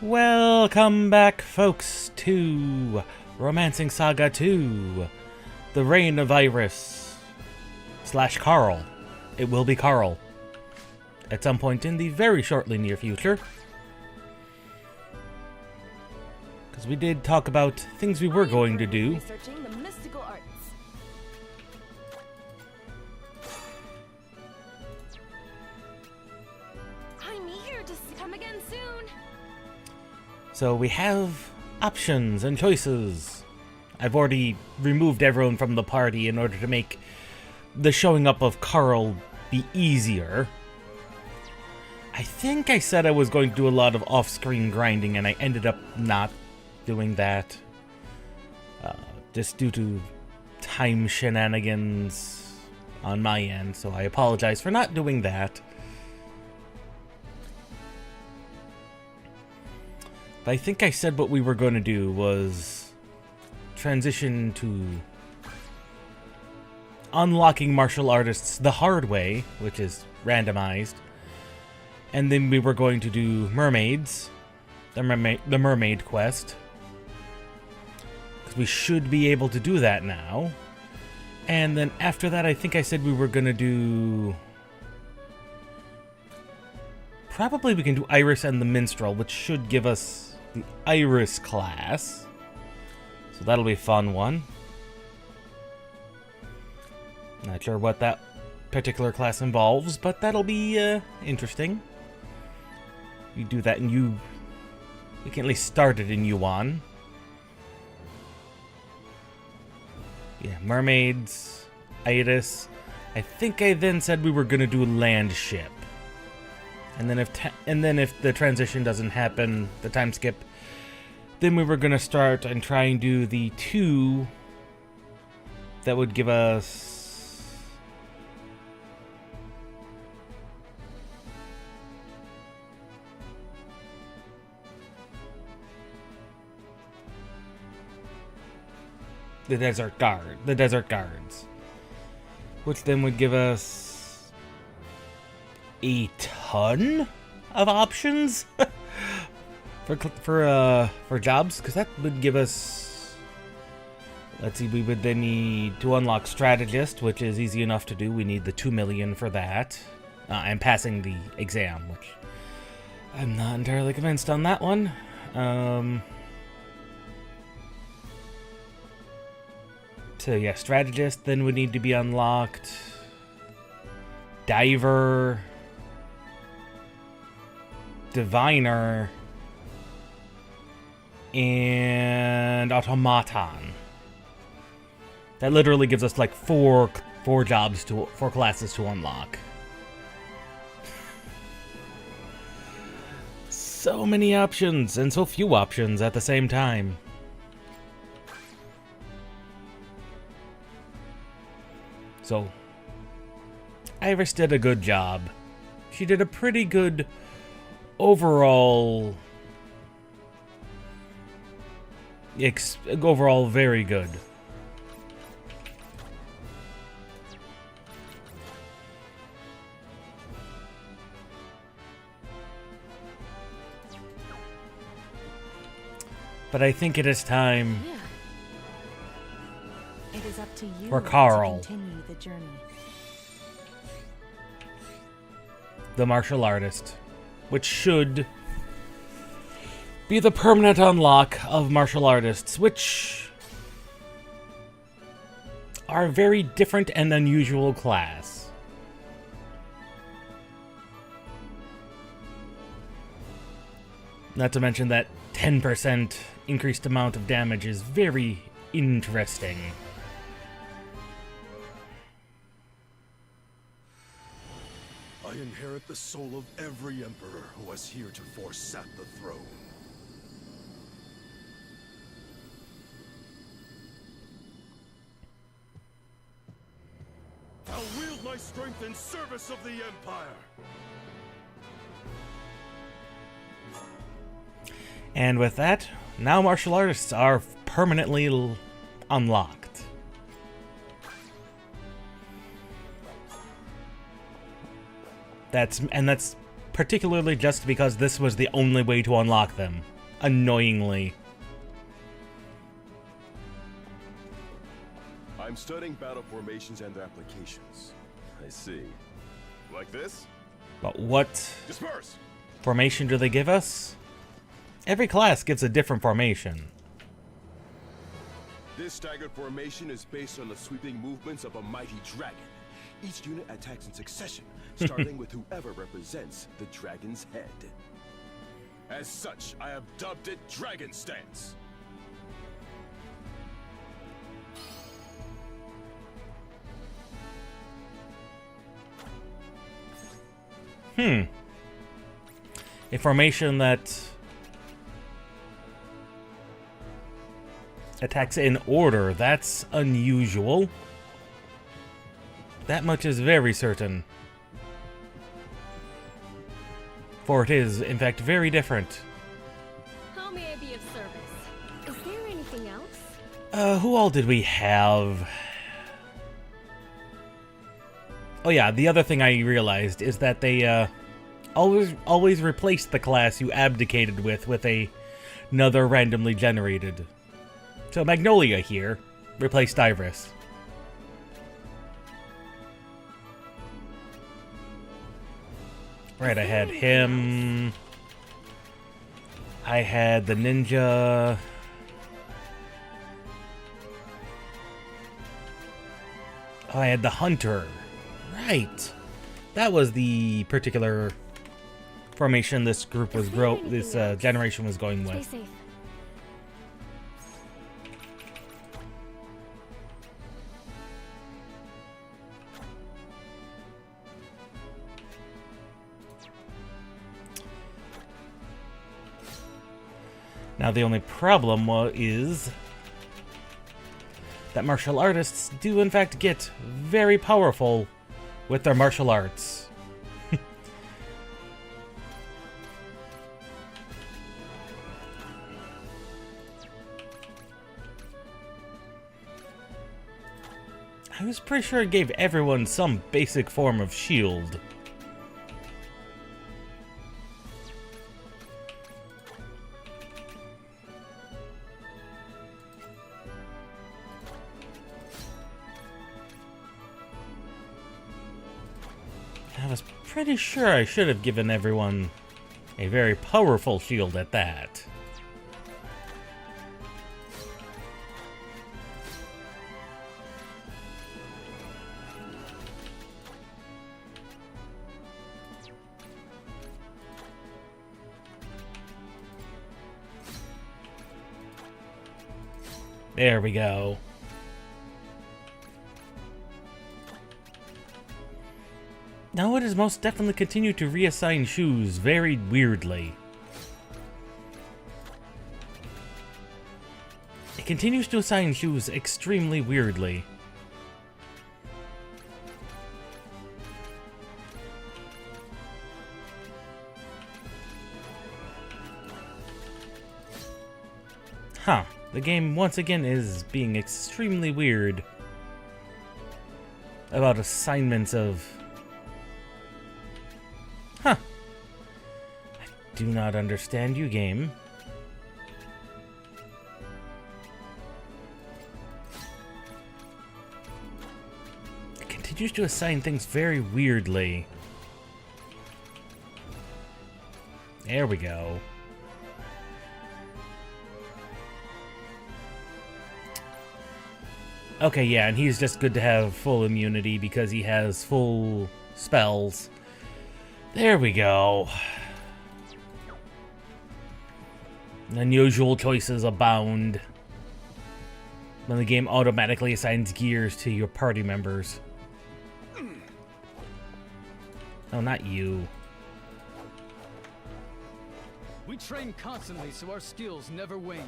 Welcome back, folks, to Romancing Saga II, the reign of Iris / Carl. It will be Carl at some point in the very shortly near future. Because we did talk about things we were going to do. Researching the mystical arts. I'm here to come again soon. So we have options and choices. I've already removed everyone from the party in order to make the showing up of Carl be easier. I think I said I was going to do a lot of off-screen grinding, and I ended up not doing that. Just due to time shenanigans on my end, so I apologize for not doing that. But I think I said what we were going to do was transition to unlocking martial artists the hard way, which is randomized. And then we were going to do mermaids, the mermaid quest. Because we should be able to do that now. And then after that, I think I said we were going to do... Probably we can do Iris and the Minstrel, which should give us the Iris class. So that'll be a fun one. Not sure what that particular class involves, but that'll be interesting. You do that and we can at least start it in Yuan. Yeah, mermaids, Iris. I think I then said we were gonna do land ship. And then if the transition doesn't happen, the time skip, then we were gonna start and try and do the two that would give us the desert guards, which then would give us a ton of options for jobs, because that would give us, let's see, we would then need to unlock strategist, which is easy enough to do. We need the 2 million for that. And passing the exam, which I'm not entirely convinced on that one. So yeah, strategist then would need to be unlocked. Diver, diviner, and automaton. That literally gives us like four classes to unlock. So many options and so few options at the same time. So Iris did a good job. She did a pretty good overall very good. But I think it is time It is up to you for Carl, to continue the journey. the martial artist, which should be the permanent unlock of martial artists, which are a very different and unusual class. Not to mention that 10% increased amount of damage is very interesting. I inherit the soul of every emperor who has heretofore sat the throne. I'll wield my strength in service of the Empire! And with that, now martial artists are permanently unlocked. That's particularly just because this was the only way to unlock them. annoyingly. I'm studying battle formations and their applications. I see. Like this? But what Disperse! formation do they give us? Every class gives a different formation. This staggered formation is based on the sweeping movements of a mighty dragon. Each unit attacks in succession, starting with whoever represents the dragon's head. As such, I have dubbed it Dragon Stance. A formation that attacks in order. That's unusual. That much is very certain. For it is, in fact, very different. How may I be of service? Is there anything else? Who all did we have? Oh yeah, the other thing I realized is that they always replace the class you abdicated with another randomly generated. So Magnolia here replaced Iris. Right, I had him. I had the ninja. Oh, I had the hunter. Right. That was the particular formation this group was generation was going Stay with. safe. Now the only problem is that martial artists do in fact get very powerful with their martial arts. I was pretty sure it gave everyone some basic form of shield. I was pretty sure I should have given everyone a very powerful shield at that. There we go. Now it has most definitely continued to reassign shoes very weirdly. It continues to assign shoes extremely weirdly. Huh. The game once again is being extremely weird about assignments of... Huh. I do not understand you, game. It continues to assign things very weirdly. There we go. Okay, yeah, and he's just good to have full immunity because he has full spells. There we go. Unusual choices abound when the game automatically assigns gears to your party members. Oh, not you. We train constantly so our skills never wane.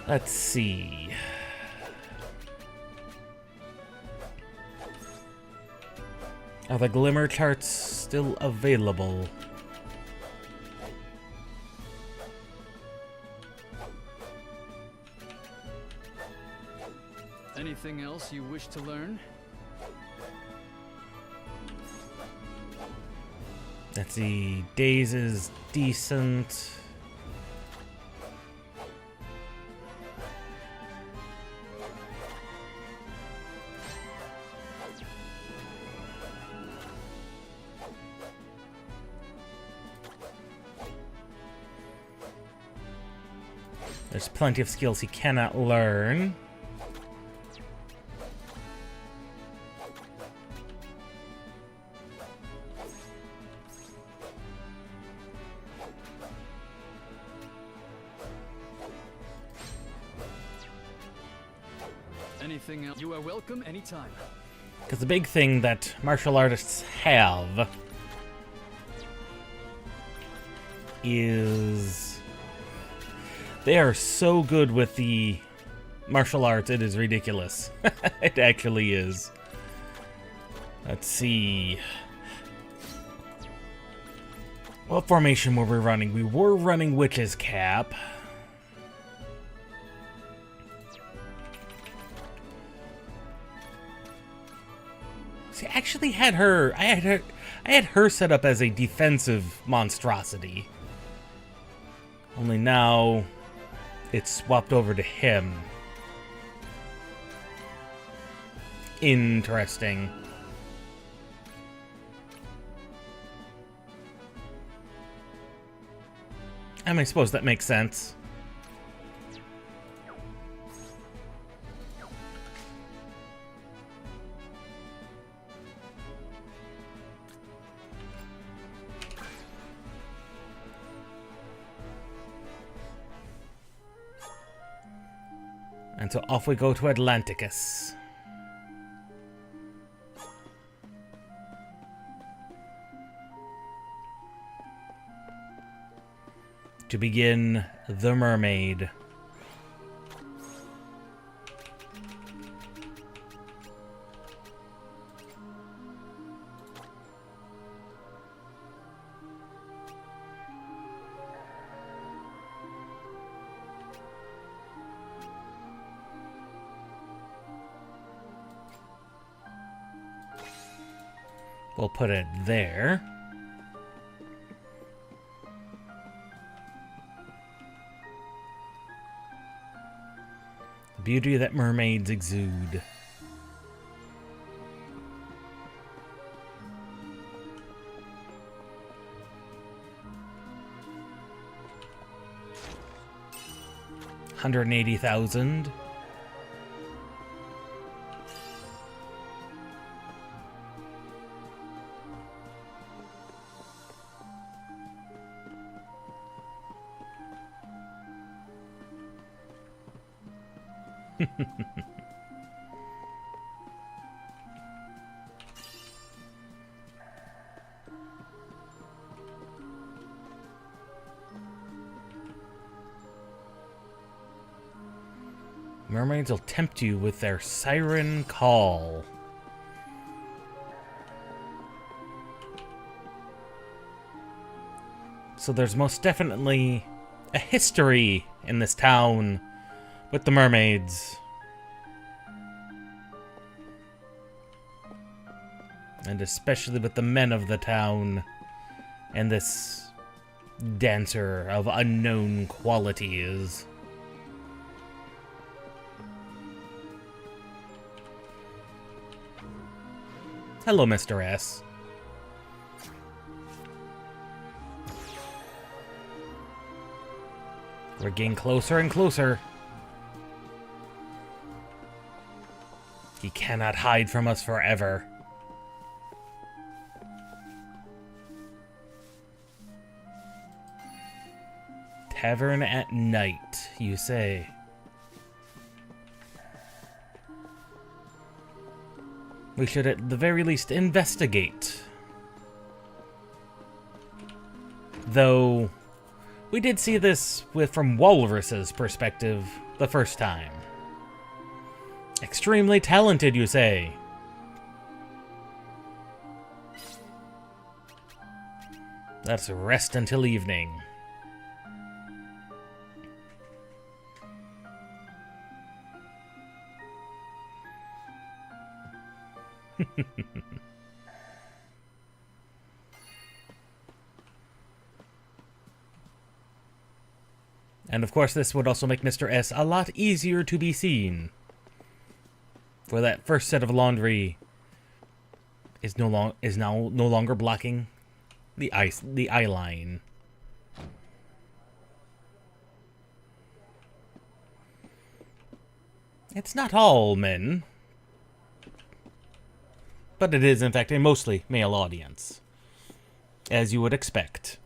Let's see. Are the glimmer charts still available? Anything else you wish to learn? Let's see. Days is decent. There's plenty of skills he cannot learn. Anything else? You are welcome anytime. Because the big thing that martial artists have is they are so good with the martial arts, it is ridiculous. It actually is. Let's see. What formation were we running? We were running Witch's Cap. See, I actually had her. I had her set up as a defensive monstrosity. Only now it's swapped over to him. Interesting. I mean, I suppose that makes sense. And so off we go to Atlanticus. To begin The Mermaid. We'll put it there. The beauty that mermaids exude. $180,000. Mermaids will tempt you with their siren call. So there's most definitely a history in this town with the mermaids. And especially with the men of the town and this dancer of unknown qualities. Hello, Mr. S. We're getting closer and closer. He cannot hide from us forever. Tavern at night, you say? We should at the very least investigate. Though, we did see this from Walrus's perspective the first time. Extremely talented, you say? Let's rest until evening. And of course, this would also make Mr. S a lot easier to be seen. For that first set of laundry is now no longer blocking the eye line. It's not all men, but it is in fact a mostly male audience, as you would expect.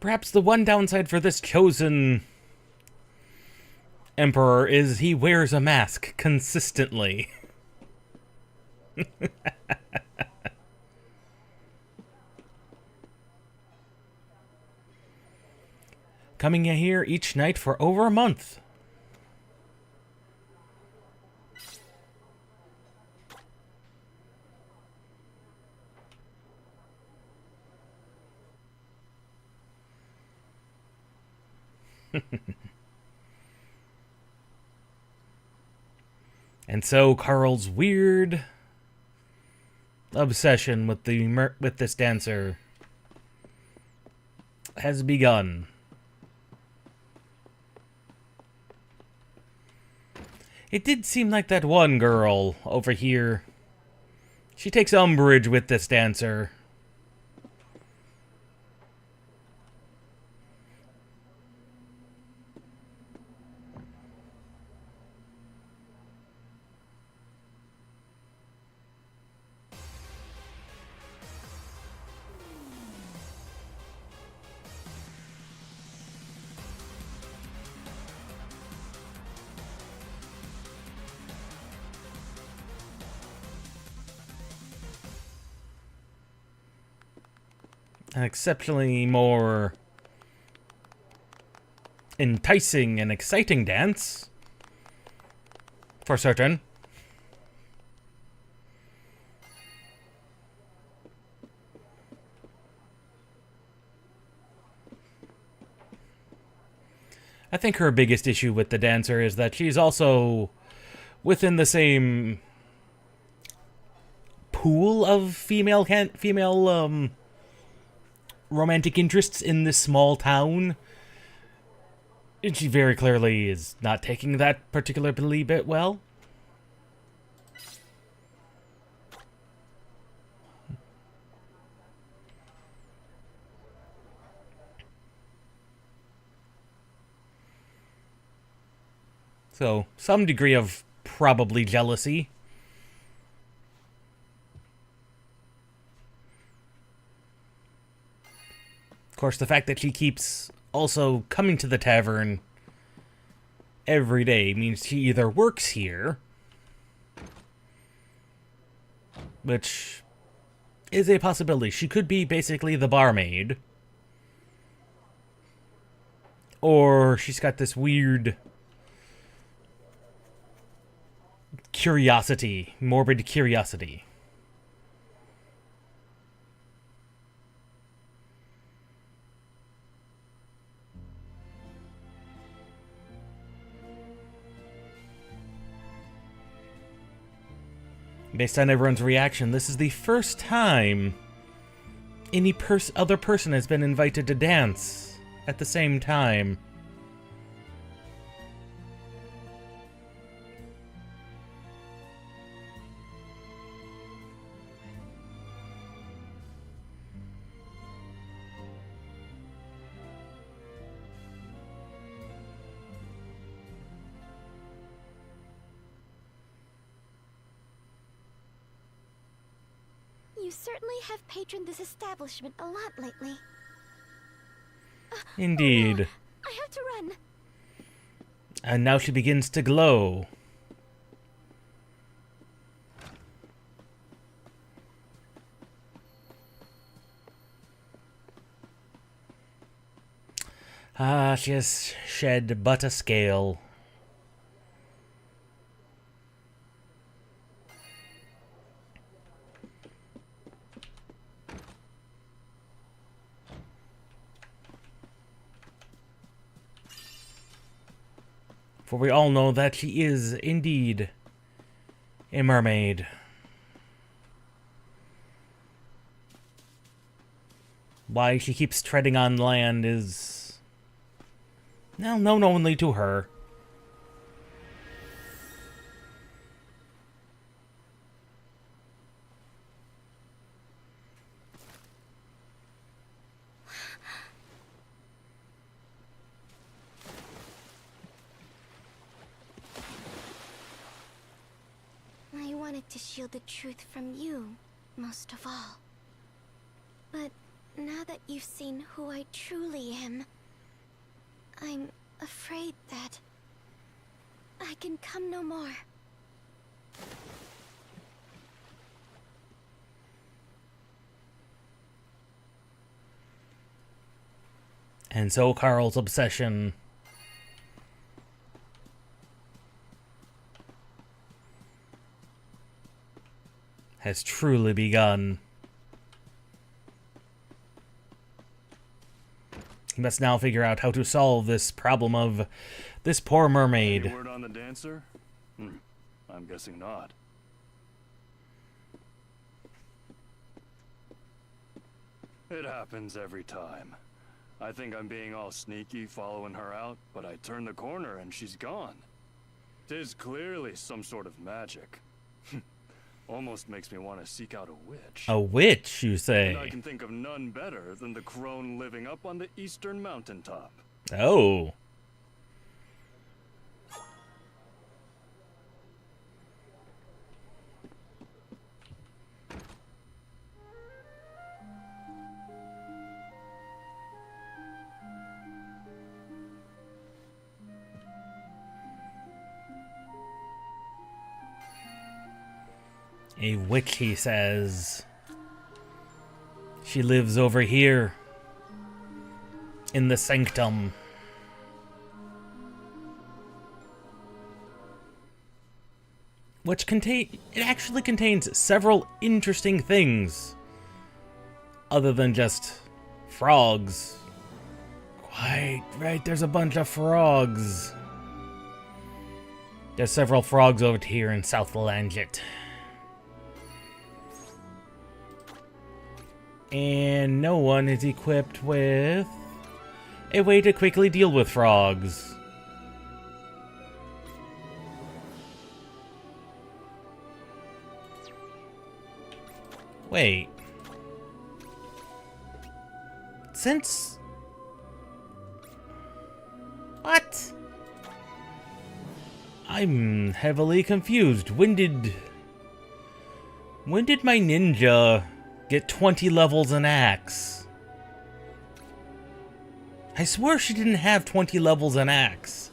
Perhaps the one downside for this chosen emperor is he wears a mask consistently. Coming here each night for over a month. And so Carl's weird obsession with this dancer has begun. It did seem like that one girl over here, she takes umbrage with this dancer. An exceptionally more enticing and exciting dance, for certain. I think her biggest issue with the dancer is that she's also within the same pool of female romantic interests in this small town. And she very clearly is not taking that particularly bit well. So, some degree of probably jealousy. Of course, the fact that she keeps also coming to the tavern every day means she either works here, which is a possibility. She could be basically the barmaid, or she's got this weird curiosity, morbid curiosity. Based on everyone's reaction, this is the first time any other person has been invited to dance at the same time. You certainly have patroned this establishment a lot lately. Indeed. Oh no, I have to run. And now she begins to glow. Ah, she has shed but a scale. For we all know that she is indeed a mermaid. Why she keeps treading on land is, well, known only to her. I wanted to shield the truth from you, most of all. But now that you've seen who I truly am, I'm afraid that I can come no more. And so Carl's obsession has truly begun. He must now figure out how to solve this problem of this poor mermaid. Any word on the dancer? I'm guessing not. It happens every time. I think I'm being all sneaky following her out, but I turn the corner and she's gone. 'Tis clearly some sort of magic. Almost makes me want to seek out a witch. A witch, you say? And I can think of none better than the crone living up on the eastern mountaintop. Oh. A witch, he says. She lives over here in the sanctum. Which it actually contains several interesting things. Other than just frogs. Quite right, there's a bunch of frogs. There's several frogs over here in South Langet. And no one is equipped with a way to quickly deal with frogs. Wait. Since... What? I'm heavily confused. When did my ninja get 20 levels in axe? I swear she didn't have 20 levels in axe.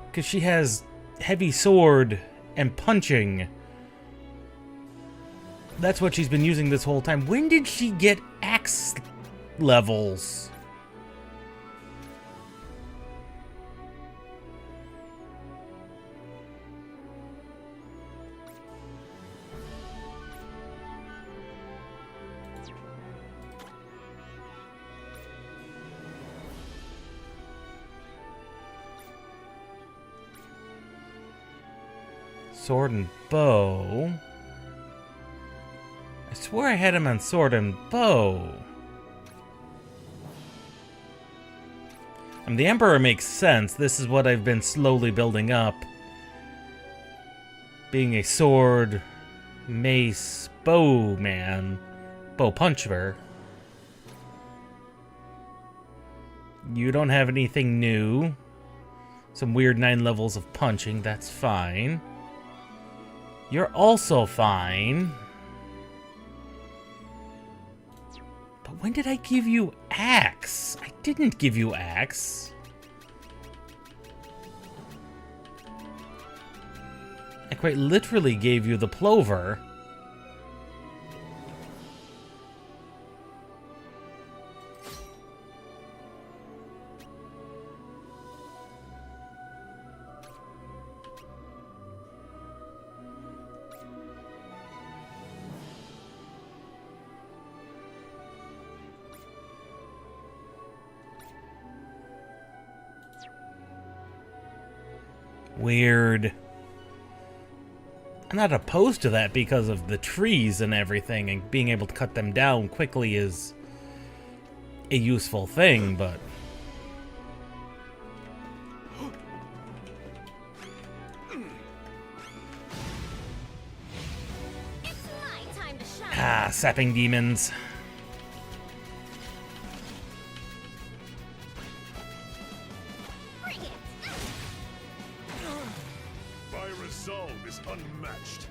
Because she has heavy sword and punching. That's what she's been using this whole time. When did she get axe levels? Sword and bow. I swear I had him on sword and bow. The Emperor makes sense. This is what I've been slowly building up. Being a sword, mace, bow man, bow puncher. You don't have anything new. Some weird 9 levels of punching, that's fine. You're also fine. But when did I give you axe? I didn't give you axe. I quite literally gave you the plover. Weird. I'm not opposed to that because of the trees and everything, and being able to cut them down quickly is a useful thing, but... It's my time to shine. Ah, sapping demons. Bring it. My resolve is unmatched.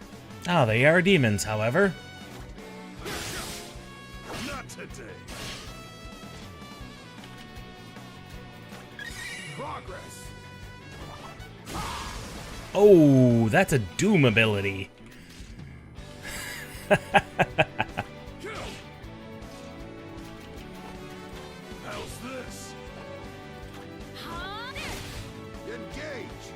Ah, they are demons, however. Not today. Progress. Oh, that's a Doom ability. Kill. How's this? Huh? Engage.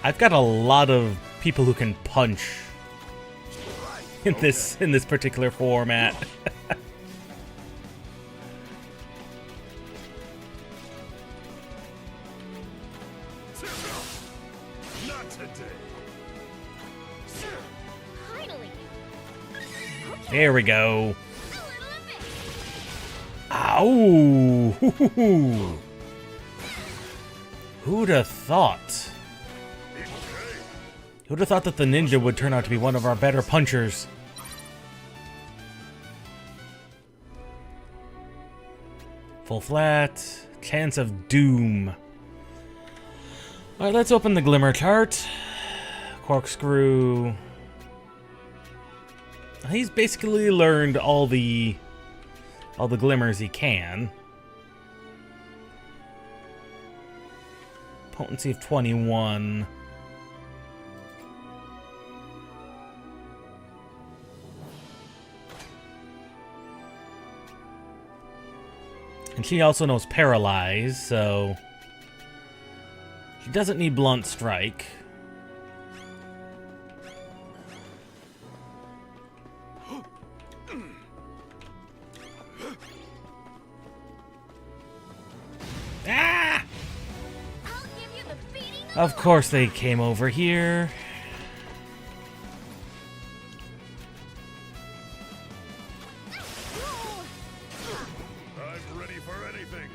I've got a lot of people who can punch in this particular format. Not today. Finally. There we go. A little of it. Ow! Hoo-hoo-hoo. Who'd have thought? Who'd have thought that the ninja would turn out to be one of our better punchers? Full flat. Chance of doom. Alright, let's open the glimmer chart. Corkscrew. He's basically learned all the glimmers he can. Potency of 21. And she also knows Paralyze, so she doesn't need Blunt Strike. Ah! I'll give you the beating. Of course they came over here. I'm ready for anything.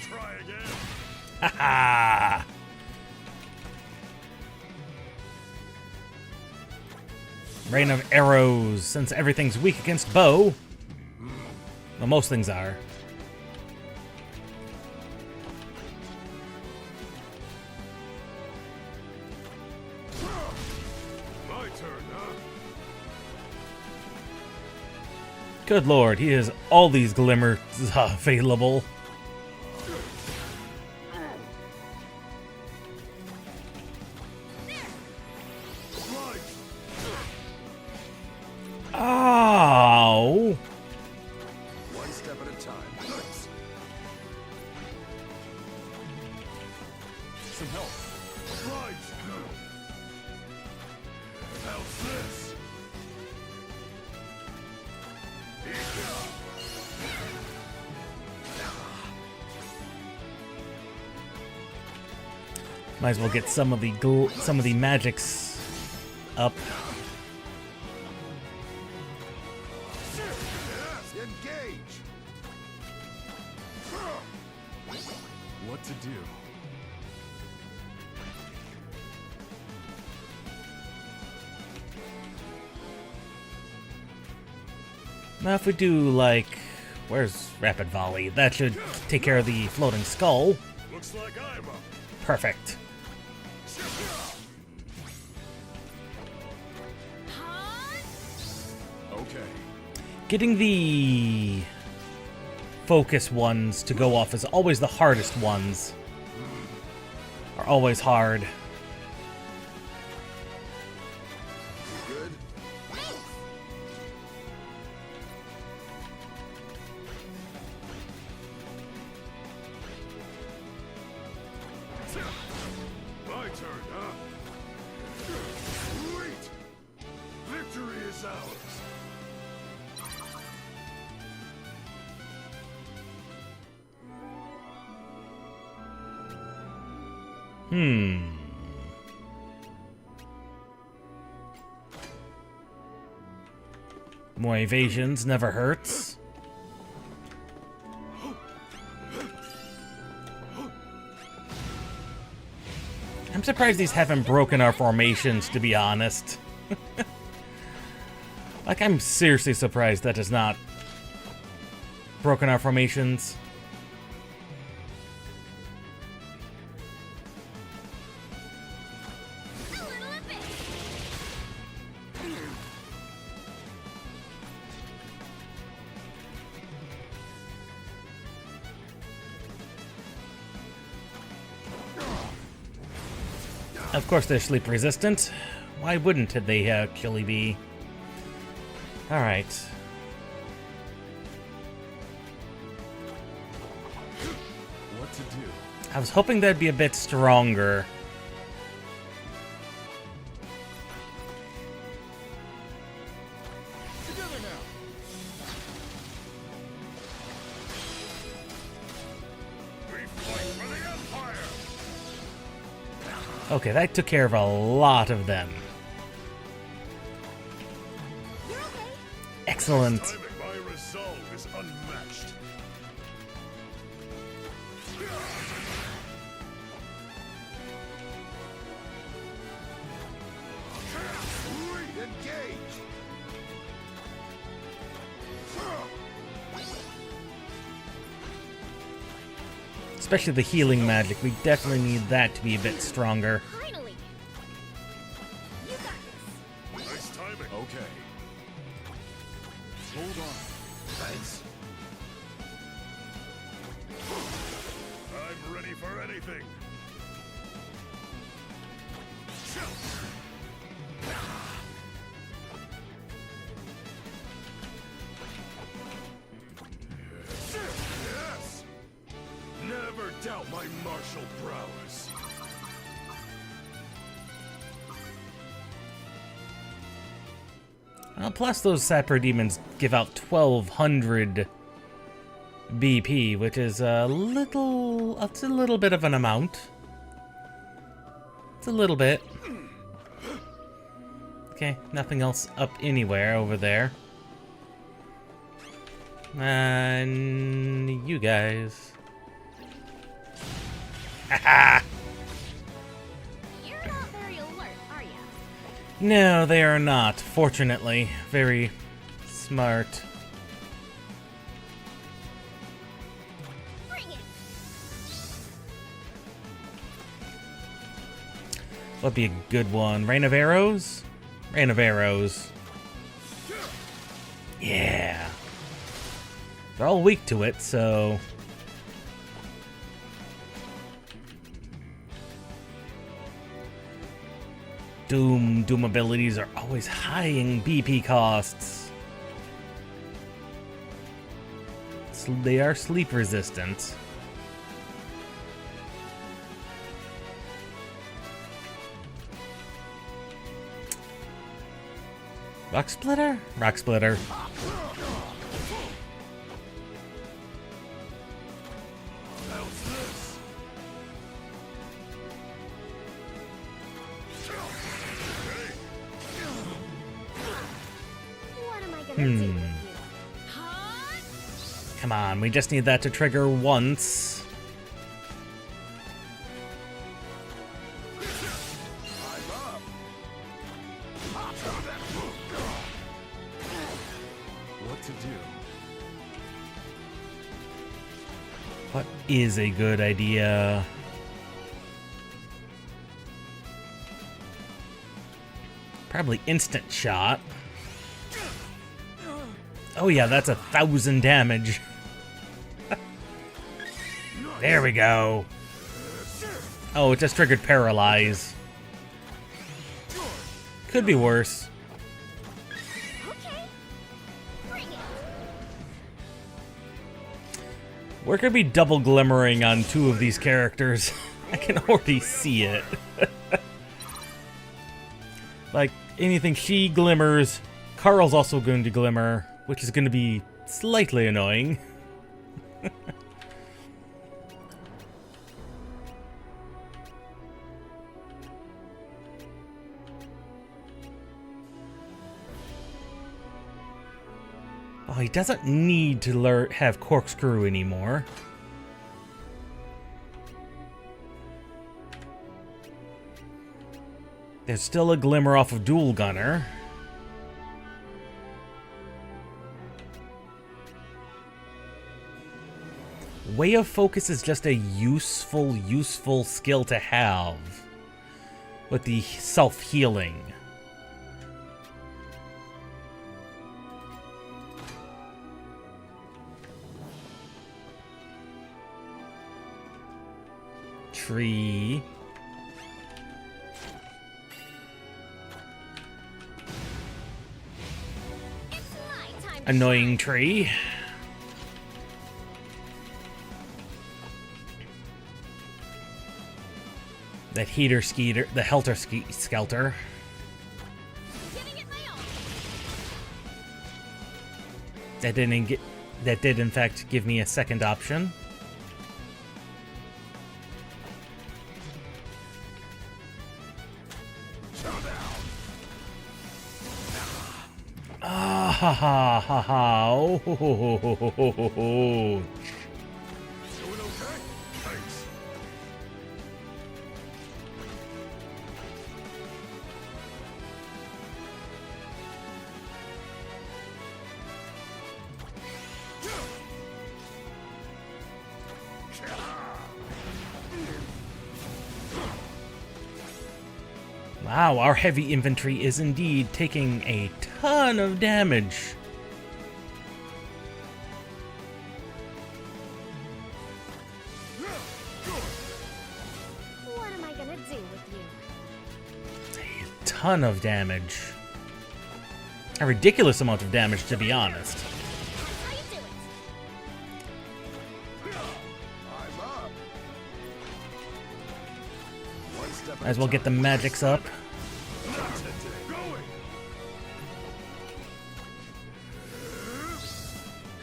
Try again. Haha! Rain of arrows, since everything's weak against bow. Well, most things are. My turn, huh? Good lord, he has all these glimmers available. Right. Ow! One step at a time. Nice. Some help. Right. How's this? Might as well get some of the magics up. Yes, engage. What to do? Now if we do like, where's Rapid Volley? That should take care of the floating skull. Looks like I'm up. Perfect. Okay. Getting the focus ones to go off is always the hardest ones. Are always hard. Good. My turn, huh? Sweet! Victory is ours! More evasions never hurts. I'm surprised these haven't broken our formations, to be honest. Like, I'm seriously surprised that has not broken our formations. Of course they're sleep resistant. Why wouldn't they, Killy be? Alright. What to do? I was hoping that'd be a bit stronger. Together now. We fight for the Empire. Okay, that took care of a lot of them. Excellent. This time my resolve is unmatched. Engage. Especially the healing magic. We definitely need that to be a bit stronger. Finally! You got this! Nice timing. Okay. Hold on. Thanks. I'm ready for anything. Yes! Never doubt my martial prowess. Well, plus those sapper demons give out 1200 BP, which is a little... It's a little bit of an amount. It's a little bit. Okay, nothing else up anywhere over there. And you guys. Haha! You're not very alert, are you? No, they are not, fortunately. Very smart. Bring it! What'd be a good one? Rain of Arrows? Rain of Arrows. Yeah. They're all weak to it, so... Doom abilities are always high in BP costs. They are sleep resistant. Rock Splitter? Rock Splitter. How's this? What am I gonna do with you? Huh? Come on, we just need that to trigger once. I'm up. What to do? What is a good idea? Probably instant shot. Oh yeah, that's 1,000 damage. There we go. Oh, it just triggered paralyze. Could be worse. Okay. Bring it! We're gonna be double glimmering on 2 of these characters. I can already see it. Like, anything she glimmers, Carl's also going to glimmer, which is going to be slightly annoying. he doesn't need to have corkscrew anymore. There's still a glimmer off of Dual Gunner. Way of Focus is just a useful skill to have with the self-healing. Tree. Annoying tree. That heater skeeter, the helter skelter. That did in fact give me a second option. Ah ha ha ha ha! Oh, ho, ho, ho, ho, ho, ho, ho. Doing okay? Thanks. Wow, our heavy infantry is indeed taking a ton of damage. What am I gonna do with you? A ton of damage. A ridiculous amount of damage, to be honest. How you do it? I'm up. One step at Might as well a get the time. magics up. Not today. Going.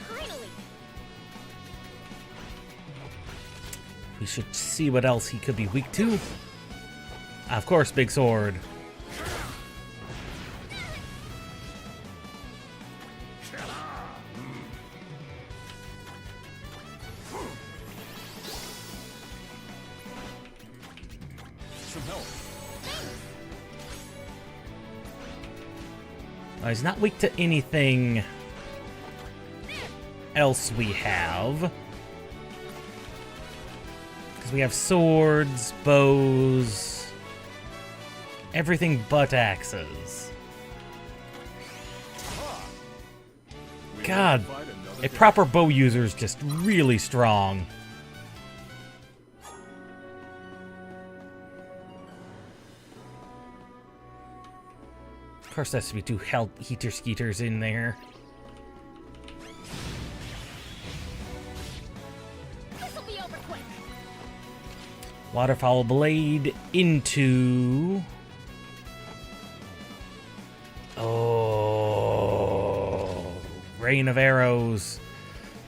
Finally! We should see what else he could be weak to. Of course, big sword. Some help. He's not weak to anything else we have. Because we have swords, bows, everything but axes. God, Find another a proper bow user is just really strong. Of course, there has to be two heater skeeters in there. This'll be over quick. Waterfowl blade into. Oh, rain of arrows.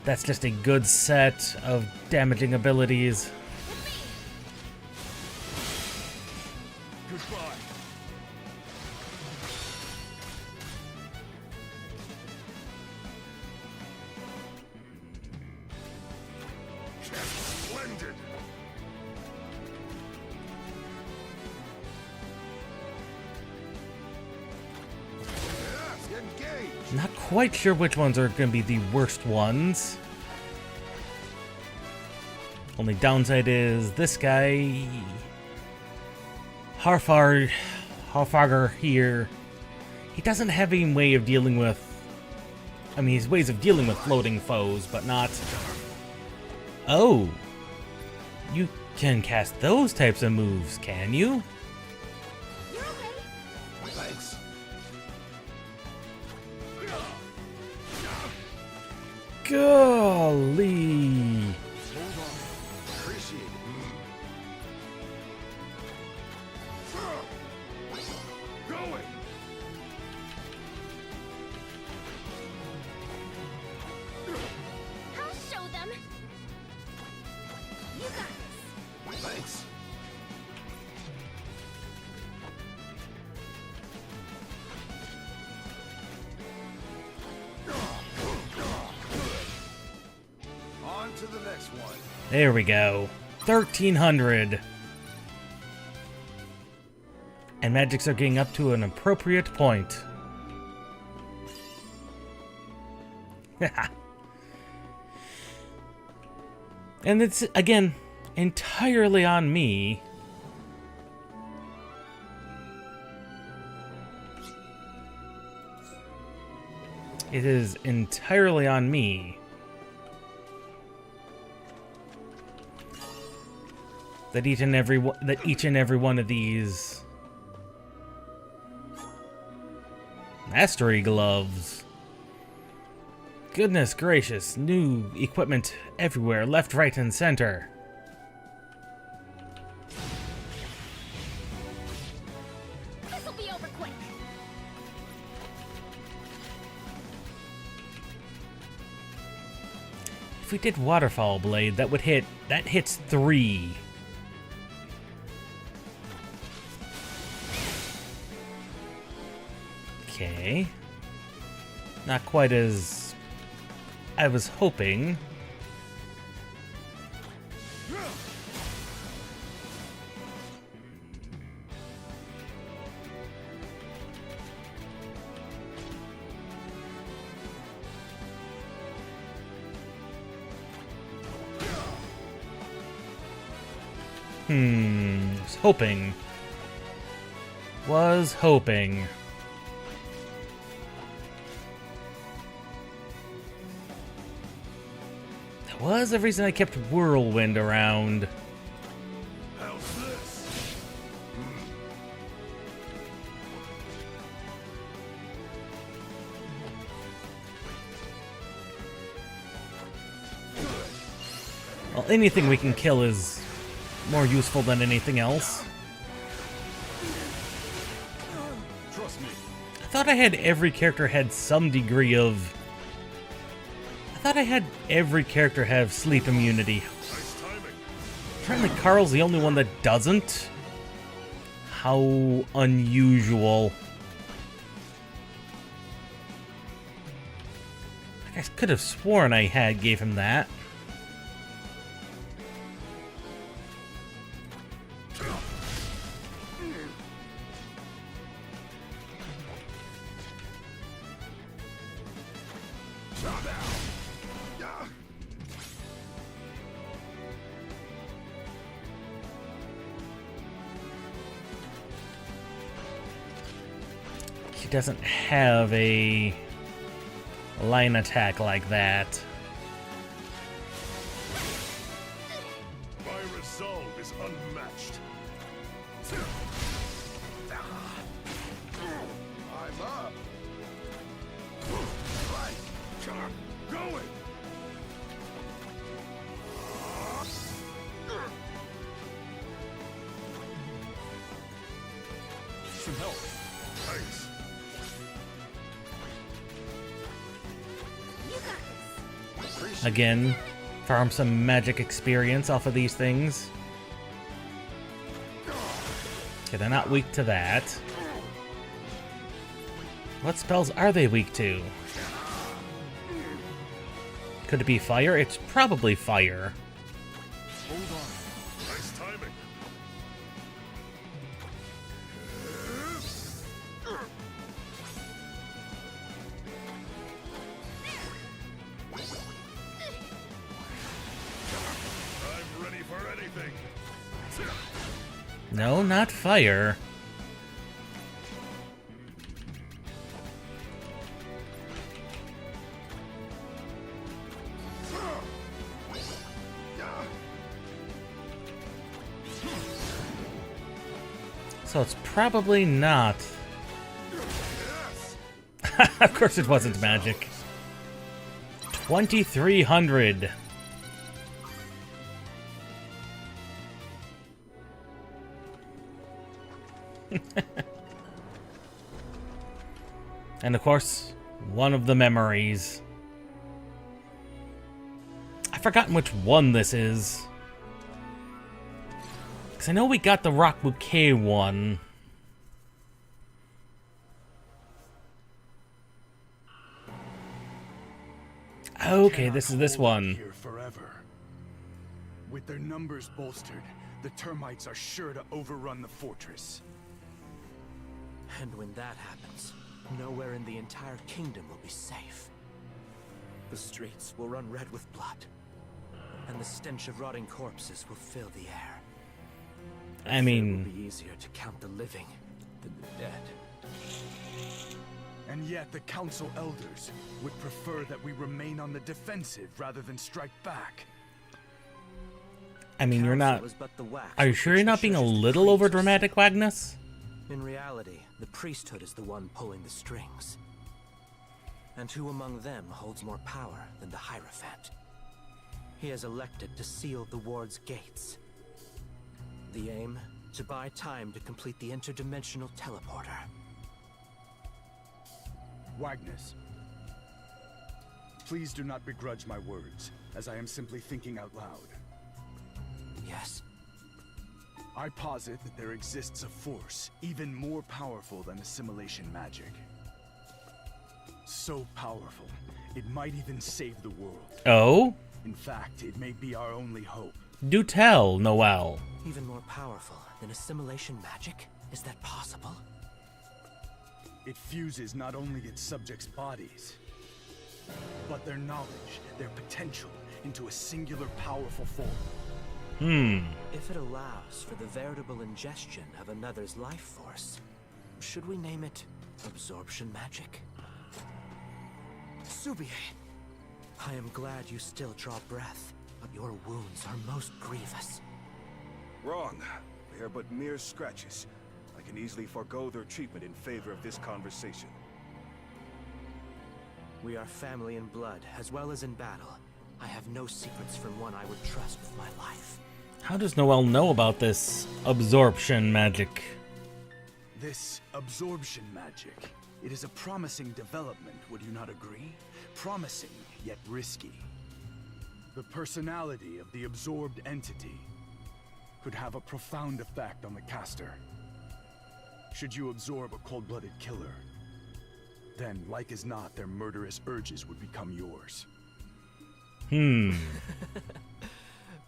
That's just a good set of damaging abilities. Goodbye. Splendid. Yes, engage. Not quite sure which ones are going to be the worst ones. Only downside is this guy, Harfager here. He doesn't have any way of dealing with. I mean, his ways of dealing with floating foes, but not. Oh, you can cast those types of moves, can you? You're okay. Thanks. Golly. Hold on. Appreciate it. Going. I'll show them. You got this. Thanks. There we go. 1,300. And magics are getting up to an appropriate point. And it's, again, entirely on me. It is entirely on me that each and every one of these mastery gloves. Goodness gracious, new equipment everywhere, left, right, and center. This'll be over quick. If we did Waterfall Blade, that hits 3. Okay. Not quite as I was hoping. Was hoping. That was the reason I kept Whirlwind around. How's this? Well, anything we can kill is more useful than anything else. Trust me. I thought I had every character had some degree of... I thought I had every character have sleep immunity. Nice timing. Apparently Carl's the only one that doesn't. How unusual. I could have sworn I gave him that. He doesn't have a line attack like that. My resolve is unmatched. I'm up. Right. Going. Some help. Thanks. Again, farm some magic experience off of these things. Okay, they're not weak to that. What spells are they weak to? Could it be fire? It's probably fire. Hold on. Nice timing. I'm ready for anything. No, not fire. So it's probably not. Of course it wasn't magic. 2,300. And of course, one of the memories. I've forgotten which one this is. Because I know we got the Rock Bouquet one. Okay, this is this one. Here forever. With their numbers bolstered, the termites are sure to overrun the fortress. And when that happens, nowhere in the entire kingdom will be safe. The streets will run red with blood, and the stench of rotting corpses will fill the air. I It mean, will be easier to count the living than the dead. And yet the council elders would prefer that we remain on the defensive rather than strike back. I mean, you're not. Council is but the wax Are you with sure which you're the not being a treasures little decrease over us. dramatic, Wagnus? In reality, the priesthood is the one pulling the strings. And who among them holds more power than the Hierophant? He has elected to seal the ward's gates. The aim? To buy time to complete the interdimensional teleporter. Wagnus, please do not begrudge my words, as I am simply thinking out loud. Yes. I posit that there exists a force even more powerful than assimilation magic. So powerful, it might even save the world. Oh? In fact, it may be our only hope. Do tell, Noel. Even more powerful than assimilation magic? Is that possible? It fuses not only its subjects' bodies, but their knowledge, their potential, into a singular powerful form. If it allows for the veritable ingestion of another's life force, should we name it absorption magic? Subier, I am glad you still draw breath, but your wounds are most grievous. Wrong. They are but mere scratches. I can easily forego their treatment in favor of this conversation. We are family in blood, as well as in battle. I have no secrets from one I would trust with my life. How does Noel know about this absorption magic? This absorption magic. It is a promising development, would you not agree? Promising, yet risky. The personality of the absorbed entity could have a profound effect on the caster. Should you absorb a cold-blooded killer, then, like as not, their murderous urges would become yours.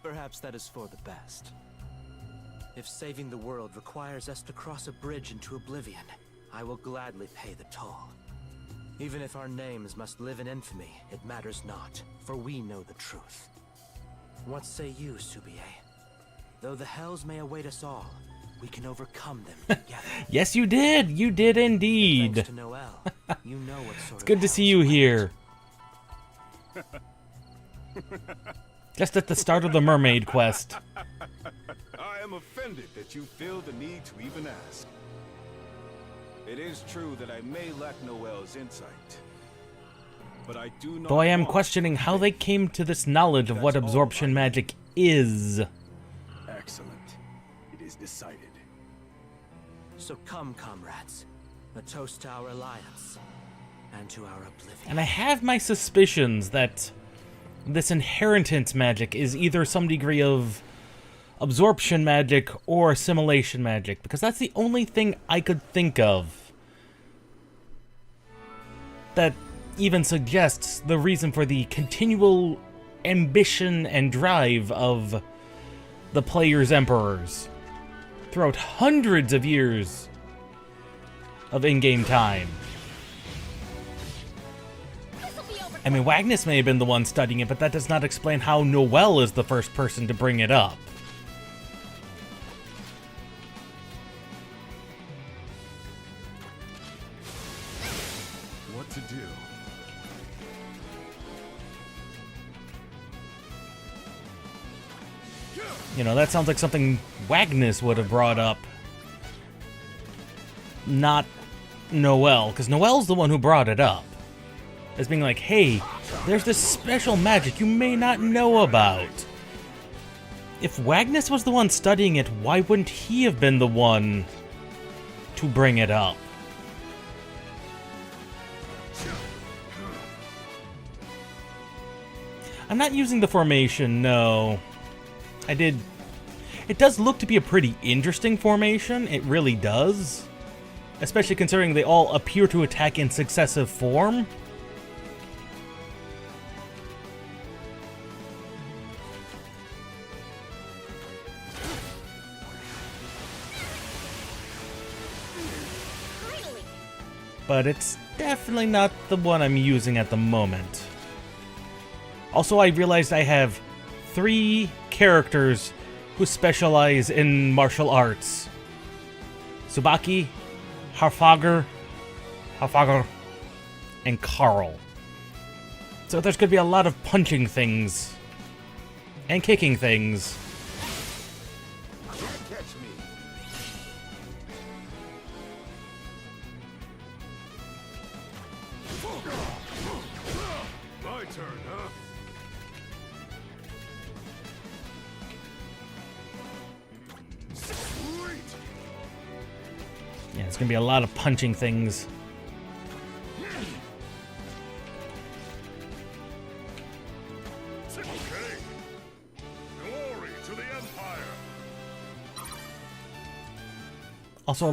Perhaps that is for the best. If saving the world requires us to cross a bridge into oblivion, I will gladly pay the toll. Even if our names must live in infamy, it matters not, for we know the truth. What say you, Subier? Though the hells may await us all, we can overcome them together. Yes, you did. You did indeed. Thanks to Noel, you know what sort It's of good to see you hells here. Just at the start of the mermaid quest. I am offended that you feel the need to even ask. It is true that I may lack Noel's insight, but I do not. Though I am want questioning how they came to this knowledge of what That's all absorption I- magic is. Excellent. It is decided. So come, comrades. A toast to our alliance, and to our oblivion. And I have my suspicions that this inheritance magic is either some degree of absorption magic or assimilation magic, because that's the only thing I could think of that even suggests the reason for the continual ambition and drive of the player's emperors throughout hundreds of years of in-game time. This'll be over. I mean, Wagnus may have been the one studying it, but that does not explain how Noel is the first person to bring it up. what to do. You know, that sounds like something Wagnus would have brought up. Not Noel, because Noel's the one who brought it up. As being like, hey, there's this special magic you may not know about. If Wagnus was the one studying it, why wouldn't he have been the one to bring it up? I'm not using the formation, no. I did. It does look to be a pretty interesting formation, it really does. Especially considering they all appear to attack in successive form. but it's definitely not the one I'm using at the moment. Also, I realized I have 3 characters who specialize in martial arts. Tsubaki, Harfager, and Carl. So there's going to be a lot of punching things and kicking things. Can't catch me. My turn, huh? Sweet. Yeah, it's going to be a lot of punching things. Okay. Glory to the Empire. Also,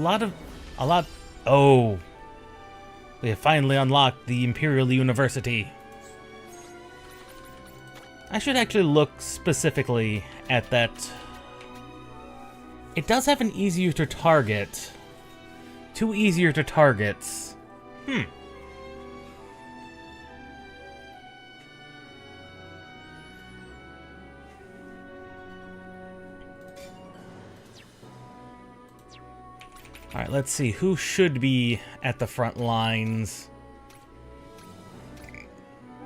oh. We have finally unlocked the Imperial University. I should actually look specifically at that. It does have an easier to target. 2 easier to targets. Alright, let's see. Who should be at the front lines?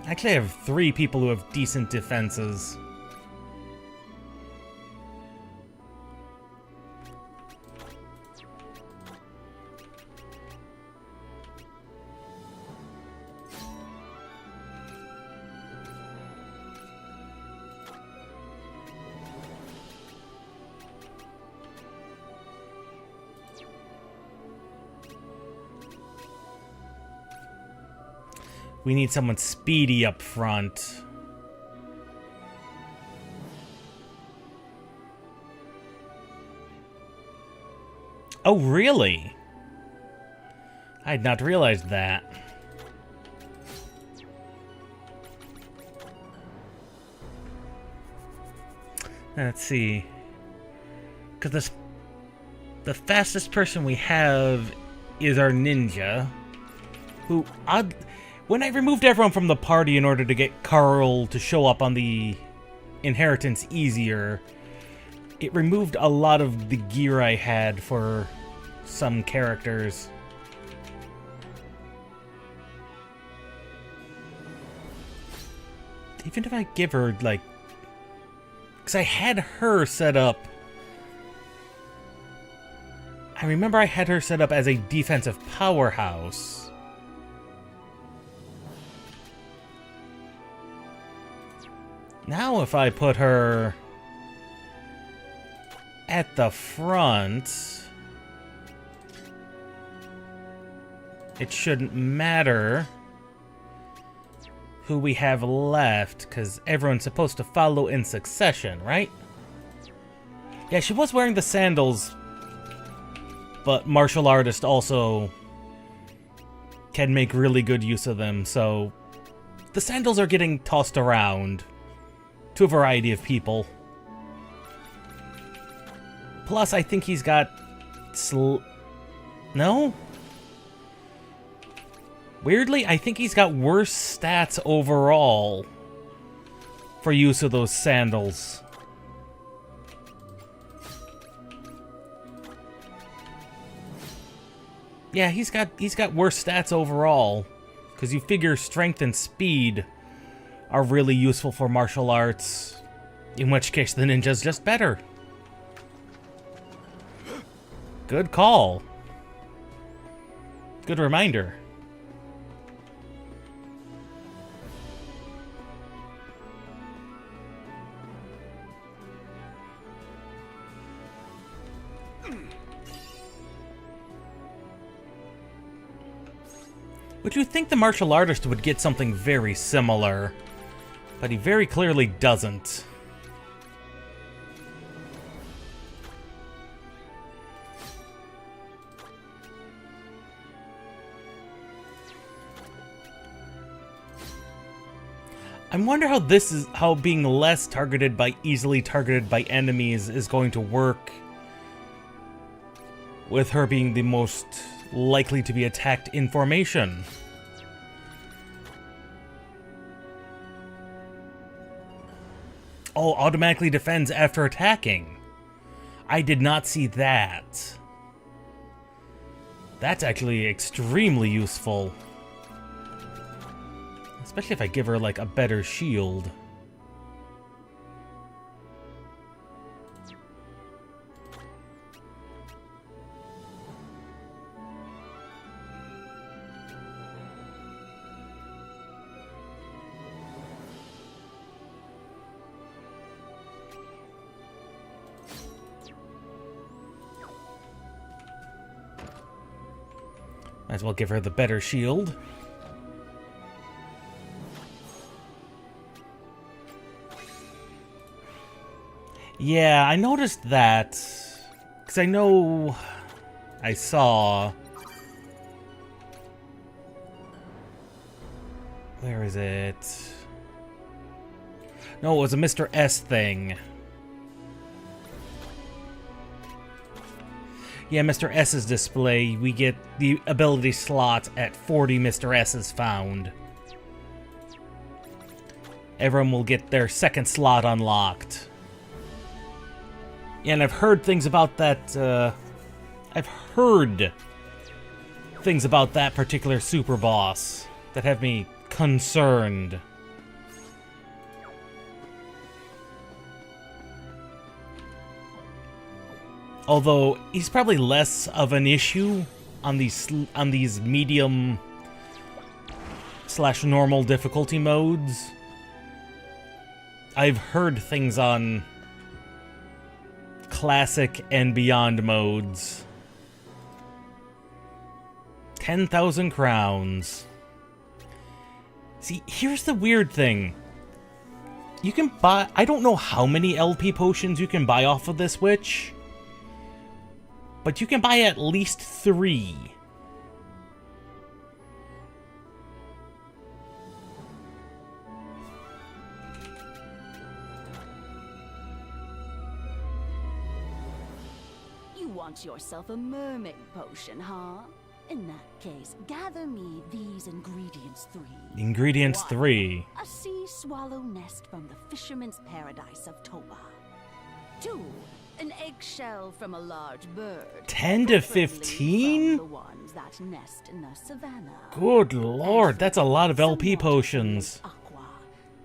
Actually, I have 3 people who have decent defenses. We need someone speedy up front. Oh, really? I had not realized that. Let's see. Because the fastest person we have is our ninja, who when I removed everyone from the party in order to get Carl to show up on the inheritance easier, it removed a lot of the gear I had for some characters. Even if I give her, like... Because I had her set up... I remember I had her set up as a defensive powerhouse. Now if I put her at the front, it shouldn't matter who we have left, because everyone's supposed to follow in succession, right? Yeah, she was wearing the sandals, but martial artist also can make really good use of them, so the sandals are getting tossed around to a variety of people. Plus, I think he's got... No? Weirdly, I think he's got worse stats overall for use of those sandals. Yeah, he's got worse stats overall, because you figure strength and speed are really useful for martial arts, in which case the ninja's just better. Good call. Good reminder. Would you think the martial artist would get something very similar? But he very clearly doesn't. I wonder how being less targeted by easily targeted by enemies is going to work with her being the most likely to be attacked in formation. Oh, automatically defends after attacking. I did not see that. That's actually extremely useful. Especially if I give her, like, a better shield. Might as well give her the better shield. Yeah, I noticed that. Because I know I saw... Where is it? No, it was a Mr. S thing. Yeah, Mr. S's display, we get the ability slot at 40 Mr. S's found. Everyone will get their second slot unlocked. Yeah, and I've heard things about that, I've heard things about that particular super boss that have me concerned. Although he's probably less of an issue on these medium / normal difficulty modes. I've heard things on classic and beyond modes. 10,000 crowns. See, here's the weird thing. You can buy... I don't know how many LP potions you can buy off of this witch, but you can buy at least 3. You want yourself a mermaid potion, huh? In that case, gather me these ingredients 3. Ingredients 1, 3. a sea swallow nest from the fisherman's paradise of Toba. 2, an eggshell from a large bird. 10 to preferably 15? from the ones that nest in the savannah. Good lord, that's a lot of Some LP water potions. from Lake Aqua.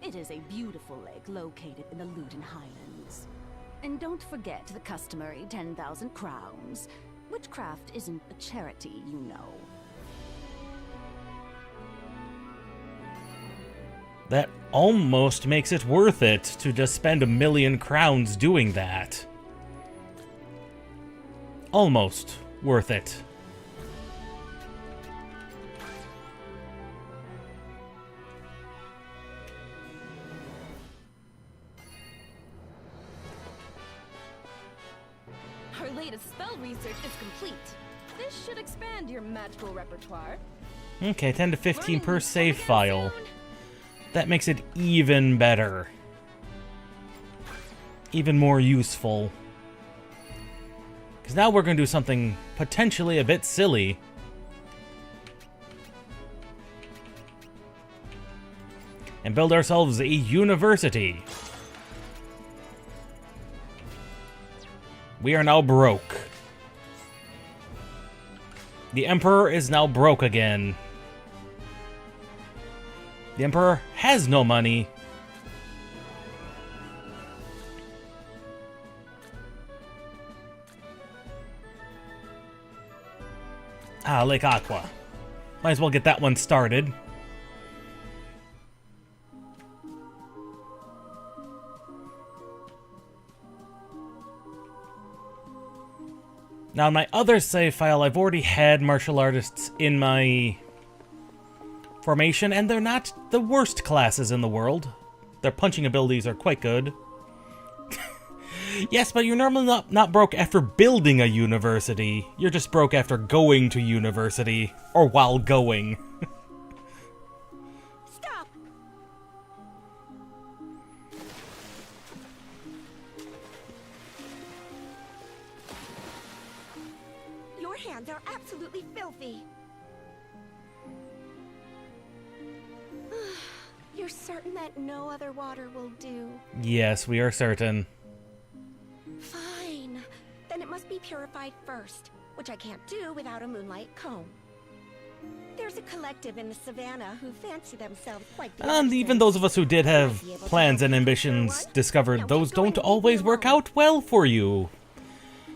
It is a beautiful lake located in the Luden Highlands. And don't forget the customary 10,000 crowns. Witchcraft isn't a charity, you know. That almost makes it worth it to just spend 1,000,000 crowns doing that. Almost worth it. Our latest spell research is complete. This should expand your magical repertoire. Okay, 10 to 15 per Learning save again file. soon. That makes it even better. Even more useful. Because now we're going to do something potentially a bit silly. And build ourselves a university. We are now broke. The Emperor is now broke again. The Emperor has no money. Ah, Lake Aqua. Might as well get that one started. Now, in my other save file, I've already had martial artists in my formation, and they're not the worst classes in the world. Their punching abilities are quite good. Yes, but you're normally not broke after building a university. You're just broke after going to university, or while going. Stop! hands are absolutely filthy. You're certain that no other water will do? Yes, we are certain. Fine. Then it must be purified first, which I can't do without a moonlight comb. There's a collective in the savannah who fancy themselves quite the And even those of us who did have plans and ambitions discovered those don't always work out well for you.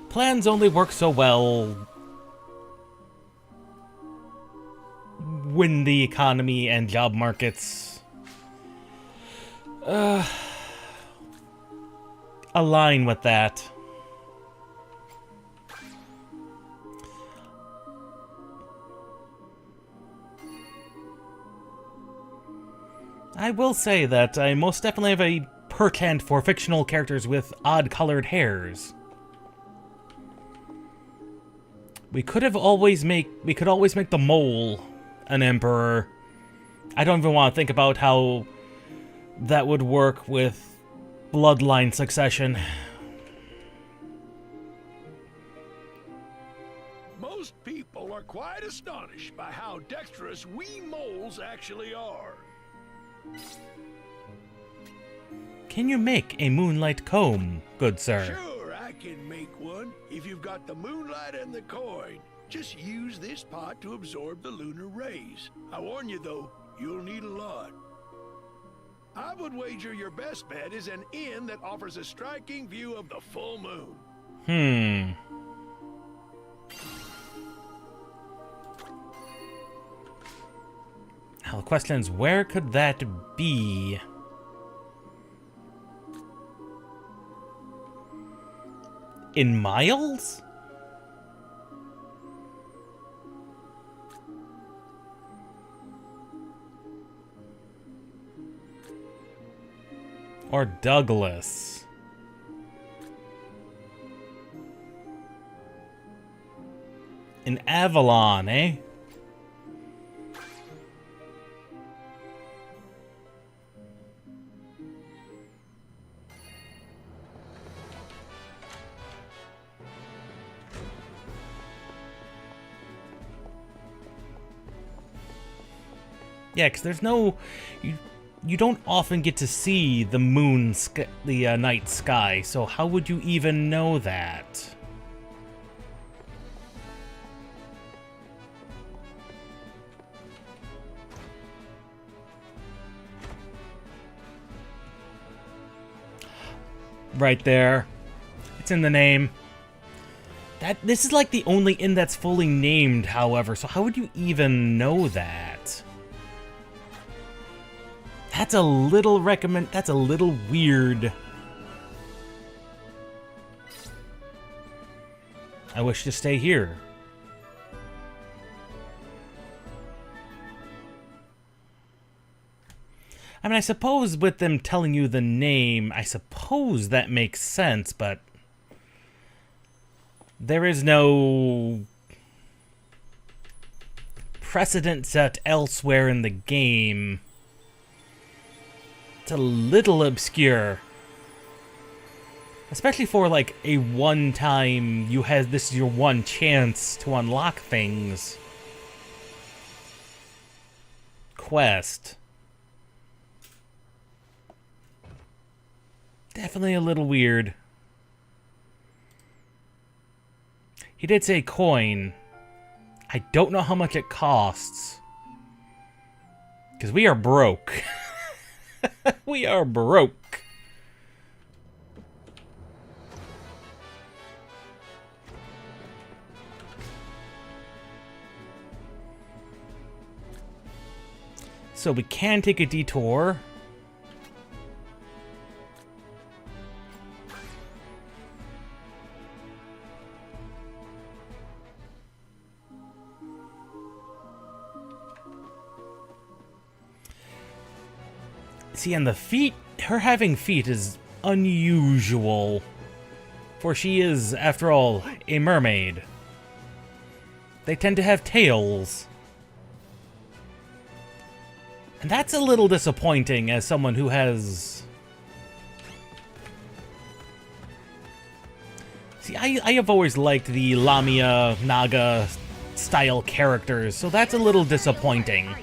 Plans only work so well when the economy and job markets align with that. I will say that I most definitely have a perchant for fictional characters with odd-colored hairs. We could always make the mole an emperor. I don't even want to think about how that would work with bloodline succession. Most people are quite astonished by how dexterous we moles actually are. Can you make a moonlight comb, good sir? Sure, I can make one if you've got the moonlight and the coin. Just use this pot to absorb the lunar rays. I warn you though, you'll need a lot. I would wager your best bet is an inn that offers a striking view of the full moon. Now the question is, where could that be? In miles? Or Douglas? In Avalon, eh? Yeah, because there's no... You don't often get to see the moon, the night sky, so how would you even know that? Right there. It's in the name. This is like the only inn that's fully named, however, so how would you even know that? That's a little weird. I wish to stay here. I mean, I suppose with them telling you the name, I suppose that makes sense, but there is no precedent set elsewhere in the game. It's a little obscure. Especially for like a one-time, this is your one chance to unlock things quest. Definitely a little weird. He did say coin. I don't know how much it costs. Because we are broke. We are broke. So we can take a detour. See, and the feet, her having feet is unusual. For she is, after all, a mermaid. They tend to have tails. And that's a little disappointing as someone who has See, I have always liked the Lamia Naga style characters, so that's a little disappointing.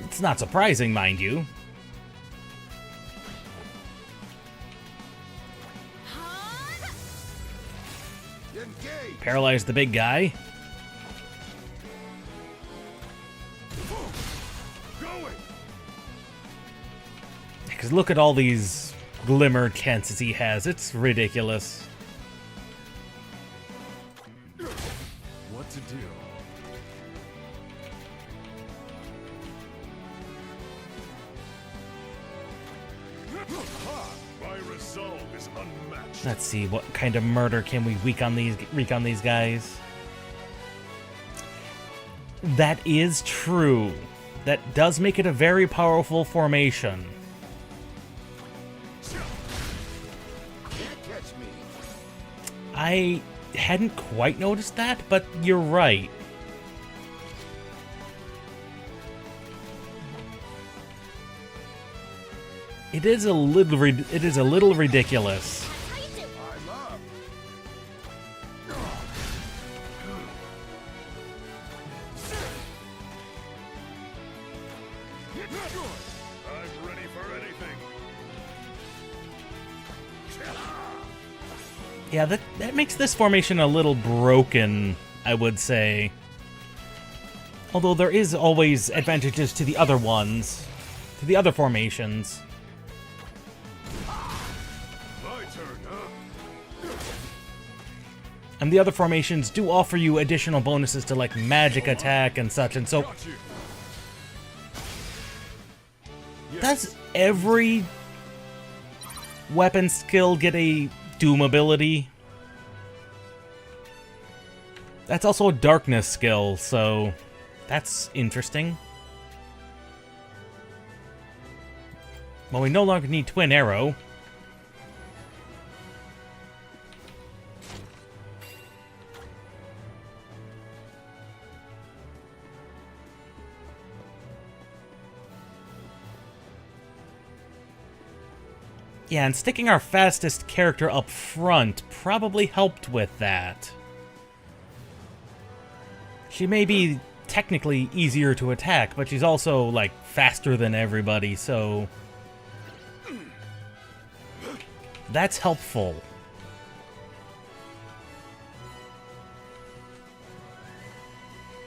It's not surprising, mind you. Paralyze the big guy. Because look at all these glimmer chances he has. It's ridiculous. What to do? My resolve is unmatched. Let's see, what kind of murder can we wreak on these guys? That is true. That does make it a very powerful formation. I hadn't quite noticed that, but you're right. It is a little ridiculous. I'm ready for anything. Yeah, that makes this formation a little broken, I would say. Although there is always advantages to the other ones, to the other formations. My turn, huh? And the other formations do offer you additional bonuses to like magic attack and such, and so Got you. does every weapon skill get a Doom ability? That's also a darkness skill, so that's interesting. Well, we no longer need Twin Arrow. Yeah, and sticking our fastest character up front probably helped with that. She may be technically easier to attack, but she's also, like, faster than everybody, so that's helpful.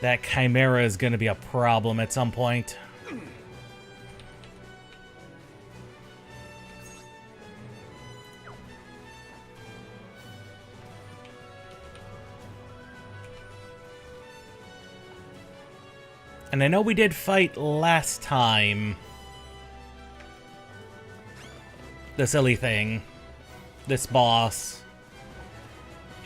That Chimera is going to be a problem at some point. And I know we did fight last time. The silly thing. This boss.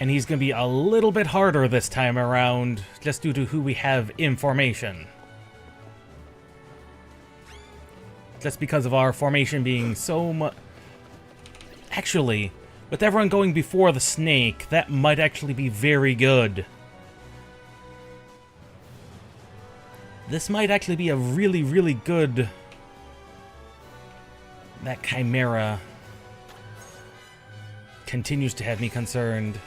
And he's going to be a little bit harder this time around, just due to who we have in formation. Just because of our formation being so much... Actually, with everyone going before the snake, that might actually be very good. This might actually be a really, really good... That Chimera continues to have me concerned.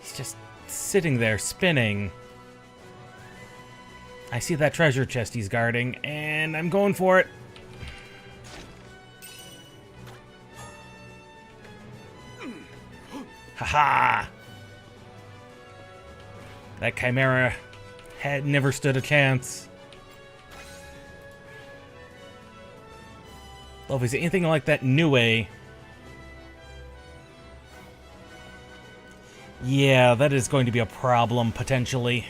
He's just sitting there, spinning. I see that treasure chest he's guarding, and I'm going for it. Haha! That Chimera had never stood a chance. Well, if he's anything like that Nue... Yeah, that is going to be a problem, potentially.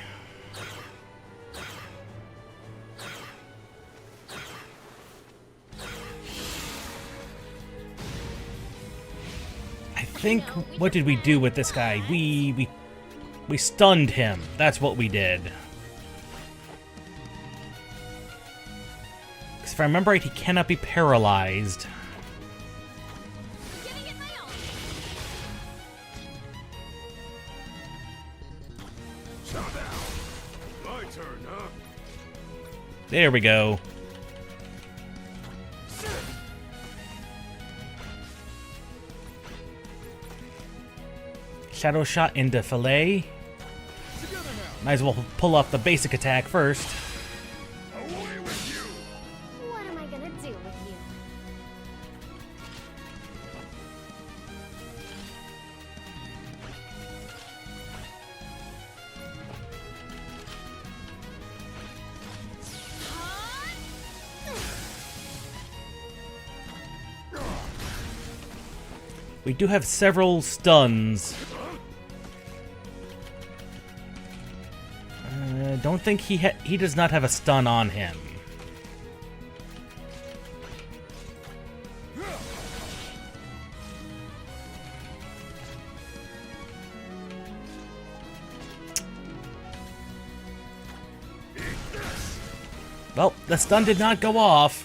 I think, what did we do with this guy? We stunned him. That's what we did. Because if I remember right, he cannot be paralyzed. My turn, huh? There we go. Shadow Shot into Fillet. Might as well pull off the basic attack first. Away with you! What am I gonna do with you? We do have several stuns. Don't think he does not have a stun on him. Well, the stun did not go off.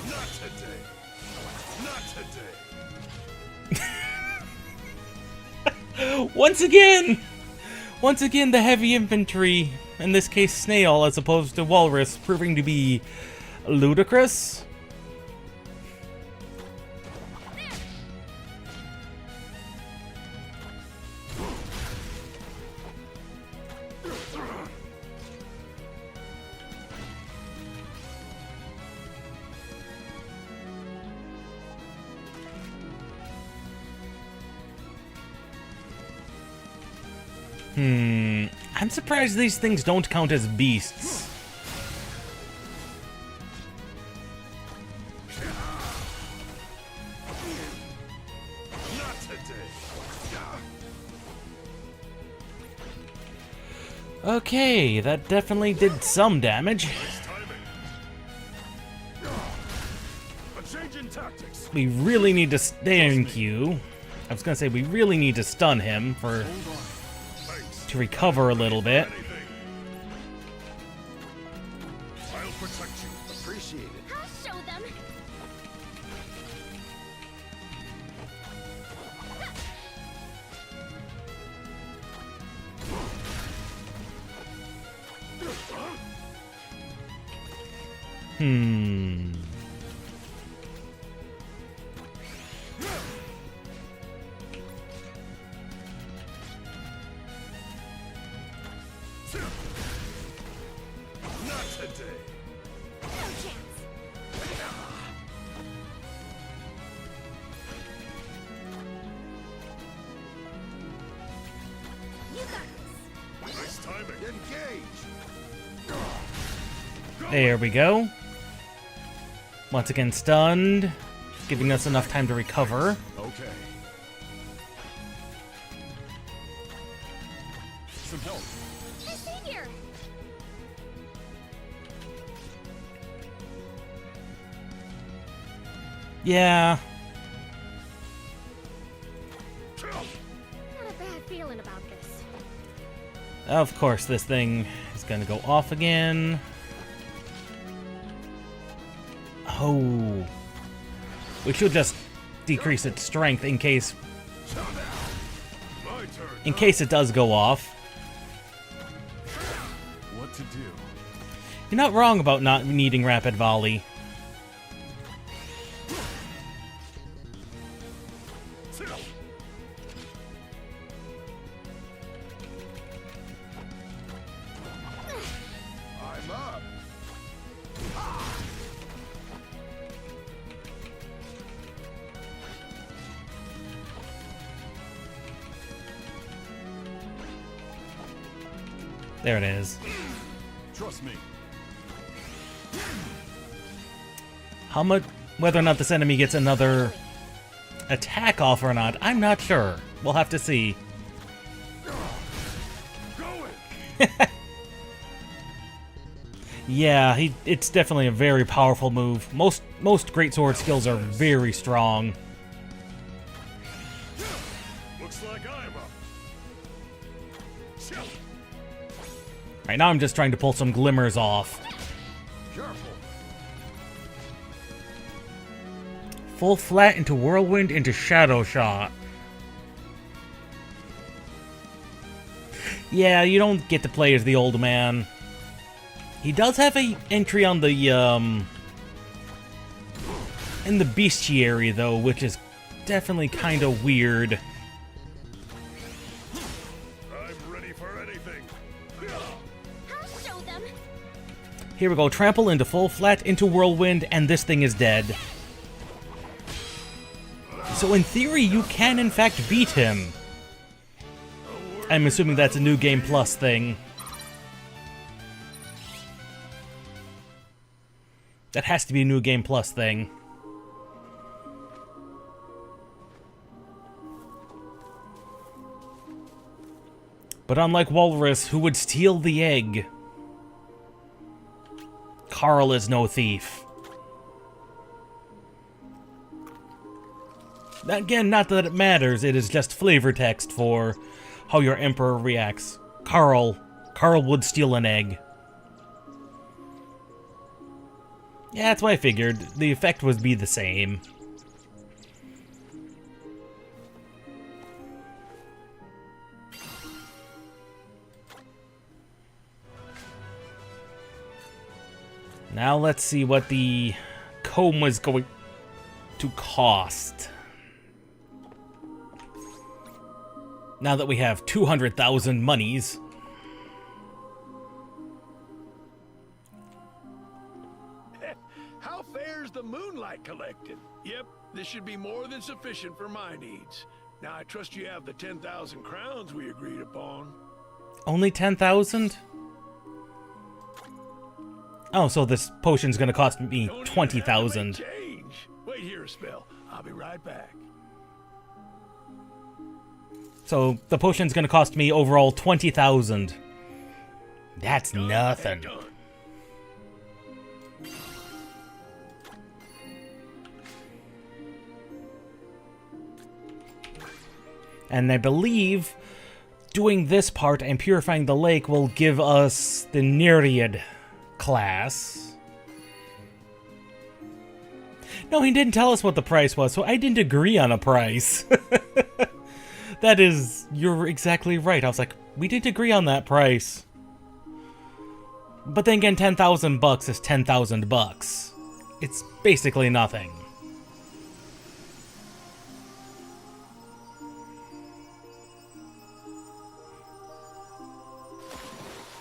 Not today. Once again, the heavy infantry, in this case Snail as opposed to Walrus, proving to be ludicrous. I'm surprised these things don't count as beasts. Not today. Okay, that definitely did some damage. A change in tactics. We really need to thank you. I was gonna say we really need to stun him for to recover a little bit. I'll protect you. Appreciate it. I'll show them. Not today. No chance. You got this. Nice timing. Engage. There we go. Once again stunned, giving us enough time to recover. Okay. Some help. I see here. Yeah, Not a bad feeling about this. of course this thing is gonna go off again. Oh. We should just decrease its strength in case My turn. it does go off. What to do? You're not wrong about not needing rapid volley. I'm up. There it is. Trust me. How much, whether or not this enemy gets another attack off or not, I'm not sure. We'll have to see. Going. Yeah, it's definitely a very powerful move. Most greatsword skills are very strong. Looks like I'm up. Chill. Right now I'm just trying to pull some glimmers off. Careful. Full flat into whirlwind into shadow shot. Yeah, you don't get to play as the old man. He does have a entry on the in the bestiary though, which is definitely kind of weird. ready for anything. I'll show them. Here we go. Trample into full flat into whirlwind, and this thing is dead. So in theory, you can in fact beat him. I'm assuming that's a New Game Plus thing. That has to be a New Game Plus thing. But unlike Walrus, who would steal the egg, Carl is no thief. Again, not that it matters, it is just flavor text for how your Emperor reacts. Carl would steal an egg. Yeah, that's what I figured. The effect would be the same. Now let's see what the comb was going to cost. Now that we have 200,000 monies. How fares the moonlight collected? Yep, this should be more than sufficient for my needs. Now I trust you have the 10,000 crowns we agreed upon. Only 10,000? Oh, so this potion's gonna cost me 20,000. Change. Wait here a spell. I'll be right back. So the potion's gonna cost me overall 20,000. That's nothing. Done. And I believe doing this part and purifying the lake will give us the Nereid class. No, he didn't tell us what the price was, so I didn't agree on a price. That is, you're exactly right. I was like, we didn't agree on that price. But then again, 10,000 bucks is 10,000 bucks. It's basically nothing.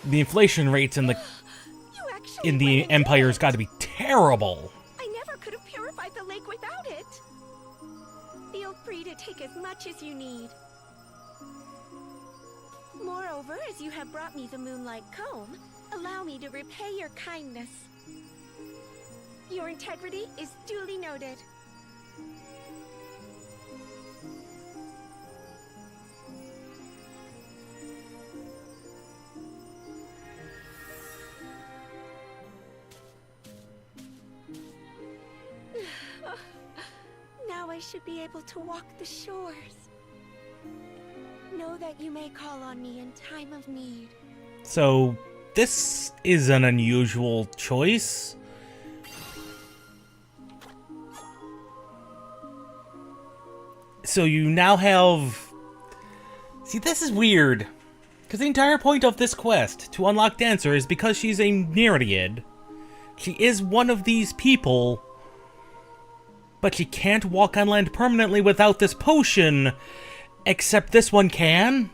The inflation rates in the Empire's got to be terrible. I never could have purified the lake without it. Feel free to take as much as you need. Moreover, as you have brought me the moonlight comb, allow me to repay your kindness. Your integrity is duly noted. Now I should be able to walk the shores. Know that you may call on me in time of need. So, this is an unusual choice. So you now have... See, this is weird. Because the entire point of this quest, to unlock Dancer, is because she's a Nereid. She is one of these people, but she can't walk on land permanently without this potion, except this one can?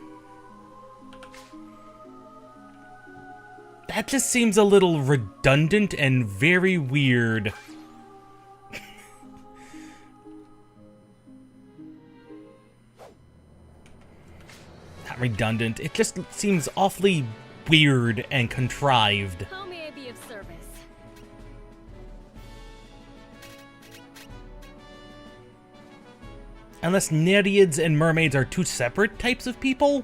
That just seems a little redundant and very weird. Not redundant, it just seems awfully weird and contrived. How may I be of service? Unless Nerieds and mermaids are two separate types of people?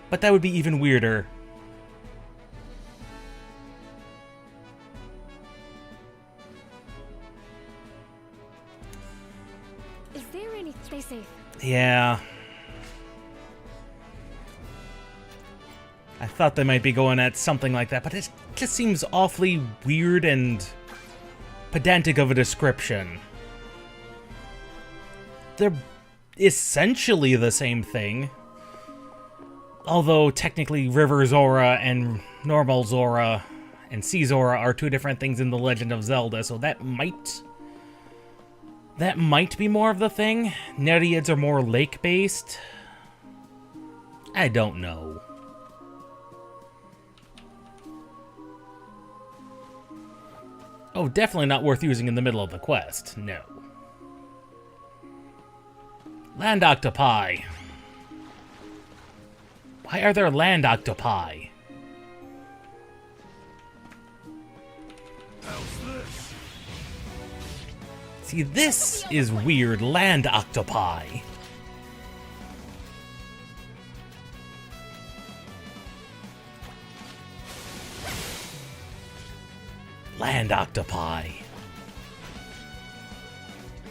But that would be even weirder. Is there any... Stay safe. Yeah. I thought they might be going at something like that, but it just seems awfully weird and pedantic of a description. They're essentially the same thing. Although technically River Zora and Normal Zora and Sea Zora are two different things in The Legend of Zelda, so that might be more of the thing. Nerieds are more lake-based. I don't know. Oh, definitely not worth using in the middle of the quest. No. Land octopi. Why are there land octopi? See, this is weird. Land octopi. Land octopi.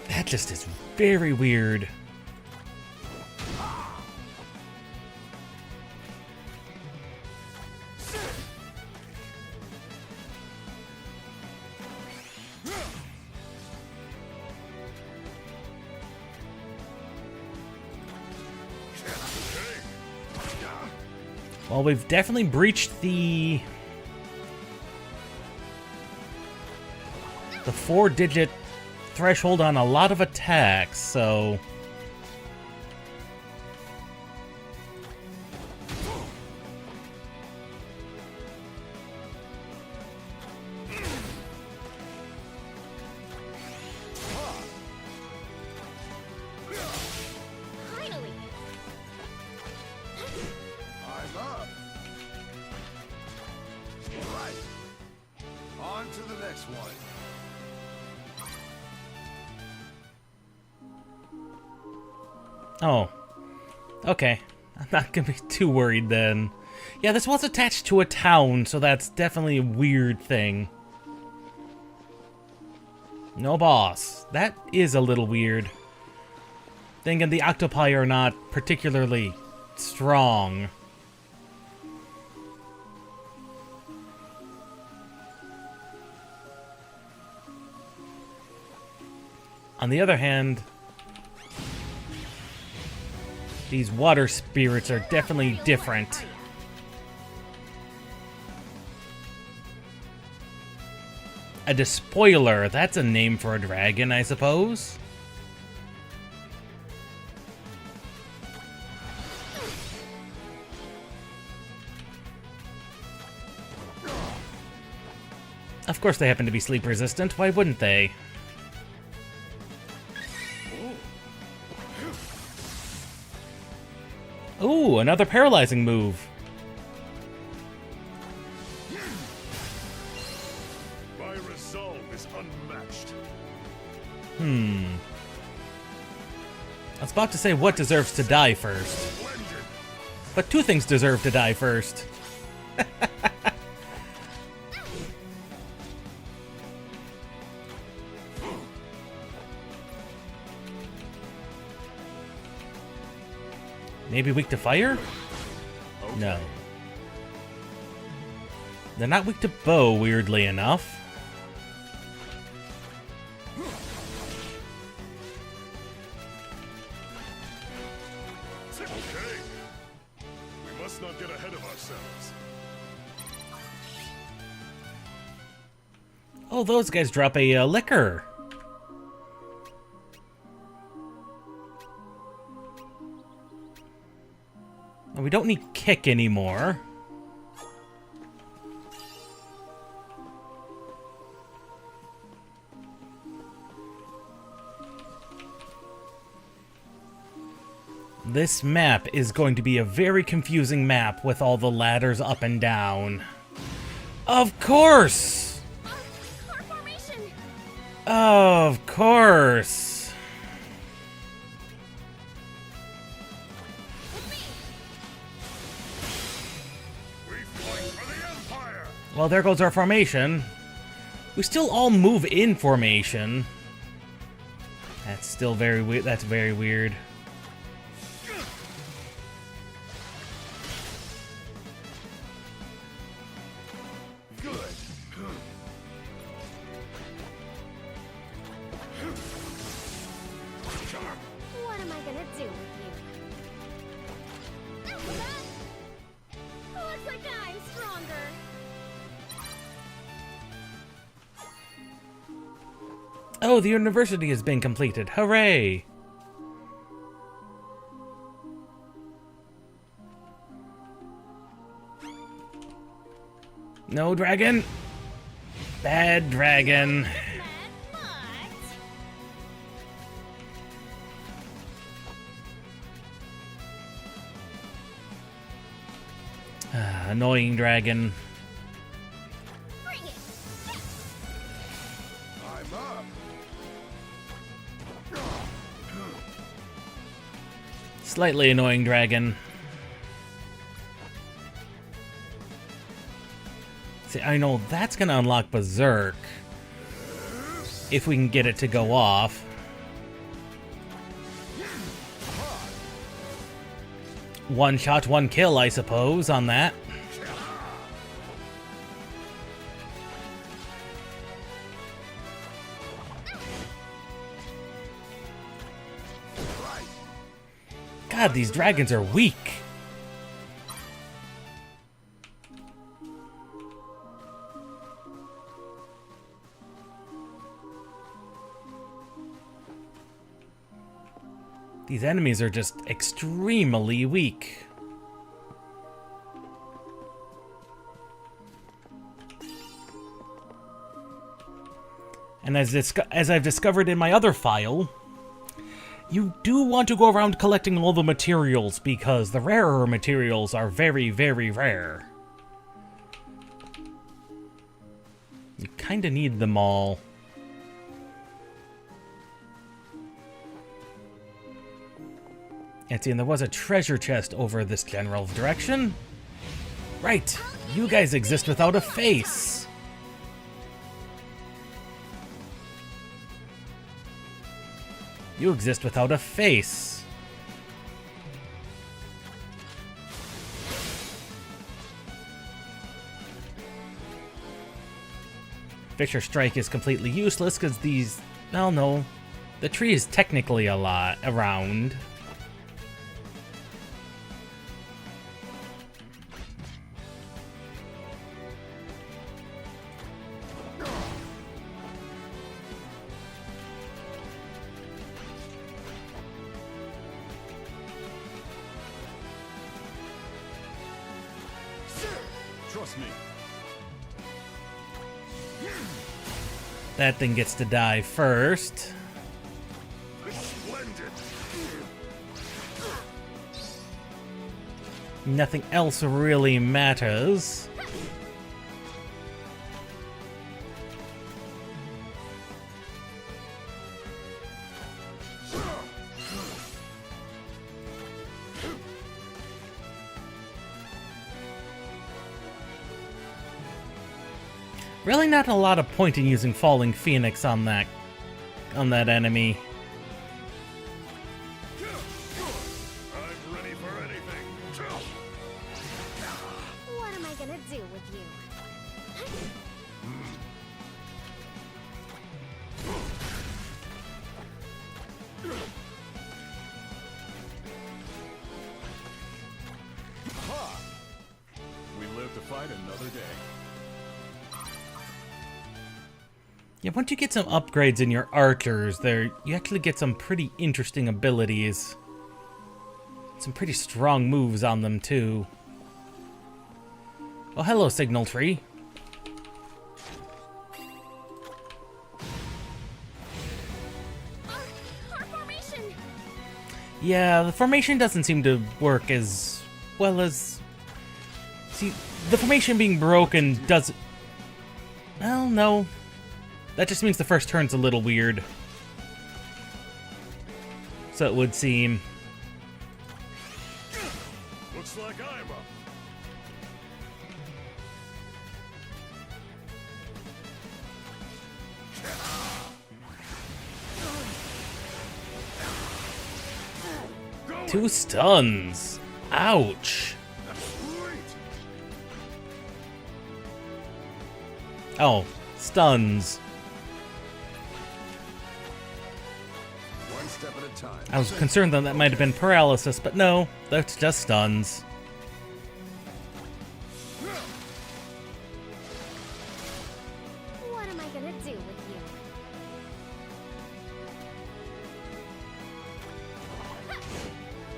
That just is very weird. Well, we've definitely breached the 4-digit threshold on a lot of attacks, so... Finally! I'm up. All right. On to the next one. Oh. Okay. I'm not gonna be too worried then. Yeah, this was attached to a town, so that's definitely a weird thing. No boss. That is a little weird. Then again, the octopi are not particularly strong. On the other hand, these water spirits are definitely different. A despoiler, that's a name for a dragon, I suppose. Of course they happen to be sleep resistant, why wouldn't they? Ooh, another paralyzing move. My resolve is unmatched. I was about to say what deserves to die first. But two things deserve to die first. Maybe weak to fire? No. They're not weak to bow, weirdly enough. Okay. We must not get ahead of ourselves. Oh, those guys drop a liquor. We don't need kick anymore. This map is going to be a very confusing map with all the ladders up and down. Of course! Car formation! Of course! Well, there goes our formation. We still all move in formation. That's still very weird. That's very weird. Good. What am I gonna do with you? Looks like I'm stronger. Oh, the university has been completed. Hooray! No, dragon! Bad dragon. Annoying dragon. I'm up. Slightly annoying dragon. See, I know that's gonna unlock Berserk. If we can get it to go off. One shot, one kill, I suppose, on that. God, these dragons are weak. These enemies are just extremely weak. And as I've discovered in my other file, you do want to go around collecting all the materials because the rarer materials are very, very rare. You kinda need them all. And see, and there was a treasure chest over this general direction. Right, you guys exist without a face. You exist without a face. Fisher Strike is completely useless because these... well, no. The tree is technically a lot around. Trust me. That thing gets to die first. Splendid. Nothing else really matters. Really not a lot of point in using Falling Phoenix on that enemy. I'm ready for anything. What am I gonna do with you? We live to fight another day. Yeah, once you get some upgrades in your archers, you actually get some pretty interesting abilities. Some pretty strong moves on them, too. Oh, hello, Signal Tree. Our formation! Yeah, the formation doesn't seem to work as well as... See, the formation being broken doesn't... well, no. That just means the first turn's a little weird. So it would seem. Looks like I'm up. Two stuns. Ouch. Oh, stuns. One step at a time. I was concerned that might have been paralysis, but no, that's just stuns. What am I gonna do with you?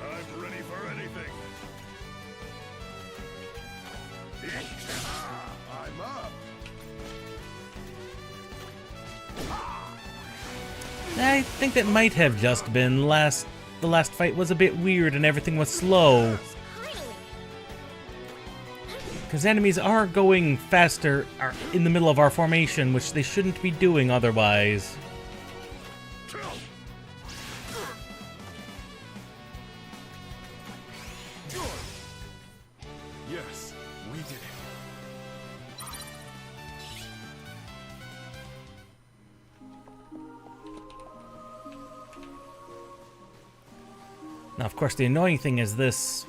I'm ready for anything. I'm up. I think that might have just been the last fight was a bit weird and everything was slow. Because enemies are going faster in the middle of our formation, which they shouldn't be doing otherwise. Yes, we did it. Now, of course, the annoying thing is these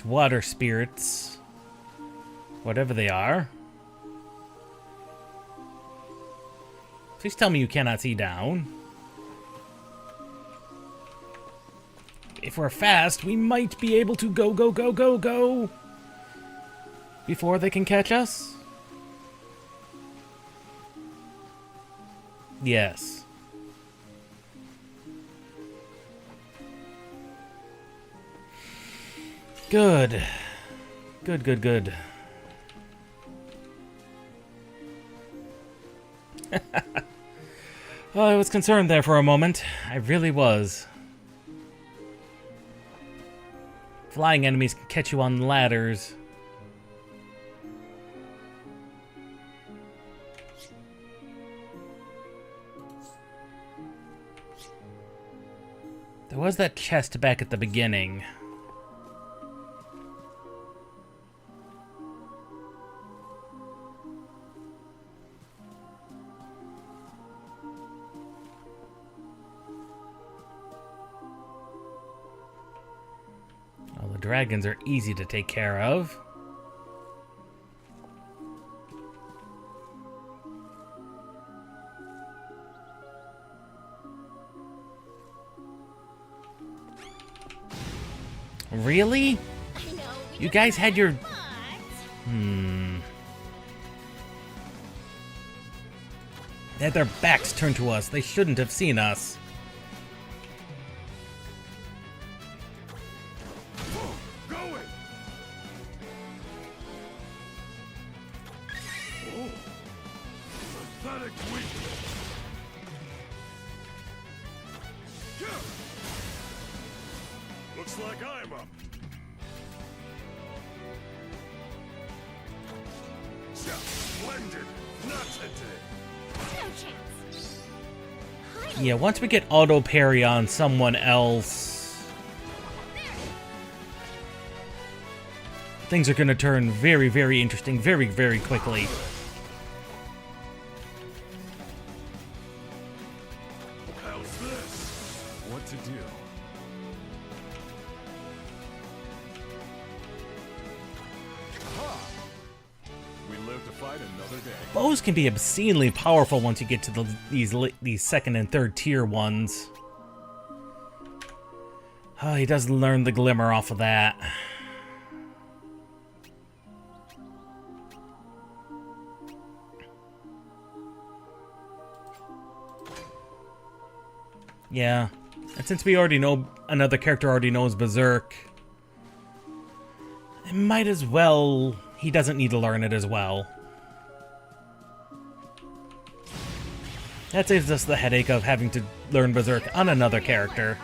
water spirits, whatever they are. Please tell me you cannot see down. If we're fast, we might be able to go before they can catch us. Yes. Good. Good. Oh, I was concerned there for a moment. I really was. Flying enemies can catch you on ladders. There was that chest back at the beginning. Dragons are easy to take care of. Really? You guys had your... They had their backs turned to us. They shouldn't have seen us. Looks like I'm up. Splendid. Not today. Yeah, once we get auto parry on someone else, things are going to turn very, very interesting very, very quickly. How's this? What to do? Bows can be obscenely powerful once you get to these second and third tier ones. Oh, he does learn the glimmer off of that. Yeah, and since we already know another character already knows Berserk, it might as well. He doesn't need to learn it as well. That saves us the headache of having to learn Berserk on another character.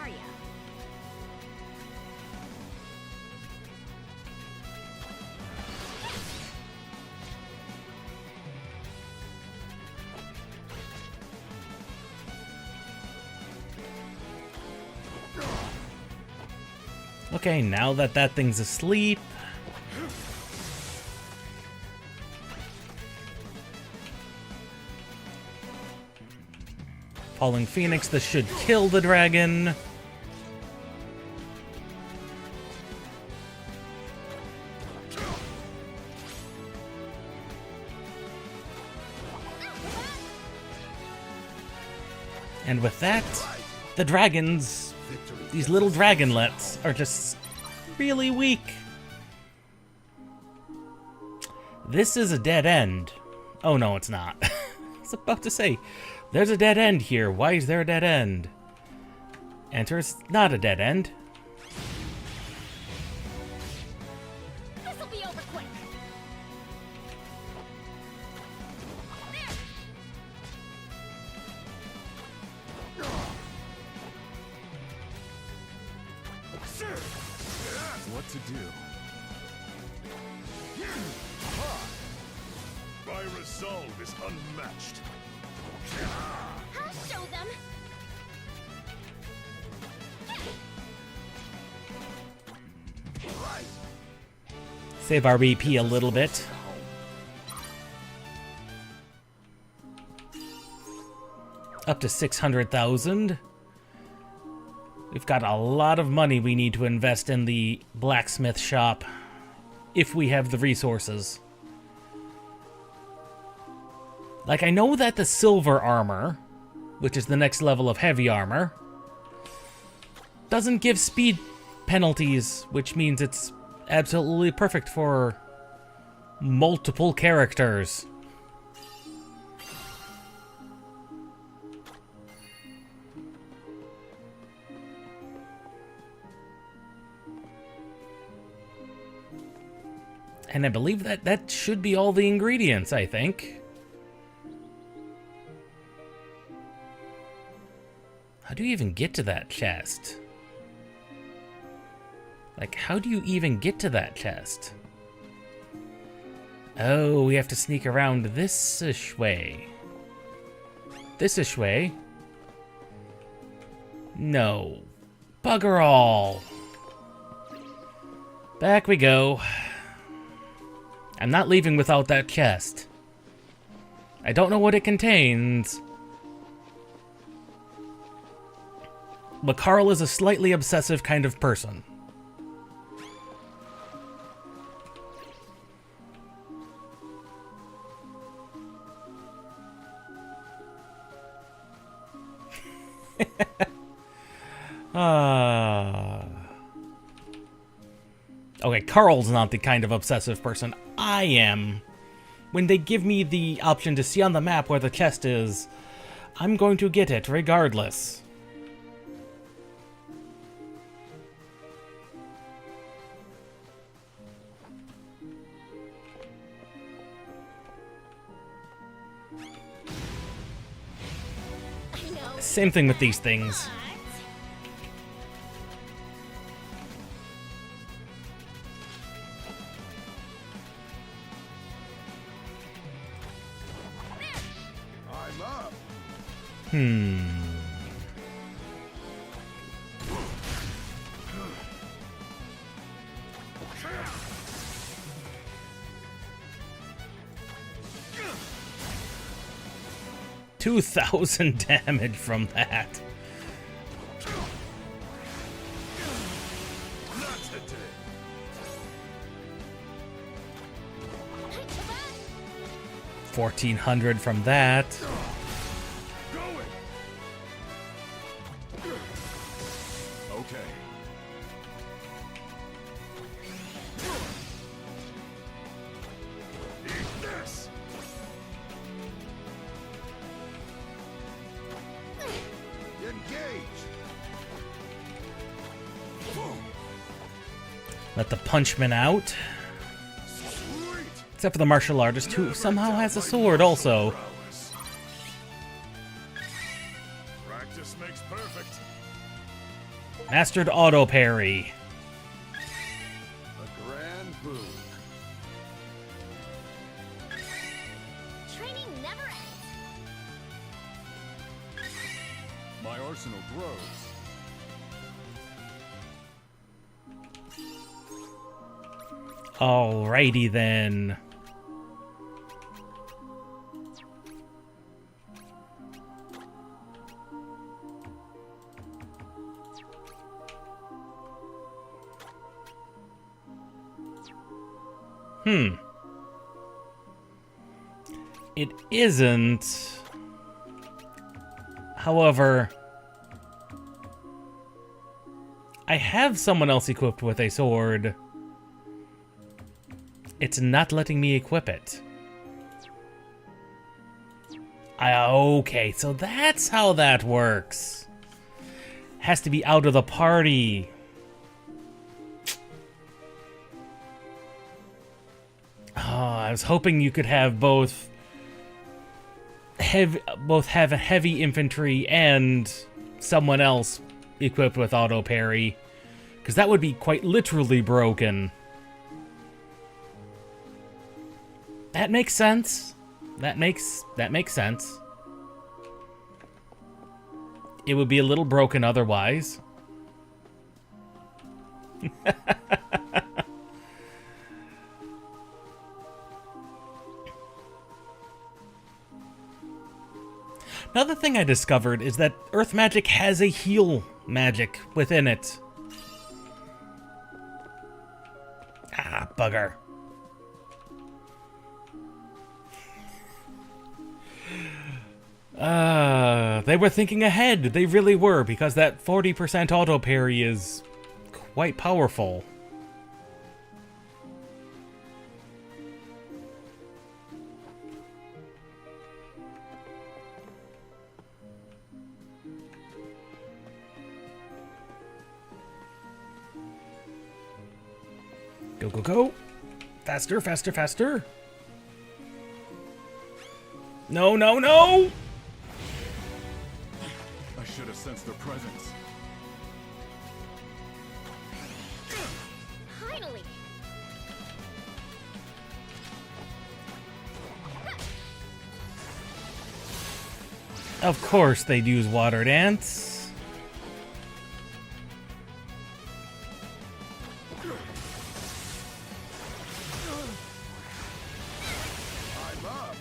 Okay, now that that thing's asleep... Falling Phoenix, this should kill the dragon. And with that, the dragons, these little dragonlets, are just really weak. This is a dead end. Oh no, it's not. I was about to say, there's a dead end here. Why is there a dead end? Answer is not a dead end. This'll be over quick. to do. My resolve is unmatched. I'll show them. Save our BP a little bit. Up to 600,000. We've got a lot of money we need to invest in the blacksmith shop if we have the resources. Like, I know that the silver armor, which is the next level of heavy armor, doesn't give speed penalties, which means it's absolutely perfect for multiple characters. And I believe that should be all the ingredients, I think. How do you even get to that chest? Like, how do you even get to that chest? Oh, we have to sneak around this-ish way. This-ish way? No. Bugger all. Back we go. I'm not leaving without that chest. I don't know what it contains. But Carl is a slightly obsessive kind of person. Okay, Carl's not the kind of obsessive person I am. When they give me the option to see on the map where the chest is, I'm going to get it regardless. Same thing with these things. I'm up. 2,000 damage from that. Not today. 1,400 from that. Going. Okay. Eat this. Engage. Let the punchman out. Sweet. Except for the martial artist, who somehow has a sword also. Practice makes perfect. Mastered auto parry. A grand boon. Training never ends. My arsenal grows. Alrighty then. It isn't. However, I have someone else equipped with a sword. It's not letting me equip it. Okay, so that's how that works. Has to be out of the party. Oh, I was hoping you could have both have a heavy infantry and someone else equipped with auto parry, Because that would be quite literally broken. That makes sense. That makes sense. It would be a little broken otherwise. Another thing I discovered is that earth magic has a heal magic within it. Ah, bugger. They were thinking ahead. They really were, because that 40% auto parry is quite powerful. Go, go, go. Faster, faster, faster. No, no, no! I should have sensed their presence. Finally! Of course they'd use water dance. I'm up.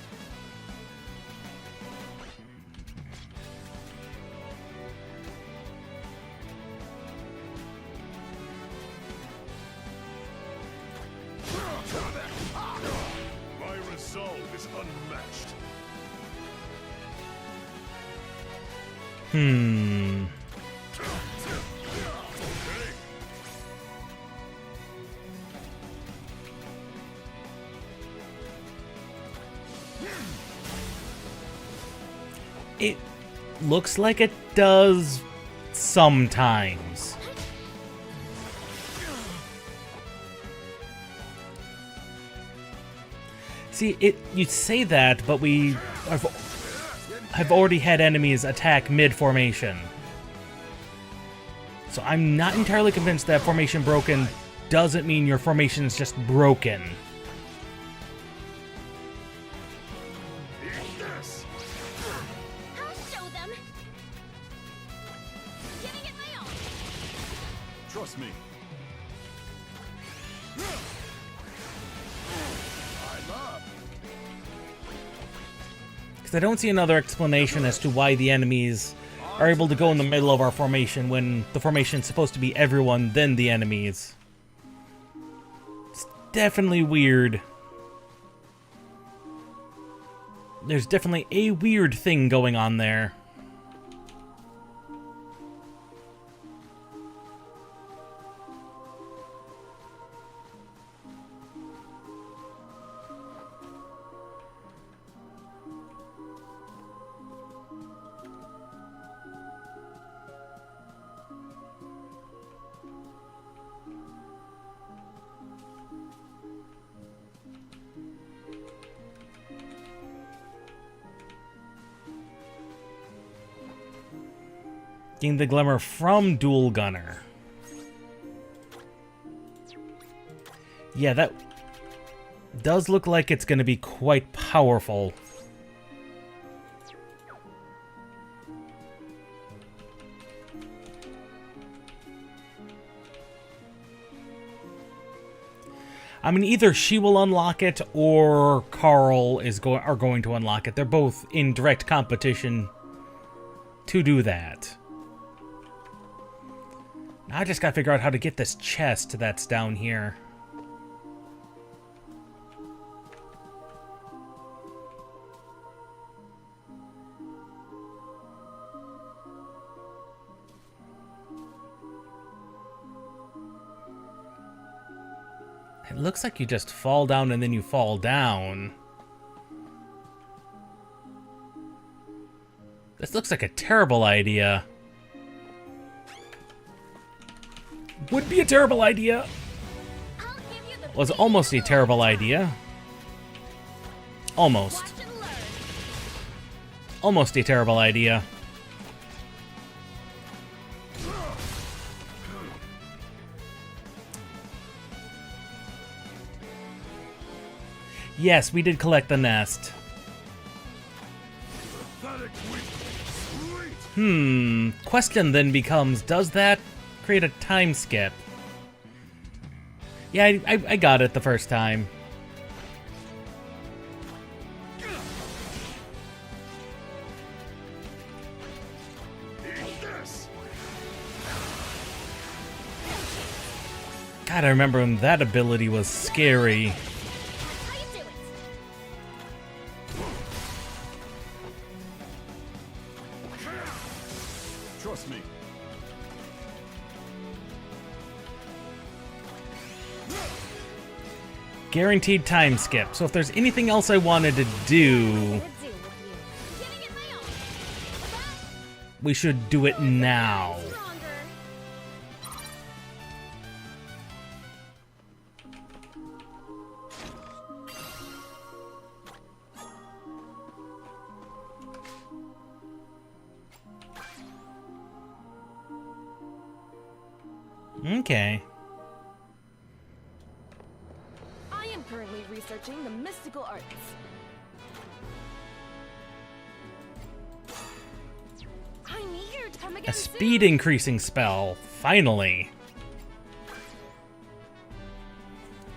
My resolve is unmatched. It looks like it does sometimes. See, you say that, but we have already had enemies attack mid-formation. So I'm not entirely convinced that formation broken doesn't mean your formation is just broken. I'll show them! Giving it my all! Trust me. I'm up. Because I don't see another explanation as to why the enemies are able to go in the middle of our formation when the formation is supposed to be everyone, then the enemies. It's definitely weird. There's definitely a weird thing going on there. Getting the glimmer from Dual Gunner. Yeah, that does look like it's going to be quite powerful. I mean, either she will unlock it or Carl are going to unlock it. They're both in direct competition to do that. Now I just gotta figure out how to get this chest that's down here. It looks like you just fall down and then you fall down. This looks like a terrible idea. Would be a terrible idea. Was almost a terrible idea. Almost. Almost a terrible idea. Yes, we did collect the nest. Question then becomes, does that create a time skip? Yeah, I got it the first time. God, I remember when that ability was scary. Trust me. Guaranteed time skip. So if there's anything else I wanted to do, we should do it now. Okay. I am currently researching the mystical arts. I'm eager to come again A speed increasing spell. Finally.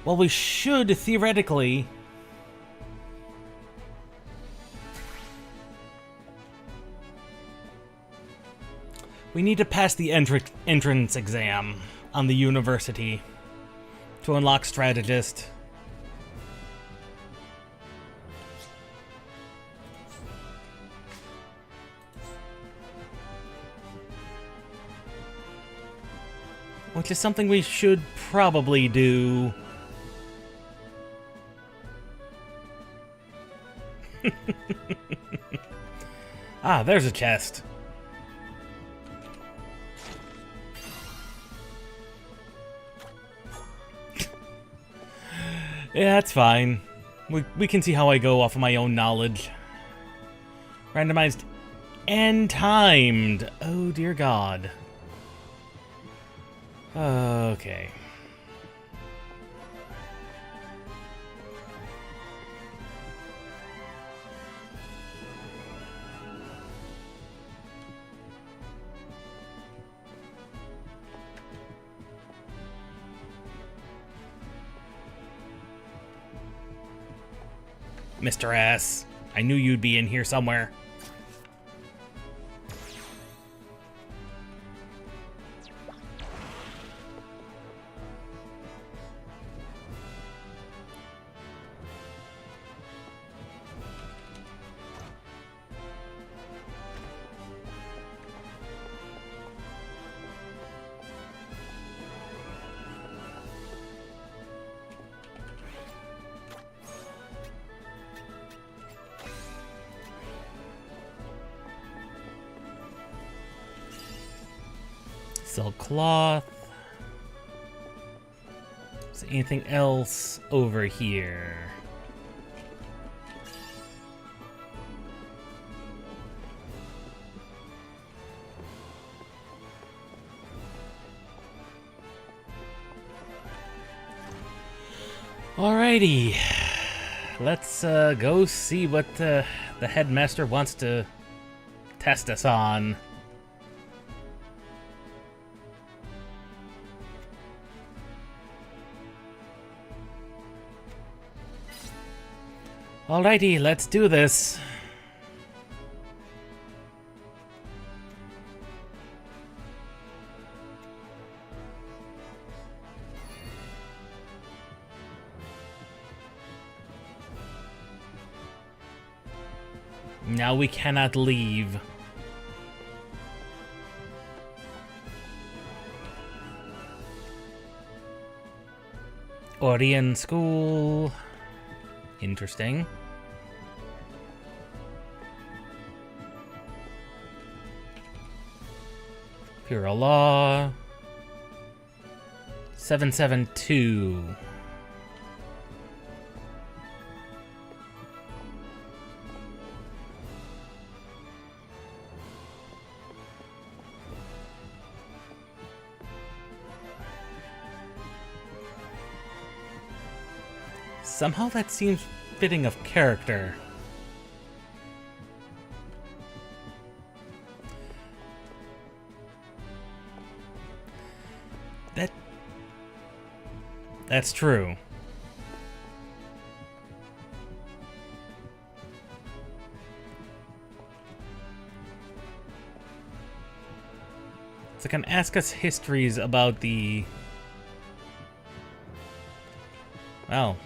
Well, we should theoretically... We need to pass the entrance exam on the university to unlock strategist. Which is something we should probably do. Ah, there's a chest. Yeah, that's fine. We can see how I go off of my own knowledge. Randomized and timed. Oh, dear God. Okay. Mr. S, I knew you'd be in here somewhere. Silk cloth. Is there anything else over here? Alrighty. Let's go see what the headmaster wants to test us on. Alrighty, let's do this. Now we cannot leave. Orion School. Interesting. Pure Law. 772. Somehow that seems fitting of character. That's true. So it can ask us histories about the... Well.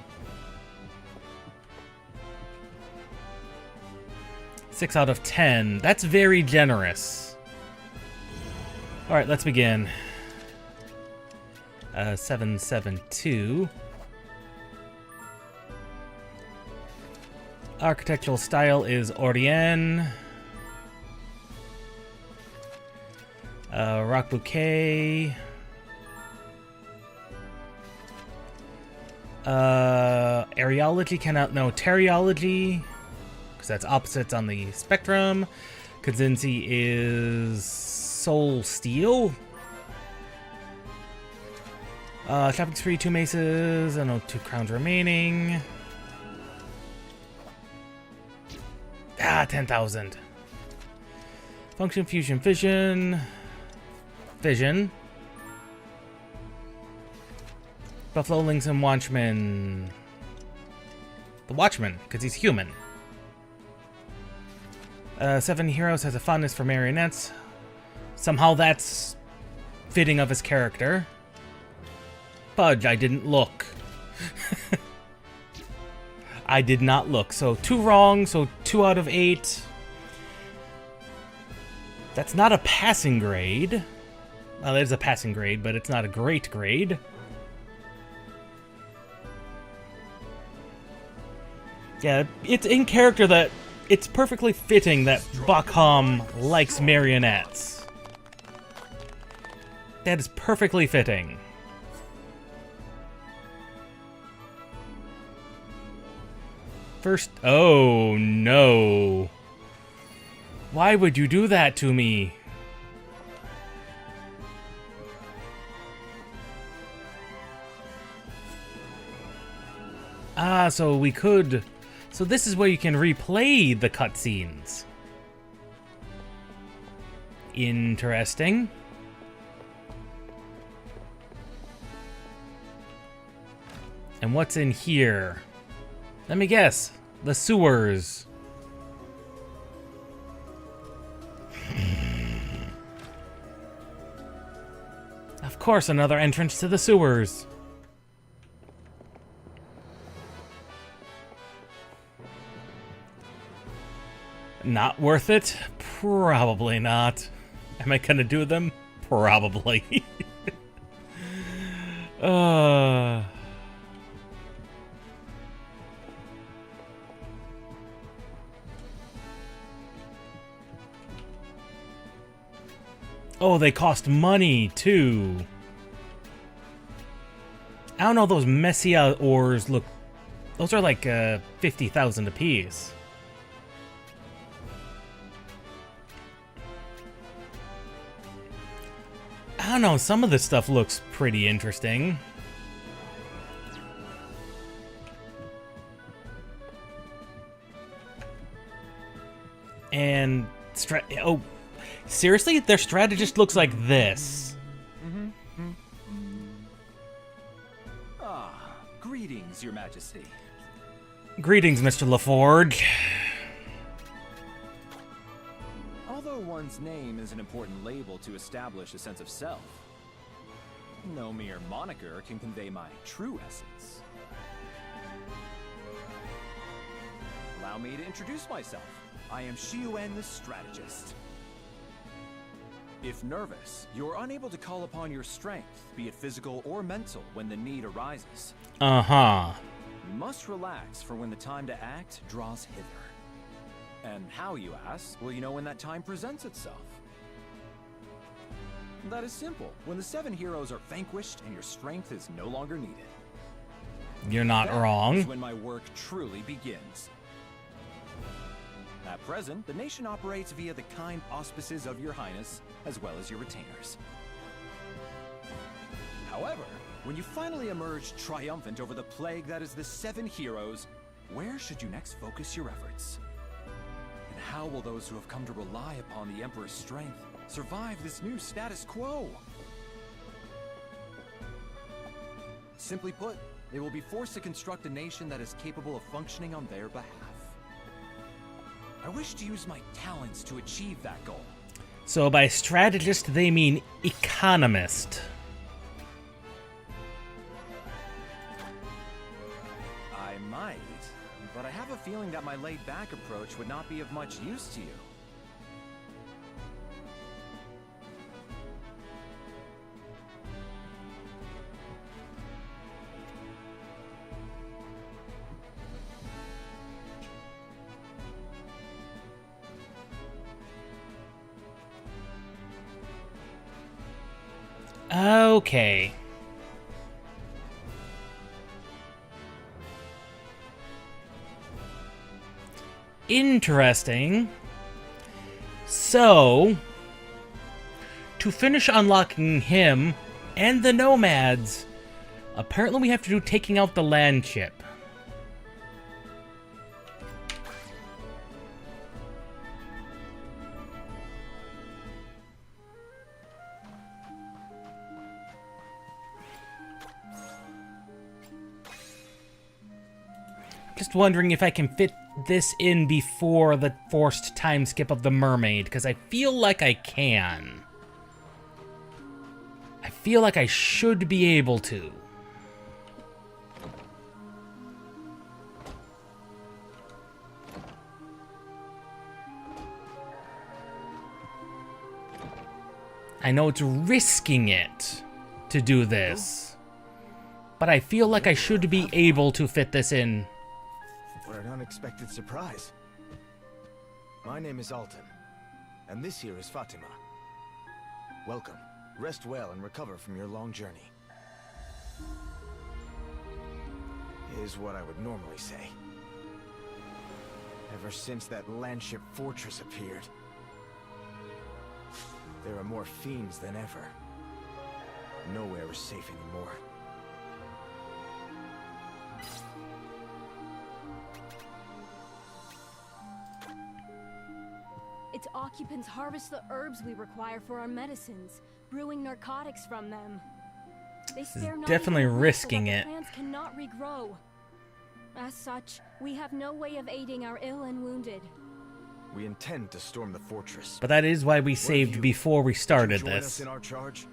6 out of 10. That's very generous. Alright, let's begin. 772. Architectural style is Orient. Rock bouquet. Areology cannot know teriology, because that's opposites on the spectrum. Kazinzi is soul steel. Shopping spree, 2 maces, I know 2 crowns remaining. 10,000. Function, fusion, fission. Fission. Buffalo Links and Watchman. The Watchman, because he's human. 7 Heroes has a fondness for marionettes. Somehow that's fitting of his character. Fudge, I didn't look. I did not look. So 2 wrong, so 2 out of 8. That's not a passing grade. Well, it is a passing grade, but it's not a great grade. Yeah, it's in character that it's perfectly fitting that Bakham likes marionettes. That is perfectly fitting. First, oh no. Why would you do that to me? Ah, so we could... So this is where you can replay the cutscenes. Interesting. And what's in here? Let me guess. The sewers. Of course, another entrance to the sewers. Not worth it? Probably not. Am I gonna do them? Probably. Oh, they cost money, too. I don't know, those Messia ores look... Those are like 50,000 apiece. I don't know, some of this stuff looks pretty interesting. And... Oh... Seriously? Their strategist looks like this. Ah, greetings, Your Majesty. Greetings, Mr. LaForge. Although one's name is an important label to establish a sense of self, no mere moniker can convey my true essence. Allow me to introduce myself. I am Xiuan the Strategist. If nervous, you're unable to call upon your strength, be it physical or mental, when the need arises. Uh-huh. You must relax for when the time to act draws hither. And how, you ask, will you know when that time presents itself? That is simple. When the 7 heroes are vanquished and your strength is no longer needed. You're not wrong. That is when my work truly begins. At present, the nation operates via the kind auspices of your highness, as well as your retainers. However, when you finally emerge triumphant over the plague that is the 7 heroes, where should you next focus your efforts? And how will those who have come to rely upon the Emperor's strength survive this new status quo? Simply put, they will be forced to construct a nation that is capable of functioning on their behalf. I wish to use my talents to achieve that goal. So by strategist, they mean economist. I might, but I have a feeling that my laid-back approach would not be of much use to you. Okay. Interesting. So, to finish unlocking him and the nomads, apparently we have to do taking out the land ship. Just wondering if I can fit this in before the forced time skip of the mermaid, because I feel like I can. I feel like I should be able to. I know it's risking it to do this, but I feel like I should be able to fit this in. What an unexpected surprise. My name is Alton, and this here is Fatima. Welcome. Rest well and recover from your long journey. Is what I would normally say. Ever since that landship fortress appeared, there are more fiends than ever. Nowhere is safe anymore. Its occupants harvest the herbs we require for our medicines, brewing narcotics from them. They spare not definitely even risking so that it. the plants cannot regrow. As such, we have no way of aiding our ill and wounded. We intend to storm the fortress. But that is why we saved before we started Join us this. in our charge?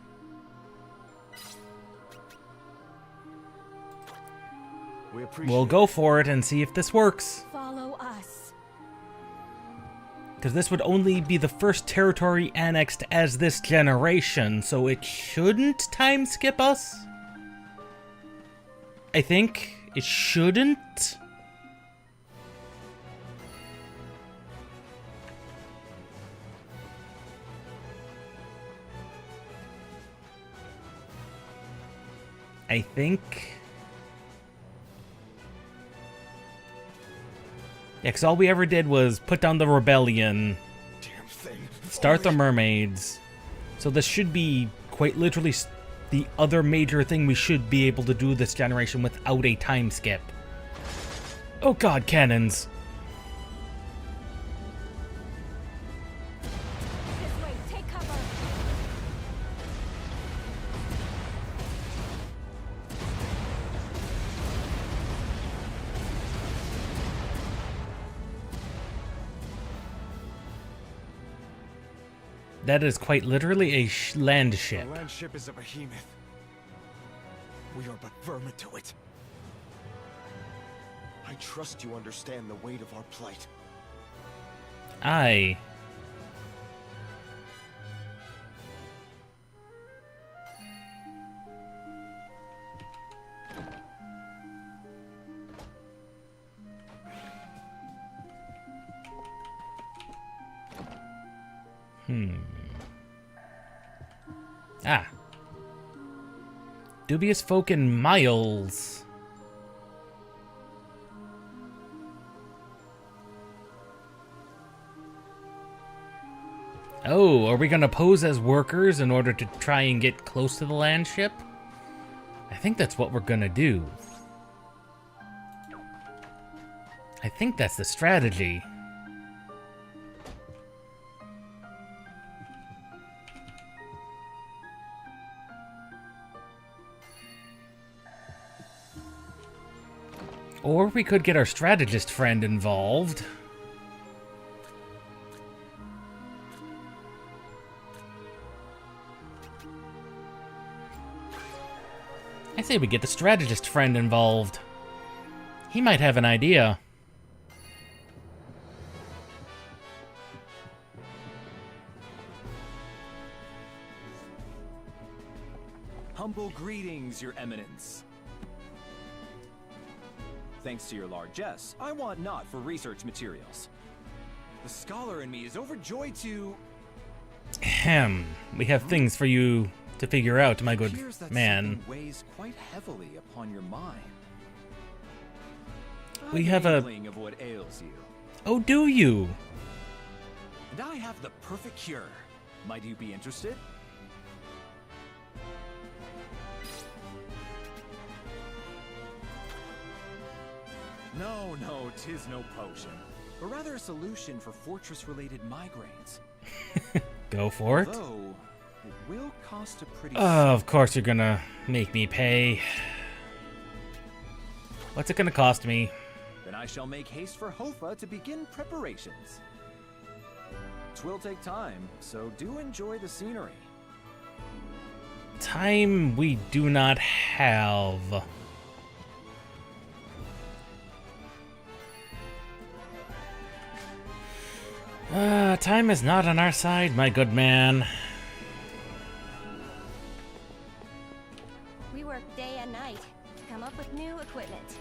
We appreciate We'll go for it and see if this works. Follow us. Because this would only be the first territory annexed as this generation, so it shouldn't time skip us? I think it shouldn't? I think... Yeah, because all we ever did was put down the rebellion, start the mermaids. So this should be quite literally the other major thing we should be able to do this generation without a time skip. Oh god, cannons. This way, take cover. That is quite literally a land ship. The land ship is a behemoth. We are but vermin to it. I trust you understand the weight of our plight. Aye. Ah. Dubious folk in Miles. Oh, are we gonna pose as workers in order to try and get close to the land ship? I think that's what we're gonna do. I think that's the strategy. Or we could get our strategist friend involved. I say we get the strategist friend involved. He might have an idea. Humble greetings, Your Eminence. Thanks to your largesse, I want naught for research materials. The scholar in me is overjoyed to... Ahem. We have things for you to figure out, my good Appears that man. something weighs quite heavily upon your mind. We I've have an a... inkling of what ails you. Oh, do you? And I have the perfect cure. Might you be interested? No, 'tis no potion, but rather a solution for fortress-related migraines. Go for it. Although, it will cost a pretty... Of course you're gonna make me pay. What's it gonna cost me? Then I shall make haste for Hofa to begin preparations. 'Twill take time, so do enjoy the scenery. Time we do not have. Time is not on our side, my good man. We work day and night to come up with new equipment.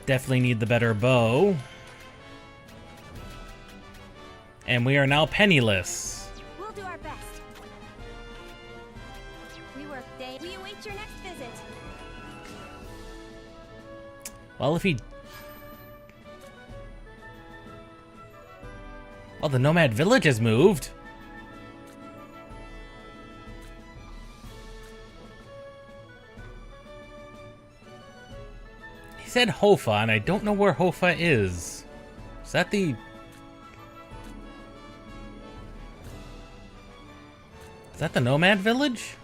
Definitely need the better bow. And we are now penniless. We'll do our best. We work day. We await your next visit. Well, if he... Well, the Nomad Village has moved. He said Hofa, and I don't know where Hofa is. Is that the... Is that the Nomad Village?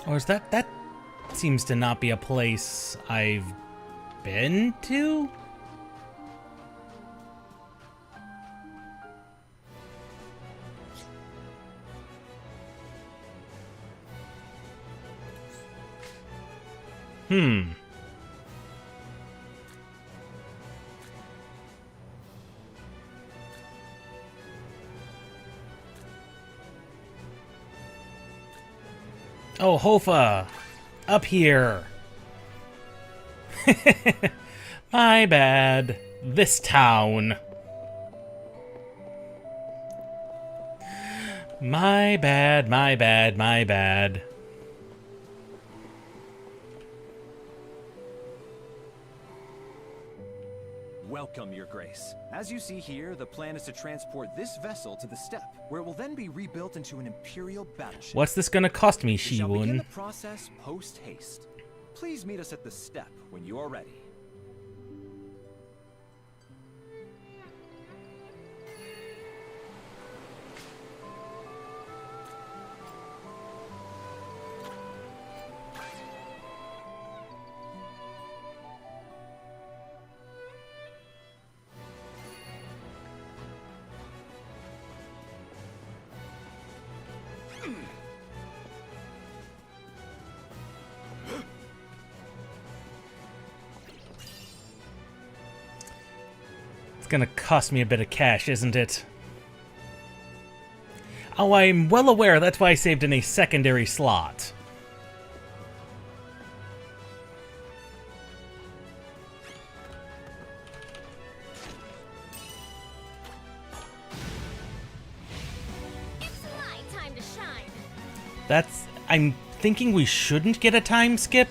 Or is that... That seems to not be a place I've been to? Oh, Hofa! Up here! My bad. This town. My bad, my bad, my bad. Welcome, Your Grace. As you see here, the plan is to transport this vessel to the steppe, where it will then be rebuilt into an Imperial battleship. What's this gonna cost me, We shall begin Shiwun? the process post-haste. Please meet us at the steppe when you are ready. It's gonna cost me a bit of cash, isn't it? Oh, I'm well aware. That's why I saved in a secondary slot. I'm thinking we shouldn't get a time skip,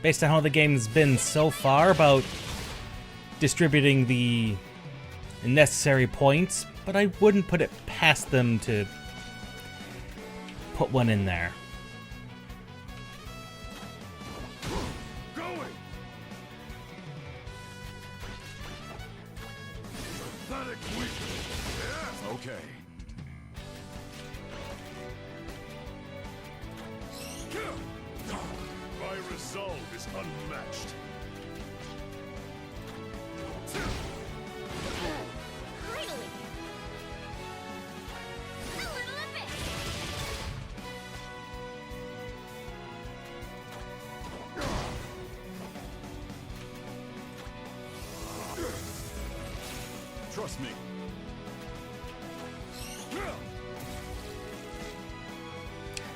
based on how the game's been so far about distributing the necessary points, but I wouldn't put it past them to put one in there. Going. Pathetic weakness. Yeah. Okay. My resolve is unmatched. Finally! A little epic! Trust me.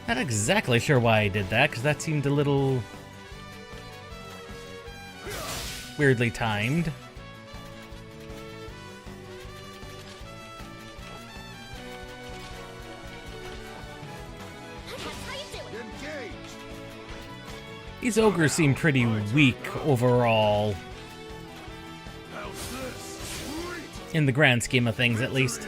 Not exactly sure why I did that, because that seemed a little weirdly timed. These ogres seem pretty weak overall. In the grand scheme of things, at least.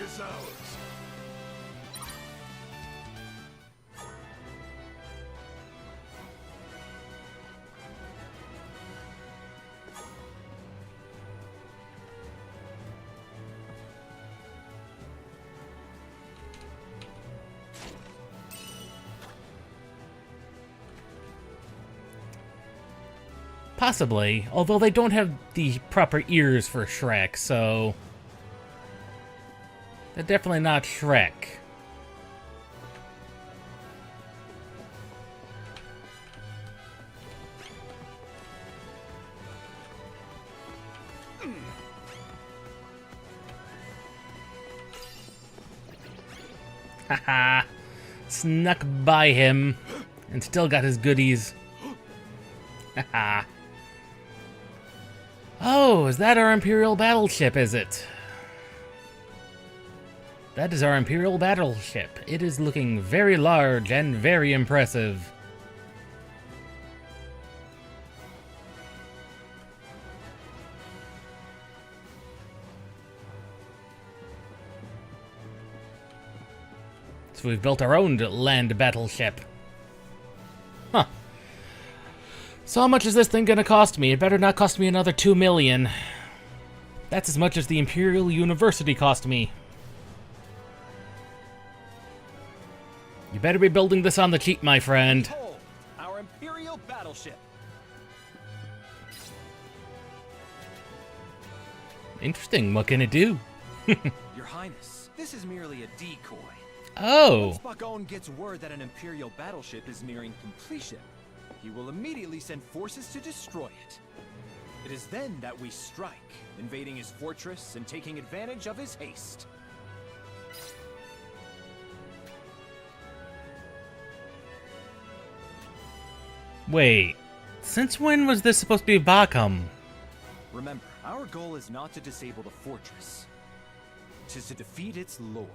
Possibly, although they don't have the proper ears for Shrek, so they're definitely not Shrek. Haha, snuck by him and still got his goodies. Haha. Oh, is that our Imperial battleship, is it? That is our Imperial battleship. It is looking very large and very impressive. So we've built our own land battleship. Huh. So how much is this thing gonna cost me? It better not cost me another 2 million. That's as much as the Imperial University cost me. You better be building this on the cheap, my friend. Behold, our Imperial battleship. Interesting. What can it do? Your Highness, this is merely a decoy. Oh. Once Bakon gets word that an Imperial battleship is nearing completion, he will immediately send forces to destroy it. It is then that we strike, invading his fortress and taking advantage of his haste. Wait. Since when was this supposed to be Bakum? Remember, our goal is not to disable the fortress. It is to defeat its lord.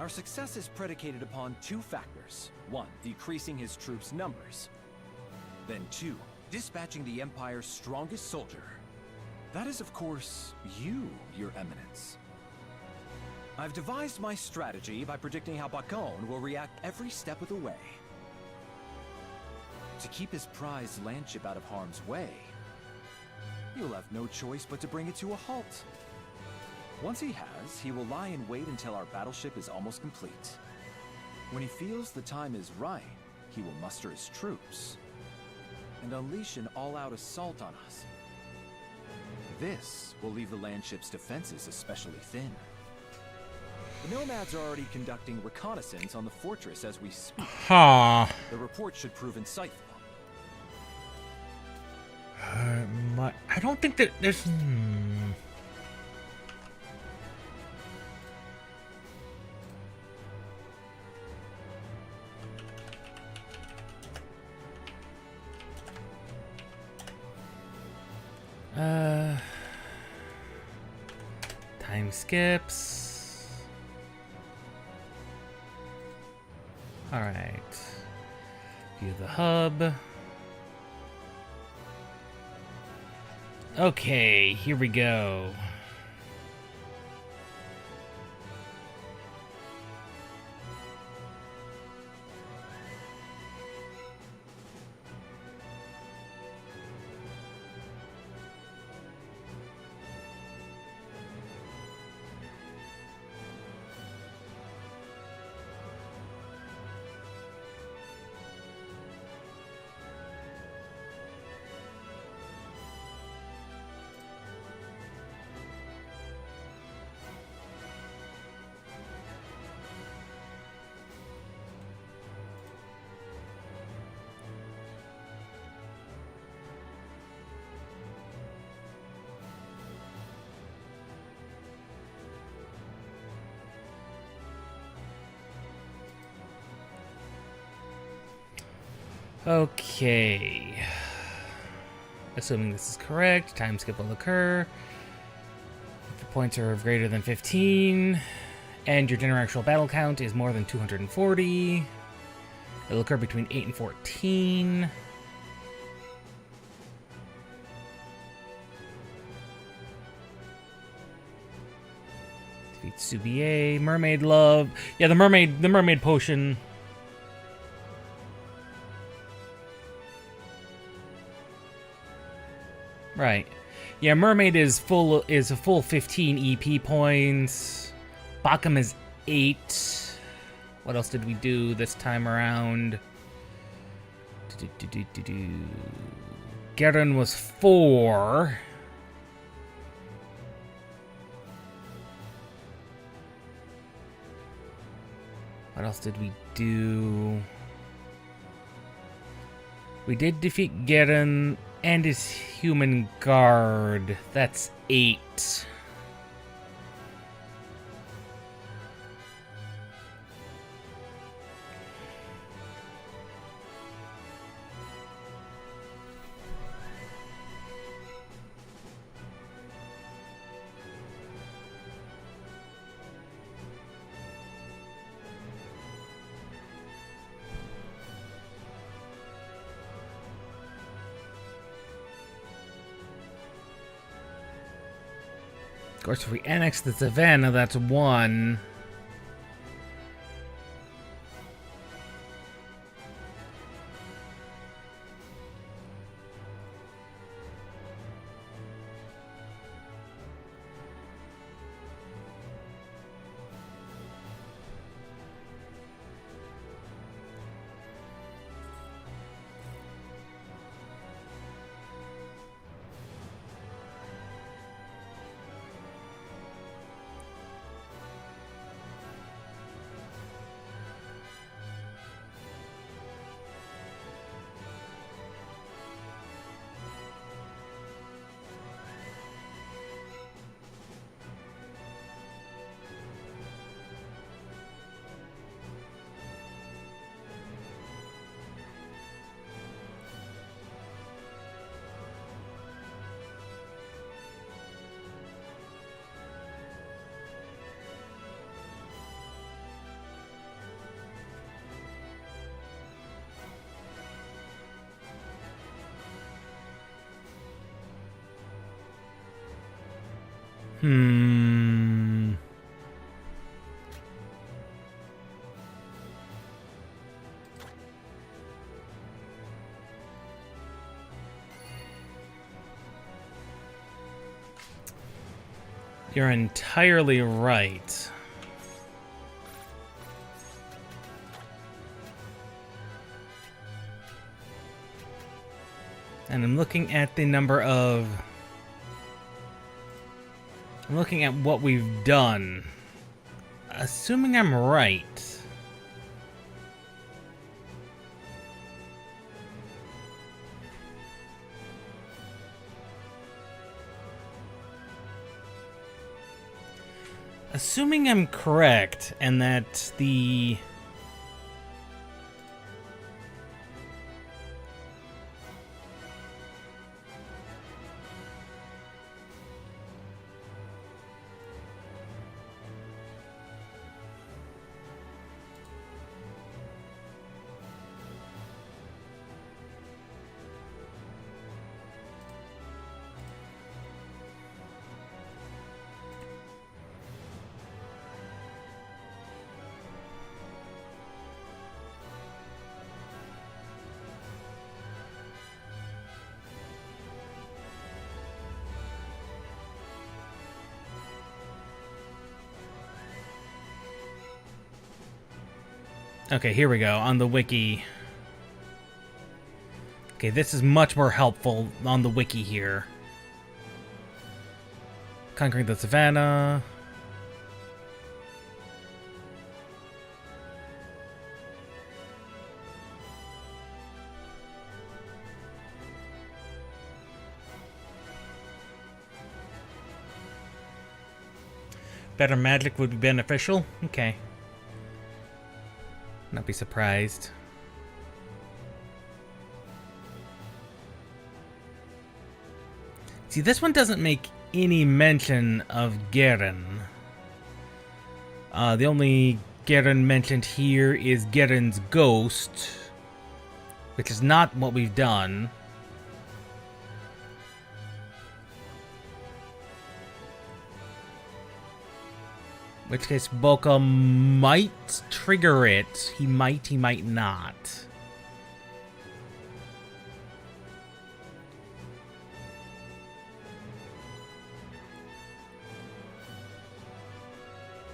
Our success is predicated upon two factors. One, decreasing his troops' numbers. Then two, dispatching the Empire's strongest soldier. That is, of course, you, Your Eminence. I've devised my strategy by predicting how Bakon will react every step of the way. To keep his prized landship out of harm's way, you'll have no choice but to bring it to a halt. Once he has, he will lie in wait until our battleship is almost complete. When he feels the time is right, he will muster his troops and unleash an all-out assault on us. This will leave the landship's defenses especially thin. The nomads are already conducting reconnaissance on the fortress as we speak. Huh. The report should prove insightful. I don't think that there's... Time skips. Alright. View the hub. Okay, here we go. Okay. Assuming this is correct, time skip will occur. If the points are greater than 15, and your general actual battle count is more than 240, it'll occur between 8 and 14. Defeat Subier, Mermaid Love. Yeah, the mermaid potion. Right. Yeah, Mermaid is a full 15 EP points. Bakum is 8. What else did we do this time around? Garen was 4. What else did we do? We did defeat Garen and his human guard. That's 8. Of course, if we annex the Savannah, that's 1. You're entirely right. And I'm looking at the number of... I'm looking at what we've done. Assuming I'm right. Assuming I'm correct, and that the... Okay, here we go, on the wiki. Okay, this is much more helpful on the wiki here. Conquering the savannah. Better magic would be beneficial? Okay. Not be surprised. See, this one doesn't make any mention of Garen. The only Garen mentioned here is Garen's ghost, which is not what we've done. In which case, Boka might trigger it. He might not.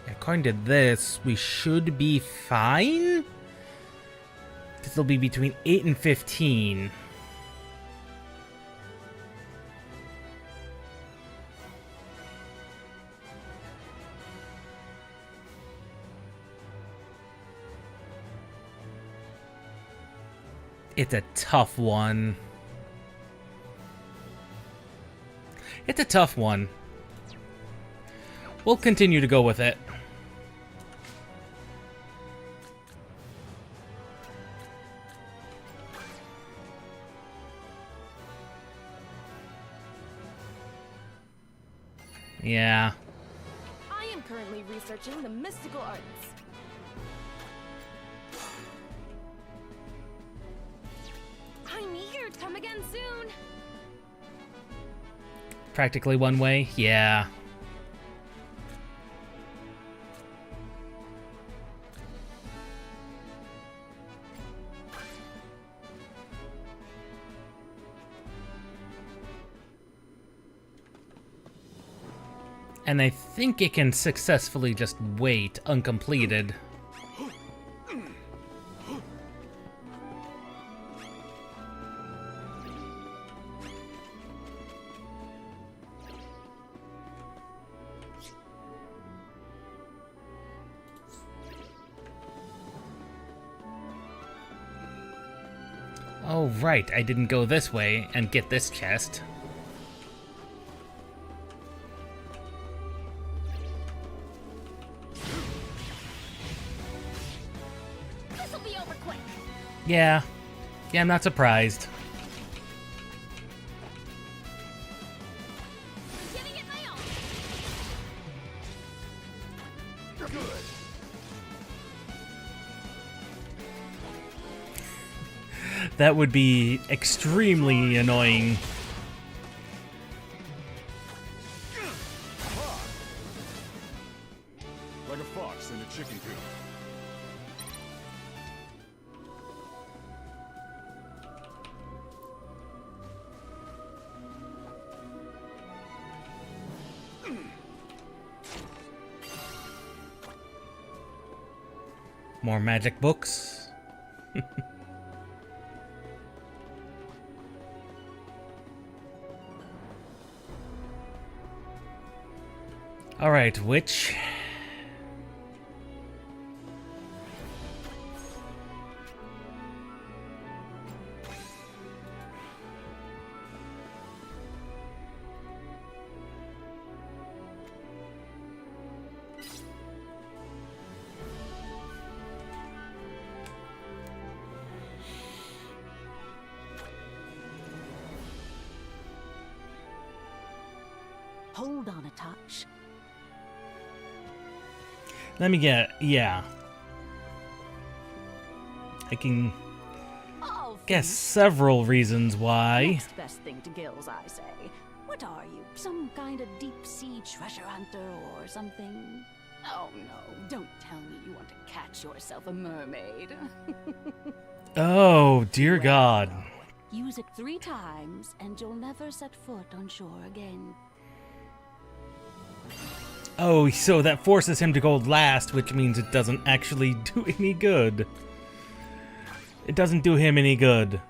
According to this, we should be fine? Because it'll be between 8 and 15. It's a tough one. It's a tough one. We'll continue to go with it. Yeah. I am currently researching the mystical arts. I'm eager to come again soon. Practically one way? Yeah. And I think it can successfully just wait uncompleted. Oh, right, I didn't go this way and get this chest. This'll be over quick. Yeah. Yeah, I'm not surprised. Getting it my own. That would be extremely annoying. Like a fox in a chicken coop. More magic books. Alright, which... Hold on a touch. Let me get... yeah. I can Oh, guess several reasons why. next best thing to gills, I say. What are you? Some kind of deep-sea treasure hunter or something? Oh no, don't tell me you want to catch yourself a mermaid. Oh, dear God. Use it 3 times and you'll never set foot on shore again. Oh, so that forces him to go last, which means it doesn't actually do any good. It doesn't do him any good.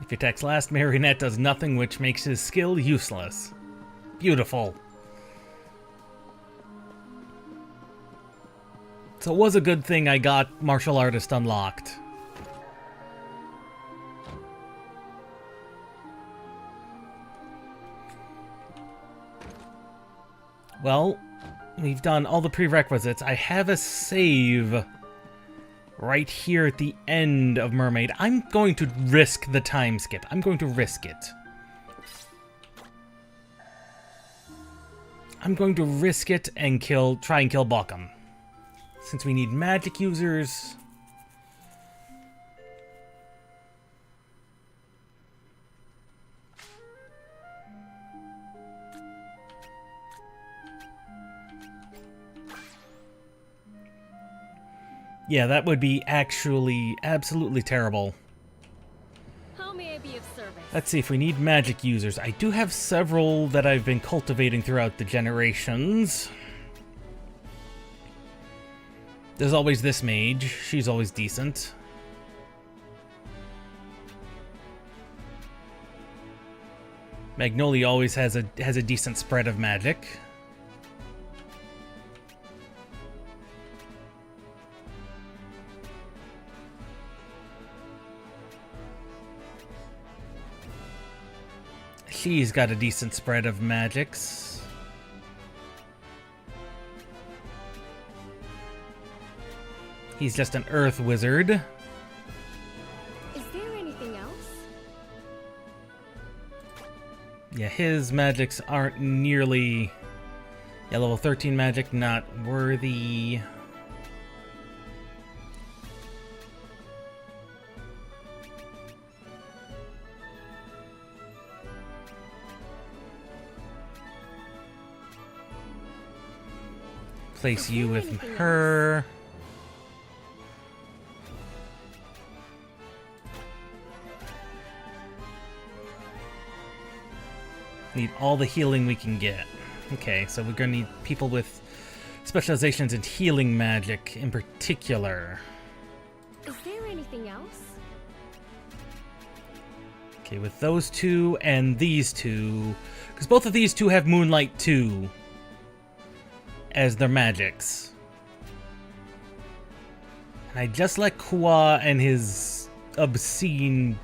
If he attacks last, Marionette does nothing, which makes his skill useless. Beautiful. So it was a good thing I got Martial Artist unlocked. Well, we've done all the prerequisites. I have a save right here at the end of Mermaid. I'm going to risk the time skip. I'm going to risk it. I'm going to risk it and try and kill Bockham. Since we need magic users. Yeah, that would be actually absolutely terrible. How may I be of service? Let's see if we need magic users. I do have several that I've been cultivating throughout the generations. There's always this mage. She's always decent. Magnolia always has a decent spread of magic. She's got a decent spread of magics. He's just an earth wizard. Is there anything else? Yeah, his magics aren't nearly... Yeah, level 13 magic, not worthy. Place you with her. Need all the healing we can get. Okay, so we're gonna need people with specializations in healing magic in particular. Is there anything else? Okay, with those two and these two, because both of these two have Moonlight 2 as their magics. And I just let Kwa and his obscene...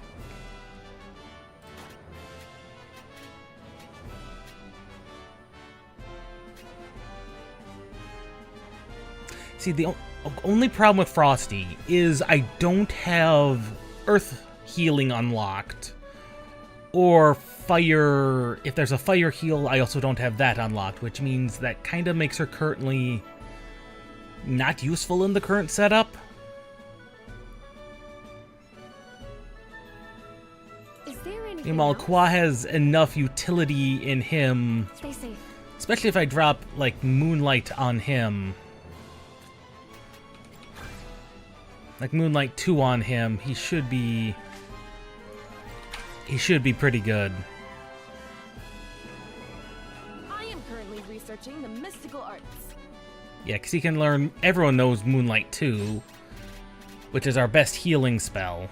See, the only problem with Frosty is I don't have Earth Healing unlocked. Or Fire... If there's a Fire Heal, I also don't have that unlocked, which means that kind of makes her currently not useful in the current setup. Is there anything Meanwhile, else? Kwa has enough utility in him, Stay safe. especially if I drop, like, Moonlight on him. Like Moonlight 2 on him, he should be pretty good. I am currently researching the mystical arts. Yeah, because he can learn... Everyone knows Moonlight 2, which is our best healing spell.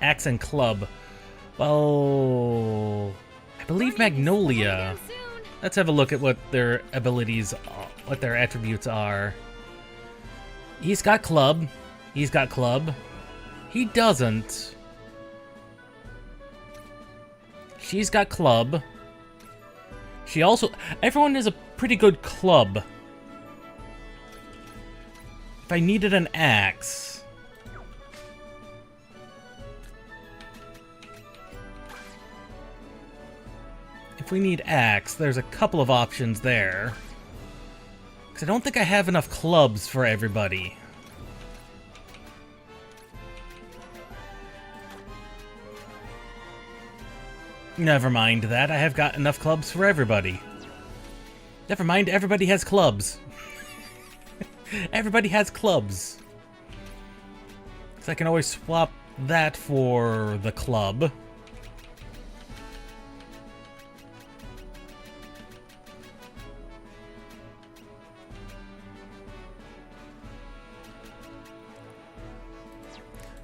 Axe and Club. Well, I believe Magnolia. Let's have a look at what their abilities, what their attributes are. He's got Club. He's got Club. He doesn't. She's got Club. She also... Everyone has a pretty good Club. If I needed an axe... If we need axe, there's a couple of options there. Because I don't think I have enough clubs for everybody. Never mind that. I have got enough clubs for everybody. Never mind, everybody has clubs. Everybody has clubs. So I can always swap that for the club.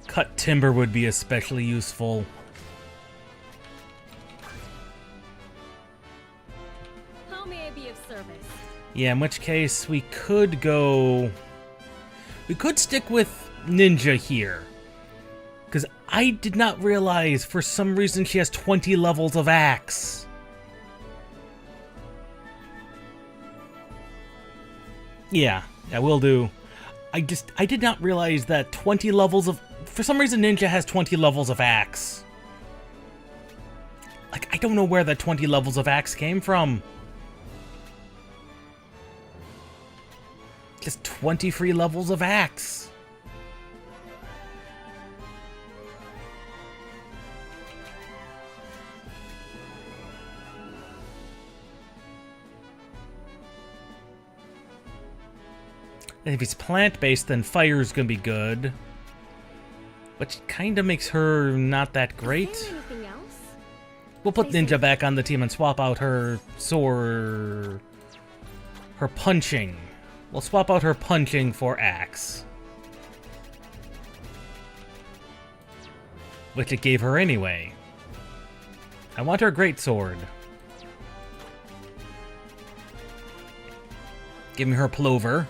Cut timber would be especially useful. How may I be of service? Yeah, in which case we could go... We could stick with Ninja here. Because I did not realize for some reason she has 20 levels of axe. Yeah, will do. I did not realize that 20 levels of... For some reason Ninja has 20 levels of axe. Like, I don't know where that 20 levels of axe came from. Just 20 free levels of axe. And if he's plant-based, then fire's gonna be good. Which kind of makes her not that great. Is there anything else? We'll put Ninja back on the team and swap out her sword... Her punching. We'll swap out her punching for axe. Which it gave her anyway. I want her greatsword. Give me her plover.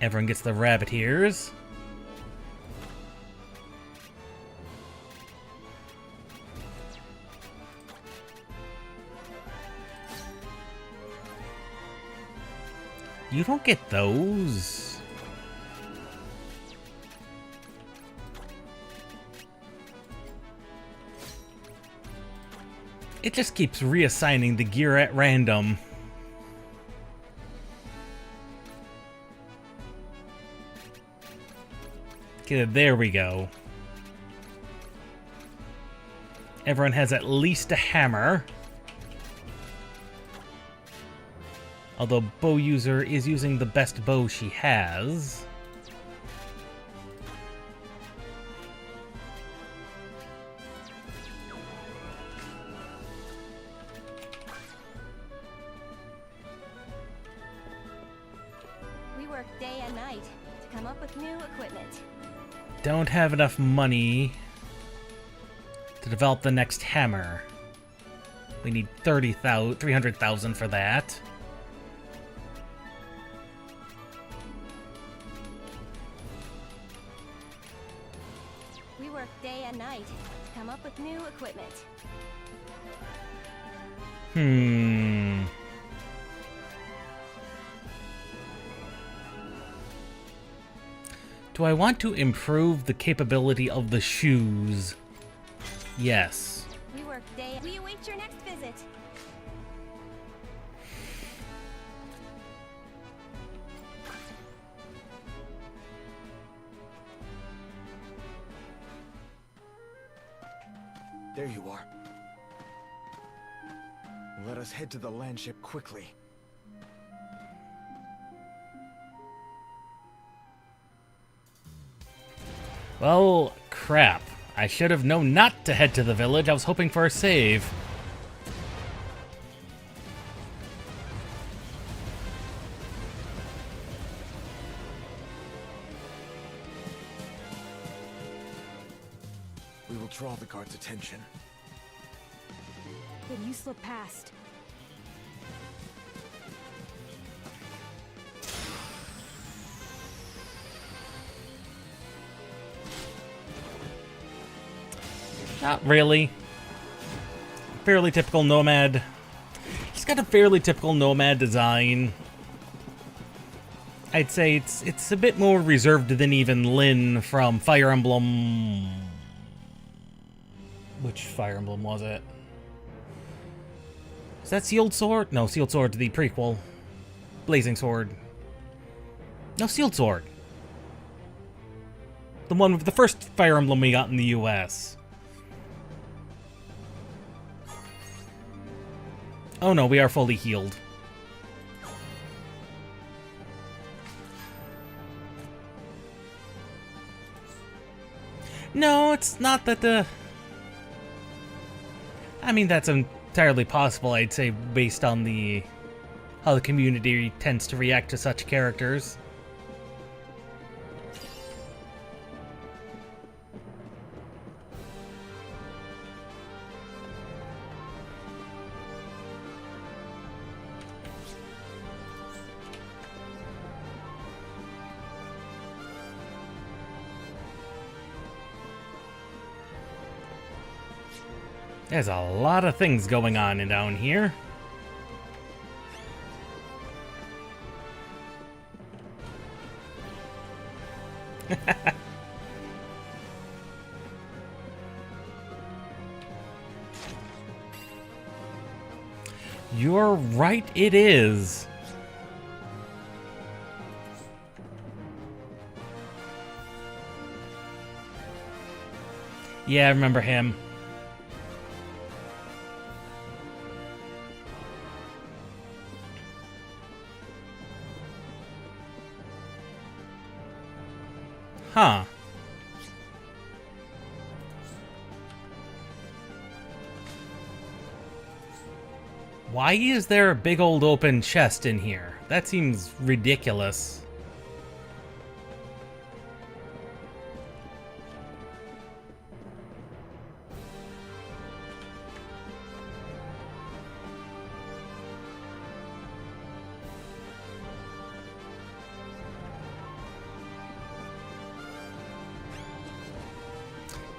Everyone gets the rabbit ears. You don't get those. It just keeps reassigning the gear at random. Okay, there we go. Everyone has at least a hammer. Although bow user is using the best bow she has. We work day and night to come up with new equipment. Don't have enough money to develop the next hammer. We need 300,000 for that. We work day and night to come up with new equipment. Do I want to improve the capability of the shoes? Yes. We work day. We await your next visit. There you are. Let us head to the landship quickly. Well, crap. I should have known not to head to the village. I was hoping for a save. We will draw the guard's attention. Then you slip past. Not really. Fairly typical nomad. He's got a fairly typical nomad design. I'd say it's a bit more reserved than even Lyn from Fire Emblem. Which Fire Emblem was it? Is that Sealed Sword? No, Sealed Sword, the prequel. Blazing Sword. No, Sealed Sword. The one with the first Fire Emblem we got in the US. Oh no, we are fully healed. No, it's not that the... I mean, that's entirely possible, I'd say, based on the... how the community tends to react to such characters. There's a lot of things going on down here. You're right, it is. Yeah, I remember him. Huh. Why is there a big old open chest in here? That seems ridiculous.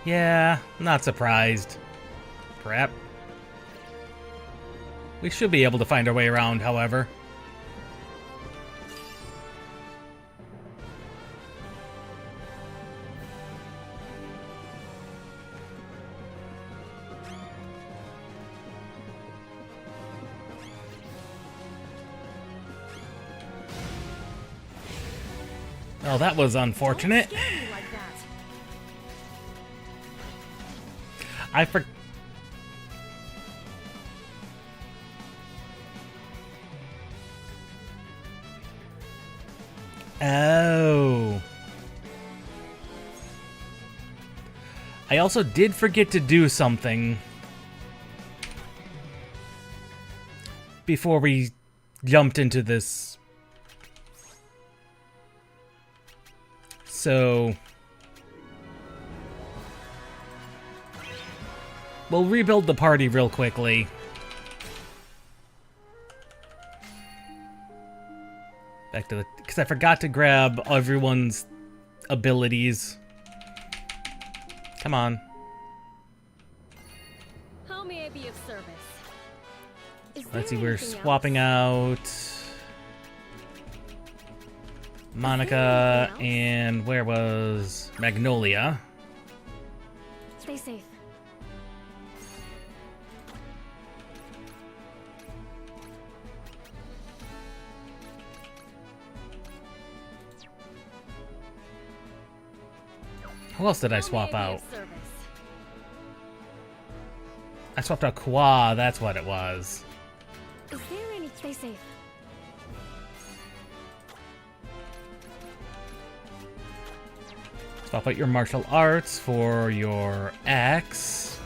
Yeah, not surprised. Crap. We should be able to find our way around, however. Well, that was unfortunate. I forgot. Oh. I also did forget to do something before we jumped into this. So we'll rebuild the party real quickly. Back to the... because I forgot to grab everyone's abilities. Come on. How may I be of service? Let's see, we're swapping out Monica and where was Magnolia? Stay safe. Who else did I swap out? I swapped out Kwa, that's what it was. Is there any... Stay safe. Swap out your martial arts for your axe.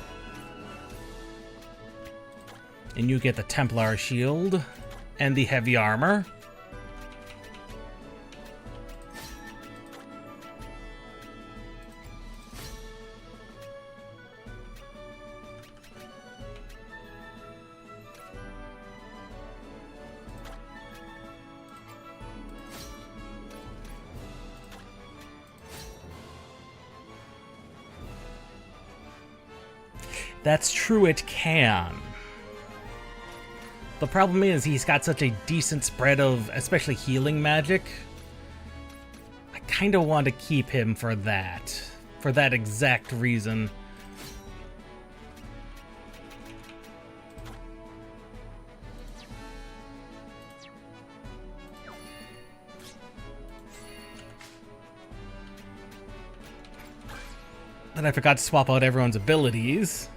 And you get the Templar shield and the heavy armor. That's true, it can. The problem is he's got such a decent spread of especially healing magic kind of want to keep him for that exact reason. Then I forgot to swap out everyone's abilities.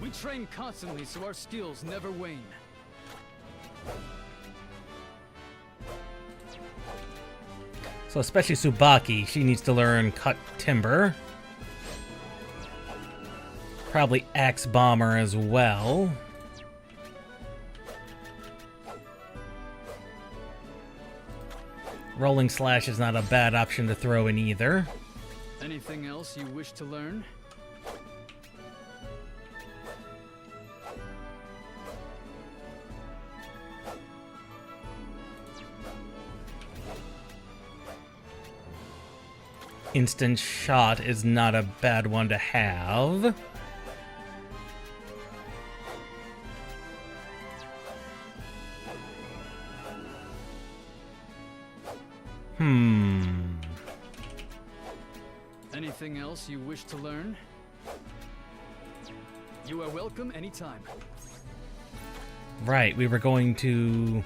We train constantly so our skills never wane. So especially Tsubaki, she needs to learn cut timber. Probably axe bomber as well. Rolling slash is not a bad option to throw in either. Anything else you wish to learn? Instant shot is not a bad one to have. Anything else you wish to learn? You are welcome anytime. Right, we were going to...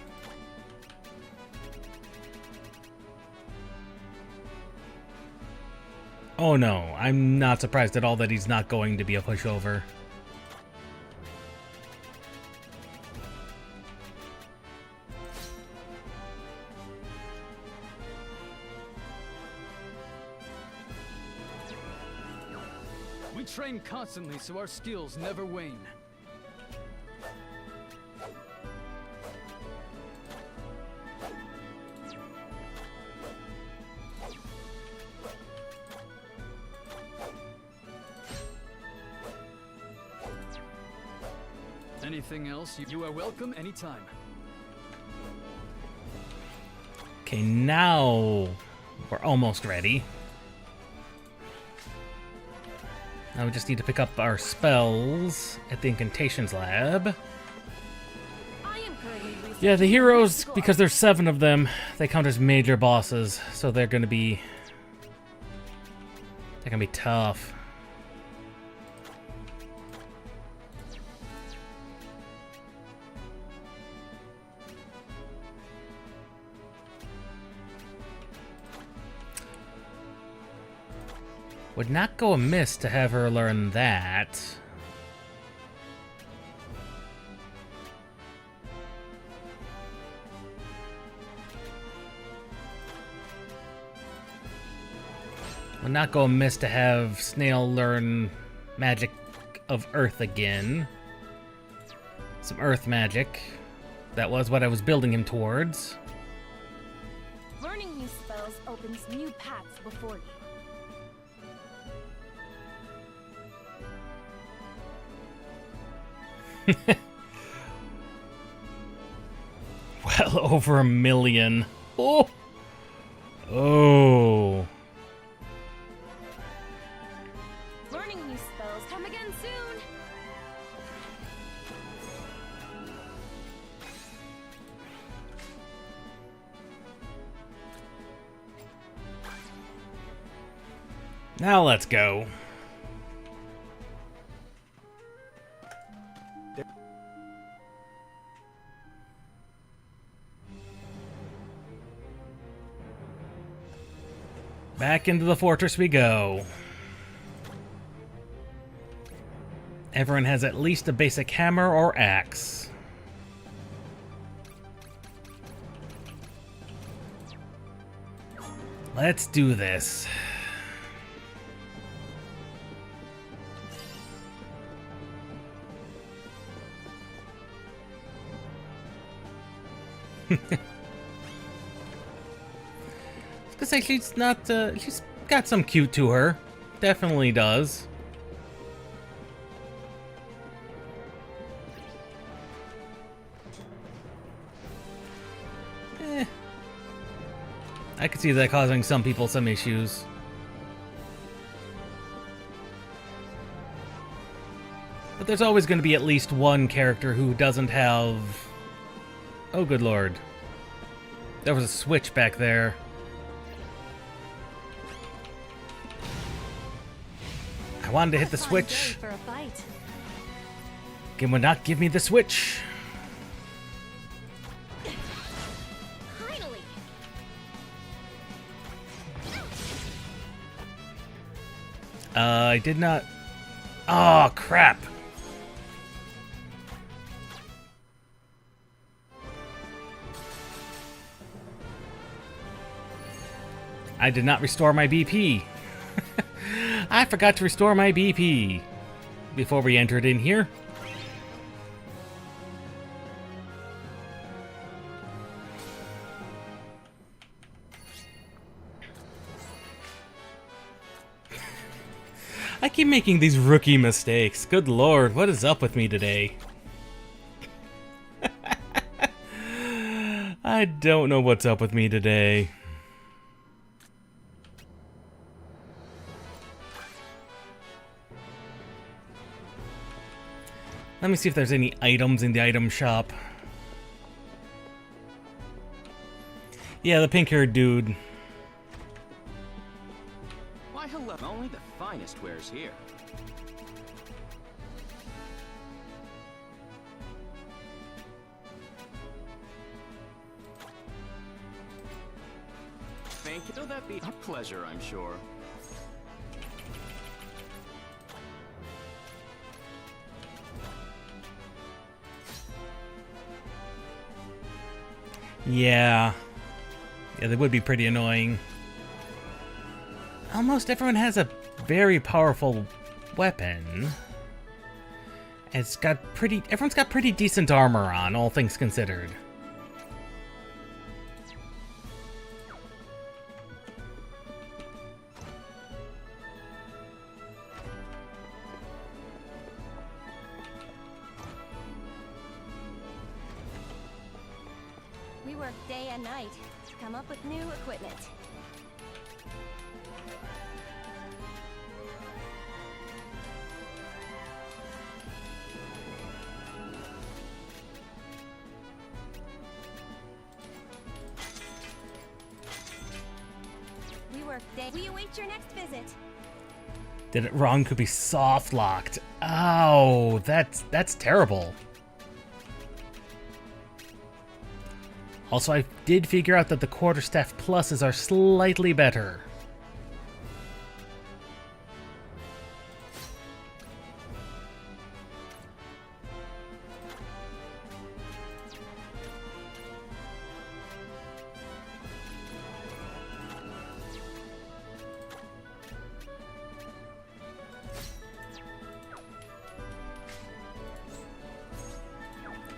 Oh no, I'm not surprised at all that he's not going to be a pushover. We train constantly so our skills never wane. Anything else? You are welcome anytime. Okay, now we're almost ready. Now we just need to pick up our spells at the Incantations Lab. Yeah, the heroes, because there's 7 of them, they count as major bosses, so they're gonna be tough. Would not go amiss to have her learn that. Would not go amiss to have Snail learn magic of Earth again. Some Earth magic. That was what I was building him towards. Learning new spells opens new paths before you. Well over 1 million. Oh. Oh. Learning new spells come again soon. Now let's go. Back into the fortress we go. Everyone has at least a basic hammer or axe. Let's do this. I was gonna say she's not. She's got some cute to her. Definitely does. I could see that causing some people some issues. But there's always going to be at least one character who doesn't have... Oh, good lord. There was a switch back there. I wanted to hit the switch. For a fight. Game would not give me the switch. Finally. I did not. Oh, crap. I did not restore my BP. I forgot to restore my BP before we entered in here. I keep making these rookie mistakes. Good lord, what is up with me today? I don't know what's up with me today. Let me see if there's any items in the item shop. Yeah, the pink-haired dude. Why, hello. Only the finest wares here. Thank you. Will that be a pleasure, I'm sure. Yeah. Yeah, they would be pretty annoying. Almost everyone has a very powerful weapon. Everyone's got pretty decent armor on, all things considered. We work day and night to come up with new equipment. We work day. We await your next visit. Did it wrong could be soft locked. Oh, that's terrible. Also, I did figure out that the quarterstaff pluses are slightly better.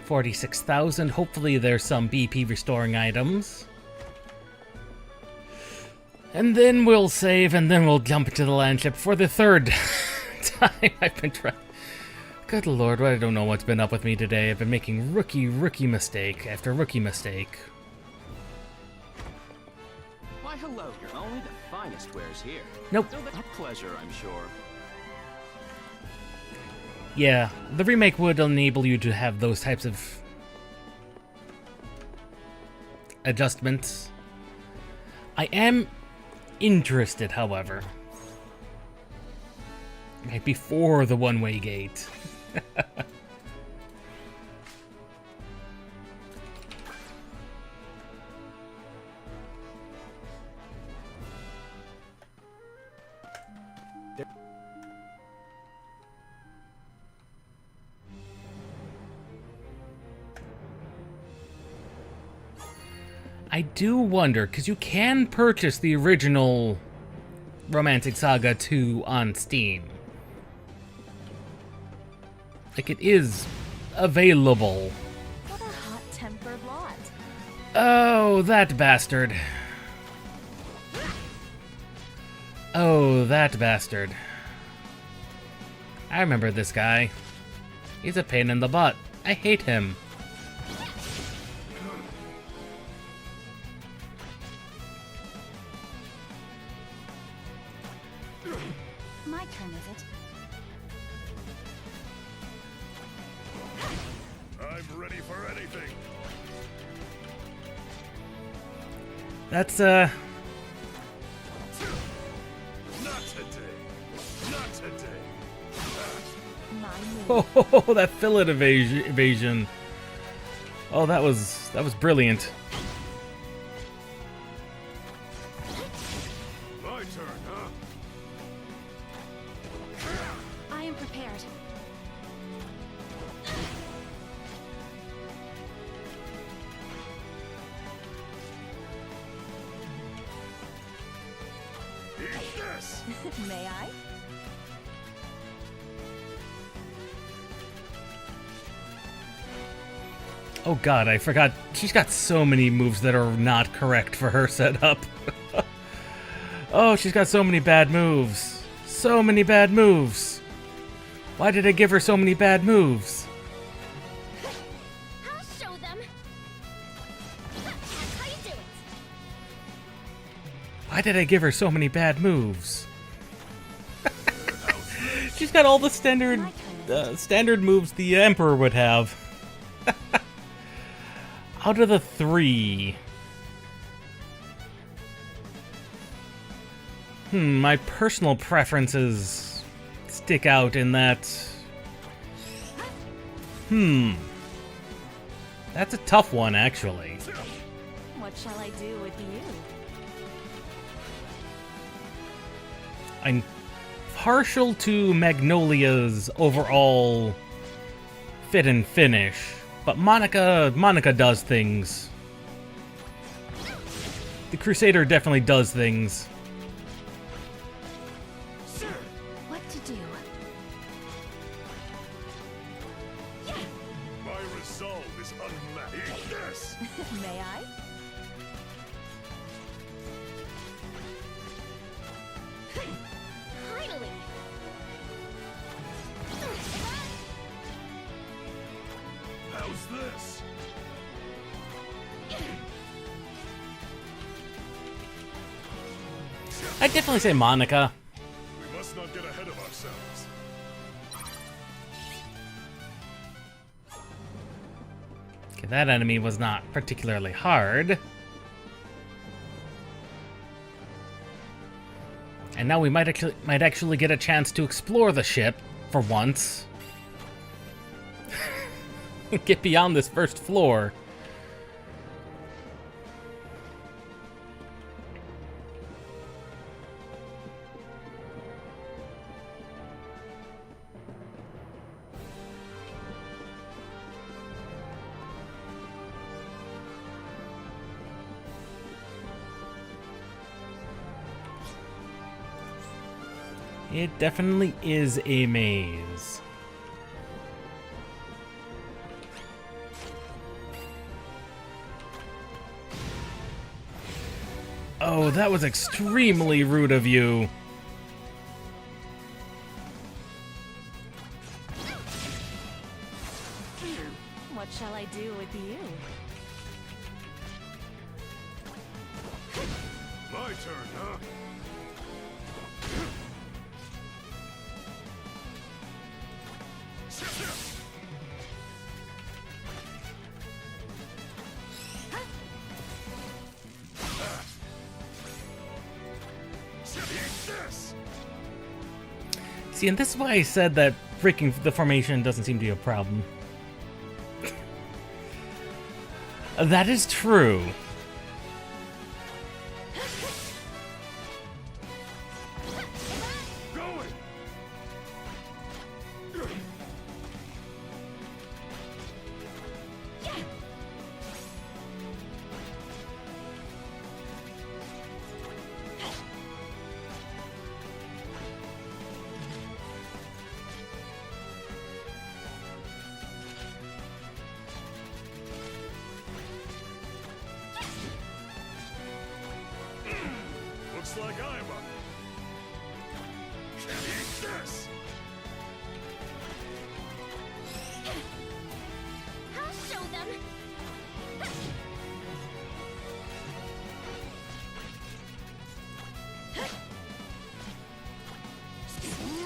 $46,000. Hopefully there's some BP restoring items. And then we'll save, and then we'll jump into the land ship for the third time I've been trying. Good lord, I don't know what's been up with me today. I've been making rookie mistake after rookie mistake. Why, hello. You're only the finest wares here. Nope. A pleasure, I'm sure. Yeah, the remake would enable you to have those types of adjustments. I am interested, however. Right before the one-way gate. I do wonder, because you can purchase the original Romantic Saga II on Steam. Like, it is available. What a hot-tempered lot. Oh, that bastard. Oh, that bastard. I remember this guy. He's a pain in the butt. I hate him. My turn, is it? I'm ready for anything. That's, Not today. Not today. Oh, that fillet evasion. Oh, that was brilliant. My turn, huh? I am prepared. Eat this! May I? Oh god, I forgot. She's got so many moves that are not correct for her setup. Oh, she's got so many bad moves. So many bad moves. Why did I give her so many bad moves? I'll show them. That's how you do it. Why did I give her so many bad moves? She's got all the standard moves the Emperor would have. Out of the three... my personal preferences stick out in that... That's a tough one, actually. What shall I do with you? I'm partial to Magnolia's overall fit and finish, but Monica does things. The Crusader definitely does things. What to do? My resolve is unmatched. Eat this! May I? Finally. How's this? I'd definitely say Monica. We must not get ahead of ourselves. Okay, that enemy was not particularly hard. And now we might actually get a chance to explore the ship for once. Get beyond this first floor. It definitely is a maze. Oh, that was extremely rude of you. What shall I do with you? My turn, huh? See, and this is why I said that breaking the formation doesn't seem to be a problem. That is true. Looks like I'm up. Eat this! I'll show them.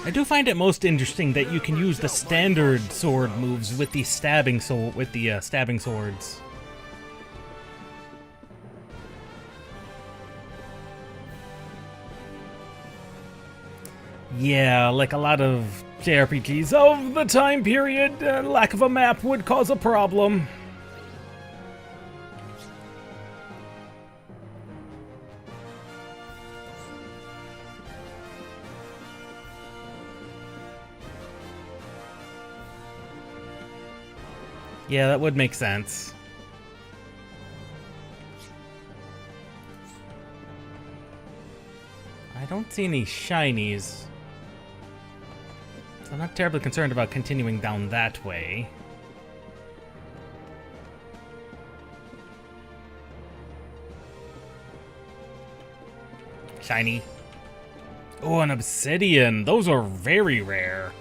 I do find it most interesting that you can use the standard sword moves with the stabbing swords. Yeah, like a lot of JRPGs of the time period, lack of a map would cause a problem. Yeah, that would make sense. I don't see any shinies. So I'm not terribly concerned about continuing down that way. Shiny. Oh, an obsidian. Those are very rare.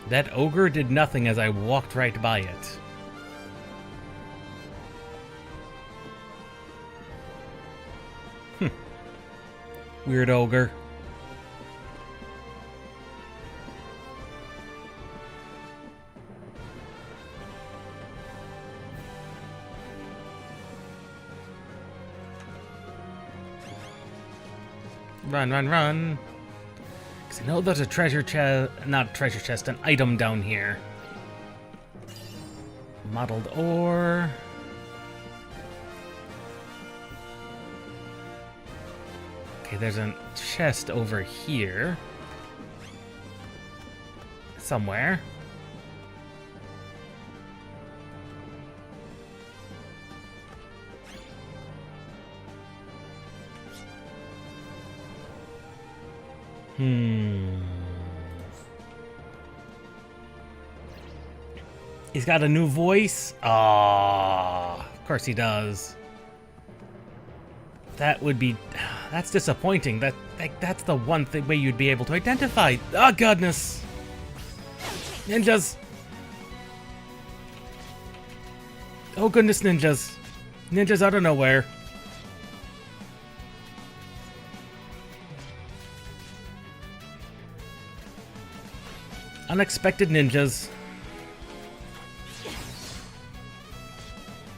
That ogre did nothing as I walked right by it. Weird ogre. Run, run, run. Because I know there's a treasure chest, not a treasure chest, an item down here. Mottled ore. Okay, there's a chest over here. Somewhere. He's got a new voice? Ah, of course he does. That would be... That's disappointing. That's the one way you'd be able to identify. Oh, goodness. Ninjas. Oh, goodness, ninjas. Ninjas out of nowhere. Unexpected ninjas.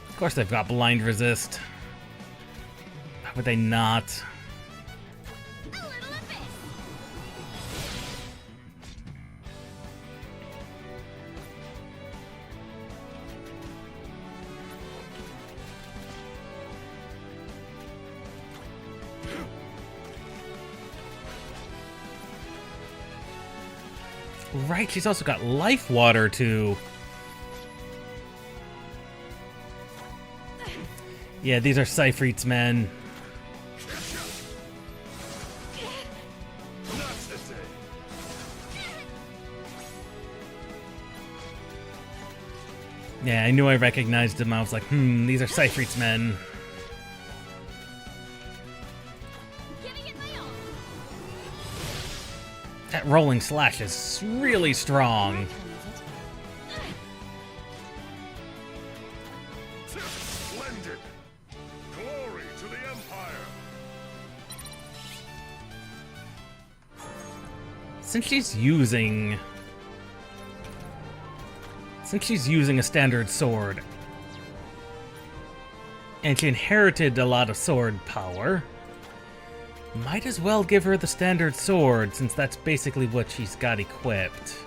Of course they've got blind resist. How would they not? Right, she's also got life water too. Yeah, these are Cyphreets, men. Yeah, I knew I recognized him. I was like, these are Cyphreets, men. That rolling slash is really strong. Splendid! Glory to the Empire! Since she's using a standard sword, and she inherited a lot of sword power, might as well give her the standard sword, since that's basically what she's got equipped.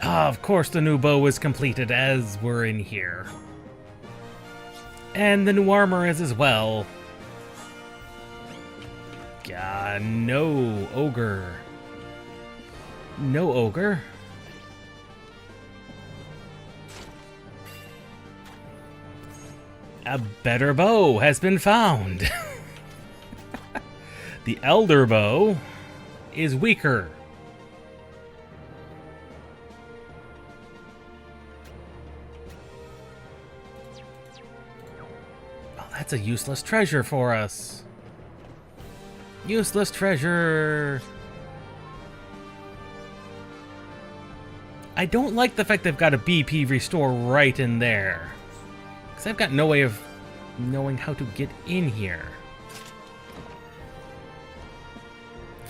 Ah, of course the new bow is completed as we're in here. And the new armor is as well. No ogre. No ogre. A better bow has been found. The elder bow is weaker. Oh, that's a useless treasure for us. Useless treasure. I don't like the fact they've got a BP restore right in there, because I've got no way of knowing how to get in here.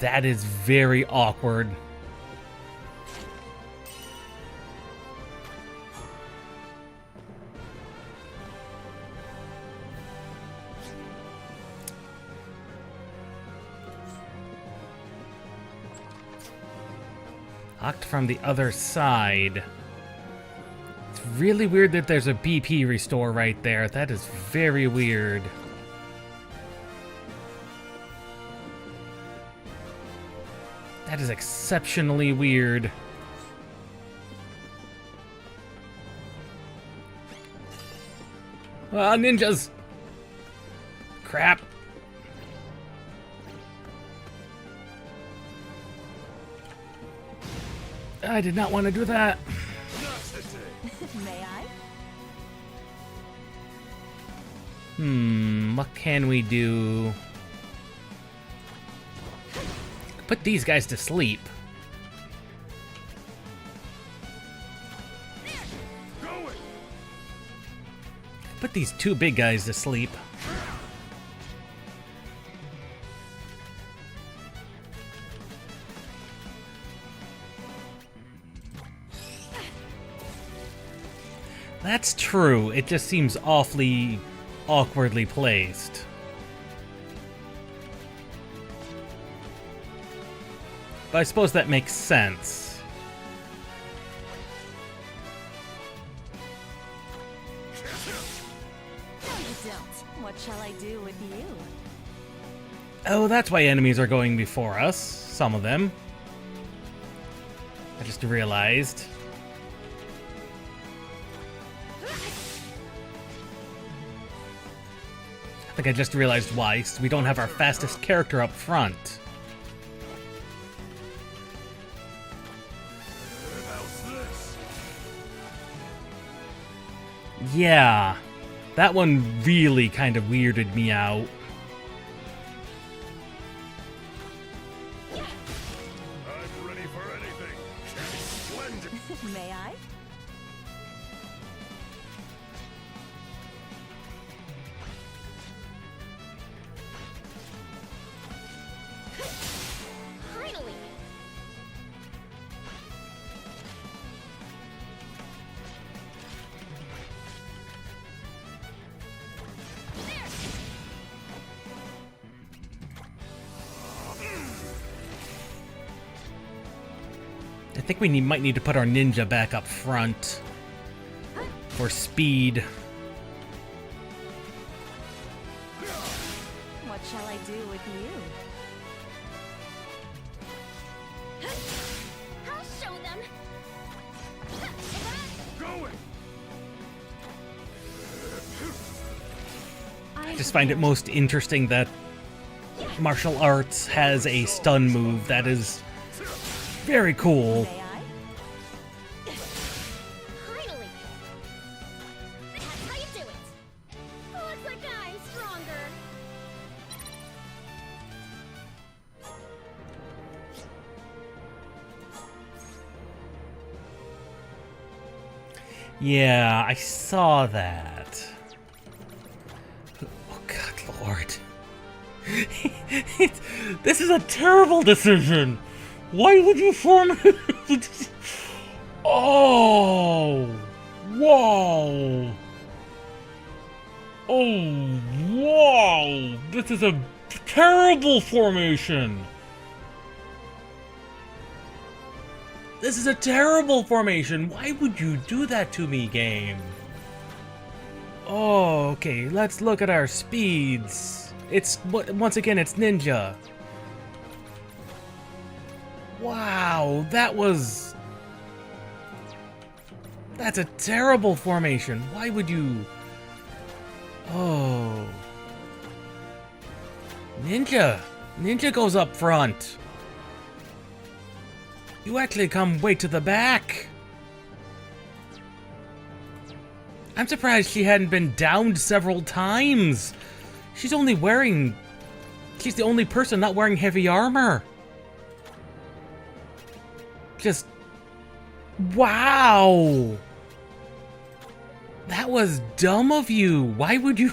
That is very awkward. Locked from the other side. It's really weird that there's a BP restore right there. That is very weird. That is exceptionally weird. Ah, ninjas! Crap. I did not want to do that. May I? What can we do? Put these guys to sleep. Put these two big guys to sleep. That's true. It just seems awfully awkwardly placed. But I suppose that makes sense. No, you don't. What shall I do with you? Oh, that's why enemies are going before us. Some of them. I just realized. I think I just realized why. 'Cause we don't have our fastest character up front. Yeah, that one really kind of weirded me out. I'm ready for anything. Splendid. May I? Finally! I think we might need to put our ninja back up front for speed. What shall I do with you? I'll show them! Going. I just find it most interesting that martial arts has a stun move that is very cool. May I? Finally! That's how you do it! Looks like I'm stronger! Yeah, I saw that. Oh, God, Lord. This is a terrible decision. Why would you form? Oh, wow. Oh, wow. This is a terrible formation. This is a terrible formation. Why would you do that to me, game? Oh, okay. Let's look at our speeds. It's once again, it's ninja. Wow, that's a terrible formation. Why would you? Oh. Ninja goes up front. You actually come way to the back. I'm surprised she hadn't been downed several times. She's the only person not wearing heavy armor. Just, wow. That was dumb of you. Why would you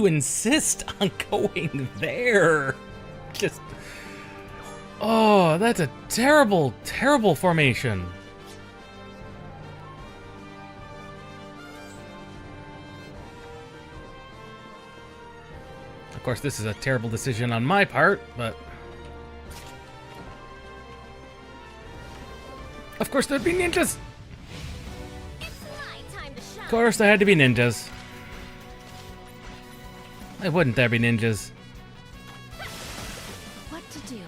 insist on going there? Just, Oh, that's a terrible, terrible formation. Of course, this is a terrible decision on my part, but... Of course there'd be ninjas! Of course there had to be ninjas. Why wouldn't there be ninjas? What to do?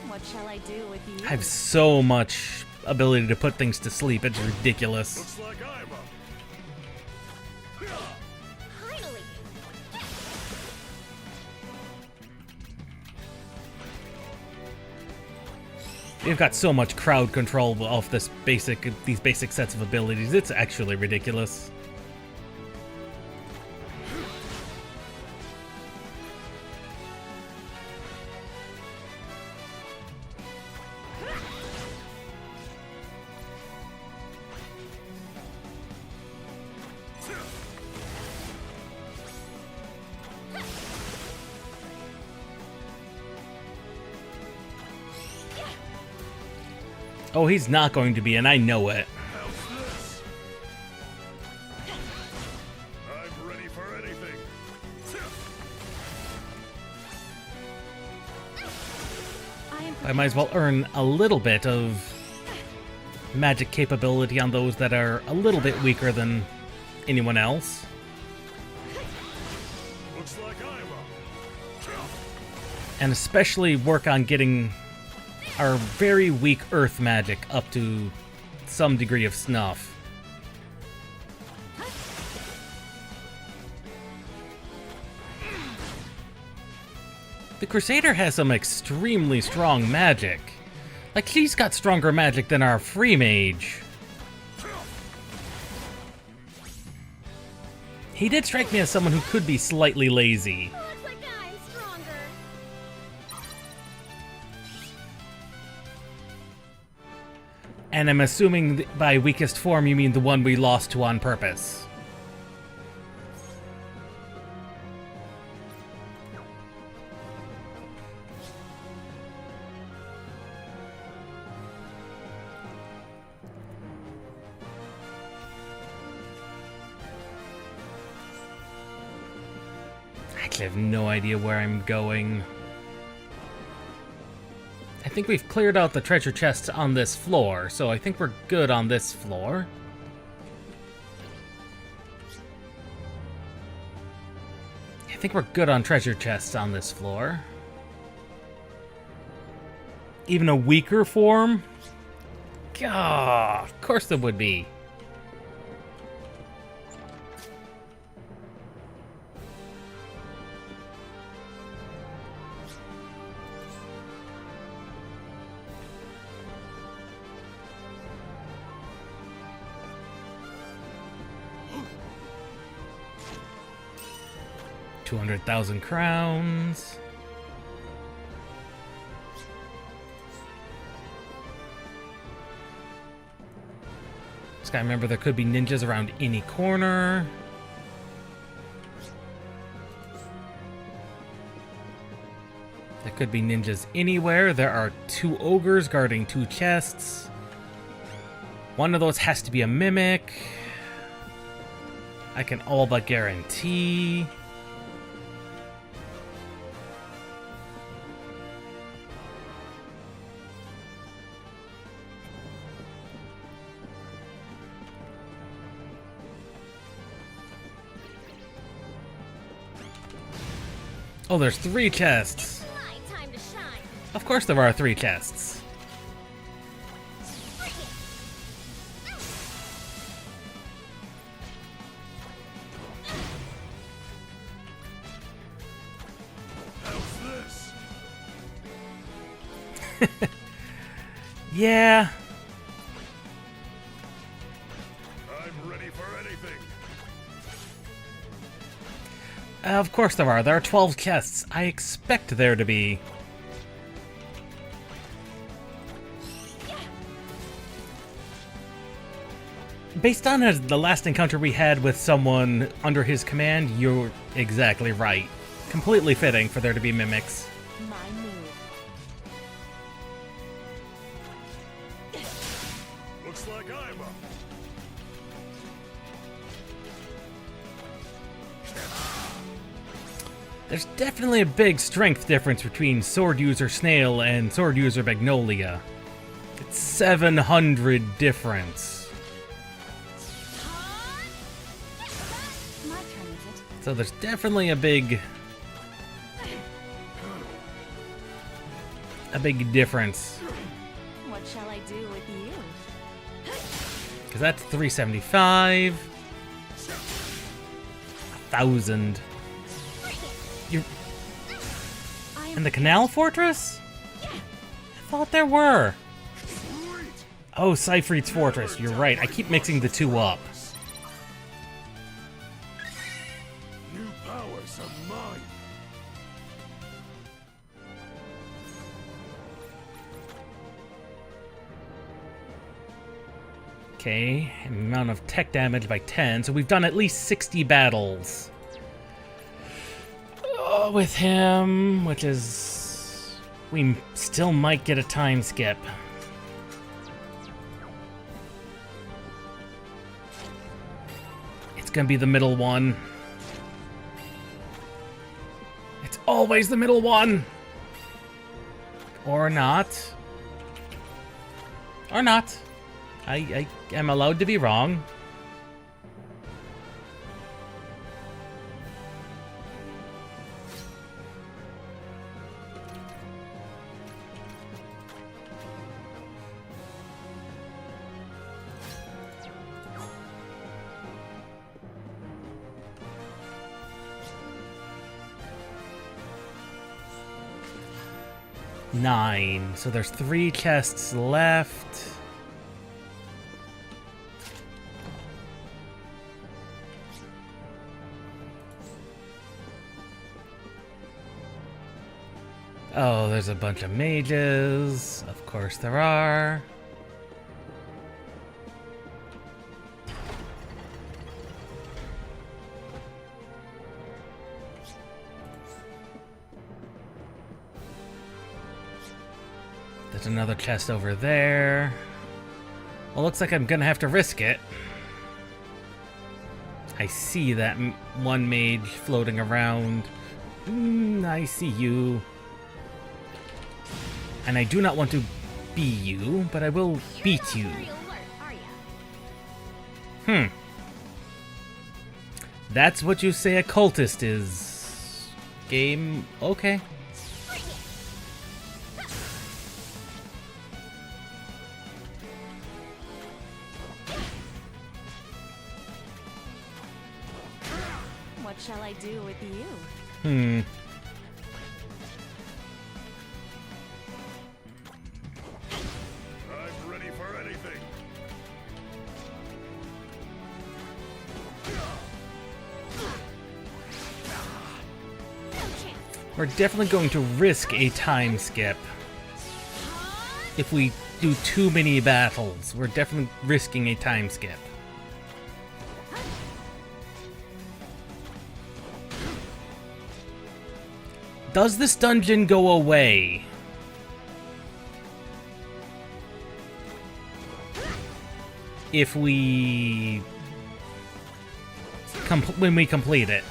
What shall I do with you? I have so much ability to put things to sleep, it's ridiculous. Looks like I'm up. Finally! We've got so much crowd control off these basic sets of abilities, it's actually ridiculous. Oh, he's not going to be, and I know it. How's this? I'm ready for anything. I might as well earn a little bit of magic capability on those that are a little bit weaker than anyone else. Looks like I'm up. And especially work on getting our very weak earth magic up to some degree of snuff. The Crusader has some extremely strong magic. Like, she's got stronger magic than our free mage. He did strike me as someone who could be slightly lazy. Looks like I'm stronger. And I'm assuming by weakest form you mean the one we lost to on purpose. I have no idea where I'm going. I think we've cleared out the treasure chests on this floor, so I think we're good on this floor. I think we're good on treasure chests on this floor. Even a weaker form? Gah, of course there would be. $200,000 crowns. Just gotta remember there could be ninjas around any corner. There could be ninjas anywhere. There are 2 ogres guarding 2 chests. One of those has to be a mimic. I can all but guarantee. Oh, there's 3 chests. My time to shine. Of course there are 3 chests. How's this? Yeah. I'm ready for anything. Of course there are. There are 12 chests. I expect there to be. based on the last encounter we had with someone under his command, you're exactly right. Completely fitting for there to be mimics. My move. Looks like I'm up. There's definitely a big strength difference between Sword User Snail and Sword User Magnolia. It's 700 difference. My turn, is it? So there's definitely a big difference. What shall I do with you? Because that's 375. 1,000. You're in the Canal Fortress? I thought there were. Oh, Siegfried's Fortress. You're right. I keep mixing the two up. New powers are mine. Okay, amount of tech damage by 10, so we've done at least 60 battles. With him, which is... we still might get a time skip. It's gonna be the middle one. It's always the middle one! Or not. Or not. I am allowed to be wrong. Nine. So there's 3 chests left. Oh, there's a bunch of mages. Of course there are. There's another chest over there. Well, looks like I'm gonna have to risk it. I see that one mage floating around. I see you. And I do not want to be you, but I will beat you. That's what you say a cultist is. Game, okay. What shall I do with you? I'm ready for anything. We're definitely going to risk a time skip. If we do too many battles, we're definitely risking a time skip. Does this dungeon go away? If we... when we complete it.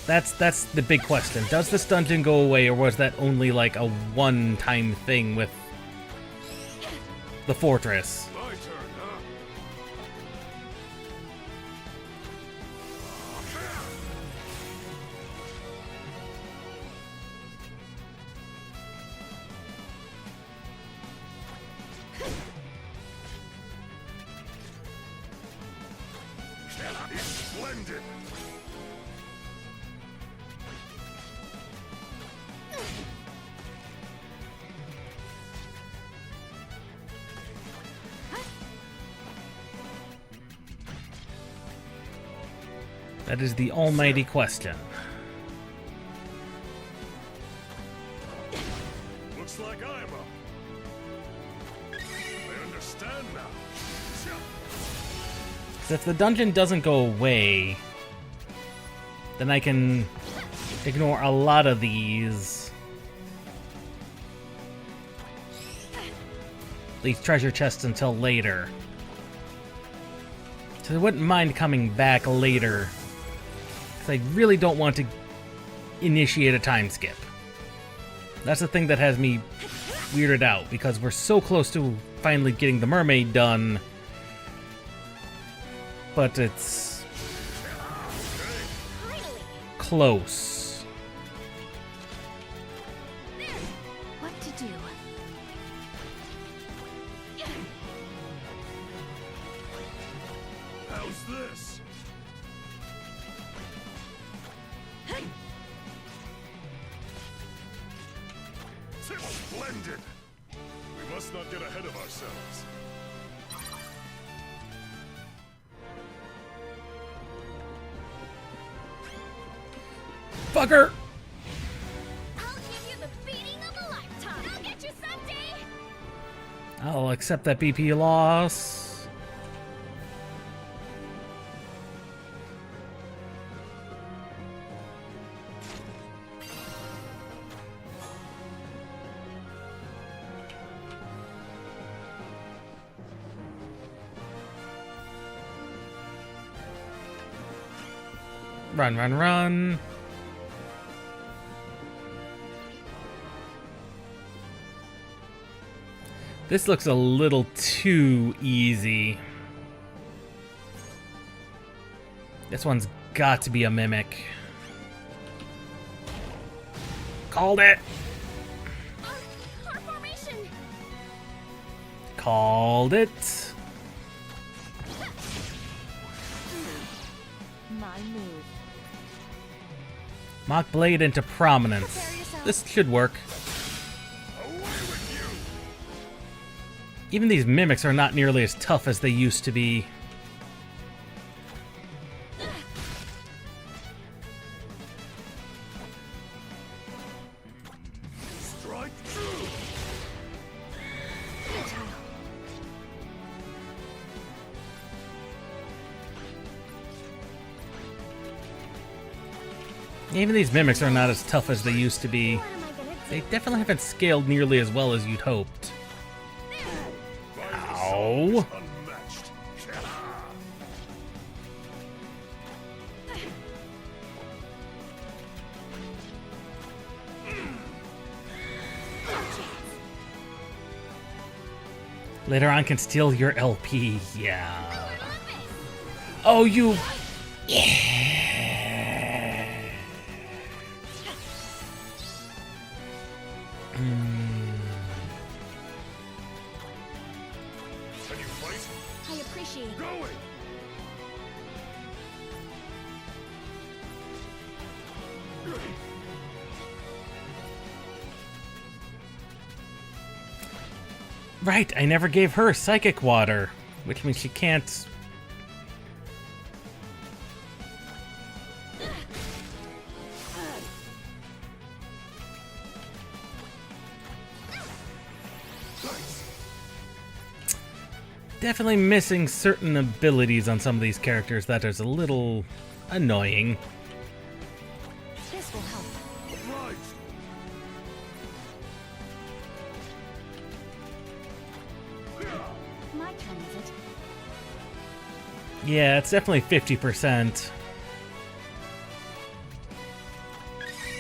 That's the big question. Does this dungeon go away, or was that only like a one-time thing with the fortress? My turn, huh? It's splendid. That is the almighty question. Looks like I'm up. understand now. 'Cause if the dungeon doesn't go away, then I can ignore a lot of these treasure chests until later. So I wouldn't mind coming back later, because I really don't want to initiate a time skip. That's the thing that has me weirded out, because we're so close to finally getting the mermaid done, but it's close. What to do? How's this? Splendid! We must not get ahead of ourselves. Fucker! I'll give you the beating of a lifetime. I'll get you someday. I'll accept that BP loss. Run, run, run. This looks a little too easy. This one's got to be a mimic. Called it. Our formation. Called it. My move. Mock blade into prominence. This should work. Even these mimics are not nearly as tough as they used to be. Strike true. Even these mimics are not as tough as they used to be. They definitely haven't scaled nearly as well as you'd hoped. Ow. Unmatched. Later on can steal your LP, yeah. Oh, you... Yeah. Can you fight? I appreciate it. Going! Right, I never gave her psychic water, which means she can't... Definitely missing certain abilities on some of these characters that is a little annoying. This will help. Right! My turn, is it? Yeah, it's definitely 50%.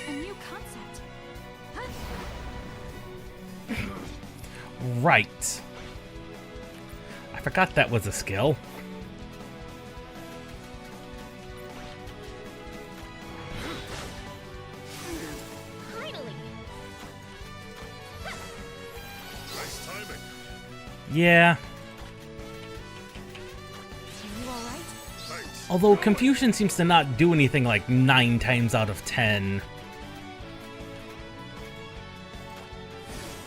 A new concept. Right. I forgot that was a skill. Finally. Nice timing. Yeah. Are you alright? Thanks. Although confusion seems to not do anything like 9 times out of 10.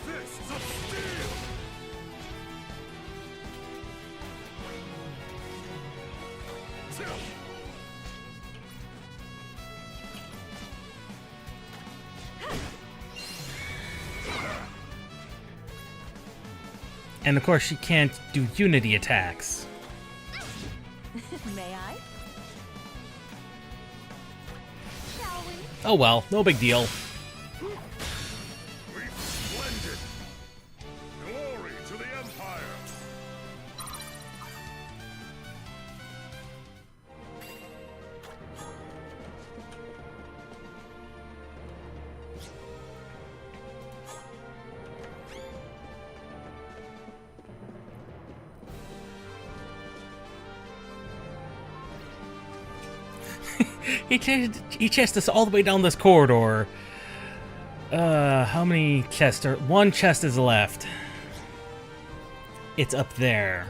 Fists of steel! And of course, she can't do unity attacks. May I? Oh well, no big deal. Splendid! Glory to the Empire! He chased us all the way down this corridor. How many chests are... One chest is left. It's up there.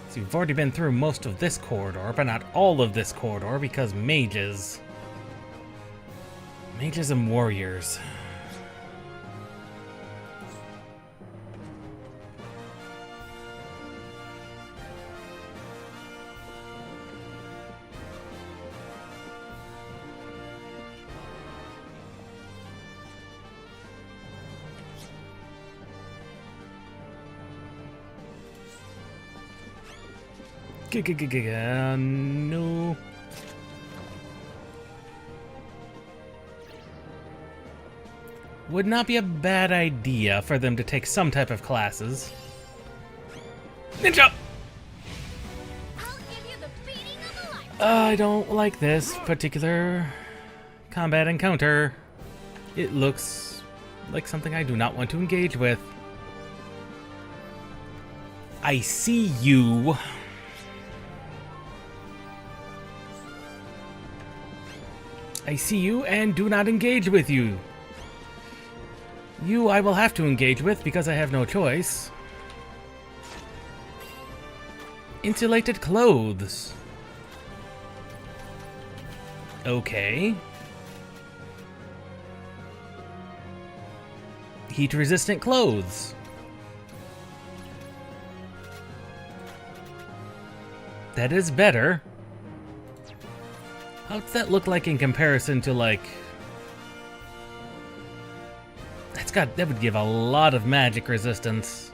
So we've already been through most of this corridor, but not all of this corridor, because mages... Mages and warriors. No. Would not be a bad idea for them to take some type of classes. Ninja! I don't like this particular combat encounter. It looks like something I do not want to engage with. I see you. I see you and do not engage with you. You I will have to engage with because I have no choice. Insulated clothes. Okay. Heat-resistant clothes. That is better. How's that look like in comparison to, like... That would give a lot of magic resistance.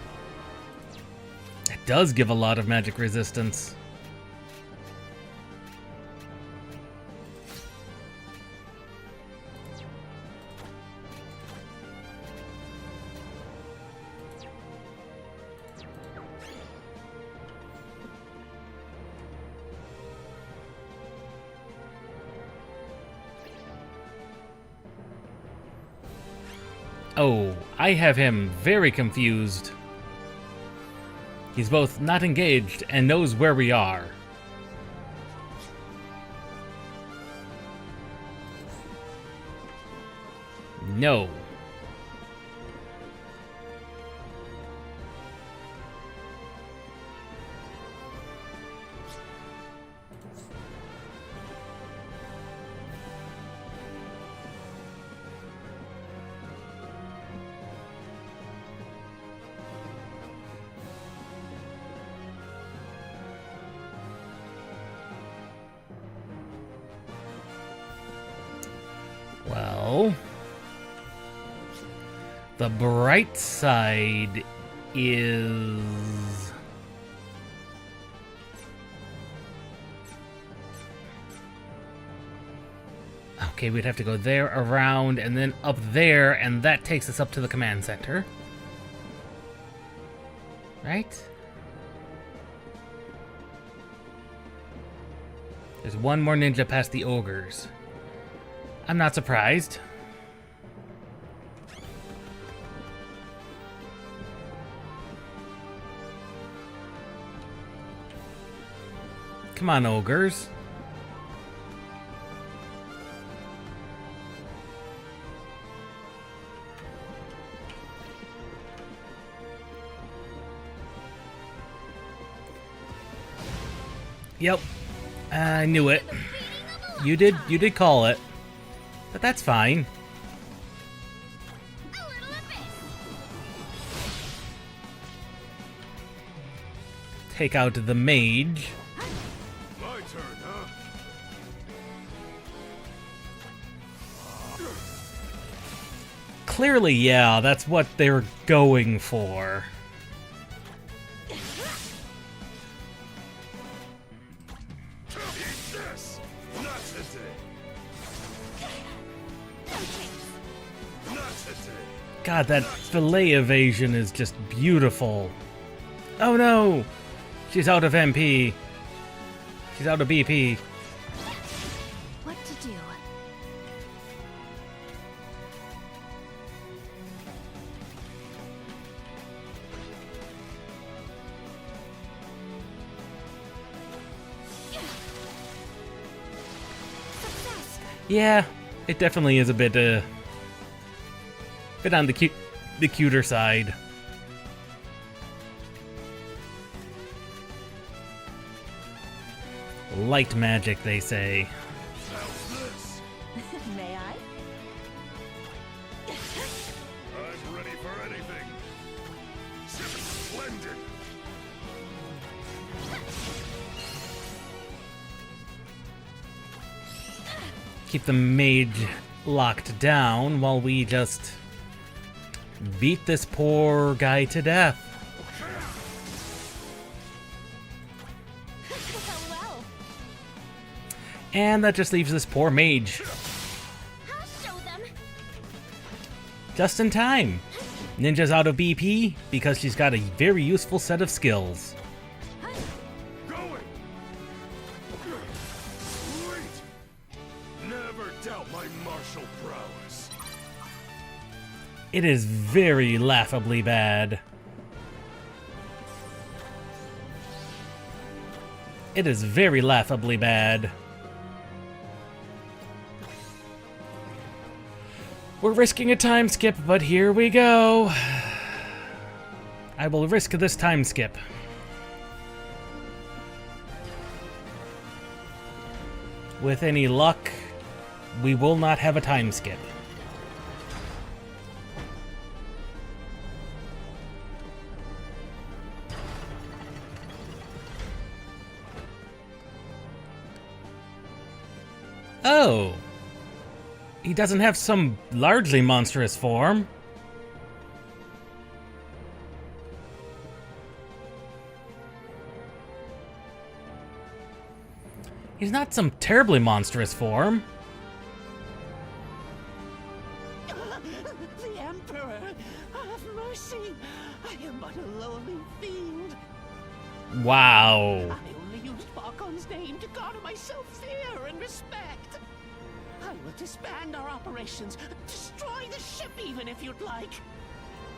It does give a lot of magic resistance. Oh, I have him very confused. He's both not engaged and knows where we are. No. Well, the bright side is... Okay, we'd have to go there, around, and then up there, and that takes us up to the command center. Right? There's one more ninja past the ogres. I'm not surprised. Come on, ogres. Yep. I knew it. You did call it. But that's fine. take out the mage. My turn, huh? Clearly, yeah, that's what they're going for. Eat this! Not today! Not today! God, that fillet evasion is just beautiful. Oh no! She's out of MP. She's out of BP. What to do? Yeah, it definitely is a bit on the cuter side. Light magic, they say. May I? I'm ready for anything. Splendid. Keep the mage locked down while we just beat this poor guy to death. Well, And that just leaves this poor mage. I'll show them. Just in time. Ninja's out of BP because she's got a very useful set of skills. Going. Sweet. Never doubt my martial prowess. It is very laughably bad. It is very laughably bad. We're risking a time skip, but here we go. I will risk this time skip. With any luck, we will not have a time skip. Oh. He doesn't have some largely monstrous form. He's not some terribly monstrous form. The Emperor! Have mercy! I am but a lowly fiend. Wow. I only used Falcon's name to garner myself fear and respect. I will disband our operations, destroy the ship even if you'd like.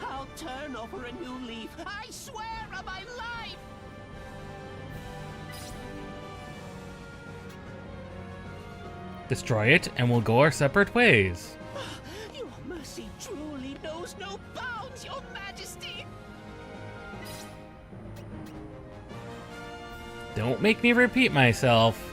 I'll turn over a new leaf, I swear on my life! Destroy it, and we'll go our separate ways. Your mercy truly knows no bounds, Your Majesty! Don't make me repeat myself.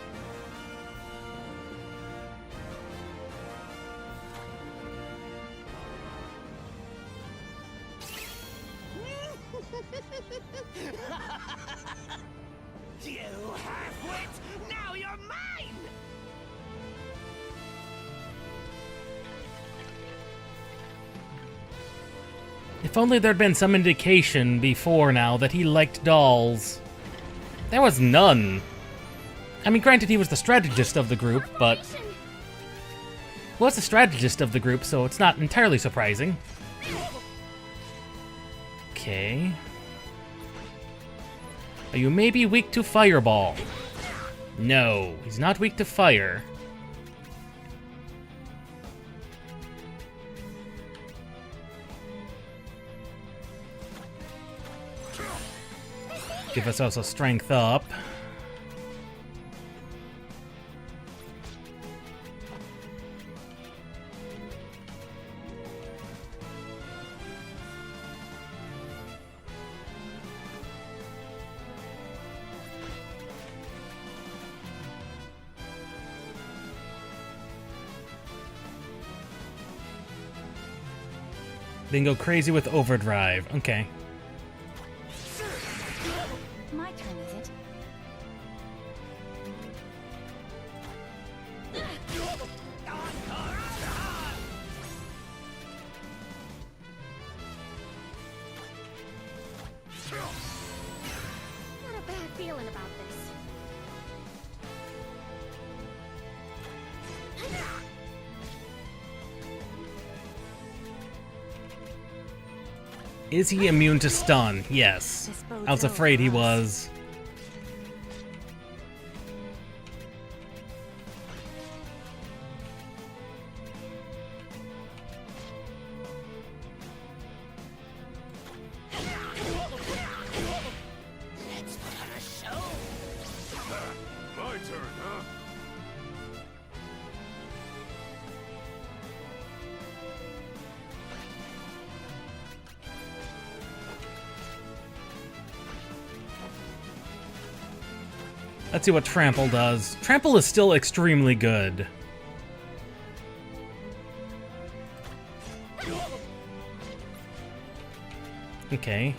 You half-wit! Now you're mine! If only there'd been some indication before now that he liked dolls. There was none. I mean, granted, he was the strategist of the group, but... was the strategist of the group, so it's not entirely surprising. Okay. Are you maybe weak to fireball? No, he's not weak to fire. Give us also strength up. Then go crazy with overdrive. Okay. My turn, is it? Not a bad feeling about this. Is he immune to stun? Yes. I was afraid he was. Let's put on a show. My turn, huh? Let's see what Trample does. Trample is still extremely good. Okay.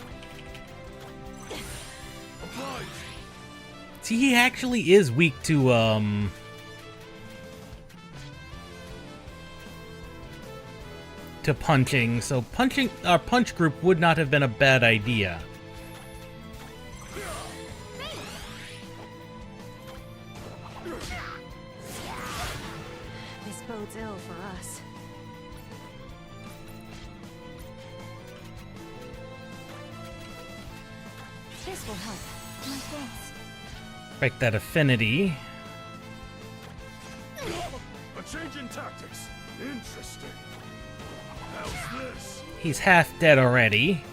See, he actually is weak to, to punching, so punching our punch group would not have been a bad idea. This bodes ill for us. This will help. My thanks. Break that affinity. A change in tactics. Interesting. How's this? He's half dead already.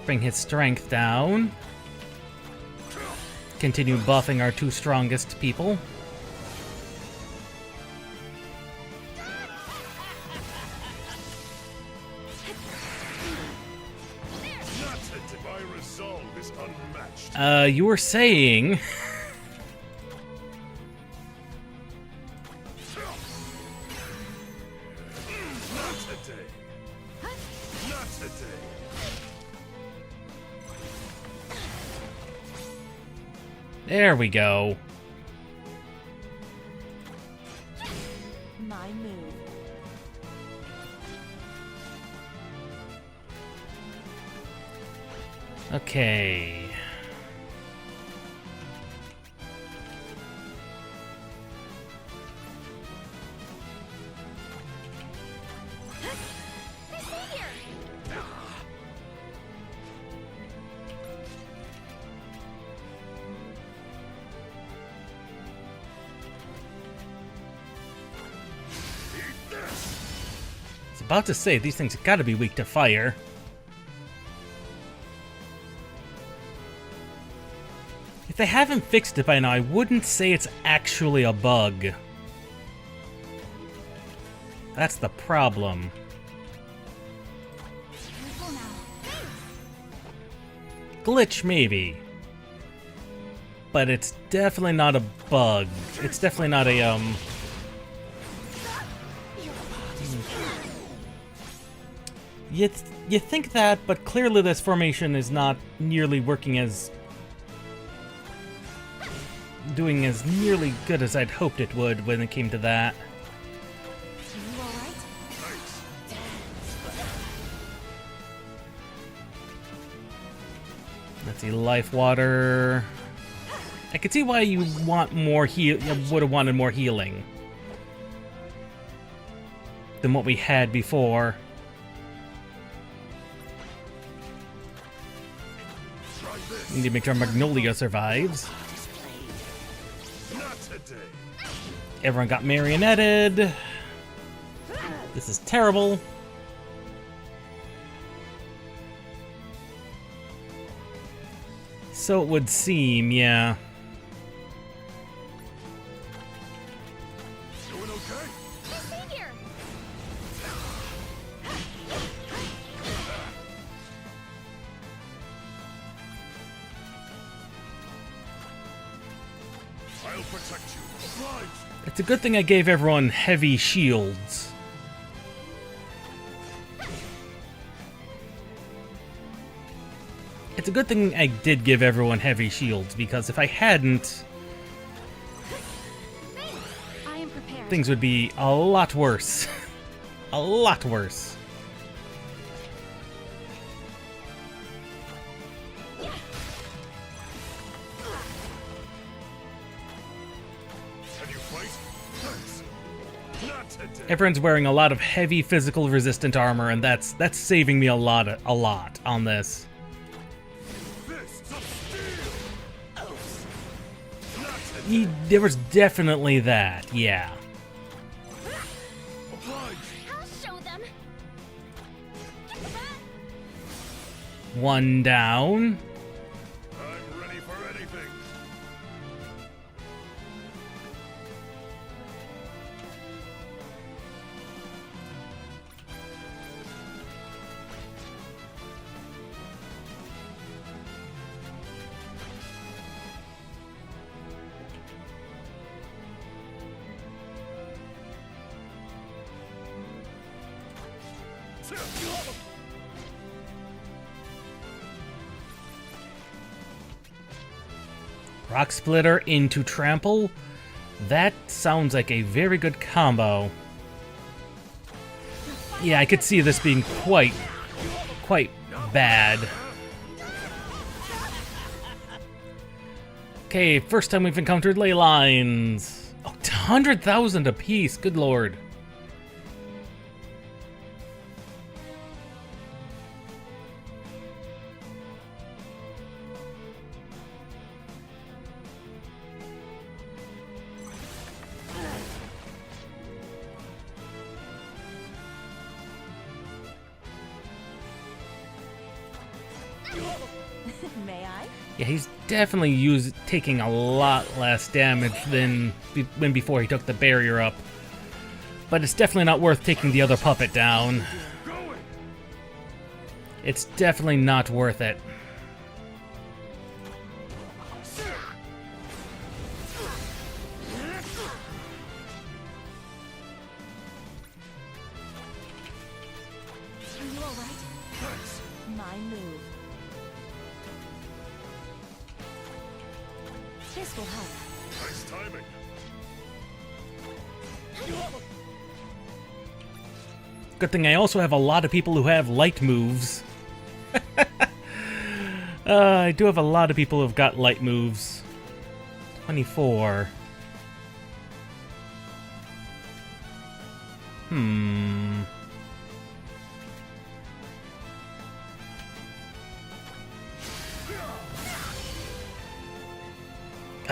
Bring his strength down. Continue buffing our two strongest people. My resolve is unmatched. You were saying... Not today. Not today. There we go. My move. Okay. I was about to say, these things have got to be weak to fire. If they haven't fixed it by now, I wouldn't say it's actually a bug. That's the problem. Glitch, maybe. But it's definitely not a bug. It's definitely not a, You think that, but clearly this formation is not nearly working as... doing as nearly good as I'd hoped it would when it came to that. Let's see, life water. I could see why you want more would have wanted more healing than what we had before. Need to make sure Magnolia survives. Everyone got marionetted. This is terrible. So it would seem, yeah. Doing okay? I'll protect you. Obliged. It's a good thing I gave everyone heavy shields. It's a good thing I did give everyone heavy shields, because if I hadn't, I am prepared. things would be a lot worse. A lot worse. Everyone's wearing a lot of heavy physical resistant armor, and that's saving me a lot on this. There was definitely that, yeah. I'll show them. One down. I'm ready for anything. Rock Splitter into Trample. That sounds like a very good combo. Yeah, I could see this being quite bad. Okay, first time we've encountered ley lines. Oh, 100,000 apiece, good lord. May I? Yeah, he's definitely taking a lot less damage than when before he took the barrier up. But it's definitely not worth taking the other puppet down. It's definitely not worth it. Are you alright? My move. This will help. Nice timing. Good thing I also have a lot of people who have light moves. I do have a lot of people who've got light moves. 24.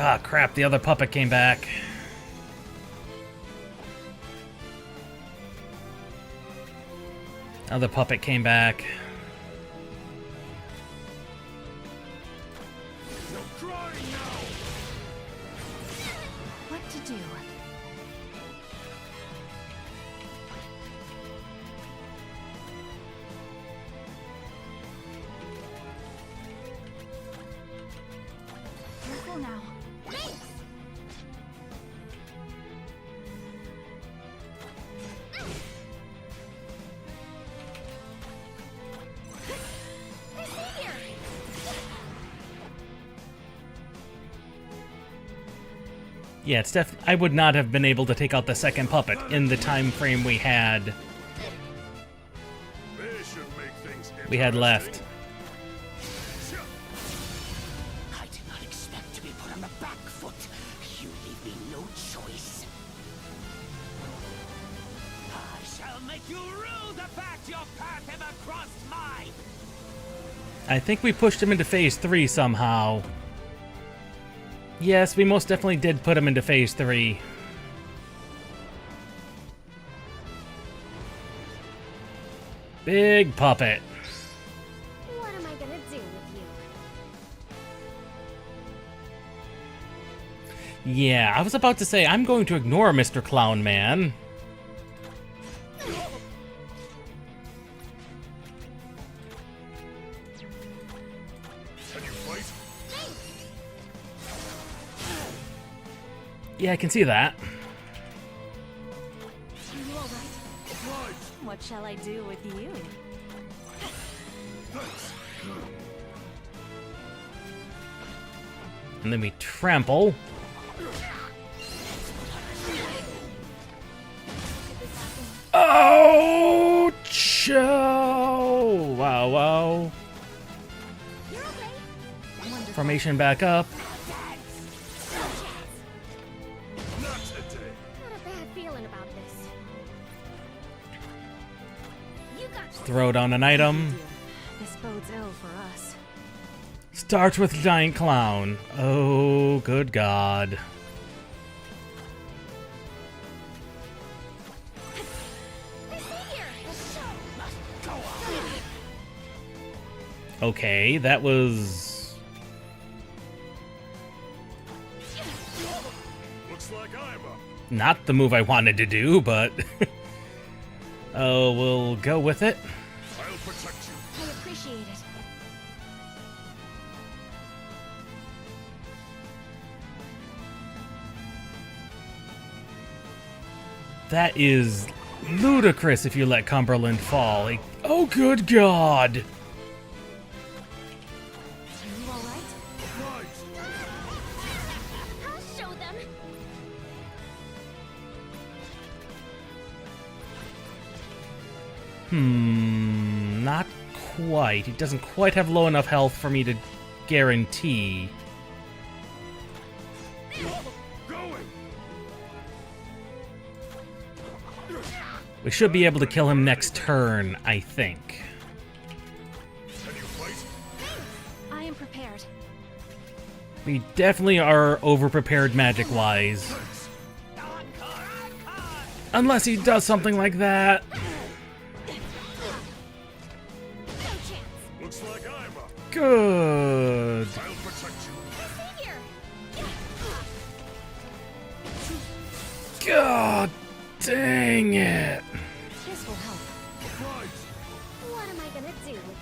Ah, crap, the other puppet came back. Other puppet came back. What to do? Careful now. Yeah, it's I would not have been able to take out the second puppet in the time frame we had. We had left. I did not expect to be put on the back foot. You leave me no choice. I shall make you rue the fact your path ever crossed mine. I think we pushed him into phase 3 somehow. Yes, we most definitely did put him into phase 3. Big puppet. What am I gonna do with you? Yeah, I was about to say, I'm going to ignore Mr. Clown Man. Yeah, I can see that. What shall I do with you? And then we trample. Oh, Joe! Wow, wow. Formation back up. Not today. Not a bad feeling about this. You got Throw down an item. This bodes ill for us. Starts with giant clown. Oh, good God. Okay, that was... Looks like I'm up. not the move I wanted to do, but... oh, we'll go with it. I'll protect you. I appreciate it. That is ludicrous if you let Cumberland fall. Like, oh, good God! Are you alright? I'll show them. Not quite. He doesn't quite have low enough health for me to guarantee. We should be able to kill him next turn, I think. I am prepared. We definitely are over-prepared magic-wise. Unless he does something like that. Looks like I'm up. Good. I'll protect you. God dang it. This will help. What am I gonna do with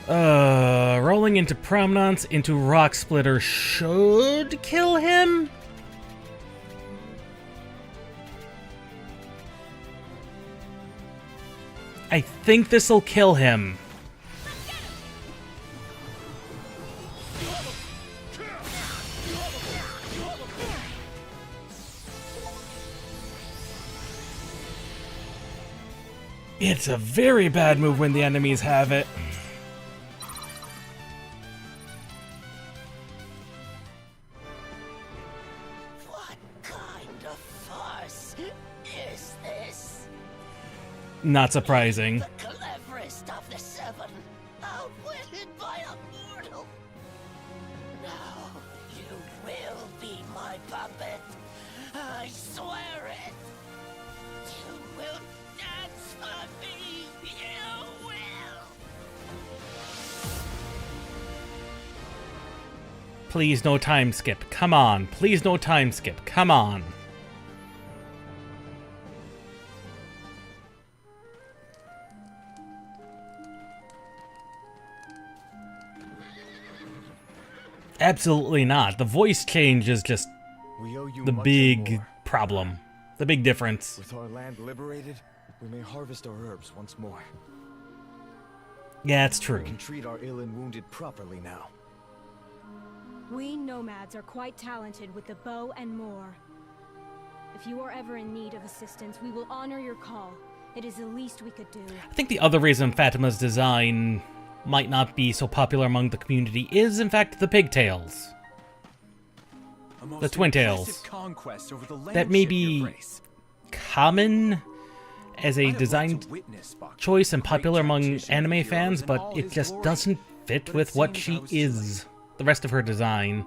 you? Rolling into Prominence into Rock Splitter should kill him? I think this'll kill him. It's a very bad move when the enemies have it. What kind of farce is this? Not surprising. The cleverest of the seven, outwitted by a mortal. Now you will be my puppet. I swear it. You will dance for me. You will. Please no time skip. Come on. Please no time skip. Come on. Absolutely not. The voice change is just We owe you the much big more. problem. The big difference. With our land liberated, we may harvest our herbs once more. Yeah, it's We true. can treat our ill and wounded properly now. We nomads are quite talented with the bow and more. If you are ever in need of assistance, we will honor your call. It is the least we could do. I think the other reason Fatima's design might not be so popular among the community is, in fact, the pigtails. The twin tails. That may be common as a design choice and popular among anime fans, but it just doesn't fit with what she is. The rest of her design.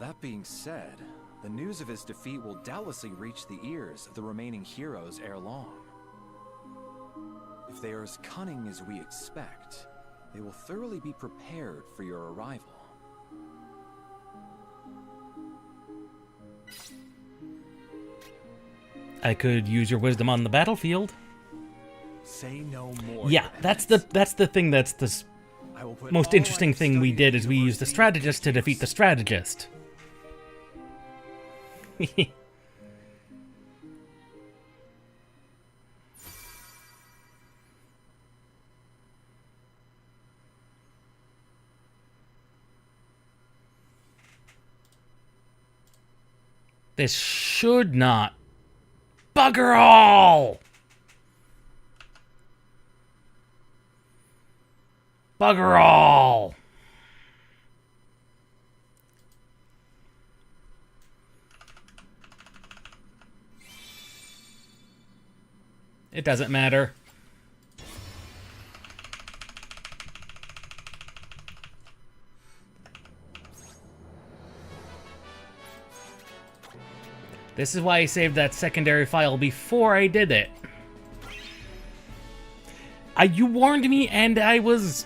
That being said, the news of his defeat will doubtlessly reach the ears of the remaining heroes ere long. If they are as cunning as we expect, they will thoroughly be prepared for your arrival. I could use your wisdom on the battlefield. Say no more. Yeah, that's the thing that's the most interesting thing we did is we used the strategist to defeat the strategist. This should not. Bugger all! Bugger all! It doesn't matter. This is why I saved that secondary file before I did it. You warned me, and I was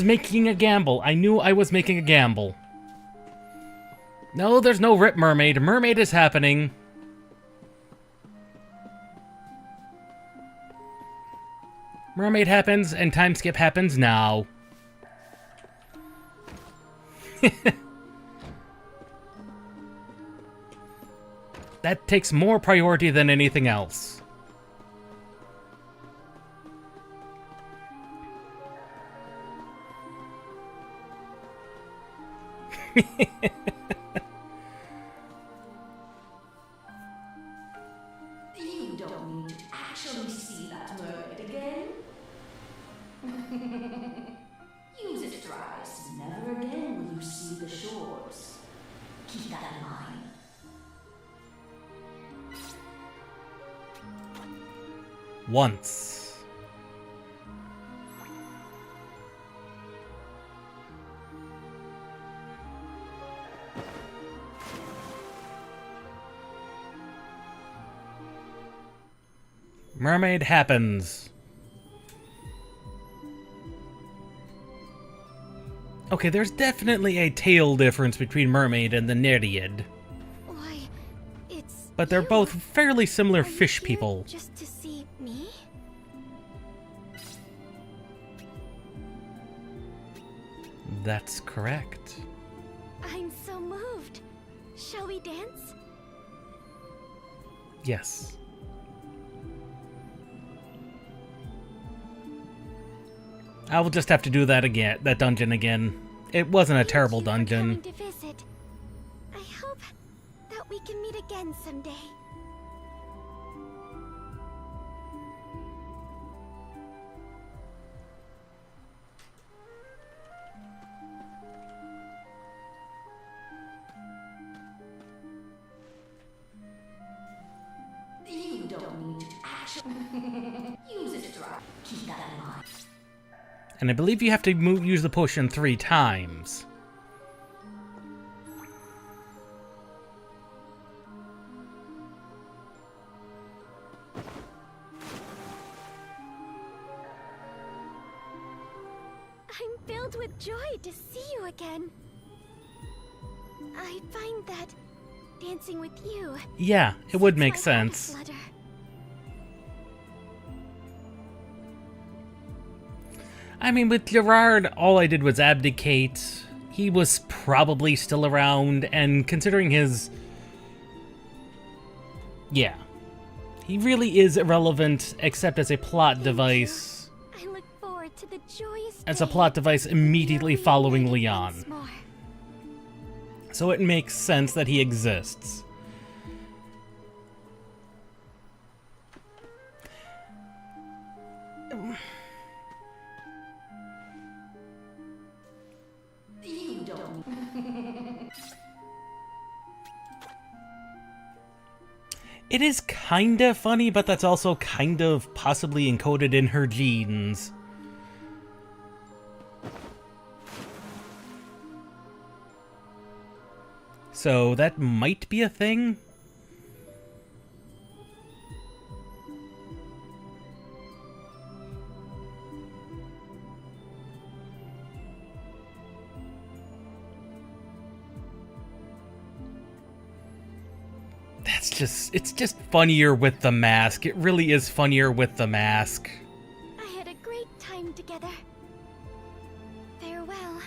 making a gamble. I knew I was making a gamble. No, there's no Rip Mermaid. Mermaid is happening. Mermaid happens, and time skip happens now. That takes more priority than anything else. You don't need to actually see that mermaid again. Use it thrice. Never again will you see the shores. Keep that in mind. Once. Mermaid happens. Okay, there's definitely a tail difference between Mermaid and the Nereid. Why, it's But they're both fairly similar fish here people. just to see me? That's correct. I'm so moved. Shall we dance? Yes. I will just have to do that again, that dungeon again. It wasn't a terrible dungeon. Coming to visit. I hope that we can meet again someday. You don't need to actually use it thrice. Keep that in mind. And I believe you have to use the potion 3 times. I'm filled with joy to see you again. I find that dancing with you. Yeah, it would make sets my heart sense. aflutter. I mean, with Gerard, all I did was abdicate. He was probably still around, and considering his... Yeah. He really is irrelevant, except as a plot device. I look forward to the joyous As a day plot device immediately when we're following reunited Leon. once more. So it makes sense that he exists. You don't. It is kinda funny, but that's also kind of possibly encoded in her genes. So that might be a thing? It's just funnier with the mask. It really is funnier with the mask. I had a great time together. Farewell.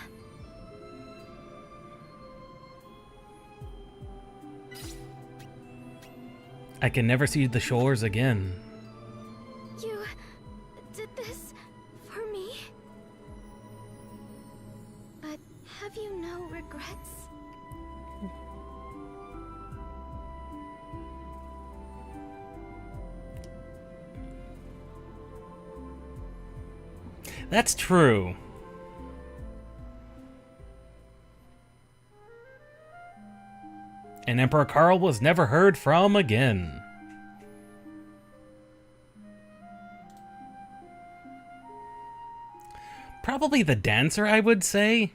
I can never see the shores again. You did this for me? But have you no regrets? That's true. And Emperor Carl was never heard from again. Probably the dancer, I would say.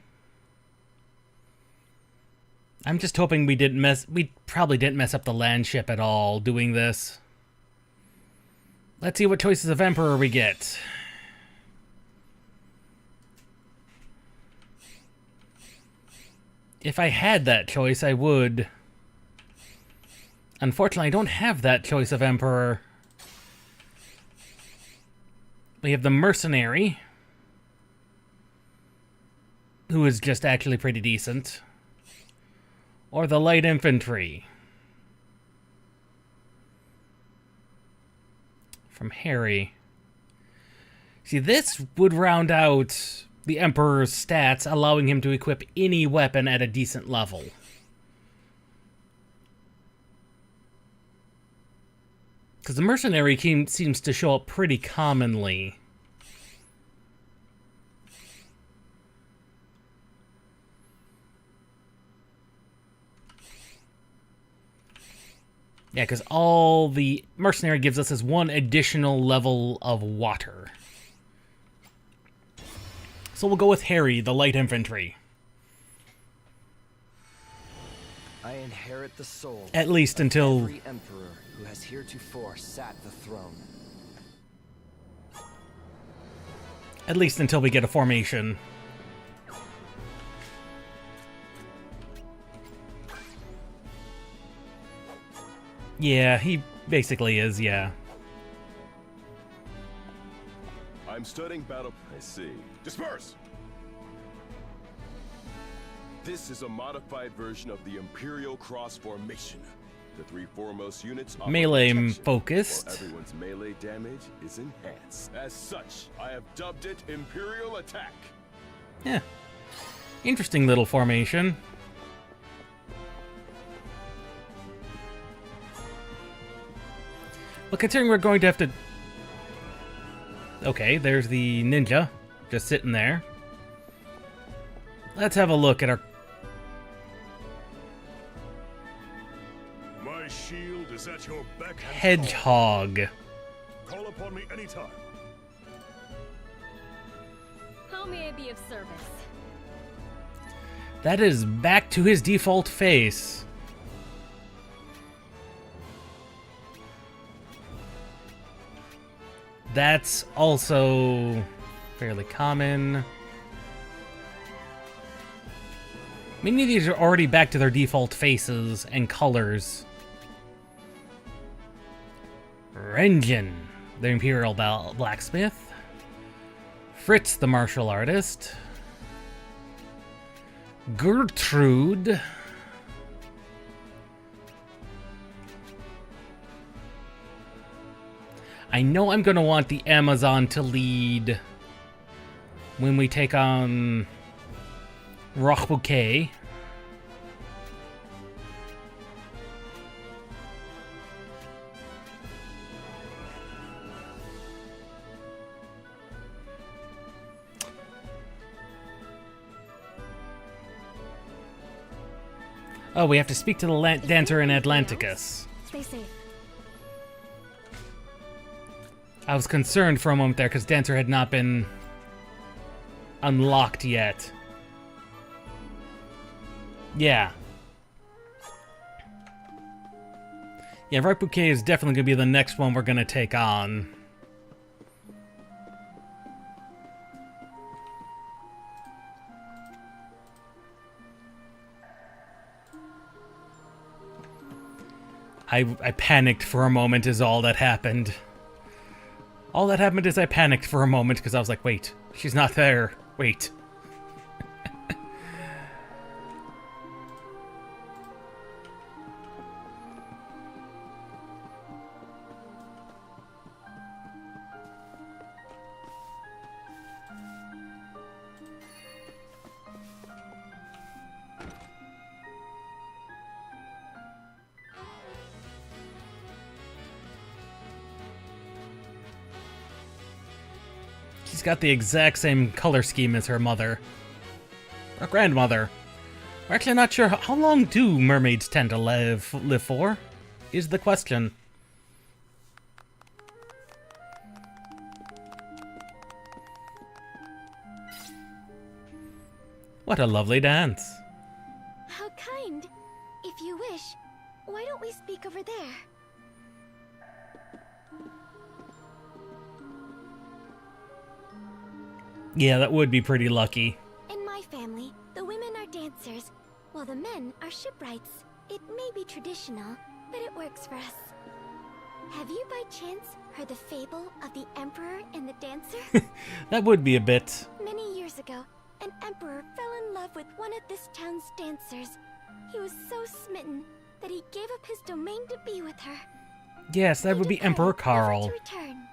I'm just hoping we probably didn't mess up the land ship at all doing this. Let's see what choices of Emperor we get. If I had that choice, I would. Unfortunately, I don't have that choice of Emperor. We have the Mercenary, who is just actually pretty decent. Or the Light Infantry. From Harry. See, this would round out the Emperor's stats, allowing him to equip any weapon at a decent level. Because the Mercenary seems to show up pretty commonly. Yeah, because all the Mercenary gives us is one additional level of water. So we'll go with Harry, the Light Infantry. I inherit the soul At least until every emperor who has heretofore sat the throne. At least until we get a formation. Yeah, he basically is, yeah. I'm studying battle. I see. Disperse! This is a modified version of the Imperial Cross Formation. The three foremost units are melee focused. while everyone's melee damage is enhanced. As such, I have dubbed it Imperial Attack. Yeah. Interesting little formation. Well, considering we're going to have to... Okay, there's the ninja, just sitting there. Let's have a look at our... My shield is at your beck and Hedgehog. call upon me anytime. How may I be of service? That is back to his default face. That's also fairly common. Many of these are already back to their default faces and colors. Renjin, the Imperial Blacksmith. Fritz, the martial artist. Gertrude. I know I'm going to want the Amazon to lead when we take on Rochbouquet. Oh, we have to speak to the dancer in Atlanticus. Stay safe. I was concerned for a moment there because Dancer had not been unlocked yet. Yeah. Yeah, Right Bouquet is definitely going to be the next one we're going to take on. I panicked for a moment is all that happened. All that happened is I panicked for a moment because I was like, wait, she's not there. Wait. got the exact same color scheme as her mother. Or grandmother. We're actually not sure how long do mermaids tend to live for, is the question. What a lovely dance. How kind. If you wish, why don't we speak over there? Yeah, that would be pretty lucky. In my family, the women are dancers, while the men are shipwrights. It may be traditional, but it works for us. Have you by chance heard the fable of the Emperor and the Dancer? That would be a bit. Many years ago, an emperor fell in love with one of this town's dancers. He was so smitten that he gave up his domain to be with her. Yes, that would be Emperor Carl. Never to return.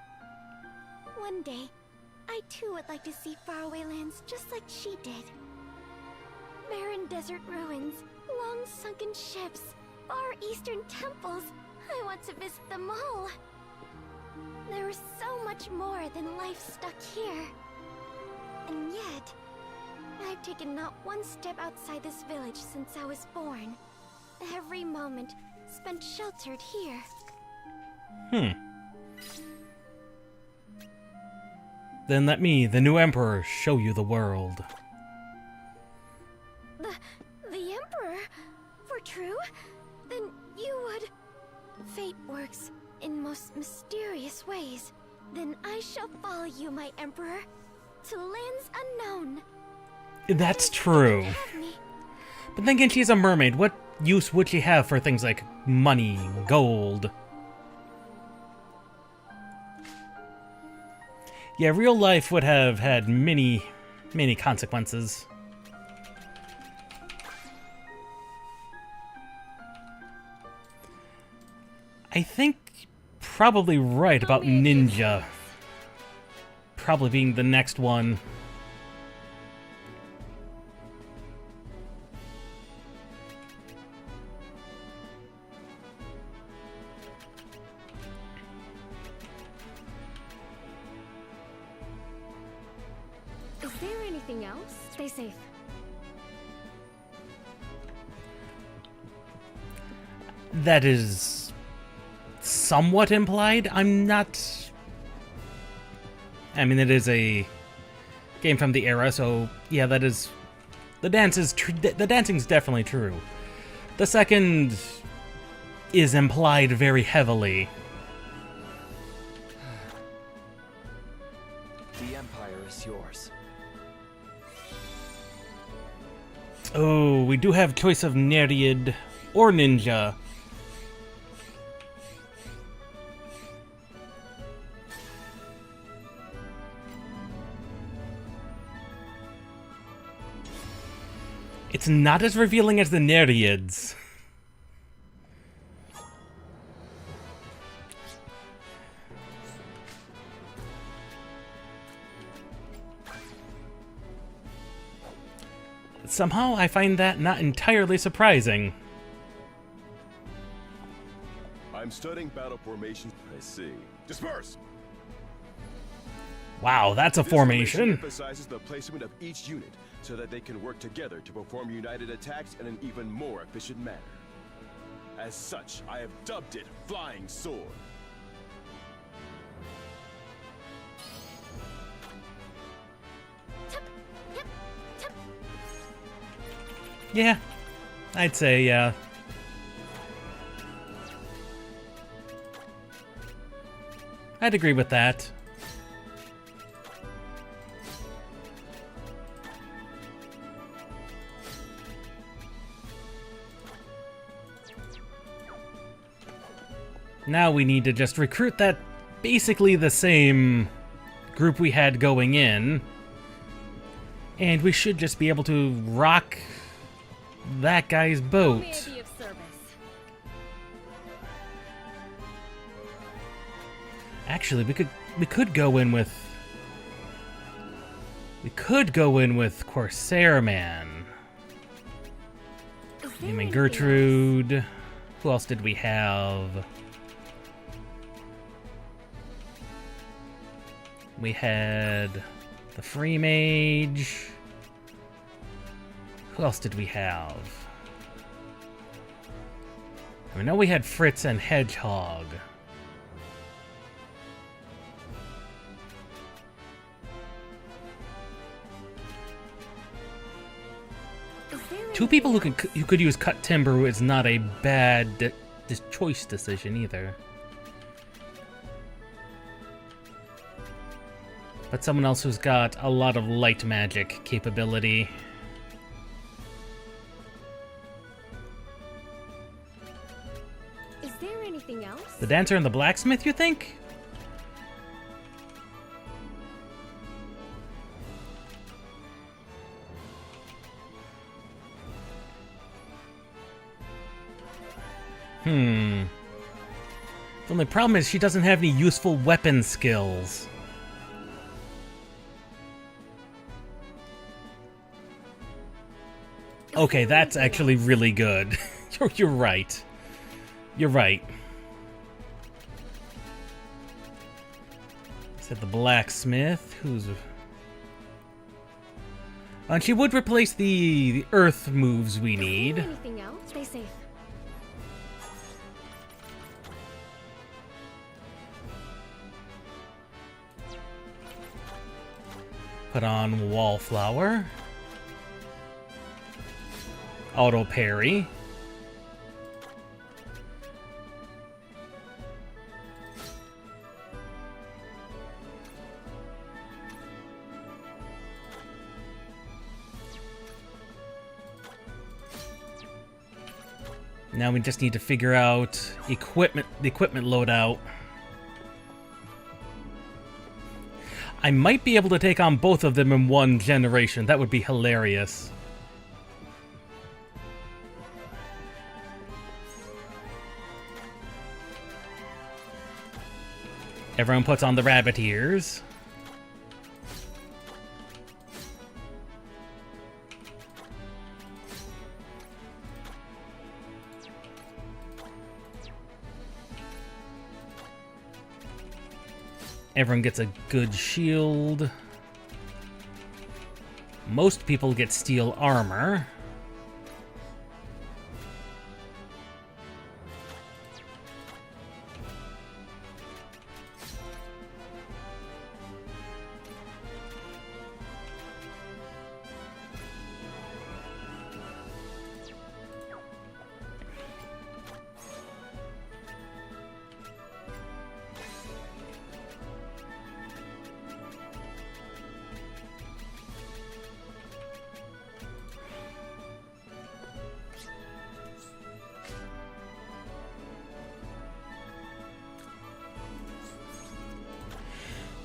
One day, I too would like to see faraway lands just like she did. Barren desert ruins, long sunken ships, far eastern temples. I want to visit them all. There is so much more than life stuck here. And yet, I've taken not one step outside this village since I was born. Every moment spent sheltered here. Then let me, the new emperor, show you the world. The Emperor? For true? Then you would... Fate works in most mysterious ways. Then I shall follow you, my Emperor, to lands unknown. That's true. But then again, she's a mermaid. What use would she have for things like money, gold? Yeah, real life would have had many consequences. I think probably right about Ninja. Probably being the next one. Is there anything else? Stay safe. That is somewhat implied. I'm not... I mean, it is a game from the era, so yeah, that is... The dancing's definitely true. The second is implied very heavily. The Empire is yours. Oh, we do have choice of Nereid or Ninja. It's not as revealing as the Nereids. Somehow I find that not entirely surprising. I'm studying battle formations. I see. Disperse! Wow, that's a formation. This emphasizes the placement of each unit so that they can work together to perform united attacks in an even more efficient manner. As such, I have dubbed it Flying Sword. Yeah, I'd say, yeah. I'd agree with that. Now we need to just recruit that basically the same group we had going in. And we should just be able to rock that guy's boat. Actually, we could go in with Corsair Man. I mean, Gertrude. Who else did we have? We had The Free Mage. Who else did we have? I know we had Fritz and Hedgehog. Two people who could use cut timber is not a bad choice decision either. But someone else who's got a lot of light magic capability. Is there anything else? The dancer and the blacksmith, you think? The only problem is she doesn't have any useful weapon skills. Okay, that's actually really good. You're right. You're right. Said the blacksmith, who's... And she would replace the earth moves we need. Anything else? Stay safe. Put on Wallflower. Auto parry. Now we just need to figure out the equipment loadout. I might be able to take on both of them in one generation. That would be hilarious. Everyone puts on the rabbit ears. Everyone gets a good shield. Most people get steel armor.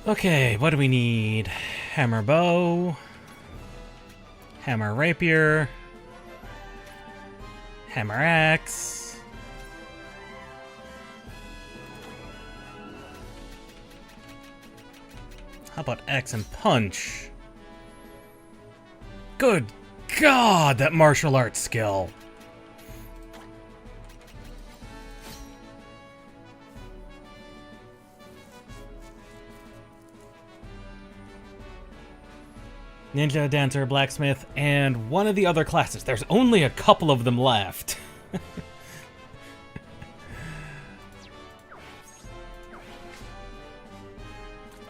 Okay, what do we need? Hammer bow, hammer rapier, hammer axe. How about axe and punch? Good God, that martial arts skill. Ninja, dancer, blacksmith, and one of the other classes. There's only a couple of them left.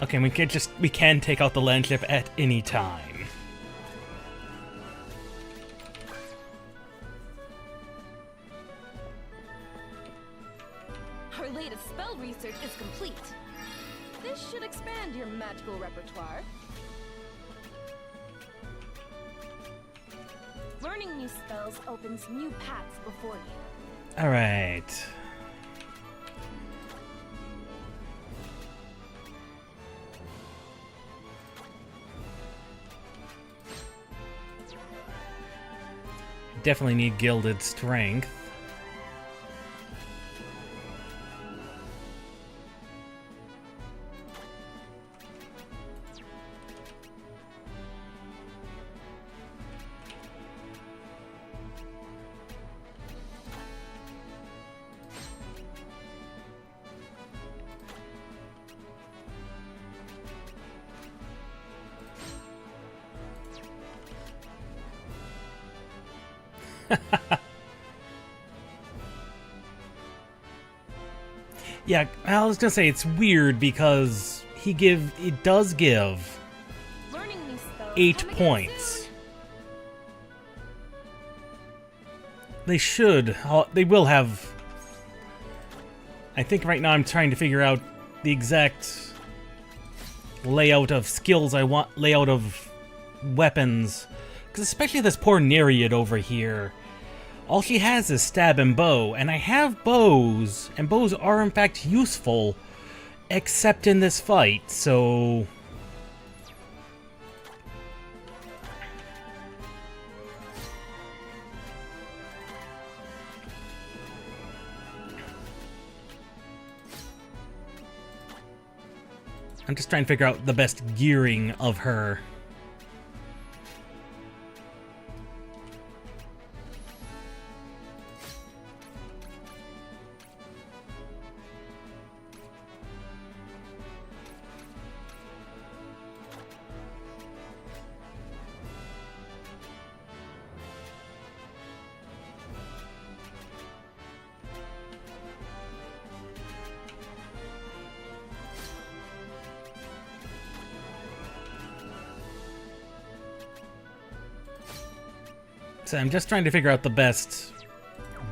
Okay, we can take out the landship at any time. Our latest spell research is complete. This should expand your magical repertoire. Learning new spells opens new paths before you. All right. Definitely need gilded strength. Yeah, I was gonna say it's weird because it does give 8 points. They will have. I think right now I'm trying to figure out the exact layout of skills layout of weapons. Because especially this poor Nereid over here. All she has is stab and bow, and I have bows, and bows are in fact useful, except in this fight, so... I'm just trying to figure out the best gearing of her. So I'm just trying to figure out the best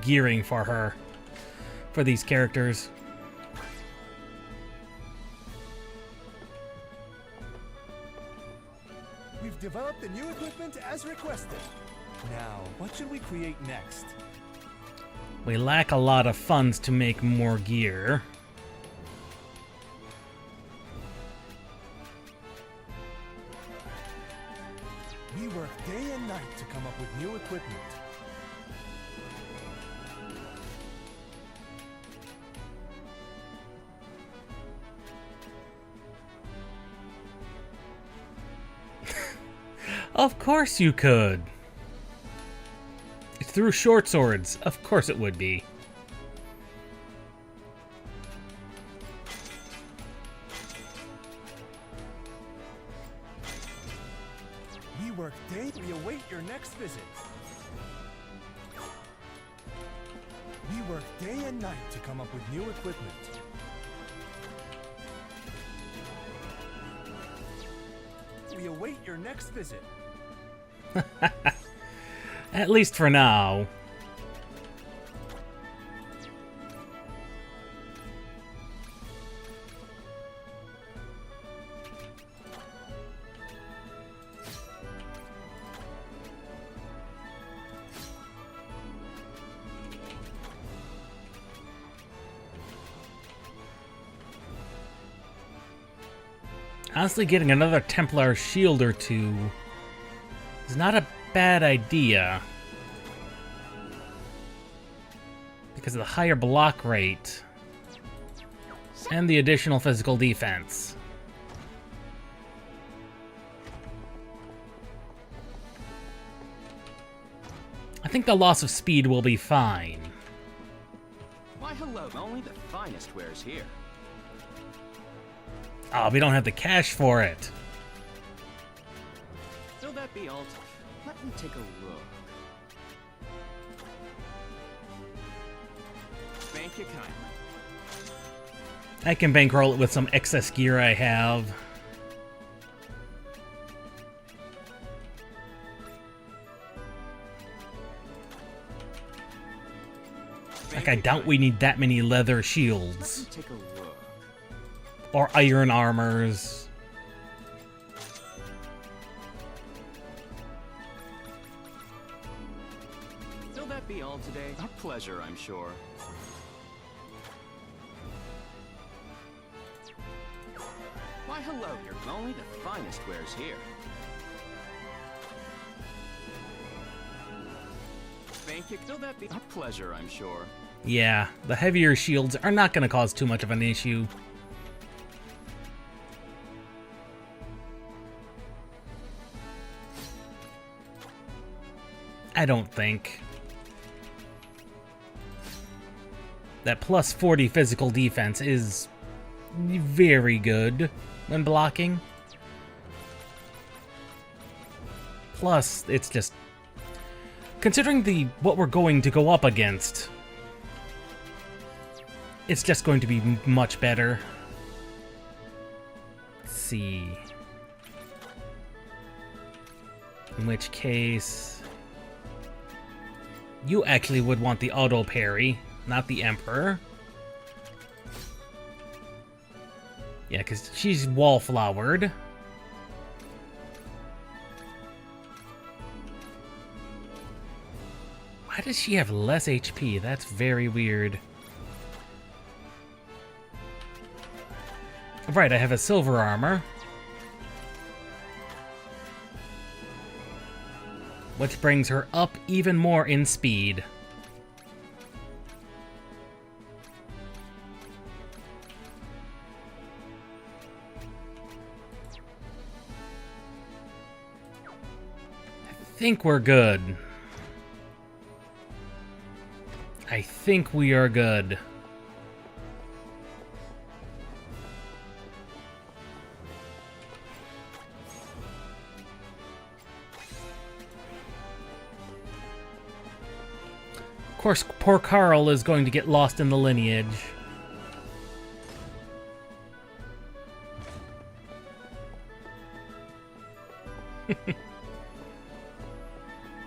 gearing for her, for these characters. We've developed the new equipment as requested. Now, what should we create next? We lack a lot of funds to make more gear. We work day and night to come up with new equipment. Of course you could. It's through short swords. Of course it would be. We work day. We await your next visit. We work day and night to come up with new equipment. We await your next visit. At least for now. Honestly, getting another Templar shield or two is not a bad idea. Because of the higher block rate and the additional physical defense. I think the loss of speed will be fine. Why, hello. Only the finest wares here. Oh, we don't have the cash for it. So that be all. Let me take a look. Thank you kindly. I can bankroll it with some excess gear I have. Like, I doubt we need that many leather shields. Let me take a look. Or iron armors. Will that be all today? Our pleasure, I'm sure. Why, hello. You're only the finest wares here. Thank you. Will that be our pleasure, I'm sure. Yeah, the heavier shields are not going to cause too much of an issue. I don't think. That plus 40 physical defense is very good when blocking. Plus, it's just considering what we're going to go up against, it's just going to be much better. Let's see. In which case, you actually would want the auto parry, not the Emperor. Yeah, because she's wallflowered. Why does she have less HP? That's very weird. Right, I have a silver armor. Which brings her up even more in speed. I think we're good. I think we are good. Of course, poor Carl is going to get lost in the lineage.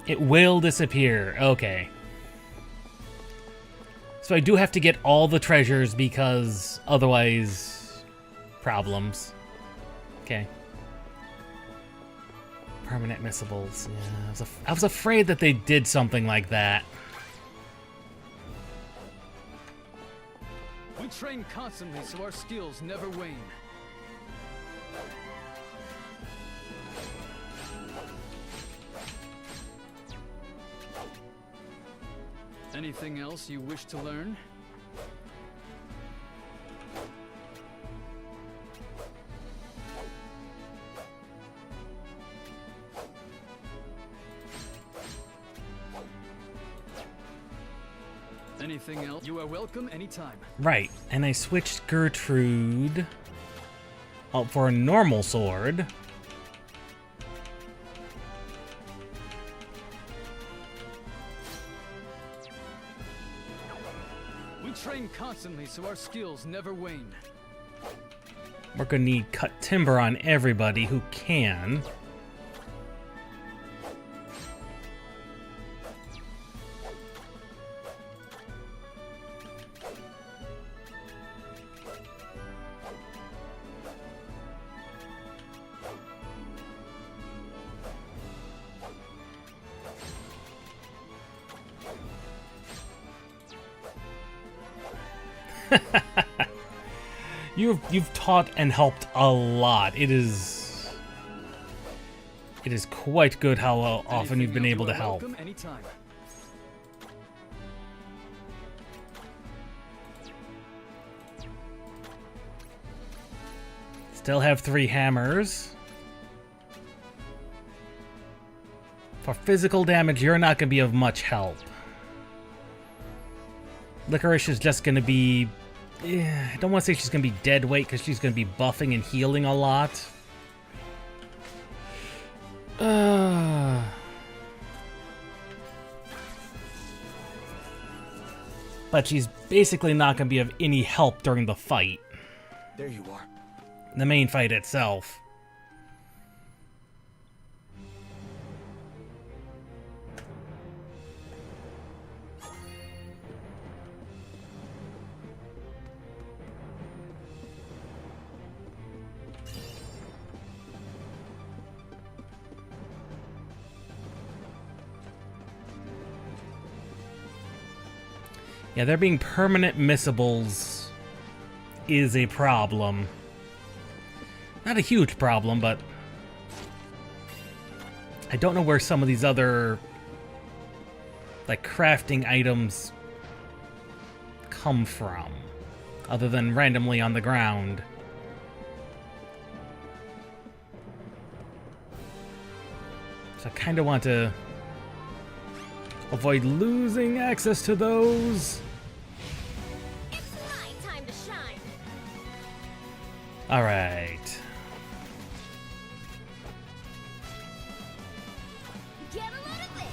It will disappear. Okay. So I do have to get all the treasures because otherwise... problems. Okay. Permanent missables. Yeah, I was afraid that they did something like that. We train constantly so our skills never wane. Anything else you wish to learn? Anything else? You are welcome anytime. Right, and I switched Gertrude out for a normal sword. We train constantly so our skills never wane. We're gonna need cut timber on everybody who can. You've taught and helped a lot. It is quite good how often you've been able to help. Anytime. Still have 3 hammers. For physical damage, you're not going to be of much help. Licorice is just going to be... I don't want to say she's going to be dead weight because she's going to be buffing and healing a lot. But she's basically not going to be of any help during the fight. There you are. The main fight itself. Yeah, there being permanent missables is a problem. Not a huge problem, but I don't know where some of these other, like, crafting items come from, other than randomly on the ground. So I kind of want to avoid losing access to those. All right. Get a load of this.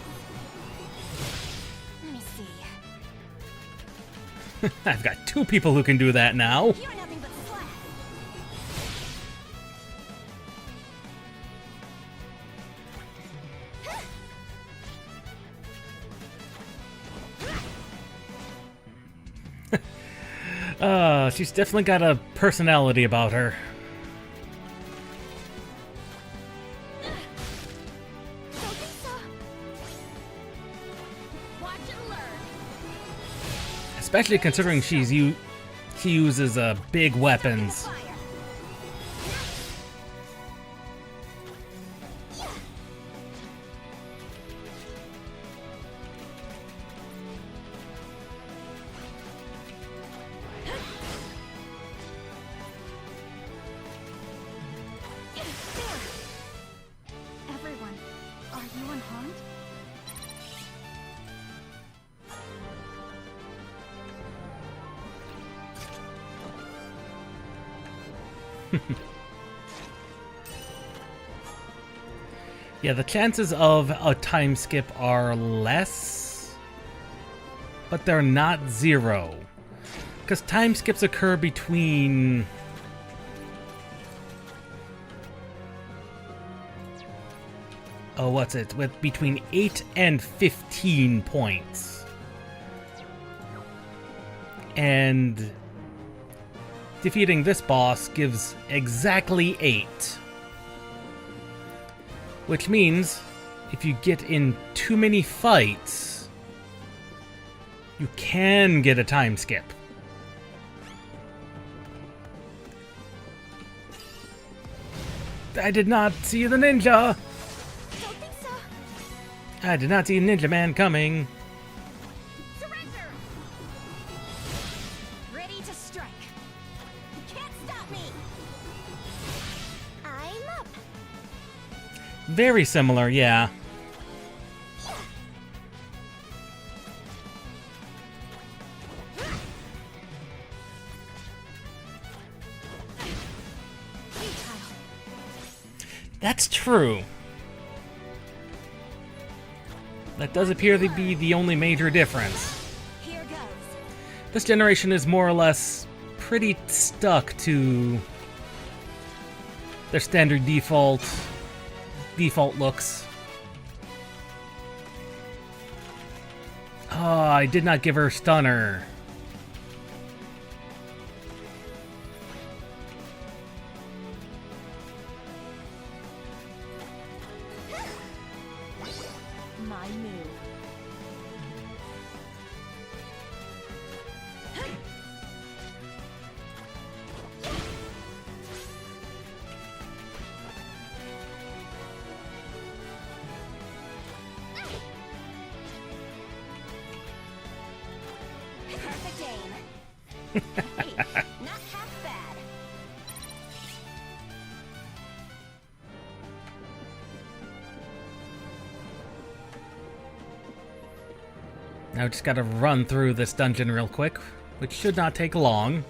I've got 2 people who can do that now. You're nothing but slack. She's definitely got a personality about her. Especially considering she uses big weapons. Everyone, are you unharmed? Yeah, the chances of a time skip are less, but they're not 0. Because time skips occur between... Oh, what's it? Between 8 and 15 points. And defeating this boss gives exactly 8. Which means, if you get in too many fights, you can get a time skip. I did not see the ninja! Don't think so. I did not see Ninja Man coming. Surrender! Ready to strike. You can't stop me. I'm up. Very similar, yeah. That's true. That does appear to be the only major difference. Here goes. This generation is more or less pretty stuck to their standard default looks. Oh, I did not give her stunner. My move. Perfect aim. Hey, not half bad. Now just gotta run through this dungeon real quick, which should not take long.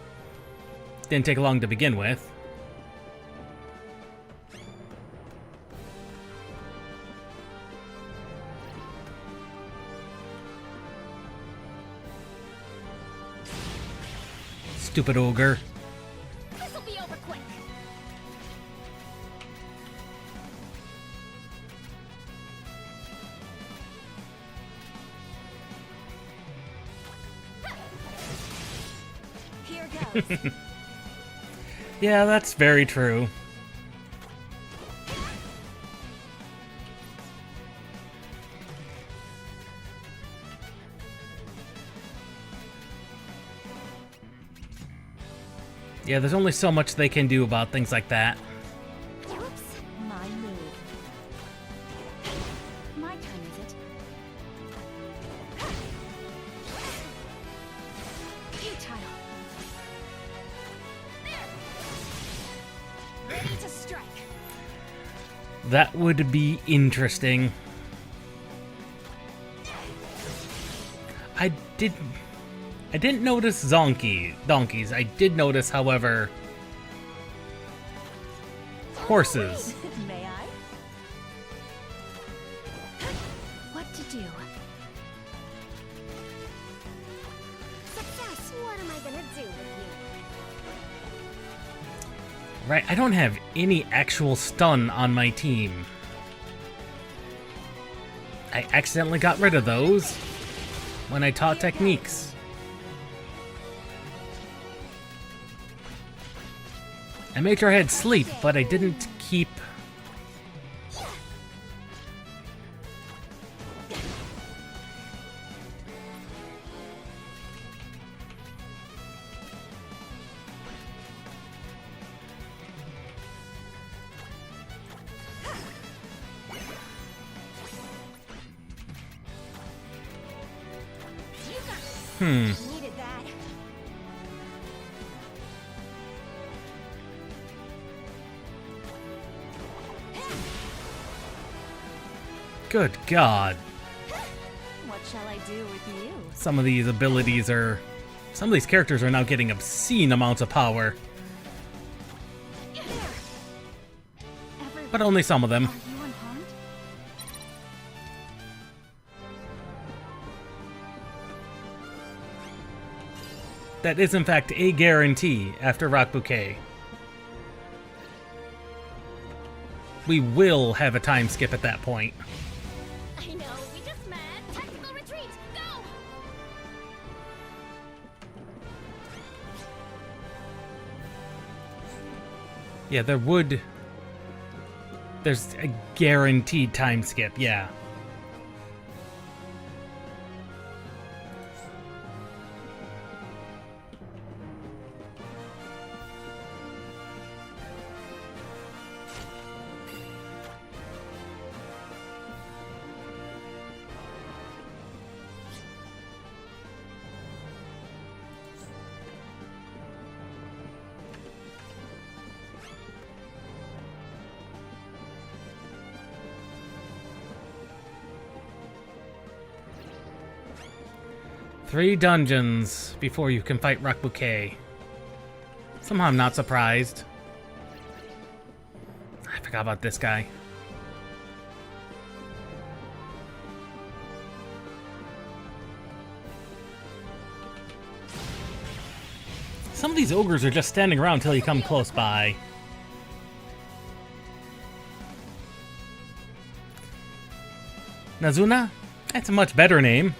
Didn't take long to begin with. Stupid ogre. This'll be over quick. Here goes. Yeah, that's very true. Yeah, there's only so much they can do about things like that. Oops. My move. My turn, is it? Futile. There. Ready to strike. That would be interesting. I didn't notice donkeys. I did notice, however, horses. May I? What to do? Success. gonna do with you? Right, I don't have any actual stun on my team. I accidentally got rid of those when I taught techniques. I made sure I had sleep, but I didn't keep... Needed that. Good God. What shall I do with you? Some of these abilities are... Some of these characters are now getting obscene amounts of power. But only some of them. Are you unharmed? That is in fact a guarantee after Rock Bouquet. We will have a time skip at that point. I know, we just met. Tactical retreat, go! Yeah, there would... There's a guaranteed time skip, yeah. Three dungeons before you can fight Rock Bouquet. Somehow I'm not surprised. I forgot about this guy. Some of these ogres are just standing around until you come close by. Nazuna? That's a much better name.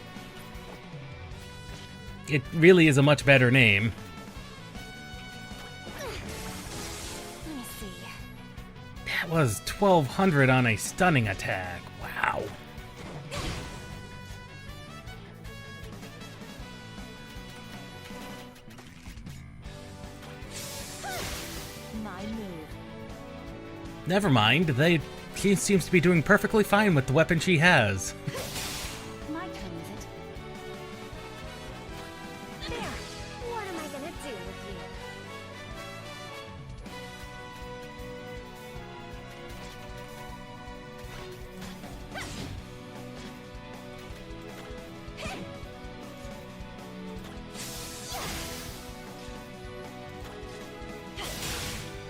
It really is a much better name. Let me see. That was 1200 on a stunning attack. Wow. My move. Never mind. She seems to be doing perfectly fine with the weapon she has. My turn, is it? There! What am I gonna do with you?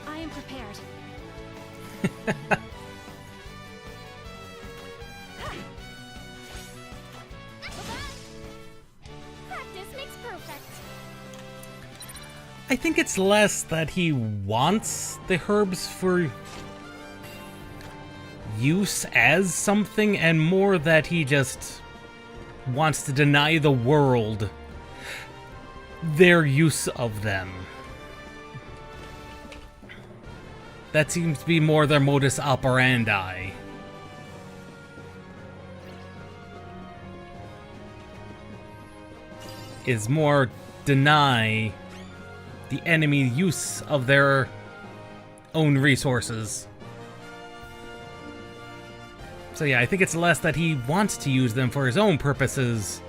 I am prepared. Practice makes perfect. I think it's less that he wants the herbs for use as something, and more that he just wants to deny the world their use of them. That seems to be more their modus operandi. Is more deny the enemy use of their own resources. So yeah, I think it's less that he wants to use them for his own purposes,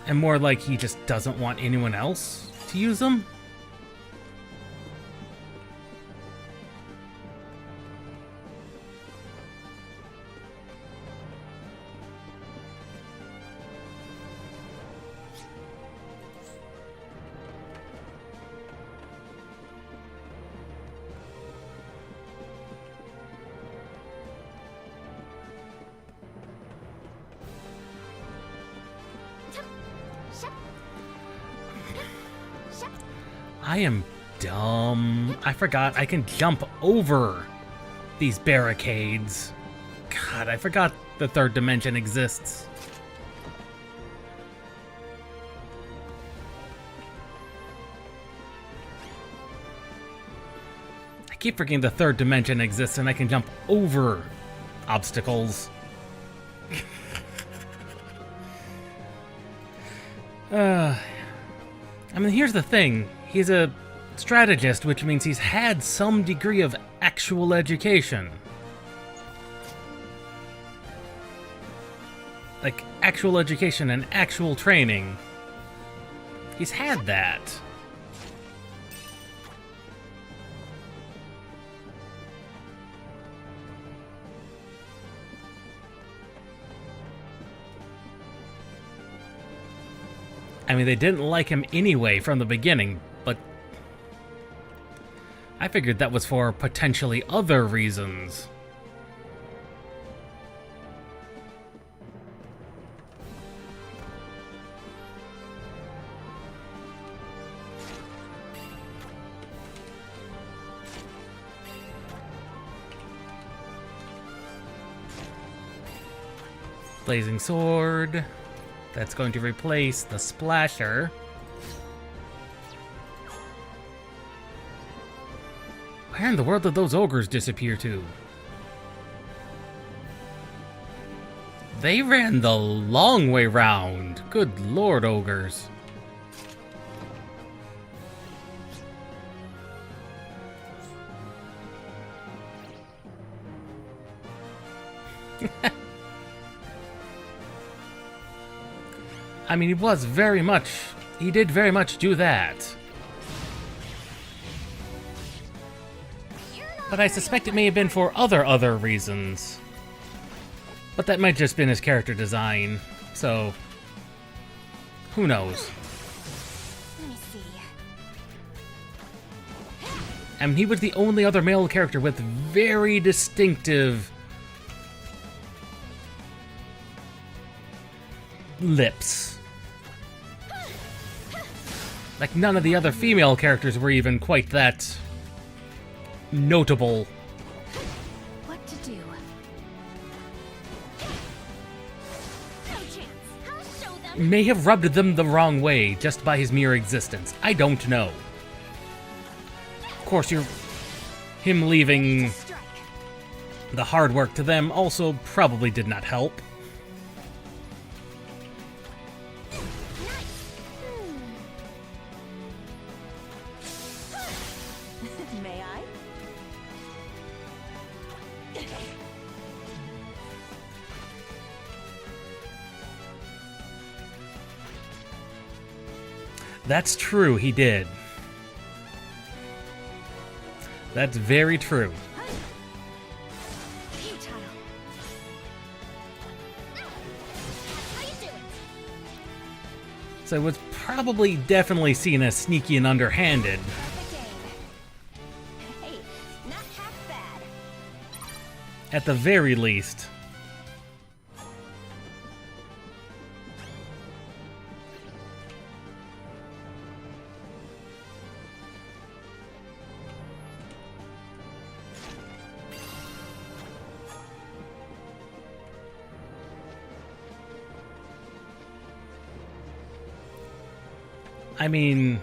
and more like he just doesn't want anyone else to use them. I am dumb. I forgot I can jump over these barricades. God, I forgot the third dimension exists. I keep forgetting the third dimension exists and I can jump over obstacles. I mean, here's the thing. He's a strategist, which means he's had some degree of actual education. Like, actual education and actual training. He's had that. I mean, they didn't like him anyway from the beginning, but I figured that was for potentially other reasons. Blazing sword. That's going to replace the splasher. Where in the world did those ogres disappear to? They ran the long way round. Good lord, ogres. I mean, he did very much do that. But I suspect it may have been for other reasons. But that might just been his character design, so who knows? Let me see. I mean, he was the only other male character with very distinctive lips. Like, none of the other female characters were even quite that notable. What to do? No chance. I'll show them. May have rubbed them the wrong way just by his mere existence. I don't know. Of course, him leaving the hard work to them also probably did not help. May I? That's true, he did. That's very true. So it was probably definitely seen as sneaky and underhanded. Hey, not half bad. At the very least. I mean,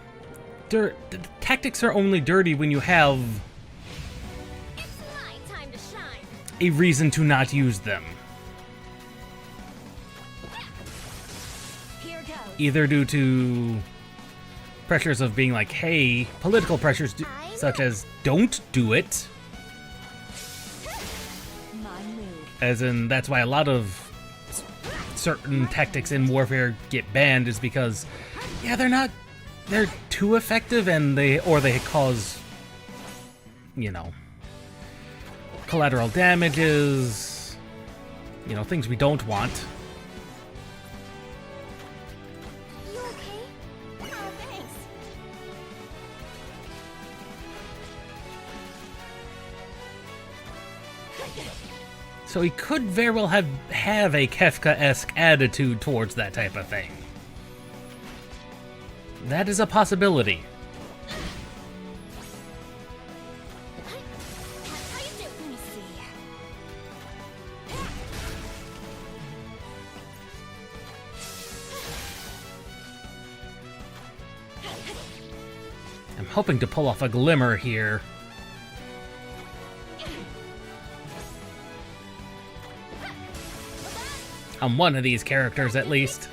the tactics are only dirty when you have a reason to not use them. Either due to pressures of being like, hey, political pressures such as don't do it. As in, that's why a lot of certain tactics in warfare get banned, is because, yeah, they're too effective, and they cause, you know, collateral damages, you know, things we don't want. You okay? Oh, thanks. So he could very well have a Kefka-esque attitude towards that type of thing. That is a possibility. I'm hoping to pull off a glimmer here. On one of these characters, at least.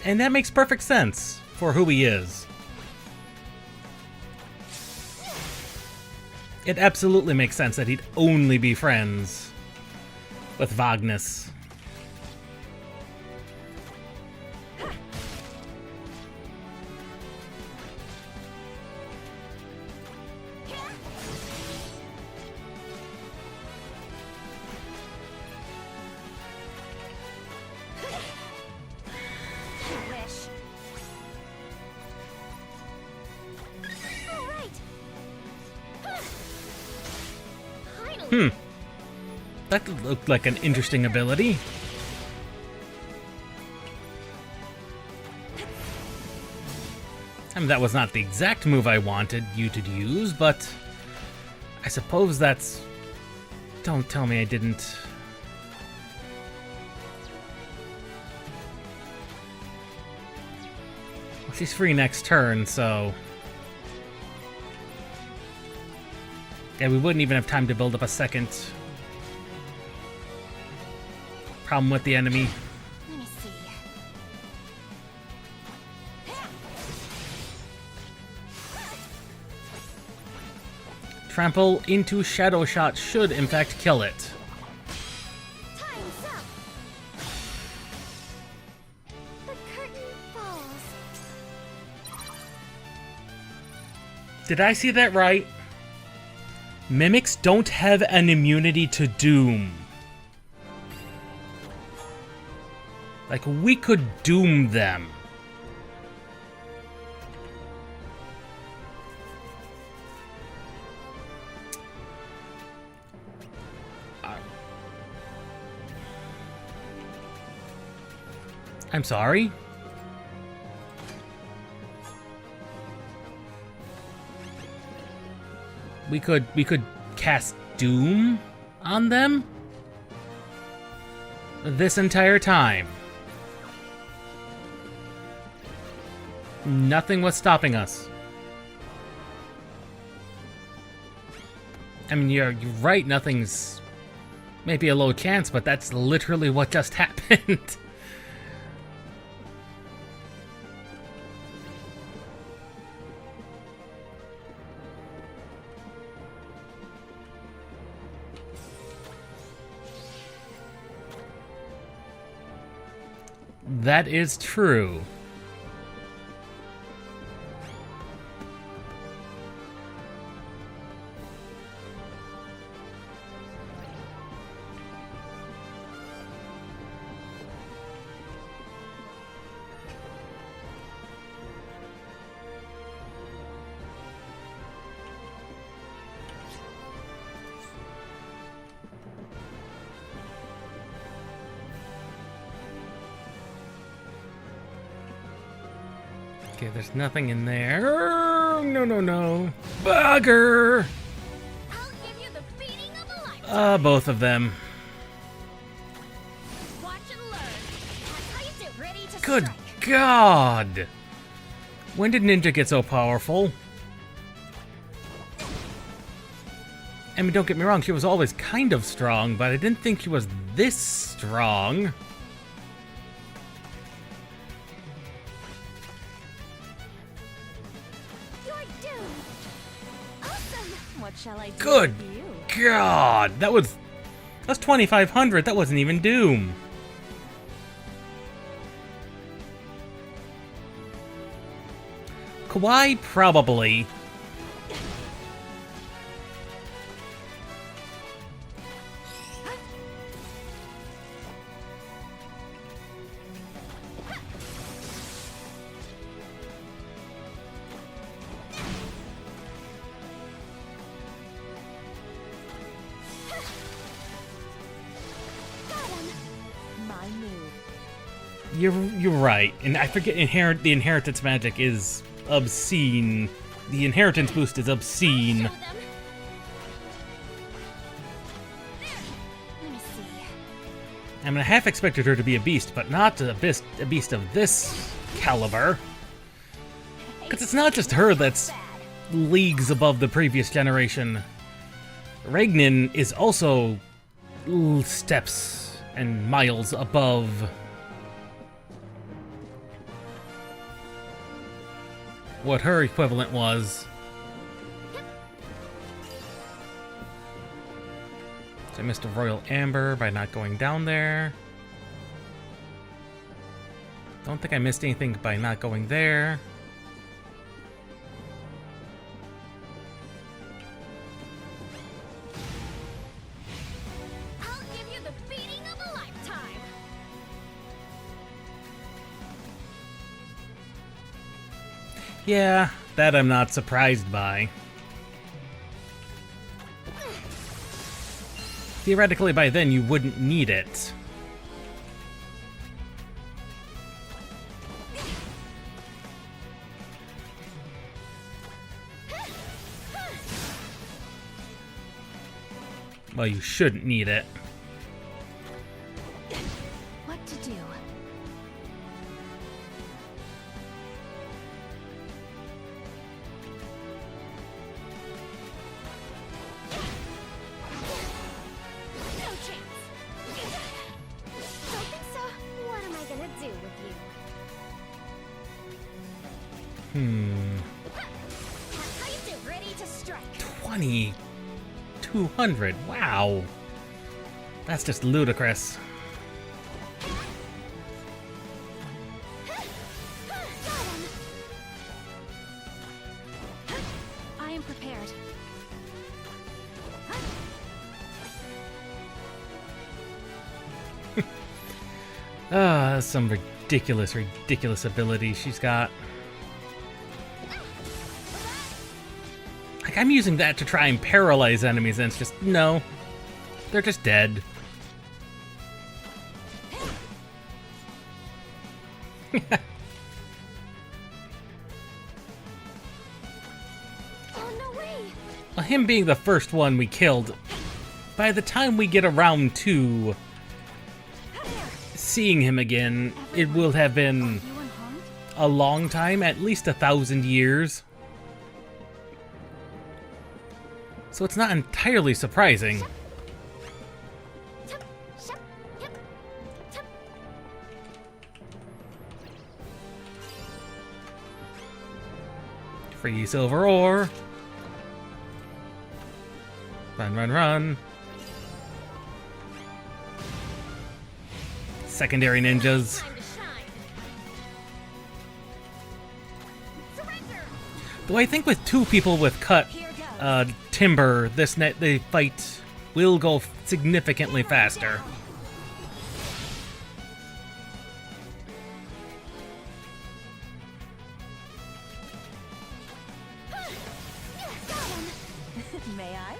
That makes perfect sense for who he is. It absolutely makes sense that he'd only be friends with Vagnus. That looked like an interesting ability. I mean, that was not the exact move I wanted you to use, but I suppose that's... Don't tell me I didn't... Well, she's free next turn, so... Yeah, we wouldn't even have time to build up a second problem with the enemy. Let me see. Trample into Shadow Shot should, in fact, kill it. Time's up. The curtain falls. Did I see that right? Mimics don't have an immunity to doom. Like, we could doom them. I'm sorry? We could cast Doom on them this entire time. Nothing was stopping us. I mean, you're right, nothing's maybe a low chance, but that's literally what just happened. That is true. Okay, there's nothing in there. No. Bugger! I'll give you the beating of a lifetime. Both of them. Watch and learn. That's how you do. Ready to Good strike. God! When did Ninja get so powerful? I mean, don't get me wrong, she was always kind of strong, but I didn't think she was this strong. Shall I do Good with you? God! That's 2,500. That wasn't even Doom. Kawaii, probably. You're right, and I forget the inheritance magic is obscene. The inheritance boost is obscene. I mean, I half expected her to be a beast, but not a beast of this caliber. Because it's not just her that's leagues above the previous generation. Regnin is also steps and miles above. What her equivalent was. So I missed a Royal Amber by not going down there. Don't think I missed anything by not going there. I'll give you the beating of a lifetime. Yeah, that I'm not surprised by. Theoretically, by then, you wouldn't need it. Well, you shouldn't need it. What to do? No chance. Don't think so. What am I gonna do with you? How you do? Ready to strike. 200. Wow. That's just ludicrous. I am prepared. Some ridiculous ability she's got. Like, I'm using that to try and paralyze enemies, and it's just, no. They're just dead. Oh, no way. Well, him being the first one we killed, by the time we get around to seeing him again, it will have been a long time, at least 1,000 years. So it's not entirely surprising. Free silver ore. Run, run, run. Secondary ninjas. Though I think with two people with cut timber, the fight will go significantly faster. May I?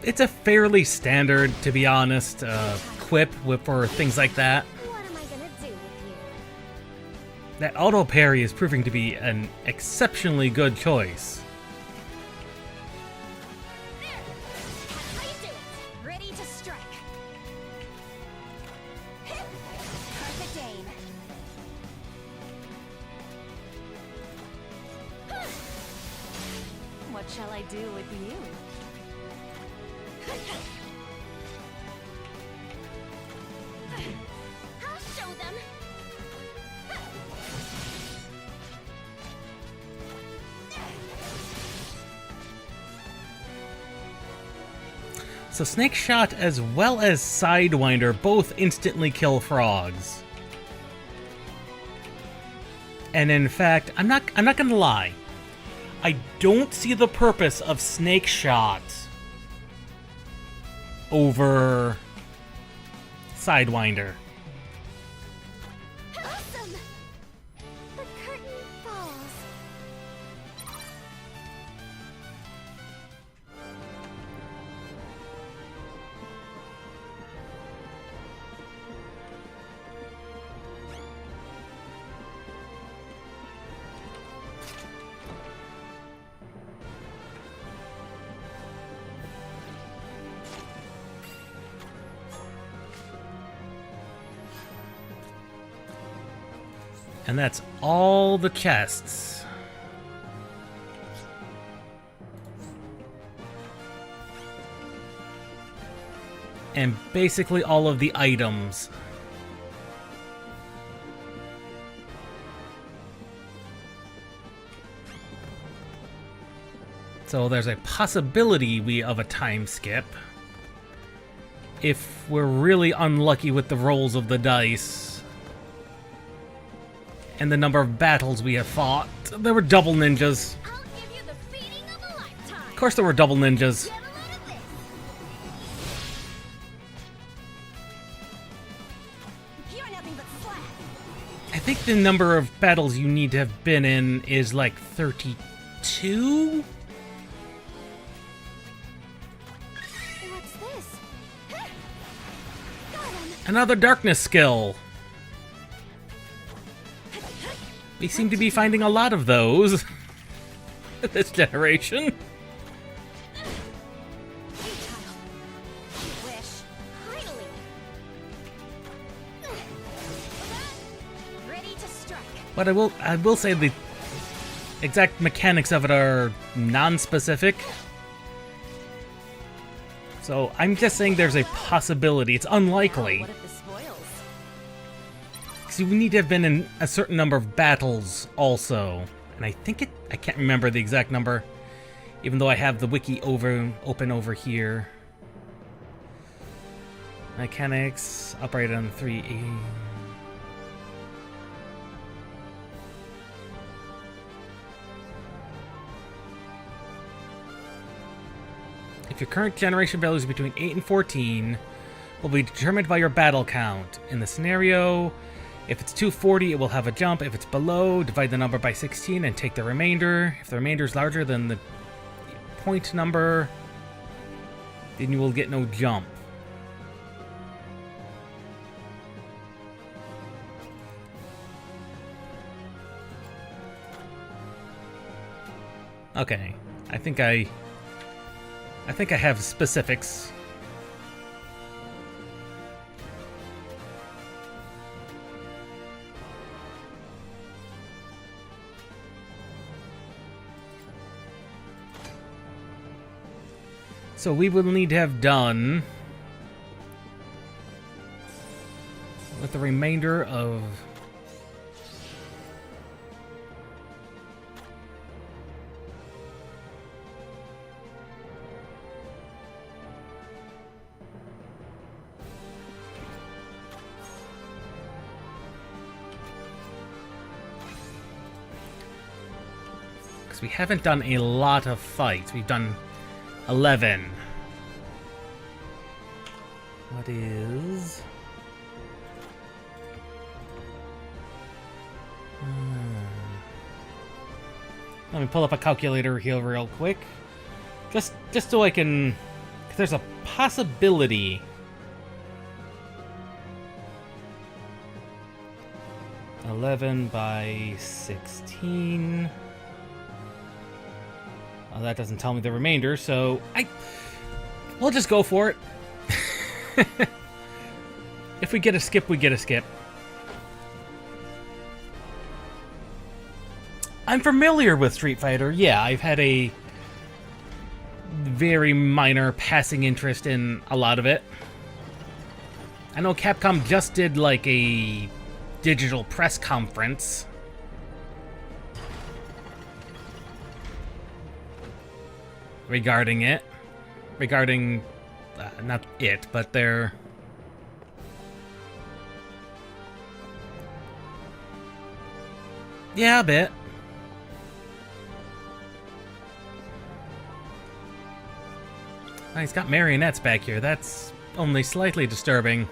It's a fairly standard, to be honest, quip for things like that. What am I gonna do with you? That auto parry is proving to be an exceptionally good choice. How you doing? Ready to strike. Perfect aim. What shall I do with you? I'll show them. So Snake Shot as well as Sidewinder both instantly kill frogs. And in fact, I'm not gonna lie. I don't see the purpose of Snake Shot over Sidewinder. Awesome. The curtain falls. And that's all the chests. And basically all of the items. So there's a possibility of a time skip. If we're really unlucky with the rolls of the dice. And the number of battles we have fought. There were double ninjas. Of course there were double ninjas. I think the number of battles you need to have been in is like 32? What's this? Another darkness skill. We seem to be finding a lot of those this generation. But I will say the exact mechanics of it are non-specific. So I'm just saying there's a possibility. It's unlikely. Because you need to have been in a certain number of battles also. And I think I can't remember the exact number. Even though I have the wiki open over here. Mechanics, operated on 3E. If your current generation value is between 8 and 14, will be determined by your battle count. In the scenario, if it's 240, it will have a jump. If it's below, divide the number by 16 and take the remainder. If the remainder is larger than the point number, then you will get no jump. Okay, I think I have specifics. So we will need to have done with the remainder of we haven't done a lot of fights. We've done 11. What is... Let me pull up a calculator here real quick. Just so I can... 'cause there's a possibility... 11 by 16... Oh, that doesn't tell me the remainder, so we'll just go for it. If we get a skip, we get a skip. I'm familiar with Street Fighter. Yeah, I've had a very minor passing interest in a lot of it. I know Capcom just did like a digital press conference regarding it. Regarding, not it, but their... Yeah, a bit. Oh, he's got marionettes back here. That's only slightly disturbing.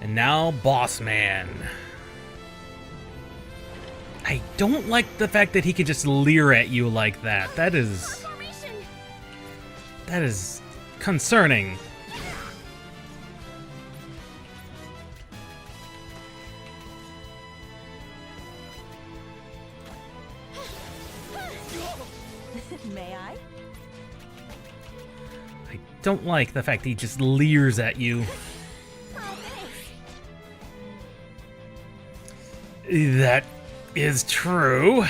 And now, Boss Man. I don't like the fact that he can just leer at you like that. That is concerning. May I? I don't like the fact that he just leers at you. That is true.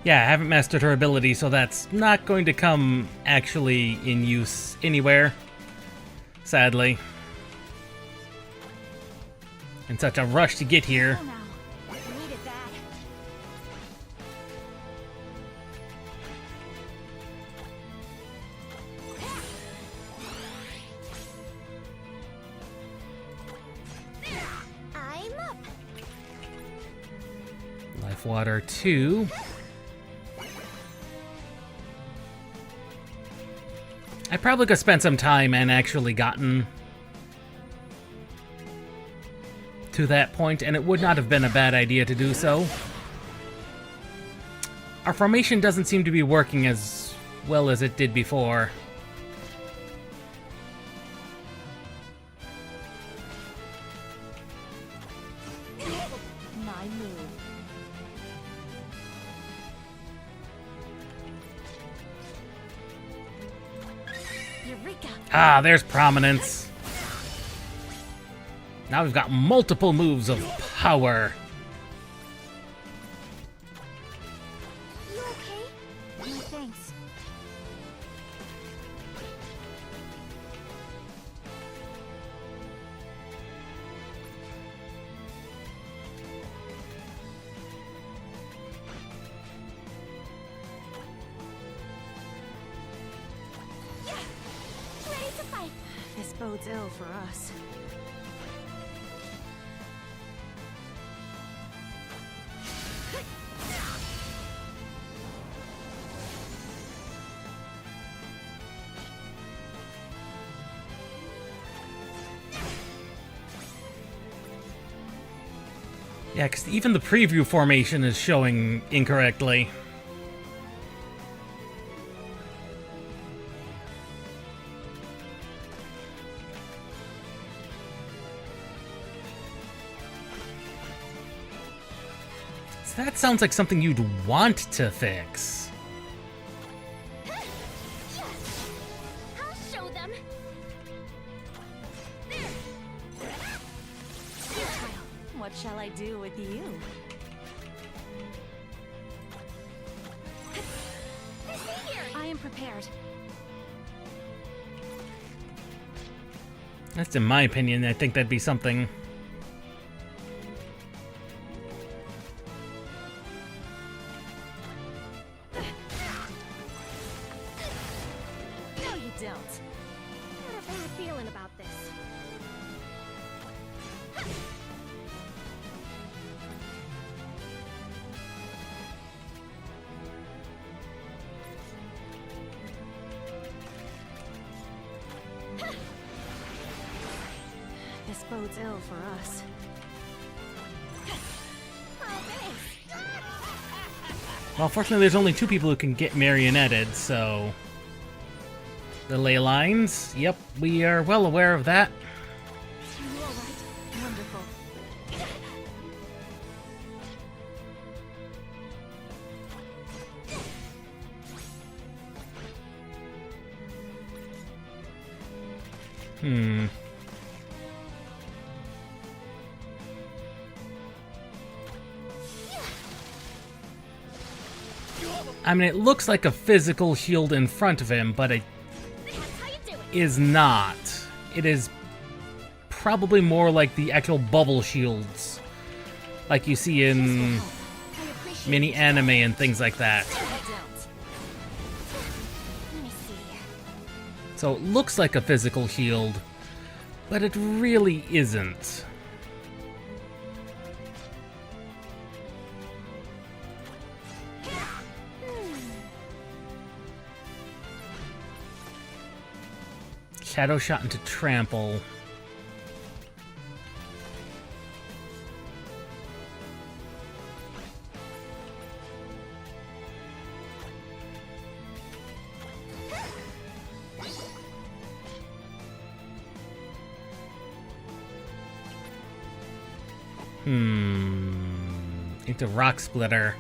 Yeah, I haven't mastered her ability, so that's not going to come actually in use anywhere. Sadly. In such a rush to get here. I'm up. Life Water 2. I probably could have spent some time and actually gotten to that point, and it would not have been a bad idea to do so. Our formation doesn't seem to be working as well as it did before. My move. Eureka! Ah, there's prominence. Now we've got multiple moves of power. You okay? No, thanks. Yeah! Ready to fight! This bodes ill for us. Yeah, because even the preview formation is showing incorrectly. So that sounds like something you'd want to fix. I'll show them. What shall I do with you? I am prepared. That's in my opinion. I think that'd be something. No, you don't. Got a bad feeling about this. This bodes ill for us. Well, fortunately, there's only 2 people who can get marionetted, so... The ley lines? Yep, we are well aware of that. Are you alright? Wonderful. I mean, it looks like a physical shield in front of him, but it is not. It is probably more like the actual bubble shields, like you see in mini anime and things like that. So it looks like a physical shield, but it really isn't. Shadow shot into trample. Into rock splitter.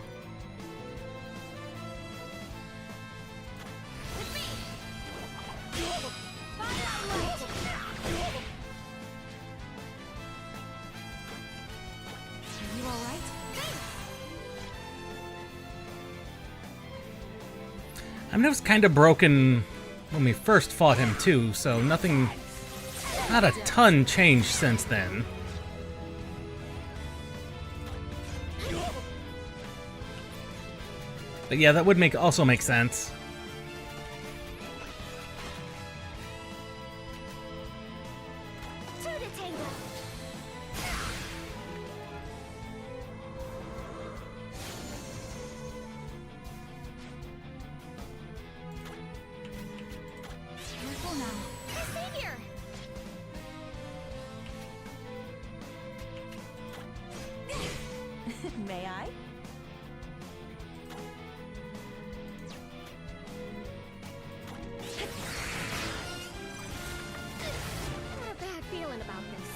I mean, it was kind of broken when we first fought him too, so not a ton changed since then. But yeah, that would also make sense. May I? Not a bad feeling about this.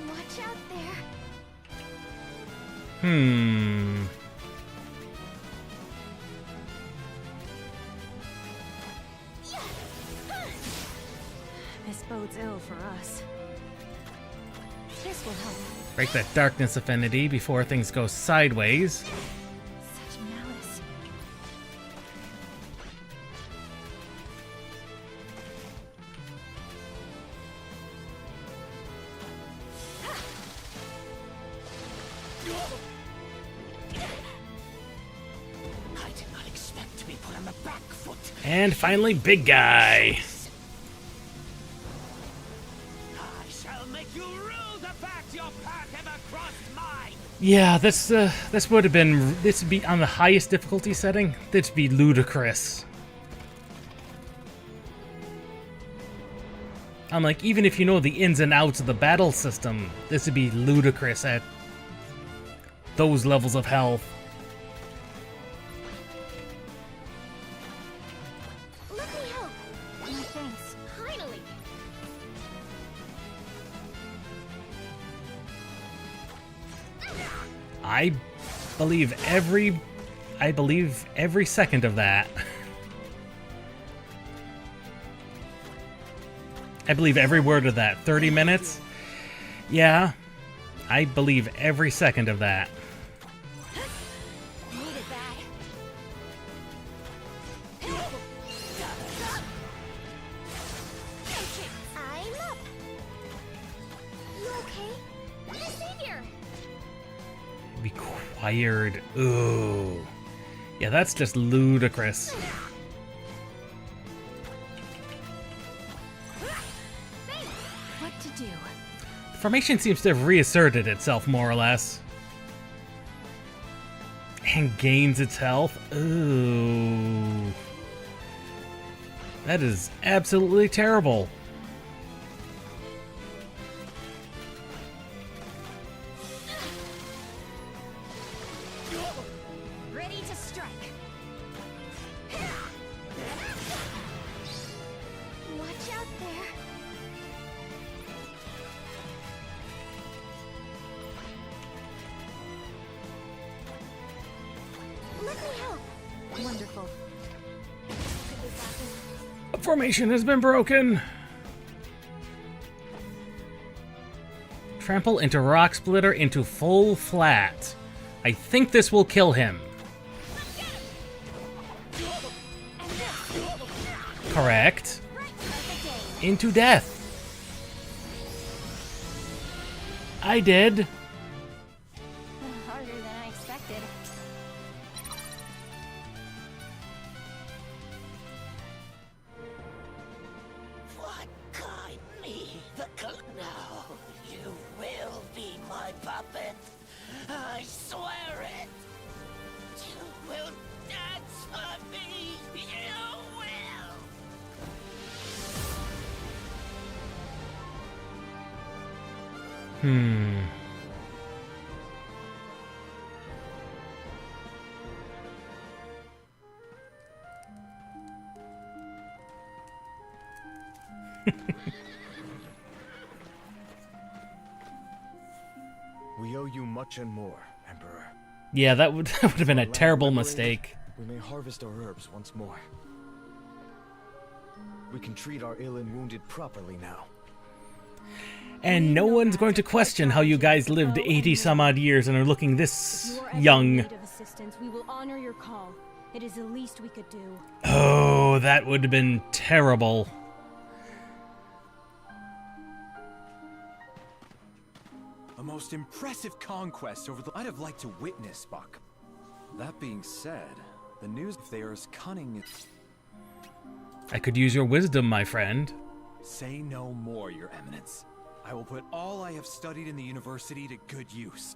Watch out there. This bodes ill for us. This will help. Break that darkness affinity before things go sideways. Such malice. I did not expect to be put on the back foot. And finally, big guy. Yeah, this would be on the highest difficulty setting. That'd be ludicrous. I'm like, even if you know the ins and outs of the battle system, this would be ludicrous at those levels of health. Let me help. My thanks. Finally. I believe every second of that. I believe every word of that. 30 minutes? Yeah. I believe every second of that. Needed that. I'm up. You okay? Savior. Required. Ooh. Yeah, that's just ludicrous. What to do? The formation seems to have reasserted itself, more or less. And gains its health. Ooh. That is absolutely terrible. Ready to strike. Watch out there. Let me help. Wonderful. The formation has been broken. Trample into rock splitter into full flat. I think this will kill him. Correct. Into death. I did. Harder than I expected. What guide me? No, you will be my puppet. I swear it. You will dance for me. You will. We owe you much and more, Emperor. Yeah, that would have been a terrible mistake. We may harvest our herbs once more. We can treat our ill and wounded properly now. And no one's going to question how you guys lived 80 some odd years and are looking this young. If you are ever in need of assistance, we will honor your call. It is the least we could do. Oh, that would have been terrible. A most impressive conquest over the... I'd have liked to witness, Buck. That being said, the news if they are as cunning... I could use your wisdom, my friend. Say no more, Your Eminence. I will put all I have studied in the university to good use.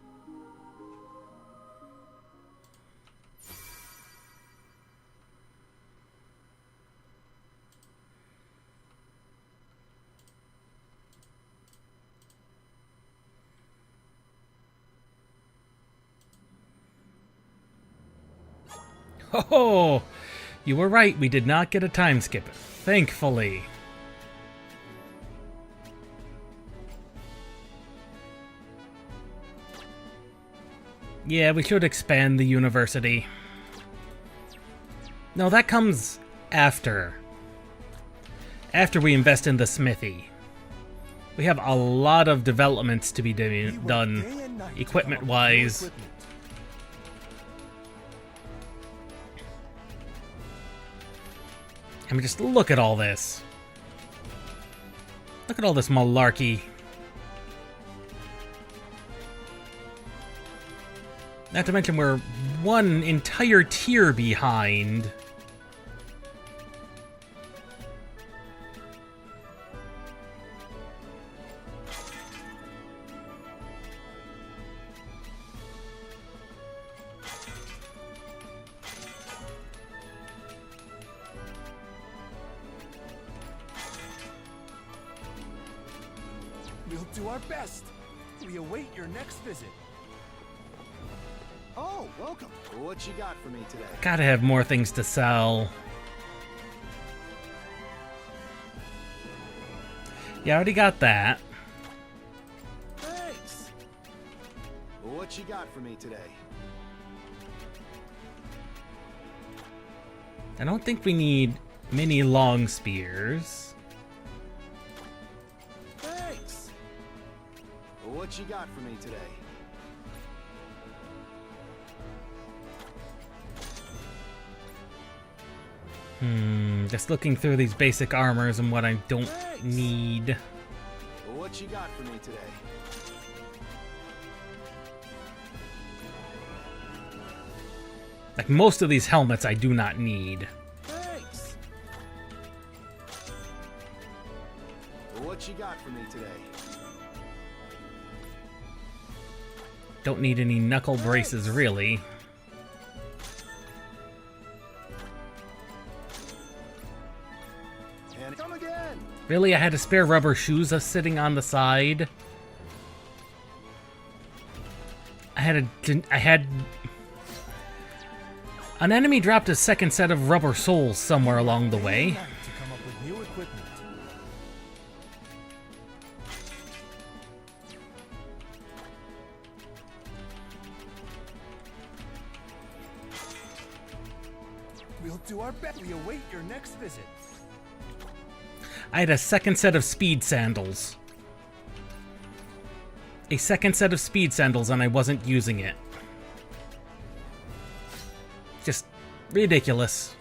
Oh, you were right. We did not get a time skip, thankfully. Yeah, we should expand the university. No, that comes after. After we invest in the smithy. We have a lot of developments to be done, equipment-wise. I mean, just look at all this. Look at all this malarkey. Not to mention we're one entire tier behind. We'll do our best. We await your next visit. Oh, welcome. What you got for me today? Gotta have more things to sell. Yeah, I already got that. Thanks. What you got for me today? I don't think we need many long spears. Thanks. What you got for me today? Just looking through these basic armors and what I don't need. What you got for me today? Like most of these helmets I do not need. Thanks. What you got for me today? Don't need any knuckle braces really. And come again. Really, I had to spare rubber shoes sitting on the side. I had an enemy dropped a second set of rubber soles somewhere along the way. To come up with new equipment. We'll do our best. We await your next visit. I had a second set of speed sandals. A second set of speed sandals and I wasn't using it. Just ridiculous.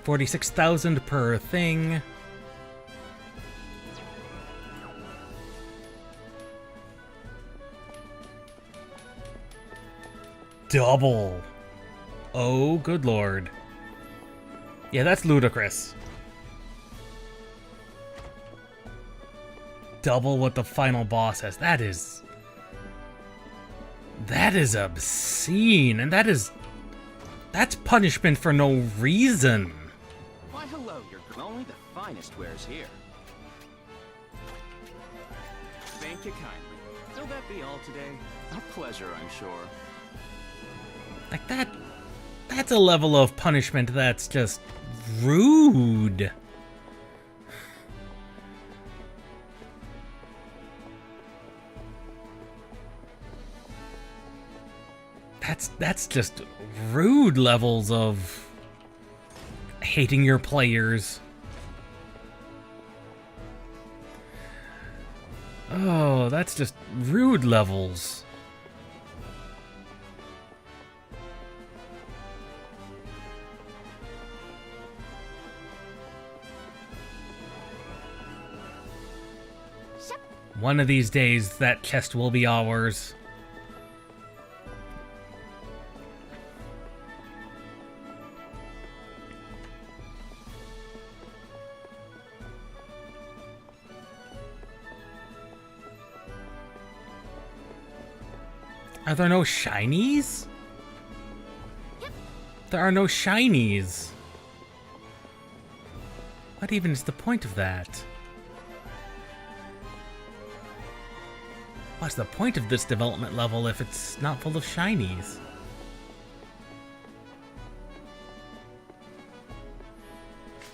$46,000 per thing. Double. Oh, good lord. Yeah, that's ludicrous. Double what the final boss has. That is obscene, and that's punishment for no reason. Why, hello, you're only the finest wares here. Thank you kindly. Will that be all today? A pleasure, I'm sure. Like that's a level of punishment that's just rude. That's just rude levels of hating your players. Oh, that's just rude levels. One of these days, that chest will be ours. Are there no shinies? There are no shinies. What even is the point of that? What's the point of this development level if it's not full of shinies?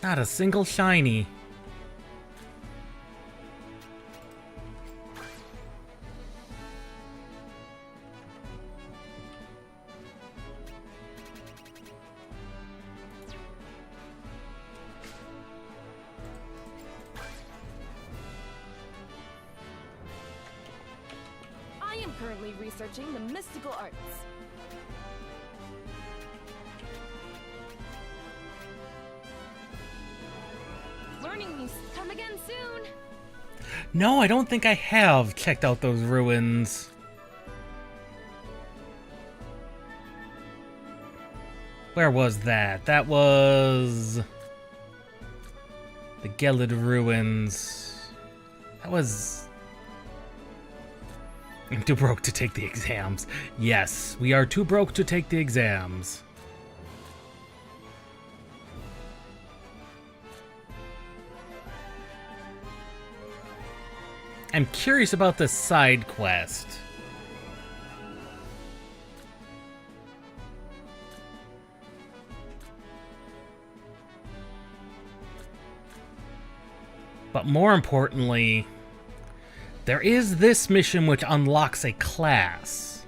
Not a single shiny. I am currently researching the mystical arts. Learning these. Come again soon. No, I don't think I have checked out those ruins. Where was that? That was the Gelid ruins. That was... I'm too broke to take the exams. Yes, we are too broke to take the exams. I'm curious about this side quest. But more importantly, there is this mission which unlocks a class.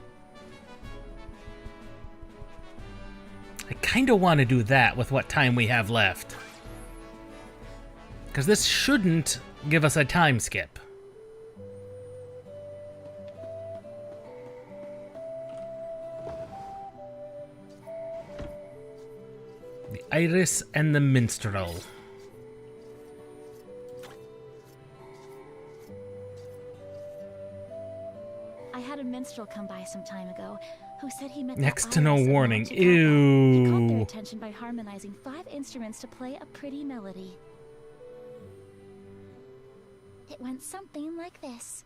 I kinda want to do that with what time we have left. Because this shouldn't give us a time skip. The Iris and the Minstrel. I had a minstrel come by some time ago who said he met Next to no Iris at warning. Magic Opera. He caught their Ew. attention by harmonizing 5 instruments to play a pretty melody. It went something like this.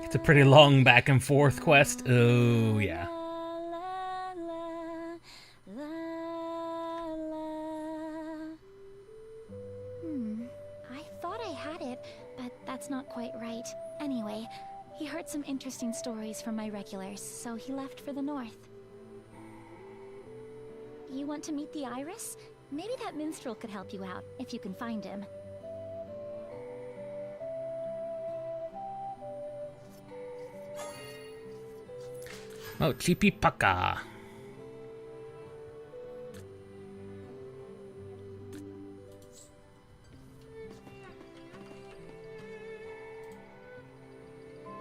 It's a pretty long back and forth quest. Oh, yeah. I thought I had it, but that's not quite right. Anyway, he heard some interesting stories from my regulars, so he left for the north. You want to meet the Iris? Maybe that minstrel could help you out, if you can find him. Oh, Chippy Paka.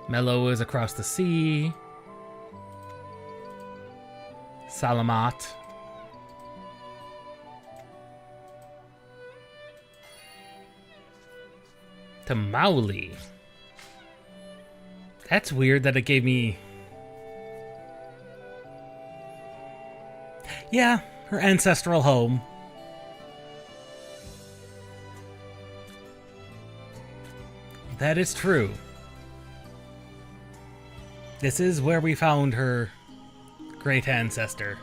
Mellow is across the sea. Salamat. To Mauli. That's weird that it gave me... Yeah, her ancestral home. That is true. This is where we found her great ancestor.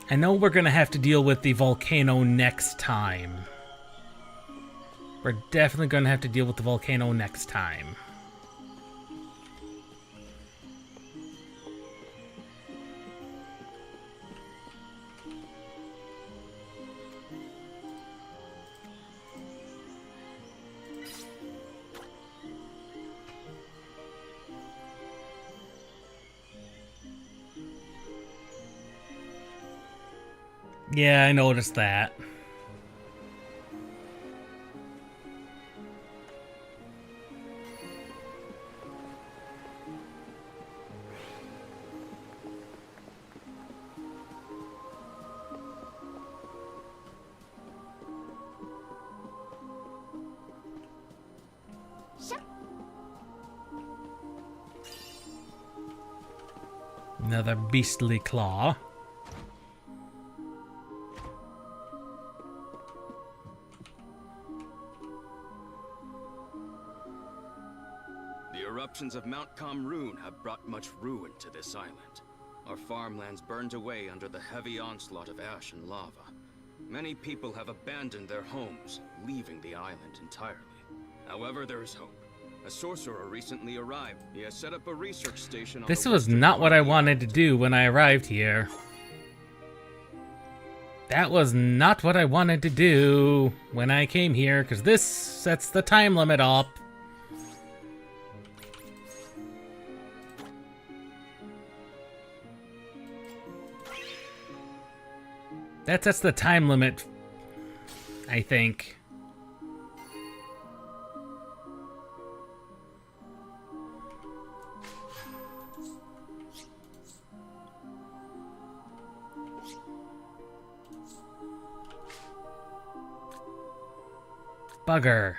I know we're gonna have to deal with the volcano next time. We're definitely gonna have to deal with the volcano next time. Yeah, I noticed that. Another beastly claw. The eruptions of Mount Kamrun have brought much ruin to this island. Our farmlands burned away under the heavy onslaught of ash and lava. Many people have abandoned their homes, leaving the island entirely. However, there is hope. A sorcerer recently arrived. He has set up a research station on This was not what I wanted to do when I arrived here. That was not what I wanted to do when I came here, because this sets the time limit up. That sets the time limit, I think. Bugger.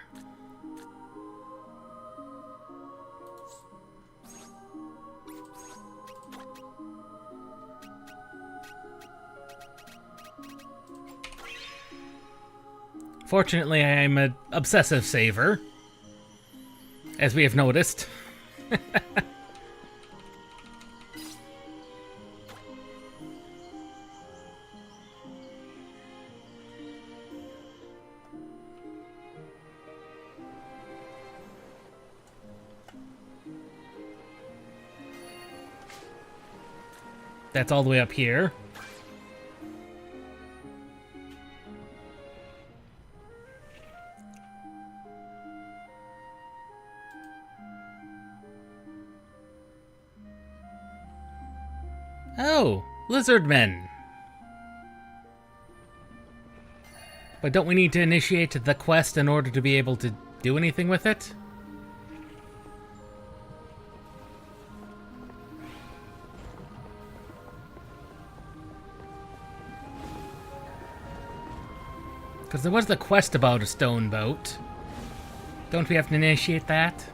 Fortunately, I am an obsessive saver, as we have noticed. That's all the way up here. Oh, lizard men. But don't we need to initiate the quest in order to be able to do anything with it? Because there was the quest about a stone boat. Don't we have to initiate that?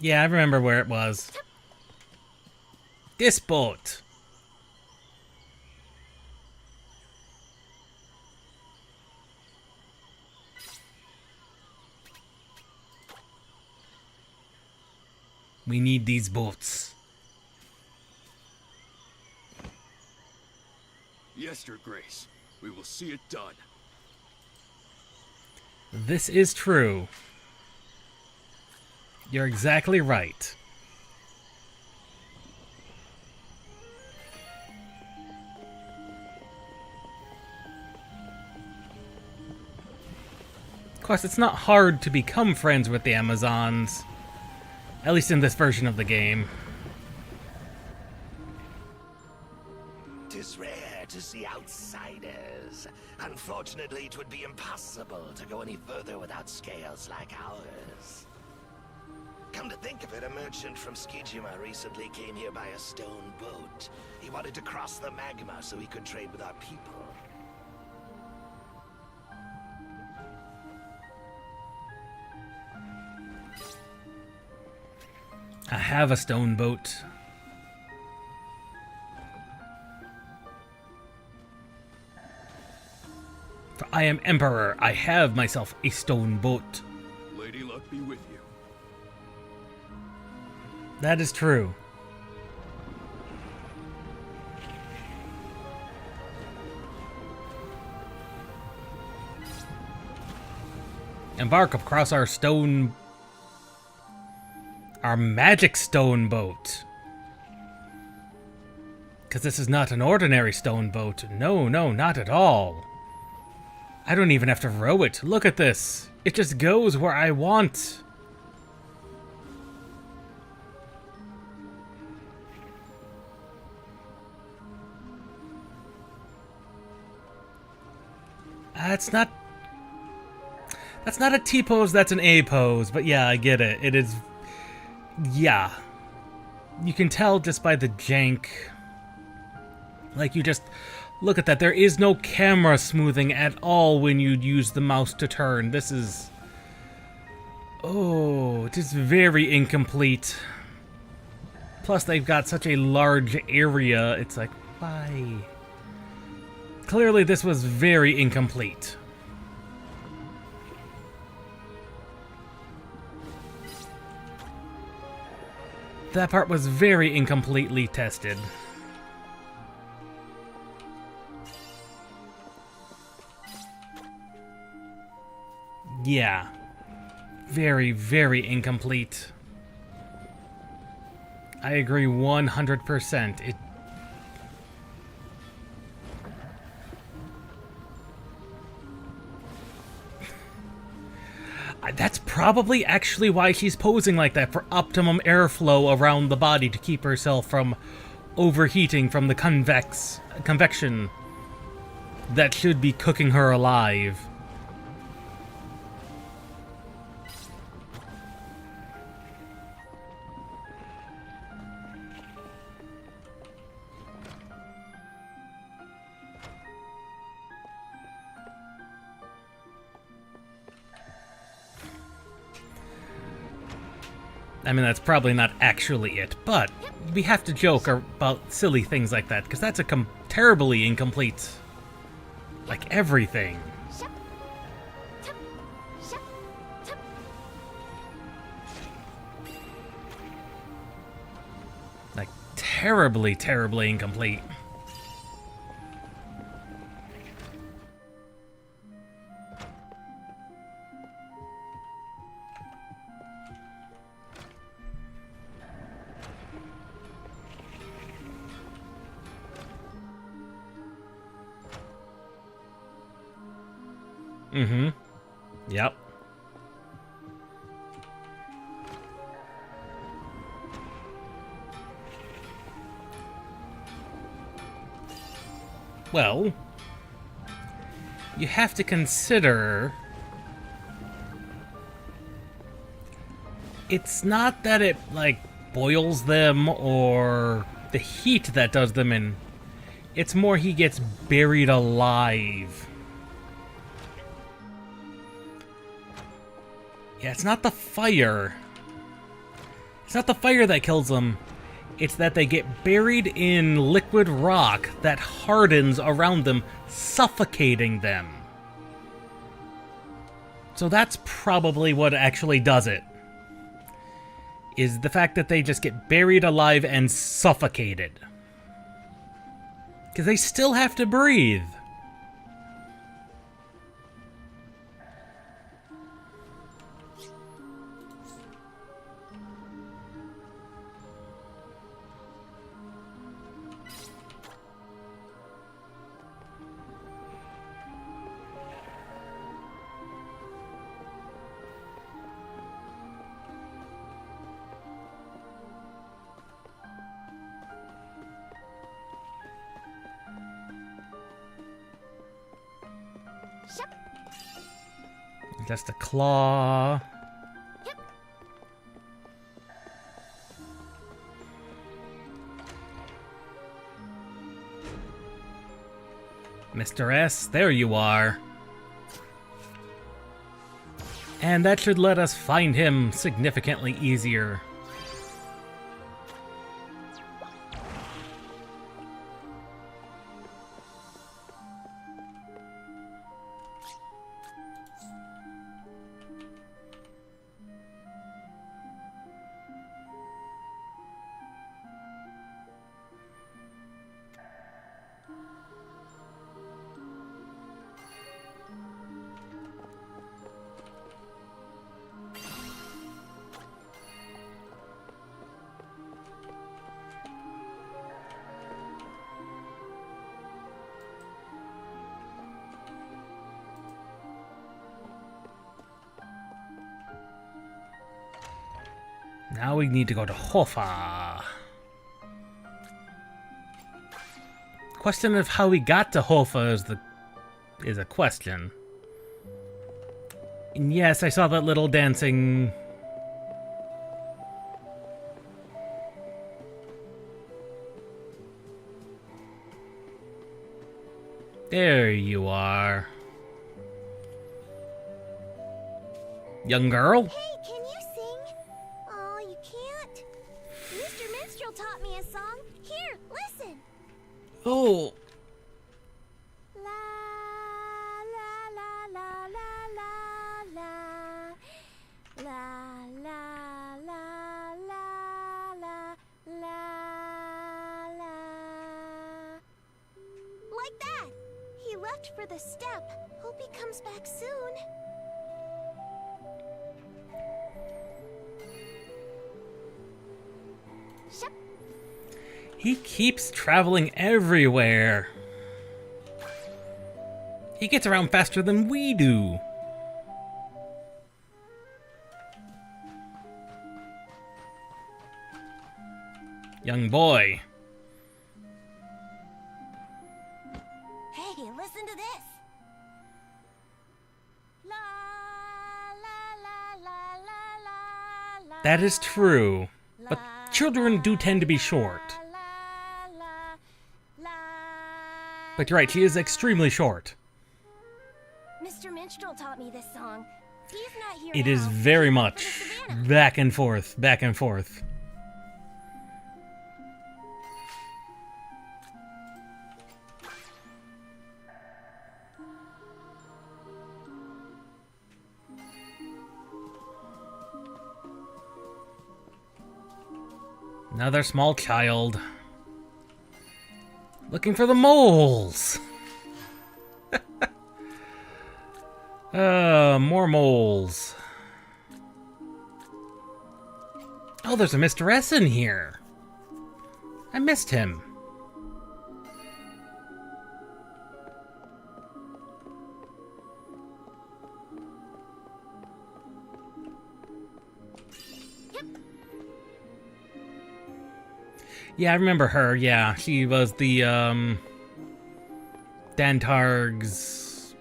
Yeah, I remember where it was. This boat. We need these boats. Yes, Your Grace. We will see it done. This is true. You're exactly right. Of course, it's not hard to become friends with the Amazons. At least in this version of the game. 'Tis rare to see outsiders. Unfortunately, it would be impossible to go any further without scales like ours. Come to think of it, a merchant from Skijima recently came here by a stone boat. He wanted to cross the magma so he could trade with our people. I have a stone boat. For I am Emperor. I have myself a stone boat. Lady Luck be with you. That is true. Embark across our magic stone boat. Because this is not an ordinary stone boat. No, not at all. I don't even have to row it. Look at this. It just goes where I want. That's not a T-pose, that's an A-pose. But yeah, I get it. It is... Yeah. You can tell just by the jank. Like, you just... Look at that. There is no camera smoothing at all when you use the mouse to turn. This is... Oh, it is very incomplete. Plus, they've got such a large area. It's like, why? Clearly, this was very incomplete. That part was very incompletely tested. Yeah. Very, very incomplete. I agree 100%. That's probably actually why she's posing like that, for optimum airflow around the body to keep herself from overheating from the convection that should be cooking her alive. I mean, that's probably not actually it, but we have to joke about silly things like that, because that's a terribly incomplete... Like, everything. Like, terribly, terribly incomplete. Mm-hmm. Yep. Well, you have to consider it's not that it, like, boils them or the heat that does them in. It's more he gets buried alive. Yeah, it's not the fire. It's not the fire that kills them. It's that they get buried in liquid rock that hardens around them, suffocating them. So that's probably what actually does it. Is the fact that they just get buried alive and suffocated. Because they still have to breathe. Just a claw. Yep. Mr. S, there you are. And that should let us find him significantly easier. Now we need to go to Hofa. Question of how we got to Hofa is a question. And yes, I saw that little dancing. There you are. Young girl? Hey, can you sing? Oh, you can't? Mr. Minstrel taught me a song. Here, listen. Oh. La la la la la la la la la la la la la. Like that. He left for the steppe. Hope he comes back soon. He keeps traveling everywhere. He gets around faster than we do. Young boy. Hey, listen to this. La la la la la la. That is true. But children do tend to be short. But you're right, she is extremely short. Mr. Minstrel taught me this song. He's not here It now. is very much back and forth, back and forth. Another small child. Looking for the moles. More moles. Oh, there's a Mr. S in here. I missed him. Yeah, I remember her. Yeah, she was the Dantarg's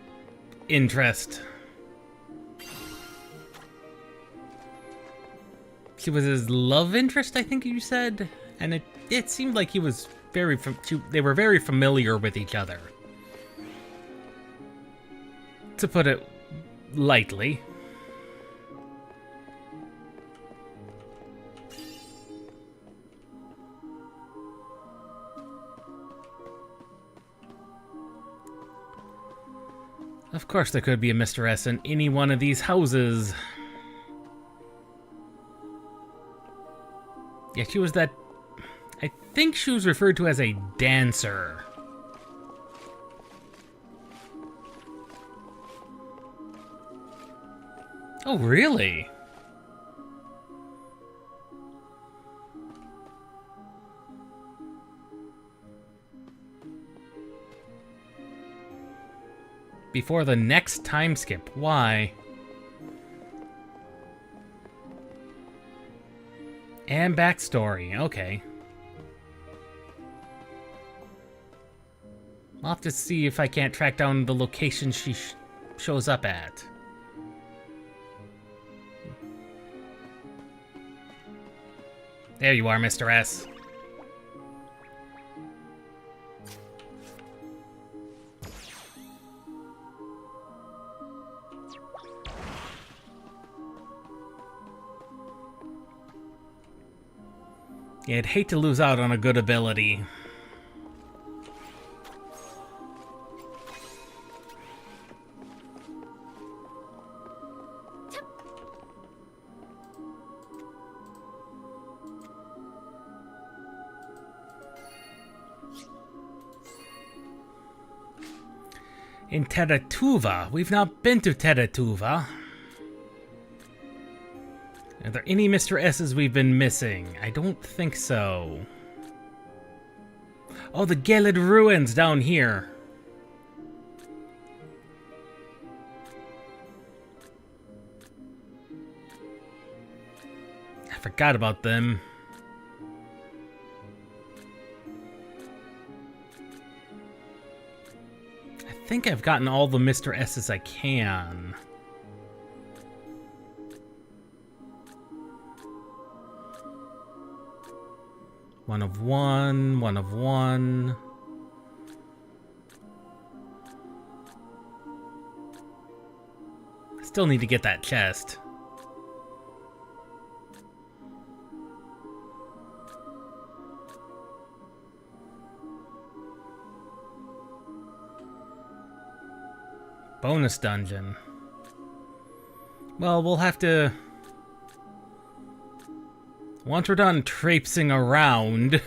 interest. She was his love interest, I think you said, and it seemed like he was they were very familiar with each other, to put it lightly. Of course there could be a Mr. S in any one of these houses. Yeah, she was that... I think she was referred to as a dancer. Oh, really? Before the next time skip. Why? And backstory. Okay. I'll have to see if I can't track down the location she shows up at. There you are, Mr. S. Yeah, I'd hate to lose out on a good ability. In Teratuva. We've not been to Teratuva. Are there any Mr. S's we've been missing? I don't think so. Oh, the Gelid Ruins down here. I forgot about them. I think I've gotten all the Mr. S's I can. One of one, one of one. Still need to get that chest. Bonus dungeon. Well, we'll have to... Once we're done traipsing around...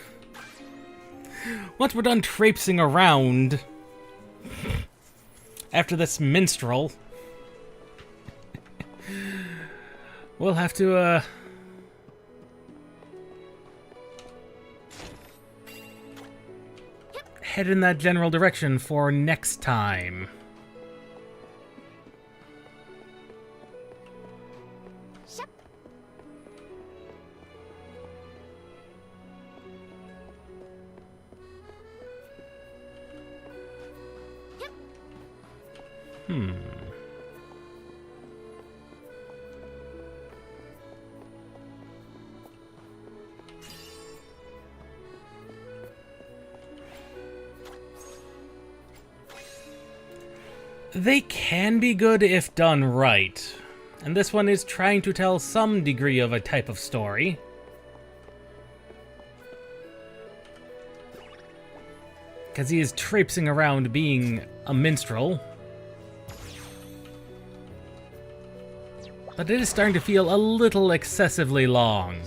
After this minstrel... We'll have to, head in that general direction for next time. They can be good if done right, and this one is trying to tell some degree of a type of story. Because he is traipsing around being a minstrel. But it is starting to feel a little excessively long.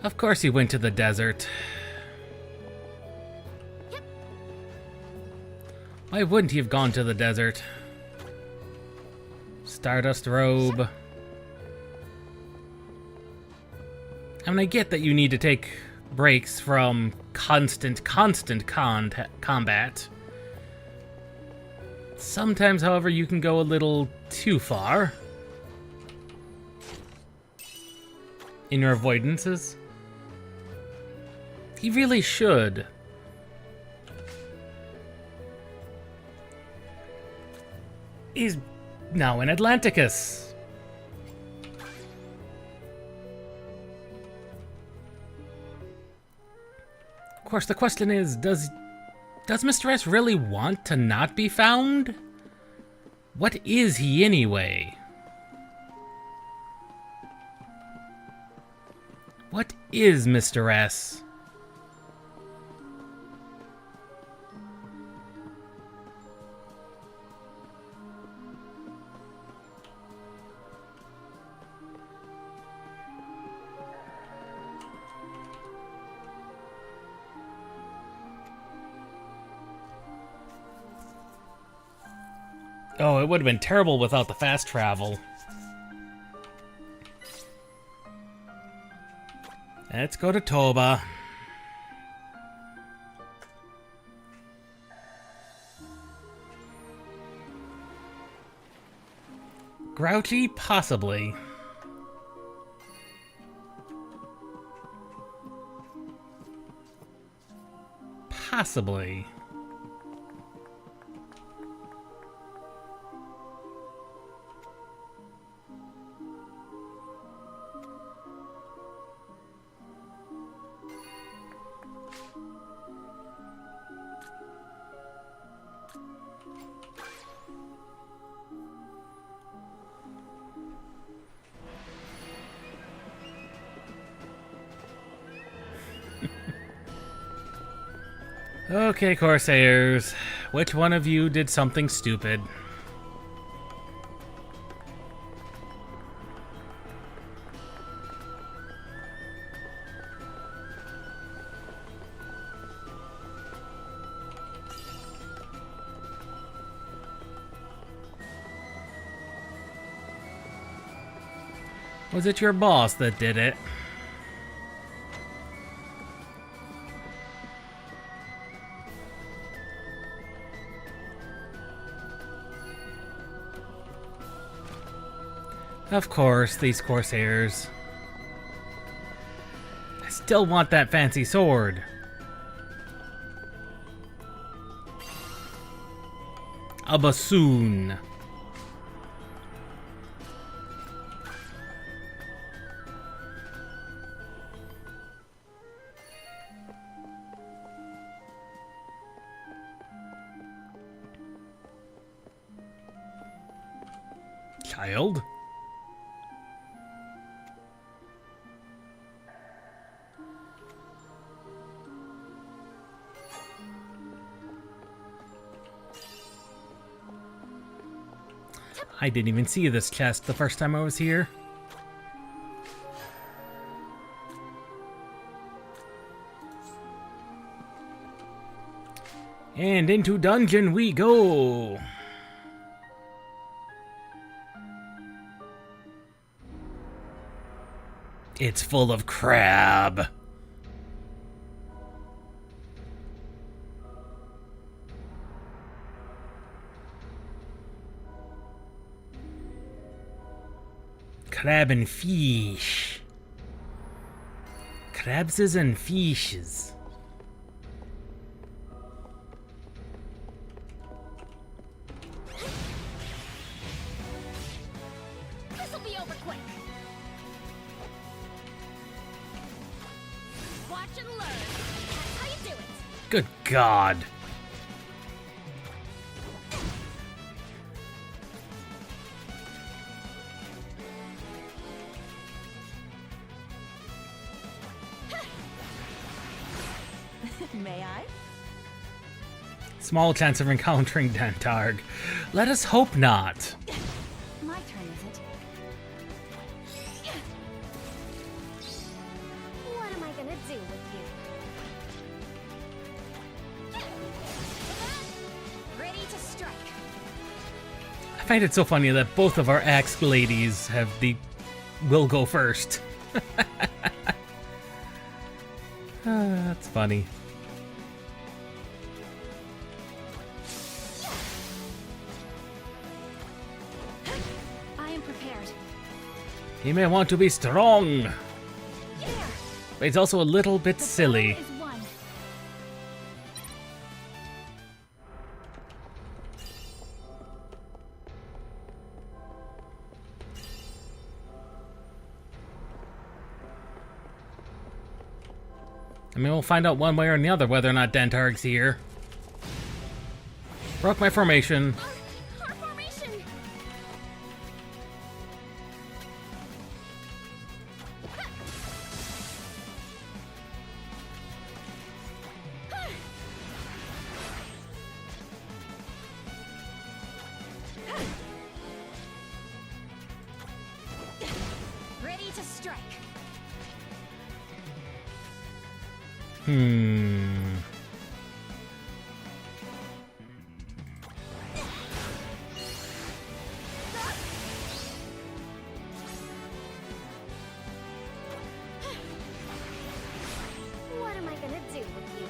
Of course he went to the desert. Why wouldn't he have gone to the desert? Stardust robe. I mean, I get that you need to take breaks from constant combat. Sometimes, however, you can go a little too far in your avoidances. He really should. He's now in Atlanticus. Of course, the question is, does Mr. S really want to not be found? What is he anyway? What is Mr. S? Oh, it would have been terrible without the fast travel. Let's go to Toba. Grouchy? Possibly. Possibly. Okay, Corsairs. Which one of you did something stupid? Was it your boss that did it? Of course, these Corsairs. I still want that fancy sword. A bassoon. Child? I didn't even see this chest the first time I was here. And into dungeon we go. It's full of crab. Crab and fish. Crabses and fishes. This'll be over quick. Watch and learn. That's how you do it. Good God. May I? Small chance of encountering Dantarg. Let us hope not. My turn, is it? What am I gonna do with you? Ready to strike. I find it so funny that both of our axe ladies have the will go first. That's funny. I am prepared. He may want to be strong, Yeah. but he's also a little bit silly. Is one. I mean, we'll find out one way or the other whether or not Dantarg's here. Broke my formation. Our formation. Ready to strike. What am I gonna do with you?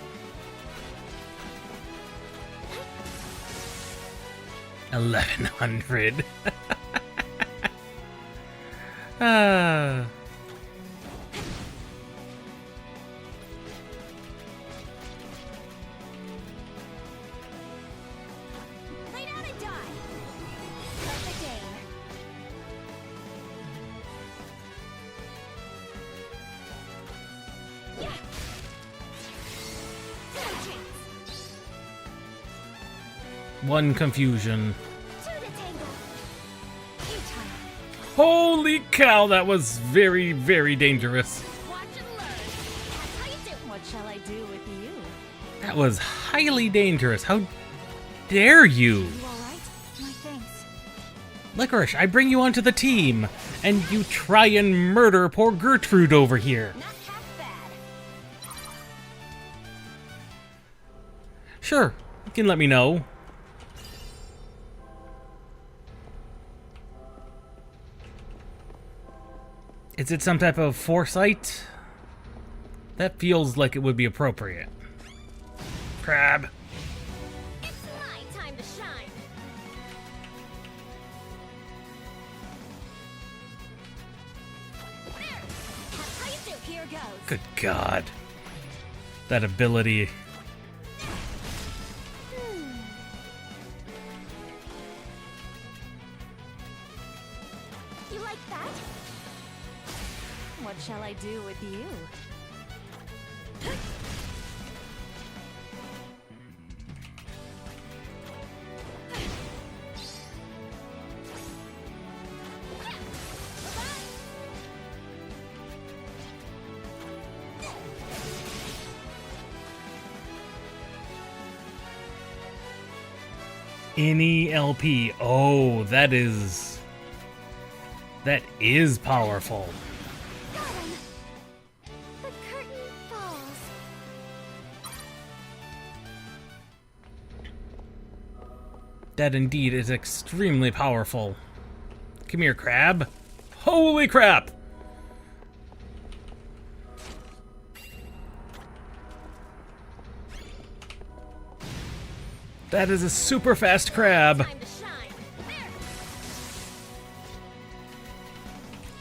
1100. Ah. Lay down and die. Start the game. Yeah. No chance. One confusion. To the tangle. You turn. Holy cow, that was very, very dangerous. Watch and learn. That's how you do. What shall I do with you? That was highly dangerous. How dare you? You alright? My thanks. Licorice, I bring you onto the team, and you try and murder poor Gertrude over here. Not half bad. Sure, you can let me know. Is it some type of foresight? That feels like it would be appropriate. Crab. It's my time to shine. Good God. That ability. You like that? What shall I do with you? Any LP. Oh, that is powerful. Got him. The curtain falls. That indeed is extremely powerful. Come here, crab. Holy crap! That is a super fast crab.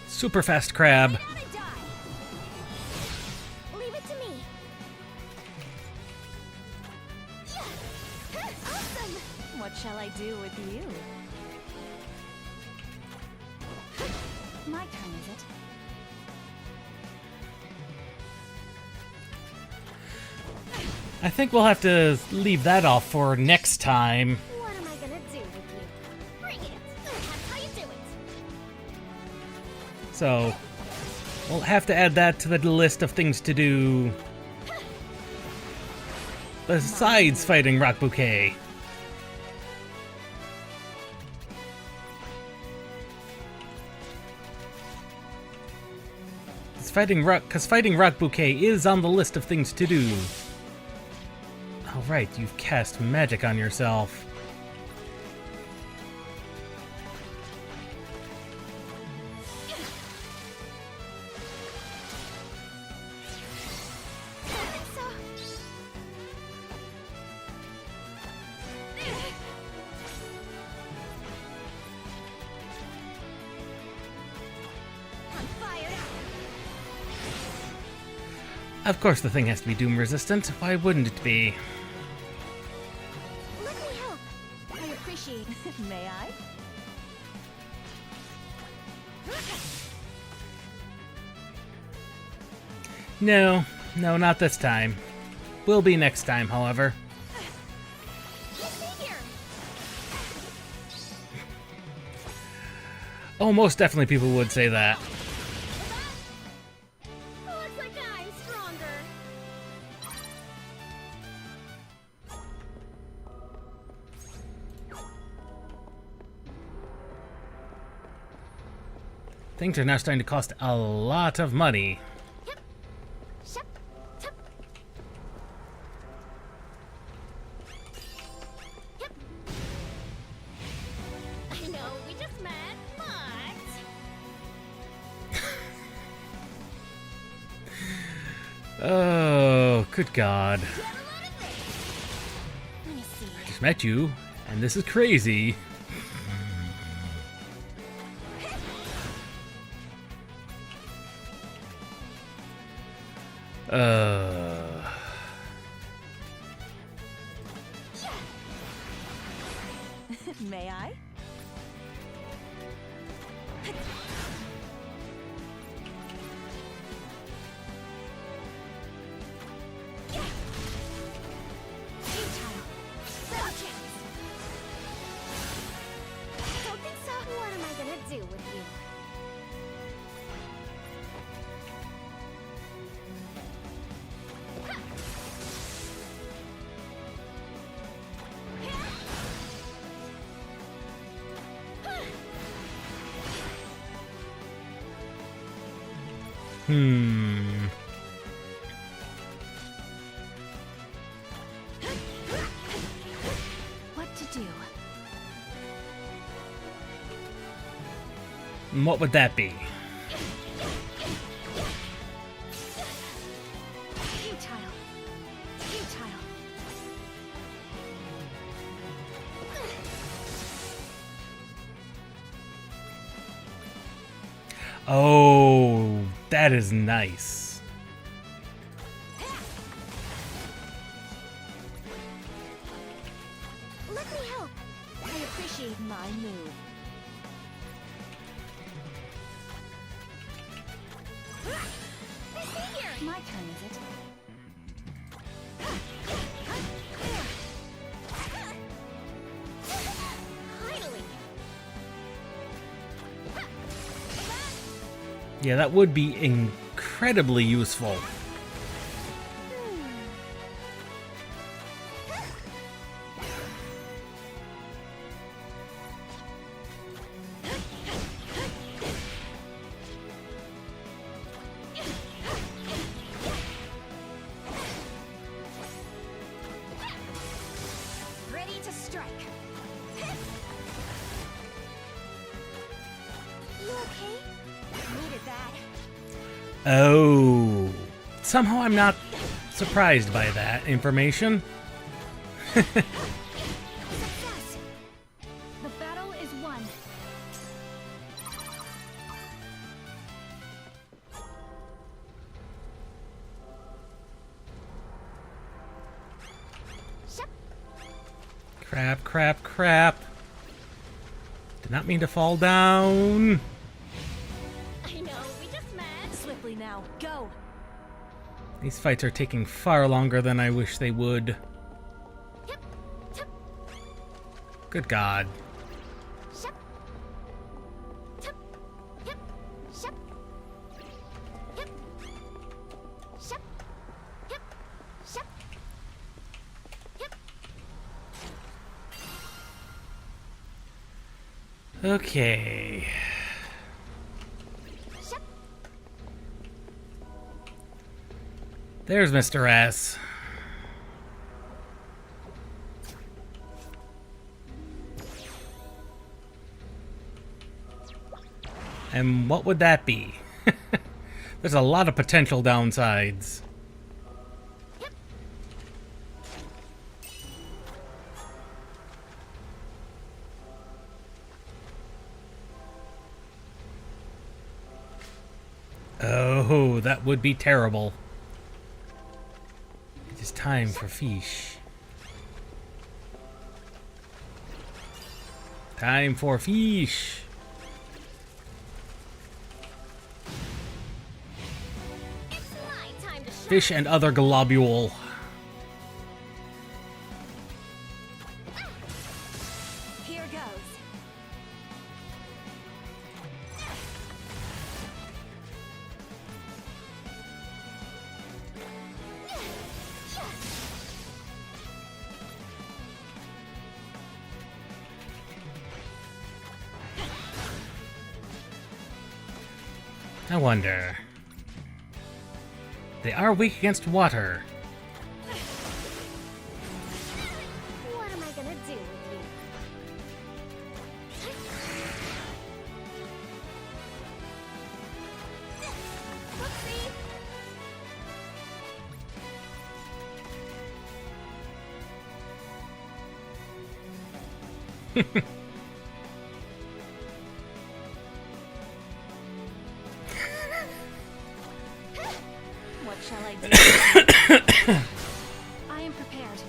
Super fast crab. Leave it to me. Awesome. What shall I do with you? My turn, is it? I think we'll have to leave that off for next time. What am I gonna do with you? Bring it. That's how you do it. So, we'll have to add that to the list of things to do. Besides fighting Rock Bouquet. Because fighting Rock Bouquet is on the list of things to do. Oh right, you've cast magic on yourself. Of course the thing has to be doom resistant. Why wouldn't it be? Let me help. I appreciate it. May I? No, not this time. Will be next time, however. Oh, most definitely people would say that. Looks like I'm stronger. Things are now starting to cost a lot of money. I know we just met, but Oh, good God. let me see. I just met you, and this is crazy. May I? Don't think so. What am I gonna do with you? What to do? What would that be? Futile. Futile. Oh, that is nice. appreciate my move. My turn, is it? Finally. Yeah, that would be incredibly useful. Ready to strike. You okay? Needed that. Oh. Somehow I'm not surprised by that information. Success! The battle is won. Crap, crap, crap. Did not mean to fall down. I know, we just met. Swiftly now, go. These fights are taking far longer than I wish they would. Good God. Okay. There's Mr. S. And what would that be? There's a lot of potential downsides. Oh, that would be terrible. It is time for fish. Time for fish. Fish and other globule. Here goes. I wonder. They are weak against water. What am I gonna do with you? Whoopsie! What shall I do? I am prepared.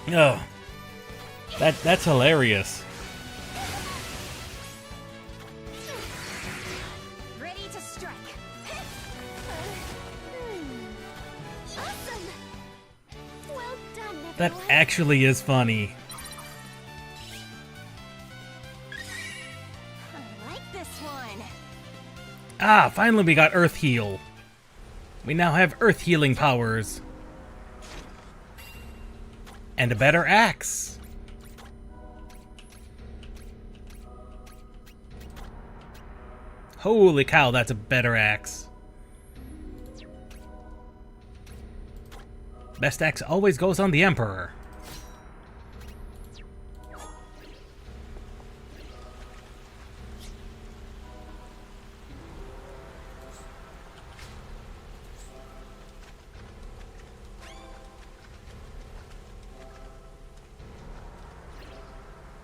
Oh, that's hilarious. Ready to strike. Awesome. Well done, That everyone. actually is funny. I like this one. Ah, finally we got Earth Heal. We now have Earth Healing powers. And a better axe. Holy cow, that's a better axe. Best axe always goes on the Emperor.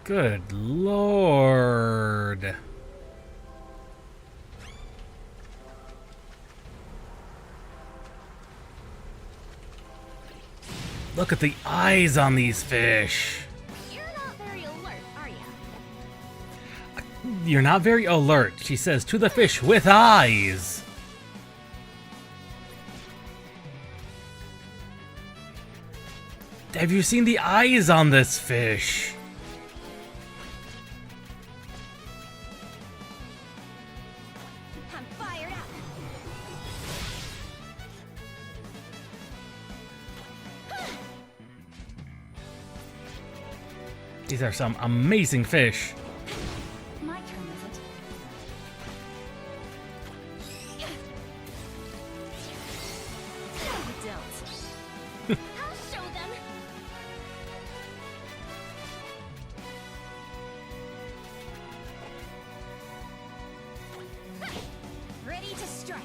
Good Lord. Look at the eyes on these fish. You're not very alert, are you? You're not very alert, she says to the fish with eyes. Have you seen the eyes on this fish? I'm fired up. These are some amazing fish. My turn, is it? Don't. I'll show them. Ready to strike.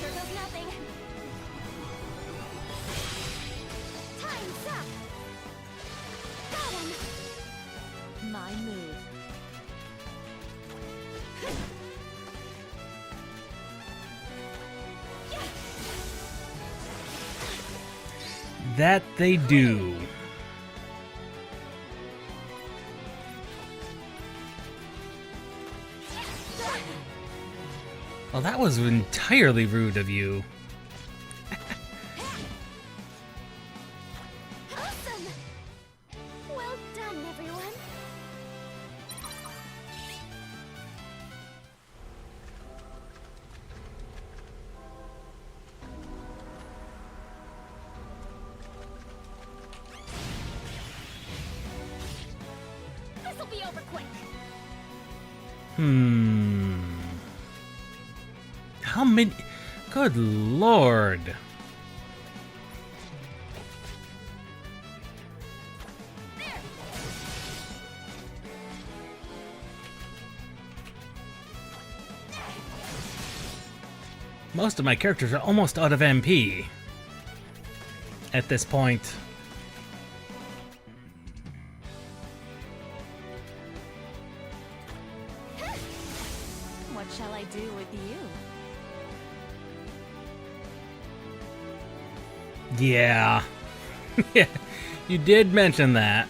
Here goes nothing. Time's up. Got him. My move. That they do. Well, that was entirely rude of you. Awesome. Well done, everyone. This'll be over quick. How many? Good lord. Most of my characters are almost out of MP at this point. What shall I do with you? Yeah. Yeah, you did mention that.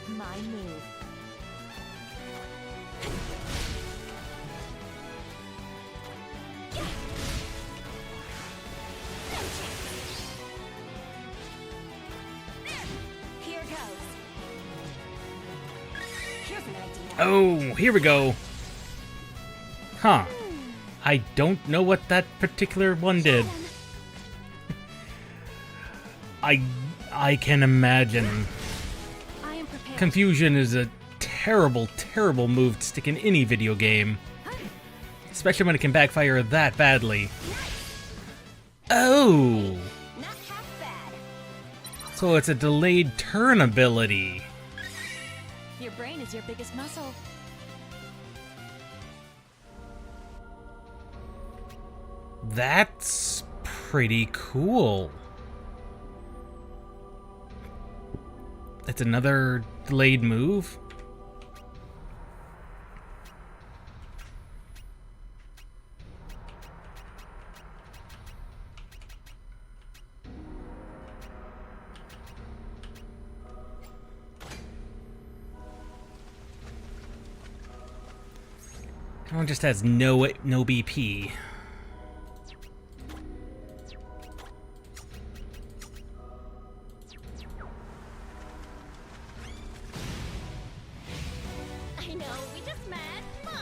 My move. Here goes. Here's an idea. Oh, here we go. Huh. I don't know what that particular one did. I can imagine. I am prepared. Confusion is a terrible, terrible move to stick in any video game. Especially when it can backfire that badly. Oh! Not half bad. So it's a delayed turn ability. Your brain is your biggest muscle. That's pretty cool. That's another delayed move. That one just has no BP. I know, we just met, but...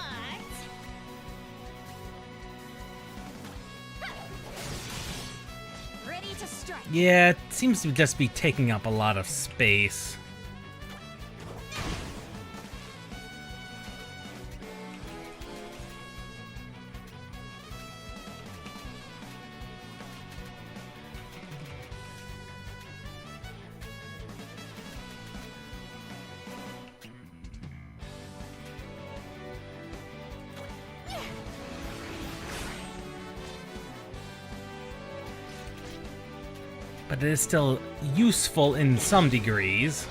Ready to strike. Yeah, it seems to just be taking up a lot of space. but it is still useful in some degrees.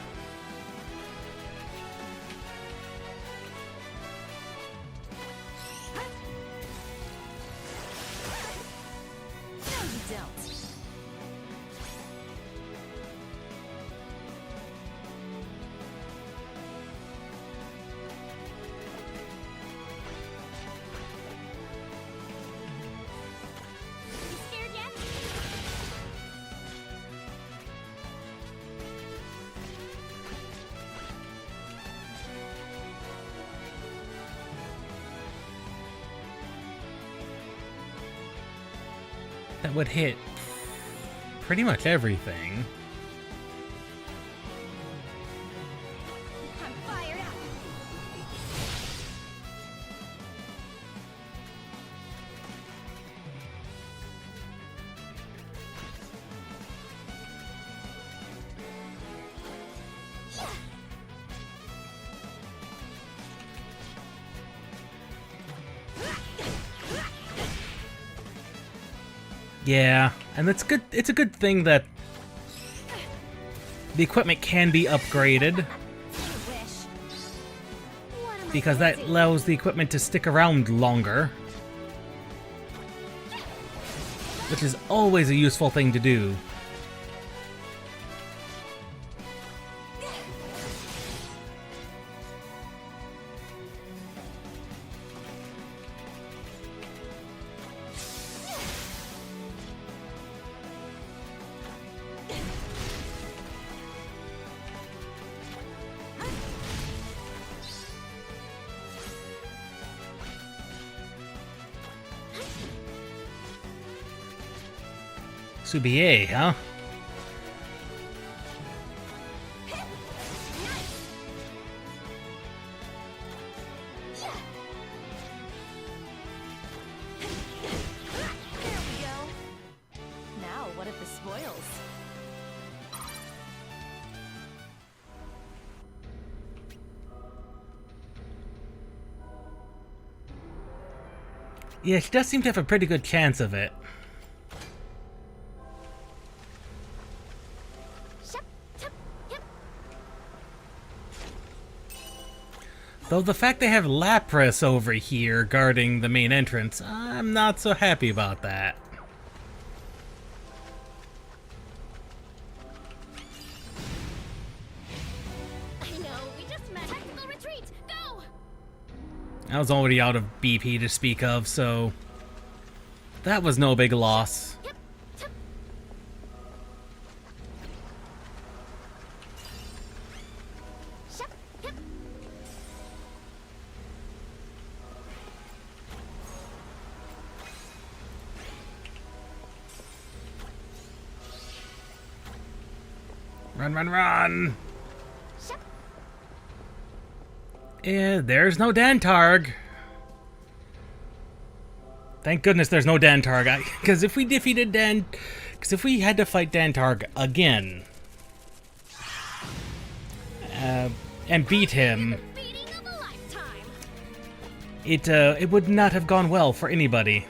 That would hit pretty much everything. I'm fired up. Yeah, and that's good. It's a good thing that the equipment can be upgraded, because that allows the equipment to stick around longer, which is always a useful thing to do. Subier, huh? There we go. Now, what of the spoils? Yeah, she does seem to have a pretty good chance of it. Though the fact they have Lapras over here guarding the main entrance, I'm not so happy about that. I know, we just met. Tactical retreat, go! I was already out of BP to speak of, so that was no big loss. Run, run, run! There's no Dantarg. Thank goodness there's no Dantarg. Because if we defeated because if we had to fight Dantarg again, and beat him, it would not have gone well for anybody.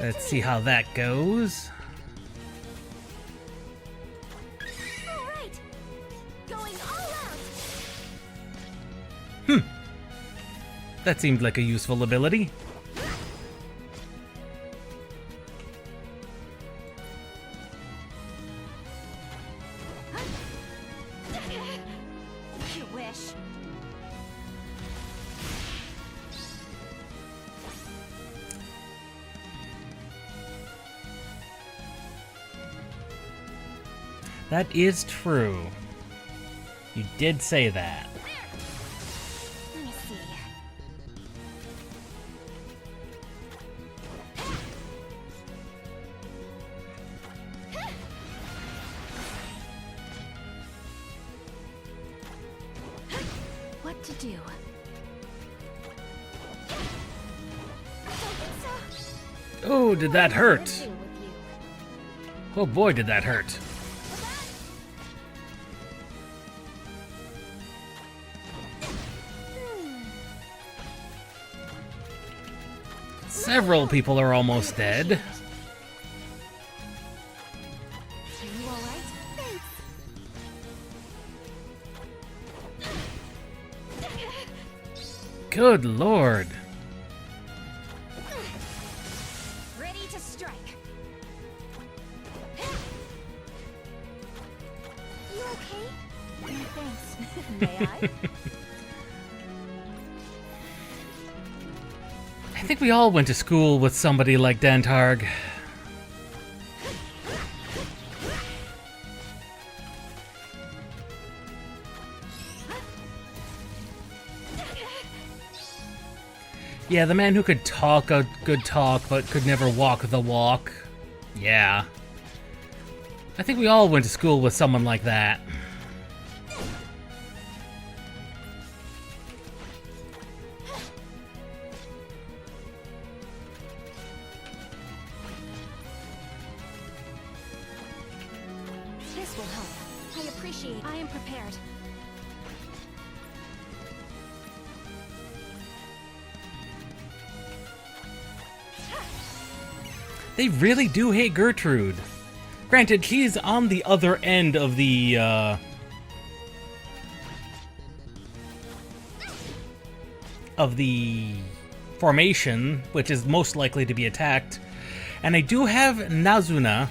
Let's see how that goes. All right. Going all out. That seemed like a useful ability. You wish. That is true. You did say that. Let me see. What to do? Oh, did that hurt? Oh boy, did that hurt. Several people are almost dead. Are you alright? Thanks. Good lord. Ready to strike. You okay? Thanks. May I? I think we all went to school with somebody like Dantarg. Yeah, the man who could talk a good talk but could never walk the walk. Yeah. I think we all went to school with someone like that. This will help. I appreciate. I am prepared. They really do hate Gertrude. Granted, she's on the other end of the formation, which is most likely to be attacked. And I do have Nazuna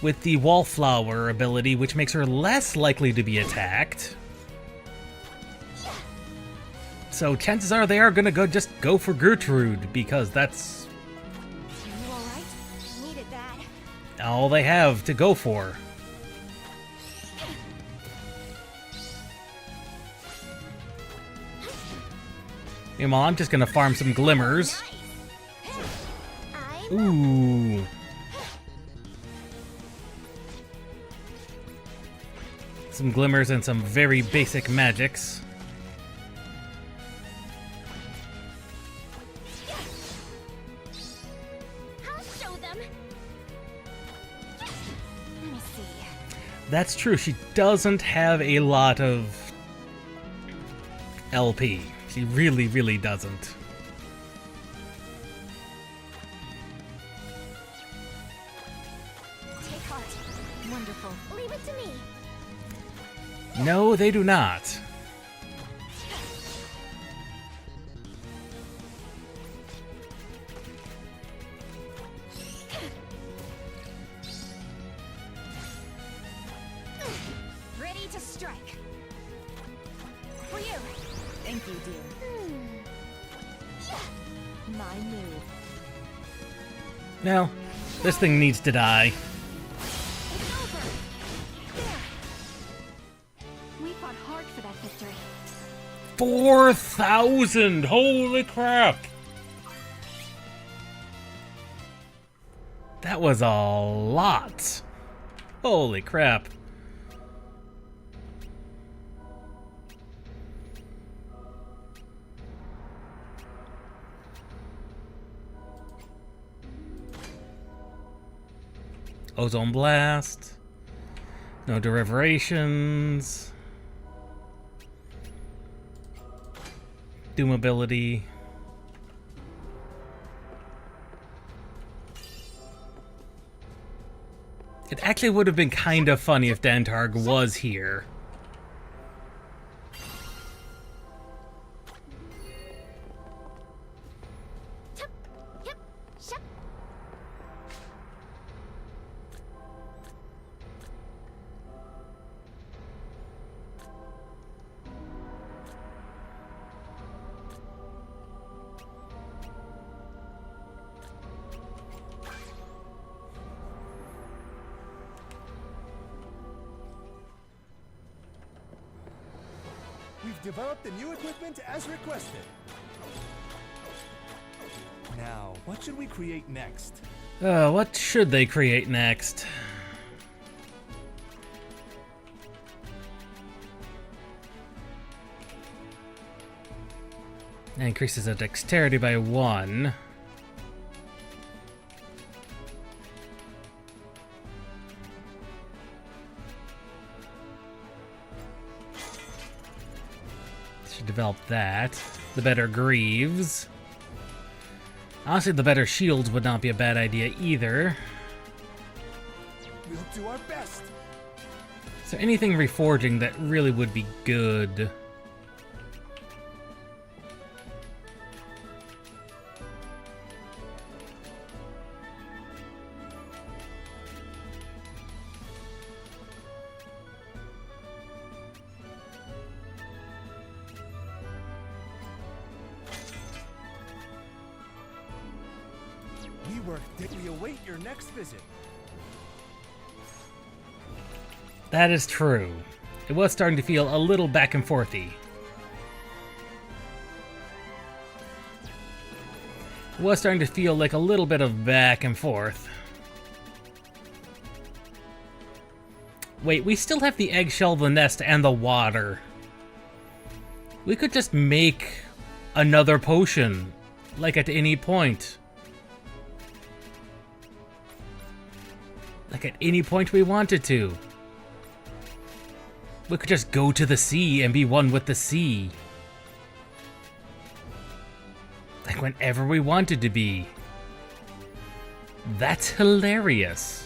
with the Wallflower ability, which makes her less likely to be attacked. So chances are they are gonna just go for Gertrude, because that's You alright? Needed that. all they have to go for. Meanwhile, I'm just gonna farm some glimmers. Ooh. Some glimmers and some very basic magics. I'll show them. Let me see. That's true, she doesn't have a lot of LP. She really, really doesn't. Take heart. Wonderful. Leave it to me. No, they do not. Ready to strike. For you. Thank you, dear. My move. No, this thing needs to die. We fought hard for that victory. 4,000! Holy crap! That was a lot. Holy crap. Ozone Blast. No Deriverations. Doom ability. It actually would have been kind of funny if Dantarg was here. We've developed the new equipment as requested. Now, what should we create next? What should they create next? That increases the dexterity by 1. Should develop that. The better Greaves. Honestly, the better shields would not be a bad idea either. We'll do our best. Is there anything reforging that really would be good? We await your next visit. That is true. It was starting to feel a little back and forthy. It was starting to feel like a little bit of back and forth. Wait, we still have the eggshell, the nest, and the water. We could just make another potion, like at any point. Like at any point we wanted to. We could just go to the sea and be one with the sea. Like whenever we wanted to be. That's hilarious.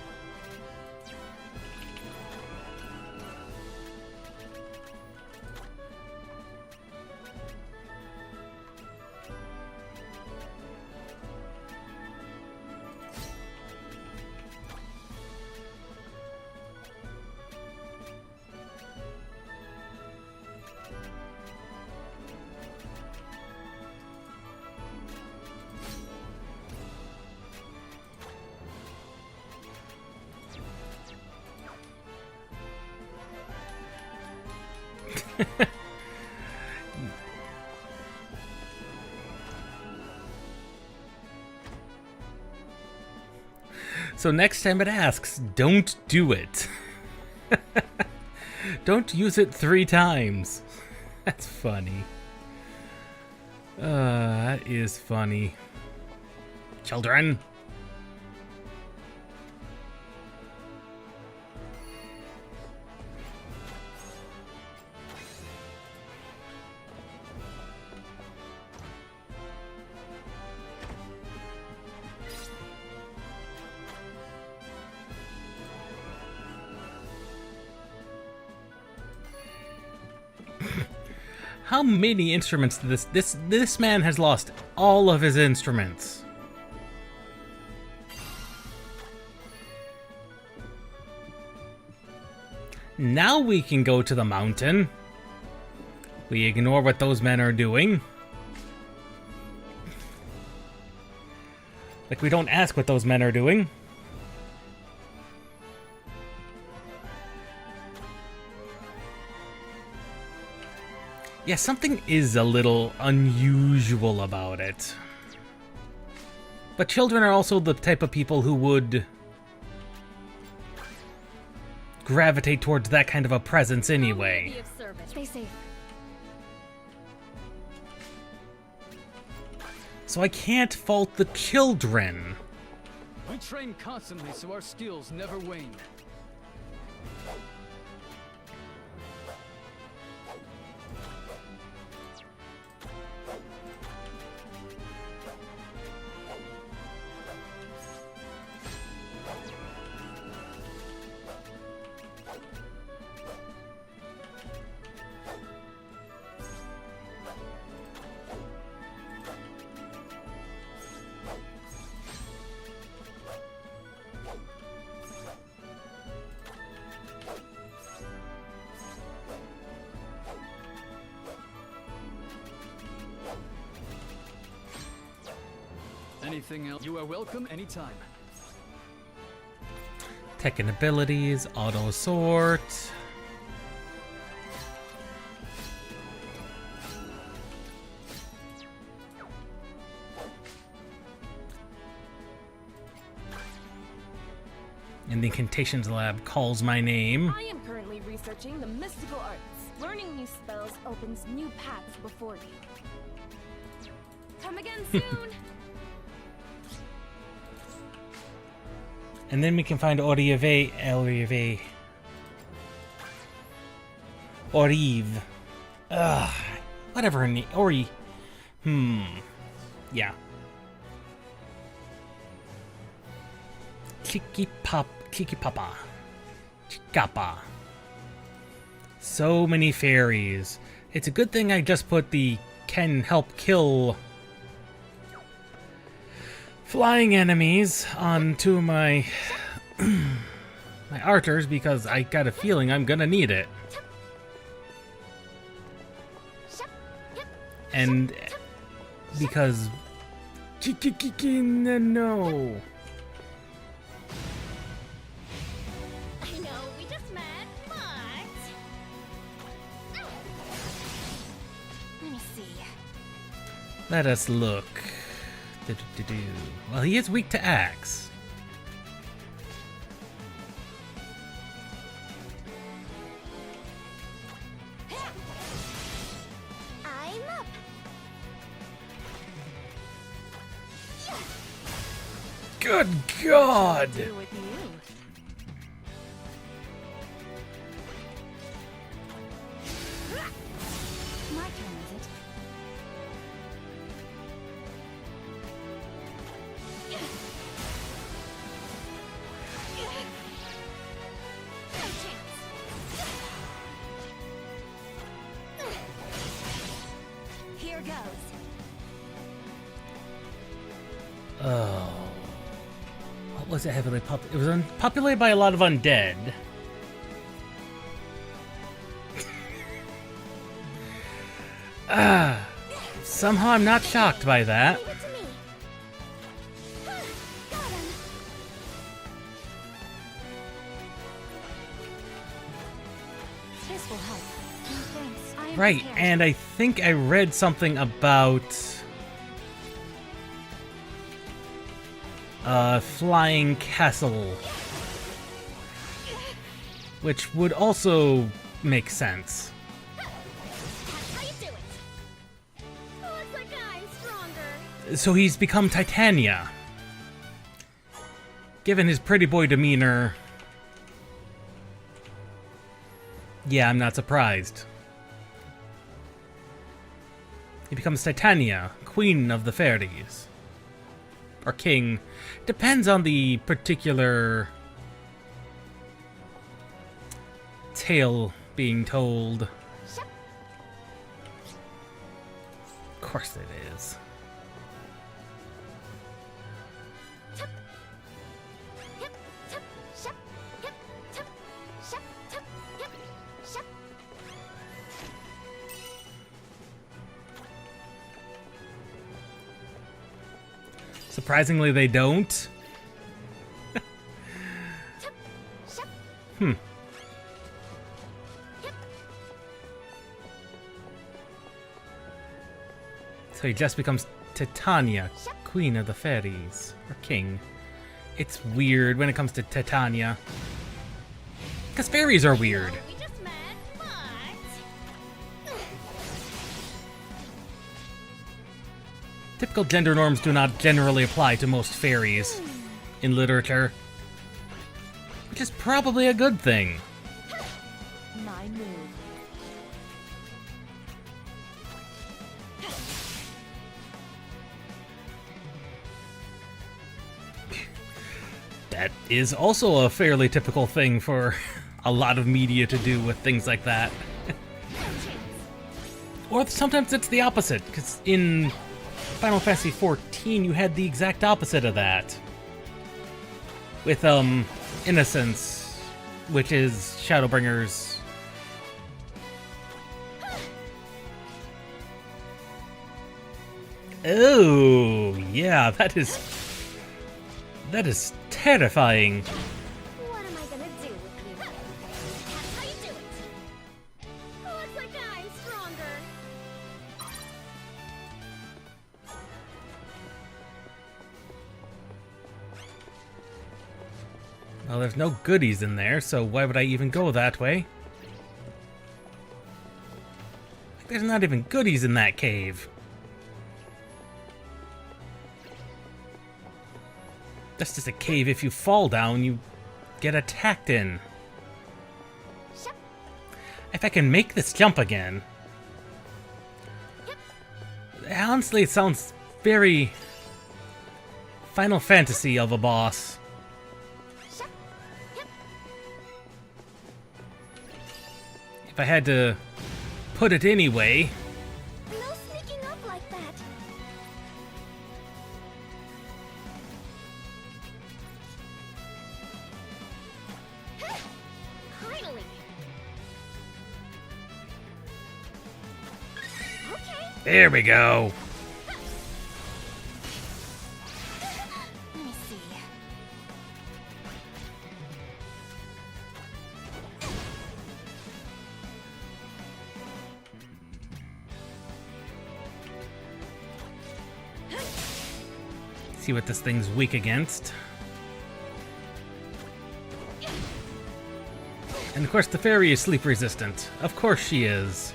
So next time it asks, don't do it. Don't use it 3 times. That's funny. That is funny. Children. How many instruments did this man has lost all of his instruments. Now we can go to the mountain. We ignore what those men are doing. Like we don't ask what those men are doing. Yeah, something is a little unusual about it. But children are also the type of people who would gravitate towards that kind of a presence anyway. Stay safe. So I can't fault the children. We train constantly so our skills never wane. Anything else? You are welcome anytime. Tech and abilities, auto sort. And the Incantations Lab calls my name. I am currently researching the mystical arts. Learning new spells opens new paths before you. Come again soon! And then we can find Orive. Whatever her name. Yeah. Chikipapa. Chikapa. So many fairies. It's a good thing I just put the can help kill flying enemies onto my my archers, because I got a feeling I'm gonna need it. And because no. I know we just met, but let me see. Let us look. Well, he is weak to axe. I'm up. Good God! My turn, is it? Here goes. Oh. What was it heavily populated? It was populated by a lot of undead. Somehow I'm not shocked by that. This will help. No thanks. I am Right, prepared. and I think I read something about flying castle, which would also make sense. How you do it? Looks like I'm stronger. So he's become Titania. Given his pretty boy demeanor, yeah, I'm not surprised. He becomes Titania, Queen of the Fairies. Or King. Depends on the particular tale being told. Of course it is. Surprisingly, they don't. Hmm. So he just becomes Titania, Queen of the Fairies, or King. It's weird when it comes to Titania. Because fairies are weird. Typical gender norms do not generally apply to most fairies in literature, which is probably a good thing. My move. That is also a fairly typical thing for a lot of media to do with things like that. Or sometimes it's the opposite, because in Final Fantasy XIV, you had the exact opposite of that. With, Innocence, which is Shadowbringer's... Oh, yeah, that is terrifying. What am I gonna do with you? That's how you do it. Looks like I'm stronger. Well, there's no goodies in there, so why would I even go that way? There's not even goodies in that cave. That's just a cave. If you fall down, you get attacked in. If I can make this jump again. Honestly, it sounds very Final Fantasy of a boss. If I had to put it anyway. No sneaking up like that. Finally. Okay. There we go. Let me see. See what this thing's weak against. And of course the fairy is sleep resistant. Of course she is.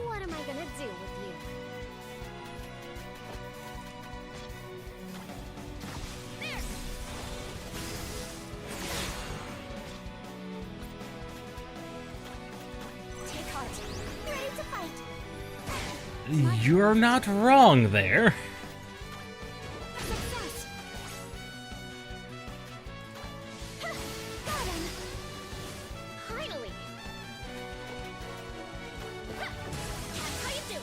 What am I gonna do with you? Take heart. Ready to fight. You're not wrong there. Success. Got him. Finally. That's how you do it.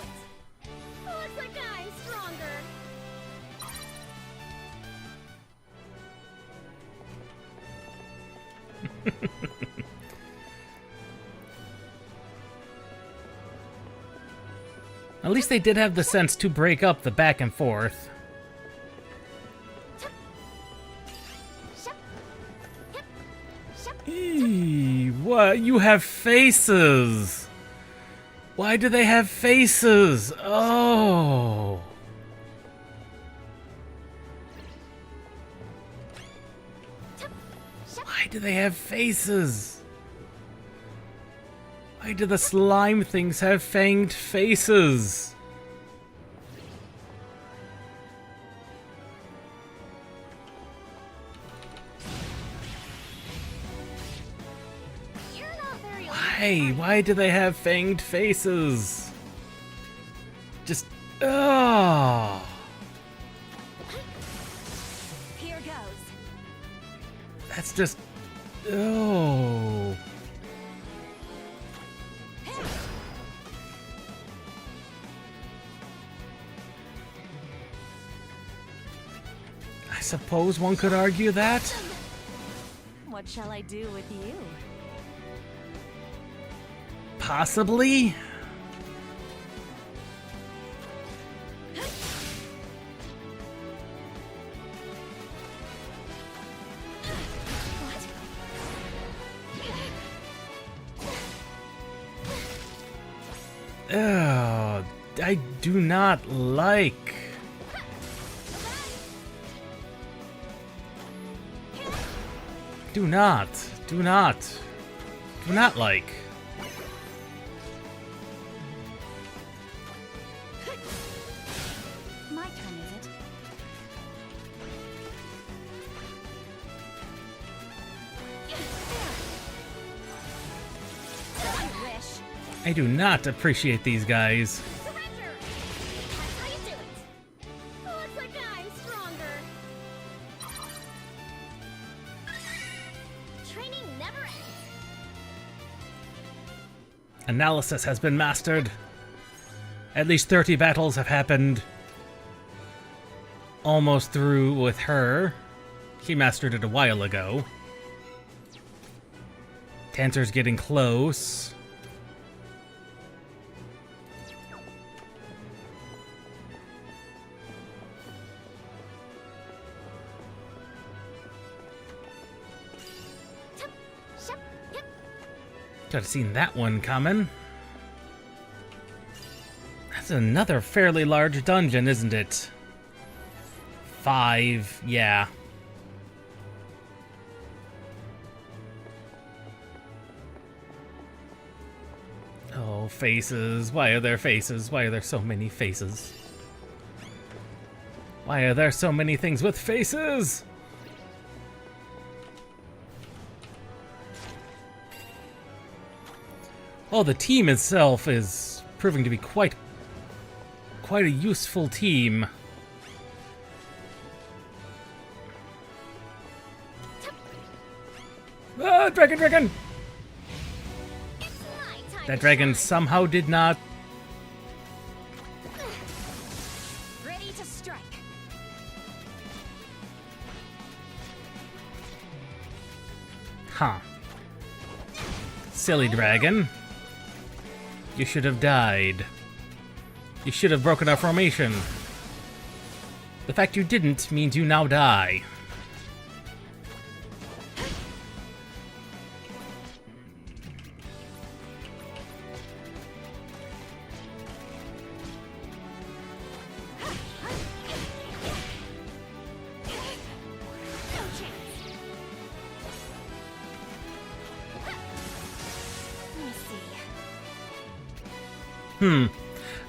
Looks like I'm stronger. At least they did have the sense to break up the back and forth. Eee, what? You have faces! Why do they have faces? Oh! Why do they have faces? Why do the slime things have fanged faces? Why? Why do they have fanged faces? Just... oh. Here goes. That's just... oh. I suppose one could argue that. What shall I do with you? Possibly? Oh, I do not like. Do not like. My turn, is it? I wish. I do not appreciate these guys. Surrender. That's how you do it. Looks like I'm stronger. Training never ends. Analysis has been mastered. At least 30 battles have happened. Almost through with her. She mastered it a while ago. Dancer's getting close. Could have seen that one coming. That's another fairly large dungeon, isn't it? 5, yeah. Oh, faces. Why are there faces? Why are there so many faces? Why are there so many things with faces? Oh, the team itself is proving to be quite a useful team. Ah, dragon! That dragon somehow did not... Ready to strike. Huh. Silly dragon. You should have died. You should have broken our formation. The fact you didn't means you now die.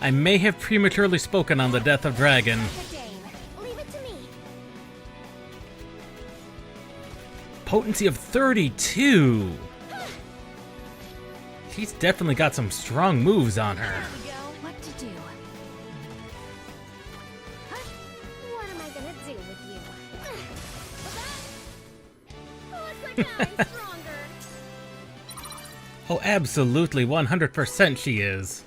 I may have prematurely spoken on the death of Dragon. Potency of 32! She's definitely got some strong moves on her. What to do? What am I gonna do with you? Look what I'm stronger. Oh, absolutely, 100% she is.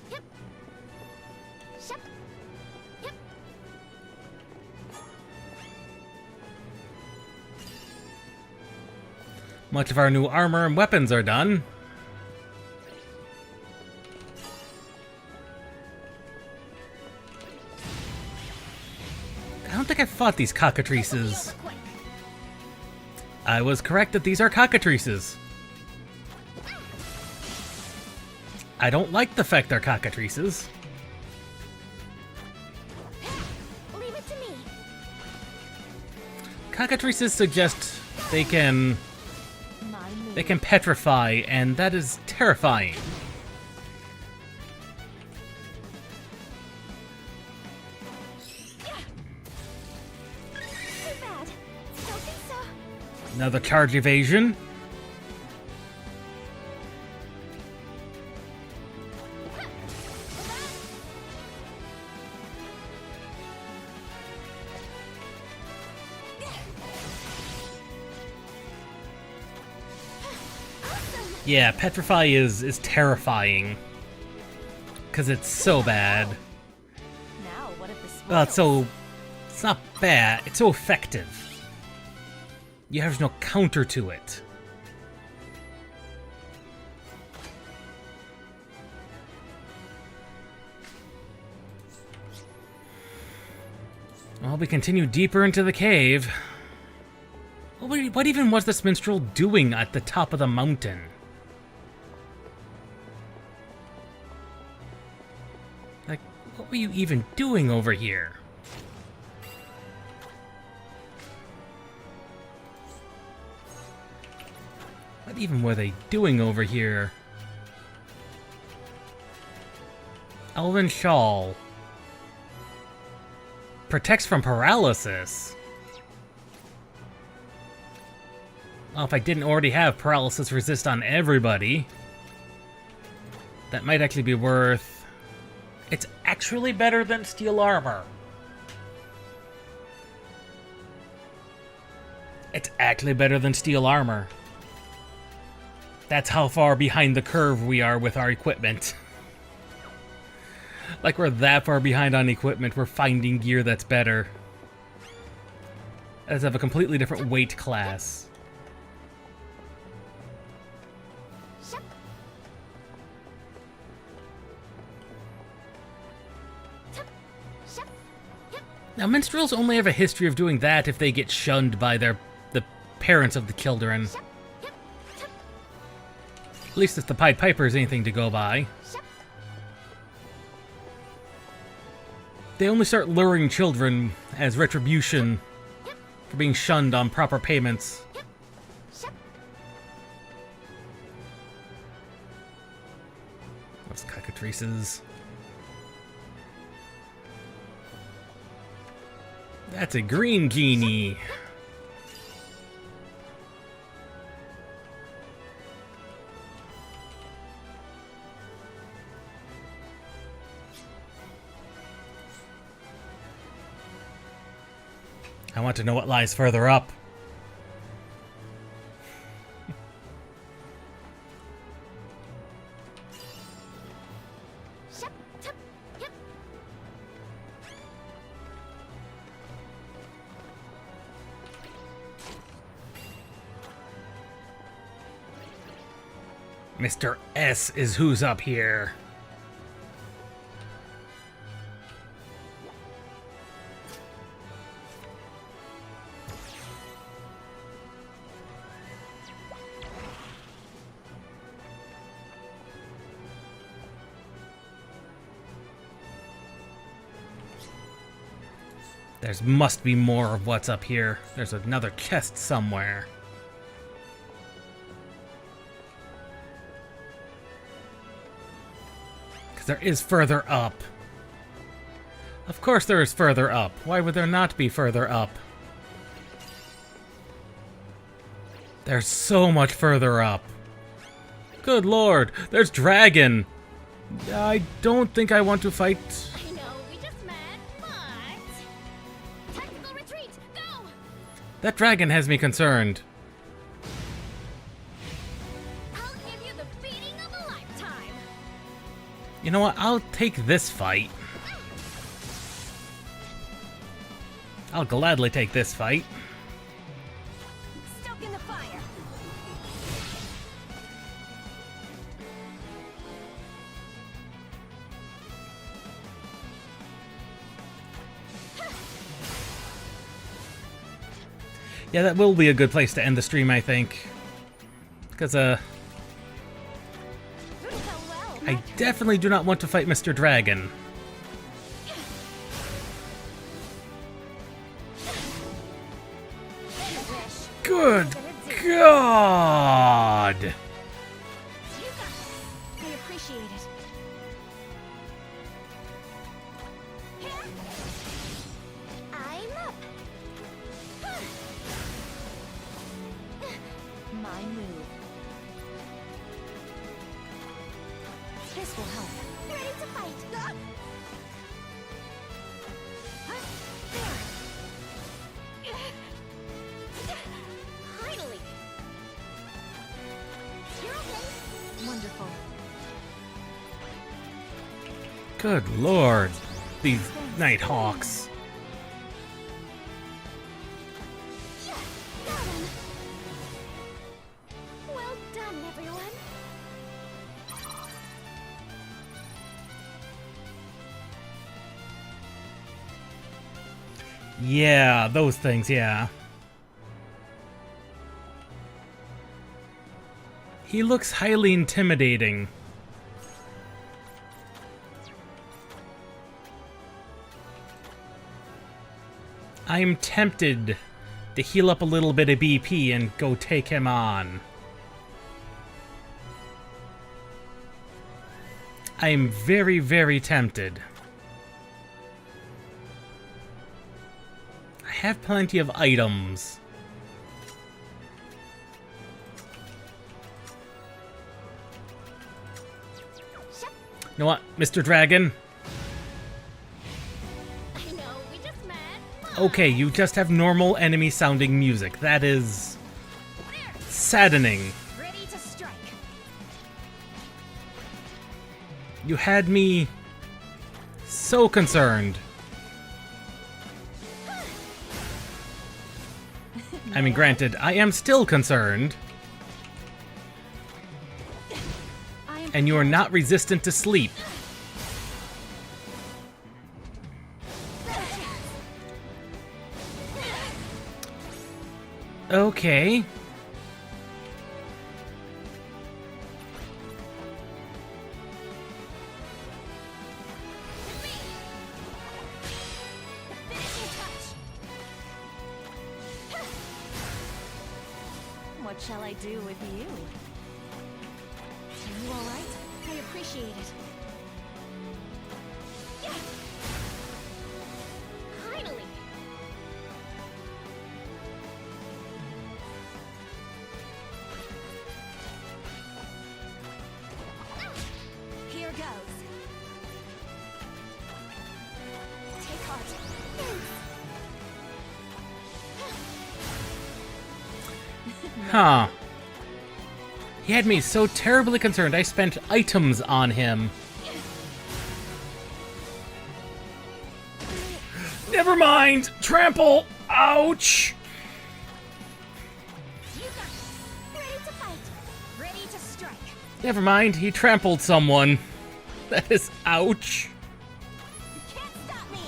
Much of our new armor and weapons are done. I don't think I fought these cockatrices. I was correct that these are cockatrices. I don't like the fact they're cockatrices. Leave it to me. Cockatrices suggest they can petrify, and that is terrifying. Another charge evasion. Yeah, petrify is terrifying. Cause it's so bad. Now, what if this Well, it's not bad, it's so effective. You have no counter to it. Well, we continue deeper into the cave. What even was this minstrel doing at the top of the mountain? Like, what were you even doing over here? What even were they doing over here? Elven Shawl. Protects from paralysis. Well, if I didn't already have paralysis resist on everybody, that might actually be worth... It's actually better than steel armor. It's actually better than steel armor. That's how far behind the curve we are with our equipment. Like we're that far behind on equipment, we're finding gear that's better. As of a completely different weight class. Now, minstrels only have a history of doing that if they get shunned by the parents of the children. At least if the Pied Piper is anything to go by. They only start luring children as retribution for being shunned on proper payments. Those cockatrices. That's a green genie. I want to know what lies further up. Mr. S is who's up here. There must be more of what's up here. There's another chest somewhere. Because there is further up. Of course there is further up. Why would there not be further up? There's so much further up. Good lord, there's dragon. I don't think I want to fight. That dragon has me concerned. I'll give you the beating of a lifetime. You know what? I'll take this fight. I'll gladly take this fight. Stoke in the fire. Yeah, that will be a good place to end the stream, I think. Because, I definitely do not want to fight Mr. Dragon. Good God! I appreciate it. I'm up. My move. This will help. Ready to fight. Finally. You're okay. Wonderful. Good lord. These Nighthawks. Well done, everyone. Yeah, those things, yeah. He looks highly intimidating. I'm tempted to heal up a little bit of BP and go take him on. I'm very, very tempted. I have plenty of items. You know what, Mr. Dragon? Okay, you just have normal enemy-sounding music. That is saddening. Ready to strike. You had me so concerned. I mean, granted, I am still concerned. And you are not resistant to sleep. Okay. What shall I do with you? Are you all right? I appreciate it. Yeah. Finally. Here goes. Take heart. Huh. He had me so terribly concerned I spent items on him. Never mind! Trample! Ouch! Ready to fight. Ready to strike. Never mind, he trampled someone. That is ouch. Can't stop me.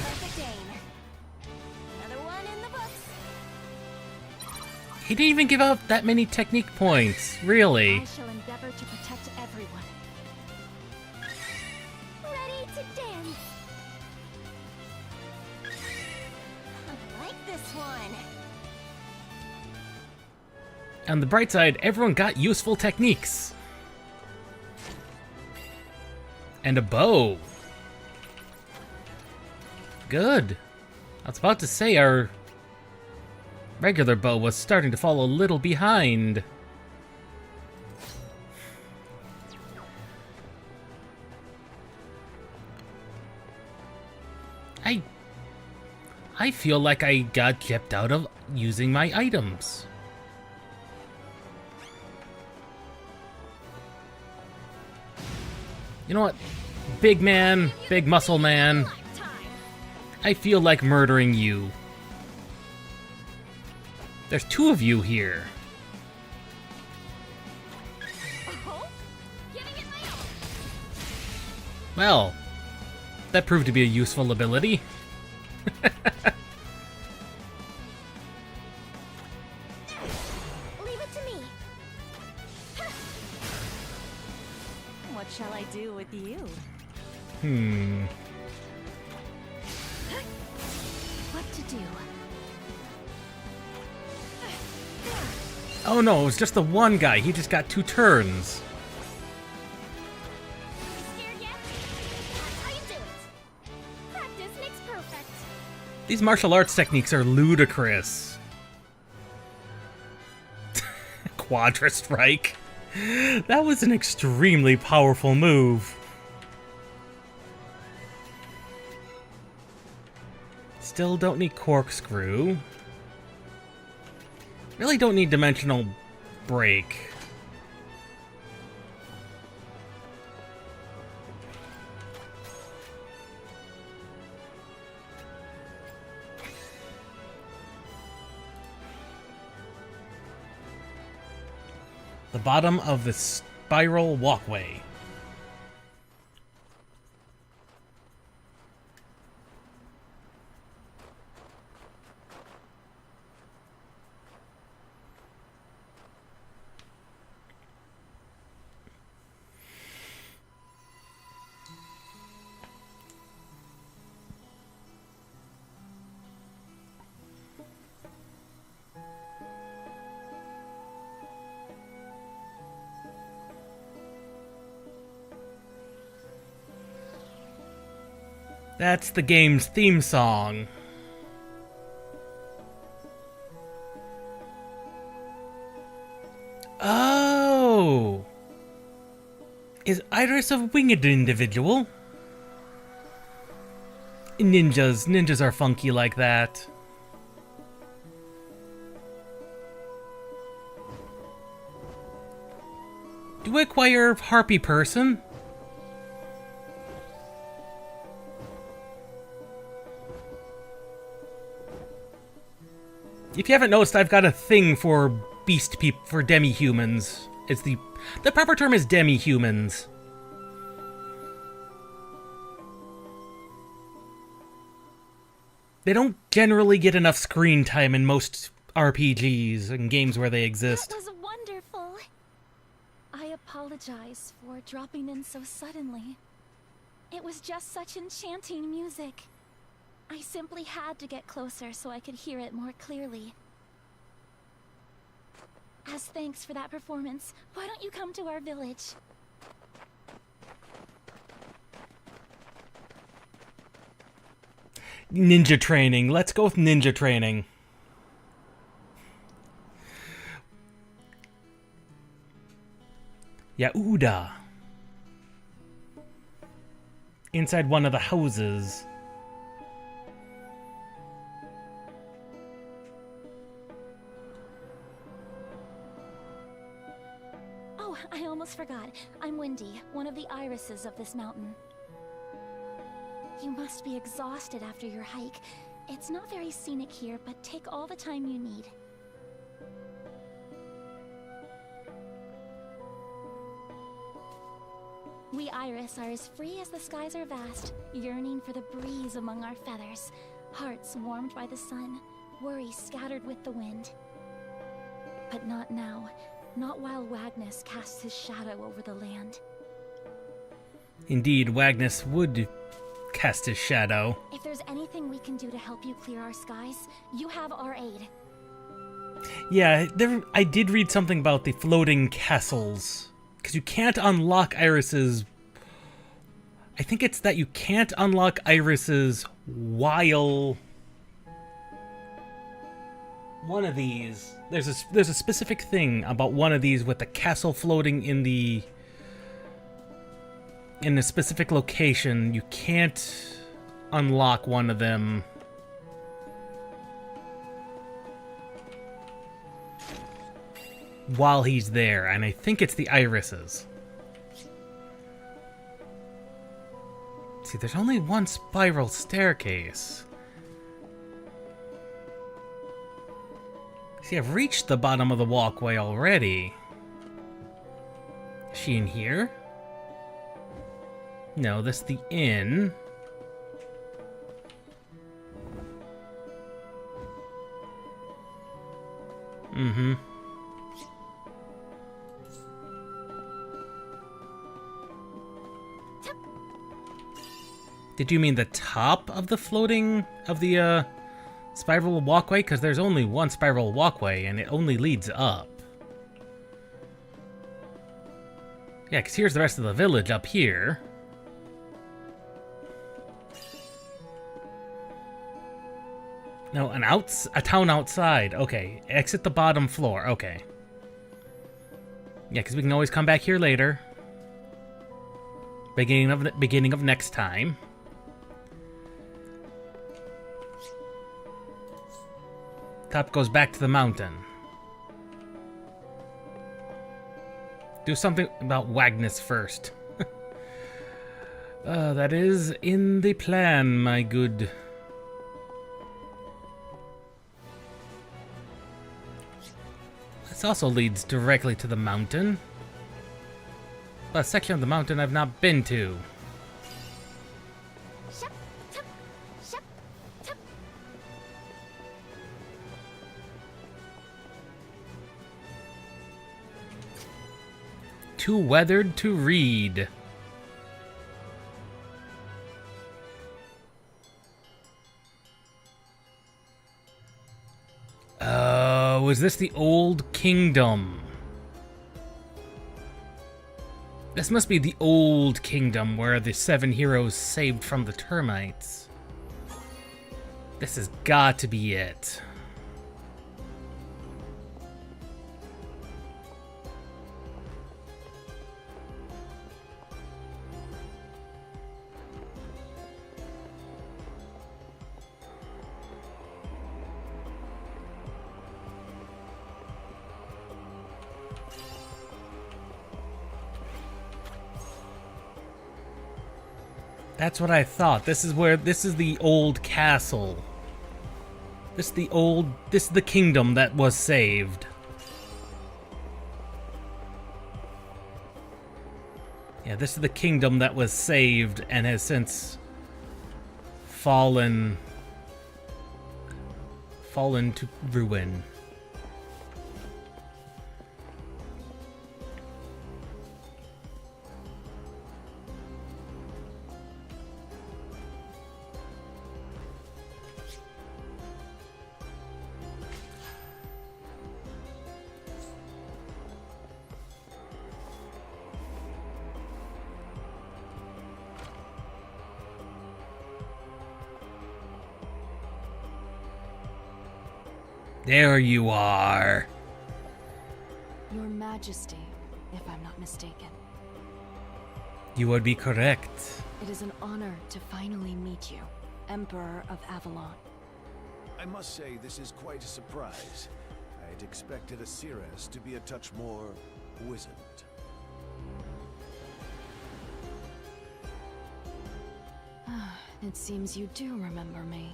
Perfect aim. Another one in the books. He didn't even give out that many technique points, really. I shall endeavor to protect everyone. Ready to dance. I like this one. On the bright side, everyone got useful techniques. And a bow. Good. I was about to say our regular bow was starting to fall a little behind. I feel like I got kept out of using my items. You know what? Big man, big muscle man. I feel like murdering you. There's two of you here. Well, that proved to be a useful ability. Leave it to me. What shall I do with you? What to do? Oh no, it was just the one guy. He just got 2 turns. Scared yet? That's how you do it. Practice makes perfect. These martial arts techniques are ludicrous. Quadra Strike. That was an extremely powerful move. Still don't need Corkscrew. Really don't need Dimensional Break. The bottom of the spiral walkway. That's the game's theme song. Oh! Is Iris a winged individual? Ninjas are funky like that. Do I acquire Harpy Person? If you haven't noticed, I've got a thing for for demi-humans. It's the proper term is demi-humans. They don't generally get enough screen time in most RPGs and games where they exist. That was wonderful. I apologize for dropping in so suddenly. It was just such enchanting music. I simply had to get closer so I could hear it more clearly. As thanks for that performance, why don't you come to our village? Ninja training. Let's go with ninja training. Yauda. Inside one of the houses. Oh, I almost forgot. I'm Wendy, one of the irises of this mountain. You must be exhausted after your hike. It's not very scenic here, but take all the time you need. We Iris are as free as the skies are vast, yearning for the breeze among our feathers, hearts warmed by the sun, worry scattered with the wind. But not now, not while Wagnus casts his shadow over the land. Indeed, Wagnus would cast his shadow. If there's anything we can do to help you clear our skies, you have our aid. Yeah, I did read something about the floating castles. Because you can't unlock Iris's... I think it's that you can't unlock Iris's while... One of these... There's a specific thing about one of these with the castle floating in a specific location. You can't unlock one of them while he's there, and I think it's the irises. See, there's only one spiral staircase. See, I've reached the bottom of the walkway already. Is she in here? No, this is the inn. Mm-hmm. Did you mean the top of the floating, of the, spiral walkway? Because there's only one spiral walkway, and it only leads up. Yeah, because here's the rest of the village up here. No, a town outside. Okay, exit the bottom floor. Okay. Yeah, because we can always come back here later. Beginning of next time. Top goes back to the mountain. Do something about Wagnus first. That is in the plan, my good. This also leads directly to the mountain. But a section of the mountain I've not been to. Too weathered to read. Oh, is this the old kingdom? This must be the old kingdom where the 7 heroes saved from the termites. This has got to be it. That's what I thought. This is the old castle. This is the kingdom that was saved. Yeah, this is the kingdom that was saved and has since fallen to ruin. There you are. Your Majesty, if I'm not mistaken. You would be correct. It is an honor to finally meet you, Emperor of Avalon. I must say, this is quite a surprise. I'd expected Asiras to be a touch more wizened. It seems you do remember me.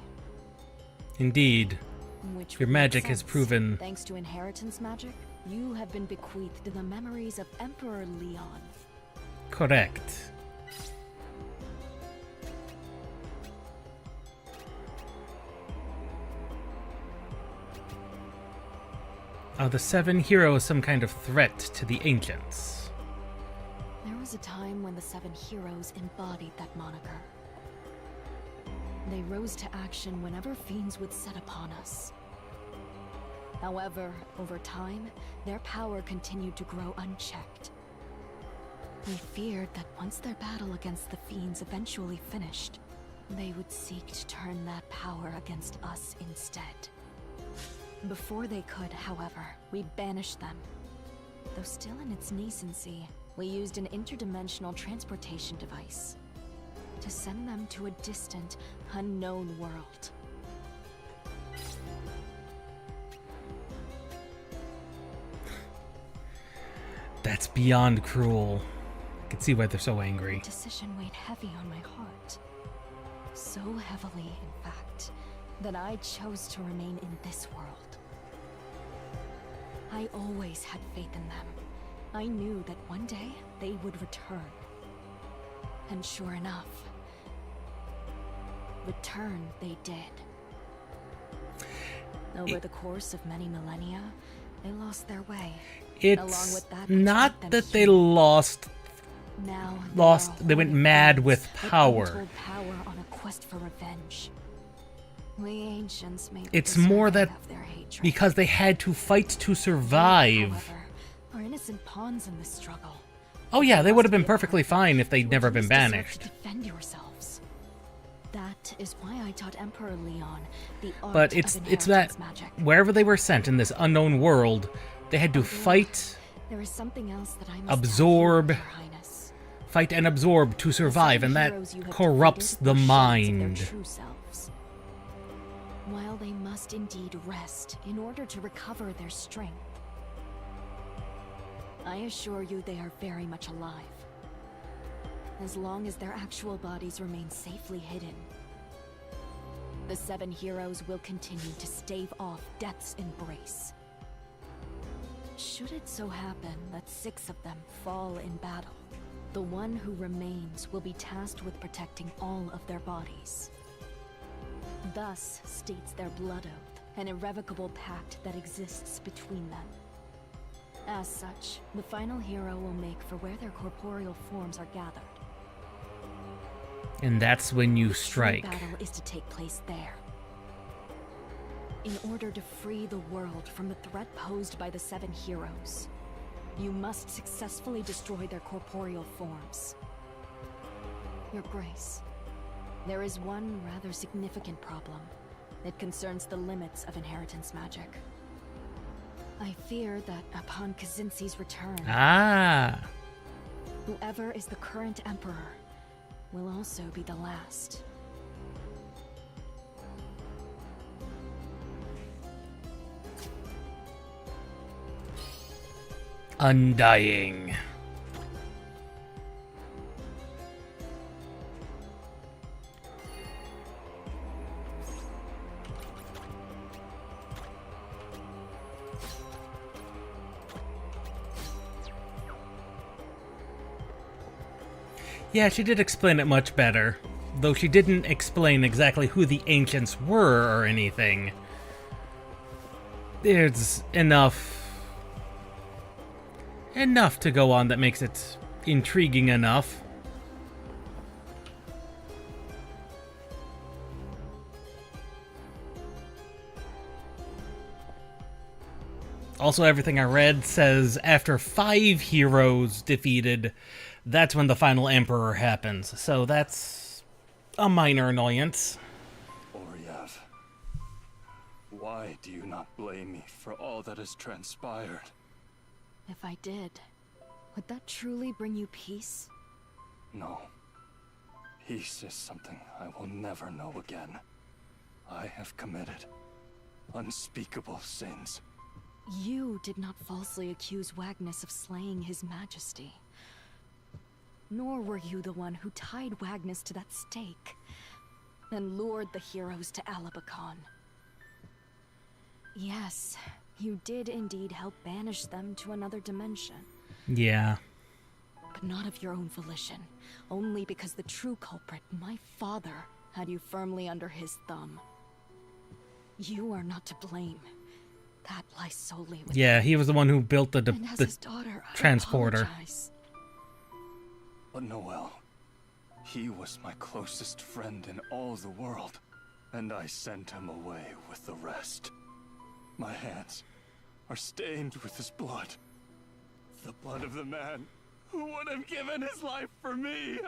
Indeed. Which your would make magic has sense. proven... Thanks to inheritance magic, you have been bequeathed the memories of Emperor Leon. Correct. Are the 7 heroes some kind of threat to the ancients? There was a time when the 7 heroes embodied that moniker. They rose to action whenever fiends would set upon us. However, over time, their power continued to grow unchecked. We feared that once their battle against the fiends eventually finished, they would seek to turn that power against us instead. Before they could, however, we banished them. Though still in its nascency, we used an interdimensional transportation device to send them to a distant, unknown world. That's beyond cruel. I can see why they're so angry. The decision weighed heavy on my heart. So heavily, in fact, that I chose to remain in this world. I always had faith in them. I knew that one day they would return. And sure enough, return they did. Over the course of many millennia, they lost their way. Along It's with that, not that they lost. They went mad with power. Untold power on a quest for revenge. We ancients may be It's more that deserving of their hatred. because they had to fight to survive. However, are innocent pawns in this struggle. Oh yeah, they would have been perfectly fine if they'd never been Deserve to banished. defend yourselves. That is why I taught Emperor Leon the art But of it's that inheritance magic. wherever they were sent in this unknown world, they had to fight, There is something else that I must absorb, fight and absorb to The survive, and that heroes you have corrupts defeated the were shades of mind. their true selves. While they must indeed rest in order to recover their strength, I assure you they are very much alive. As long as their actual bodies remain safely hidden, the 7 heroes will continue to stave off death's embrace. Should it so happen that 6 of them fall in battle, the one who remains will be tasked with protecting all of their bodies. Thus states their blood oath, an irrevocable pact that exists between them. As such, the final hero will make for where their corporeal forms are gathered. And that's when you The strike. battle is to take place there. In order to free the world from the threat posed by the 7 heroes, you must successfully destroy their corporeal forms. Your Grace, there is one rather significant problem. It concerns the limits of inheritance magic. I fear that upon Kazinski's return, whoever is the current emperor will also be the last. Undying. Yeah, she did explain it much better. Though she didn't explain exactly who the ancients were or anything. There's enough to go on that makes it intriguing enough. Also, everything I read says after 5 heroes defeated, that's when the final emperor happens. So that's a minor annoyance. Oriev, why do you not blame me for all that has transpired? If I did, would that truly bring you peace? No. Peace is something I will never know again. I have committed unspeakable sins. You did not falsely accuse Wagnus of slaying his majesty. Nor were you the one who tied Wagnus to that stake and lured the heroes to Alabacon. Yes, you did indeed help banish them to another dimension. Yeah. but not of your own volition. Only because the true culprit, my father, had you firmly under his thumb. You are not to blame. That lies solely with Yeah, he was the one who built the And as his daughter, I transporter. apologize. But Noel, he was my closest friend in all the world, and I sent him away with the rest. My hands are stained with his blood. The blood of the man who would have given his life for me.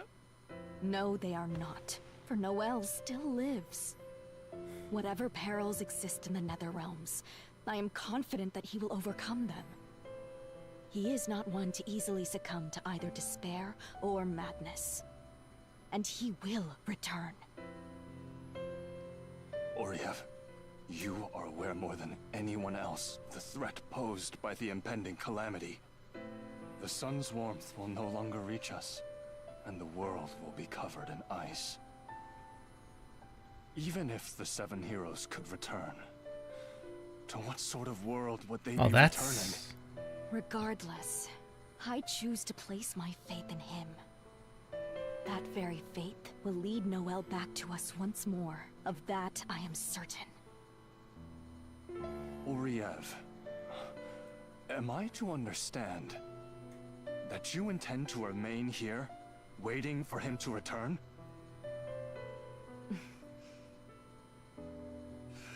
No, they are not, for Noel still lives. Whatever perils exist in the Nether Realms, I am confident that he will overcome them. He is not one to easily succumb to either despair or madness. And he will return. Oriev, you are aware more than anyone else the threat posed by the impending calamity. The sun's warmth will no longer reach us, and the world will be covered in ice. Even if the 7 heroes could return, to what sort of world would they be returning? Regardless, I choose to place my faith in him. That very faith will lead Noel back to us once more. Of that, I am certain. Oriev, am I to understand that you intend to remain here, waiting for him to return?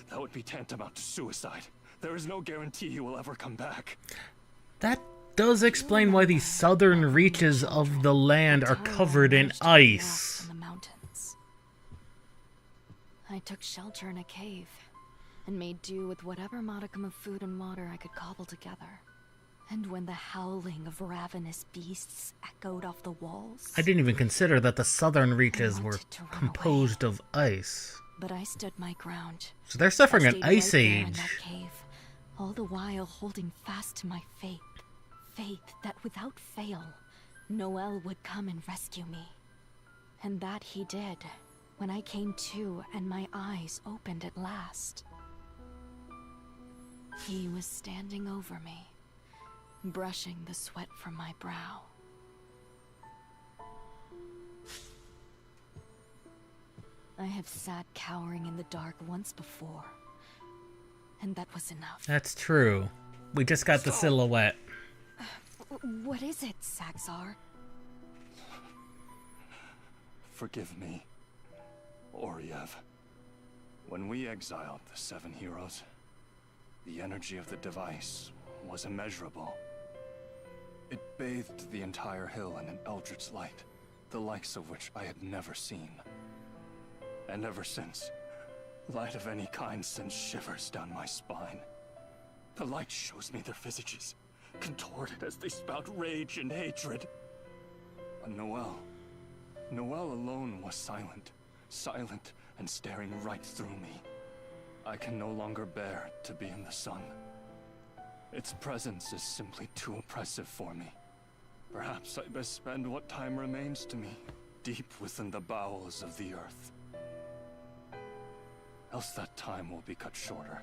That would be tantamount to suicide. There is no guarantee he will ever come back. That does explain why the southern reaches of the land are covered in ice. In the mountains. I took shelter in a cave and made do with whatever modicum of food and water I could cobble together. And when the howling of ravenous beasts echoed off the walls, I didn't even consider that the southern reaches were composed of ice. But I stood my ground. So they're suffering I an stayed ice right there in age. that cave, all the while holding fast to my faith. Faith that without fail, Noel would come and rescue me. And that he did, when I came to and my eyes opened at last. He was standing over me, brushing the sweat from my brow. I have sat cowering in the dark once before, and that was enough. That's true. We just got the silhouette. What is it, SaGa II? Forgive me, Oriev. When we exiled the 7 heroes, the energy of the device was immeasurable. It bathed the entire hill in an eldritch light, the likes of which I had never seen. And ever since, light of any kind sends shivers down my spine. The light shows me their visages, contorted as they spout rage and hatred. But Noel alone was silent, silent and staring right through me. I can no longer bear to be in the sun. Its presence is simply too oppressive for me. Perhaps I best spend what time remains to me deep within the bowels of the earth. Else that time will be cut shorter.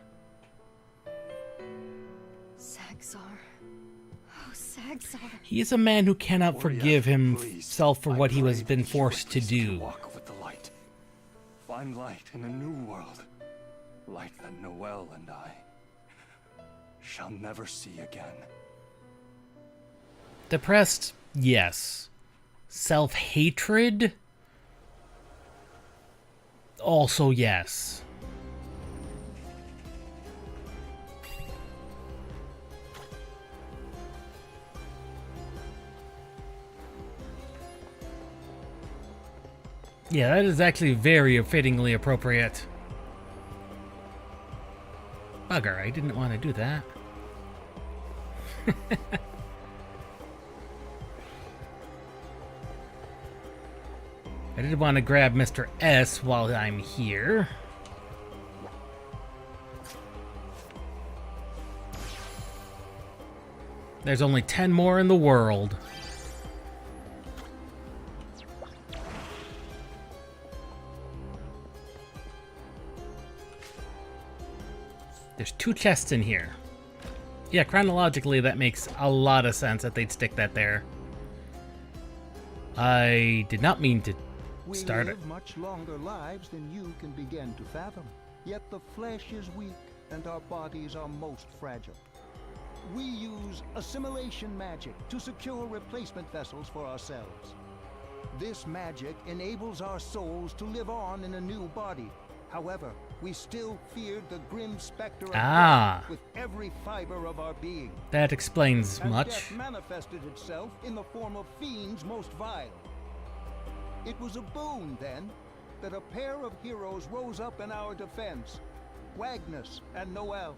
SaGa. Oh, SaGa. He is a man who cannot forgive himself for what he has been forced to do. Walk with the light. Find light in a new world. Light that Noel and I shall never see again. Depressed? Yes. Self-hatred? Also yes. Yeah, that is actually very fittingly appropriate. Bugger, I didn't want to do that. I did want to grab Mr. S while I'm here. There's only 10 more in the world. There's 2 chests in here. Yeah, chronologically that makes a lot of sense that they'd stick that there. I did not mean to start We it. live much longer lives than you can begin to fathom. Yet the flesh is weak and our bodies are most fragile. We use assimilation magic to secure replacement vessels for ourselves. This magic enables our souls to live on in a new body. However, we still feared the grim specter of death with every fiber of our being. That explains And much. death manifested itself in the form of fiends most vile. It was a boon, then, that a pair of heroes rose up in our defense, Wagnus and Noel.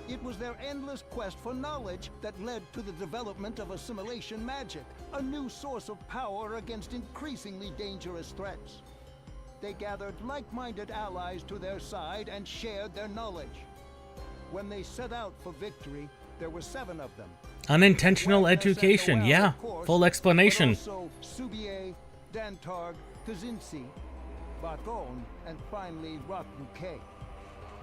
It was their endless quest for knowledge that led to the development of assimilation magic, a new source of power against increasingly dangerous threats. They gathered like-minded allies to their side and shared their knowledge. When they set out for victory, there were 7 of them. Unintentional education, Noel, yeah. of course, Full explanation. But also Subier, Dantarg, Kazinsi, Bakon, and finally Roknuke.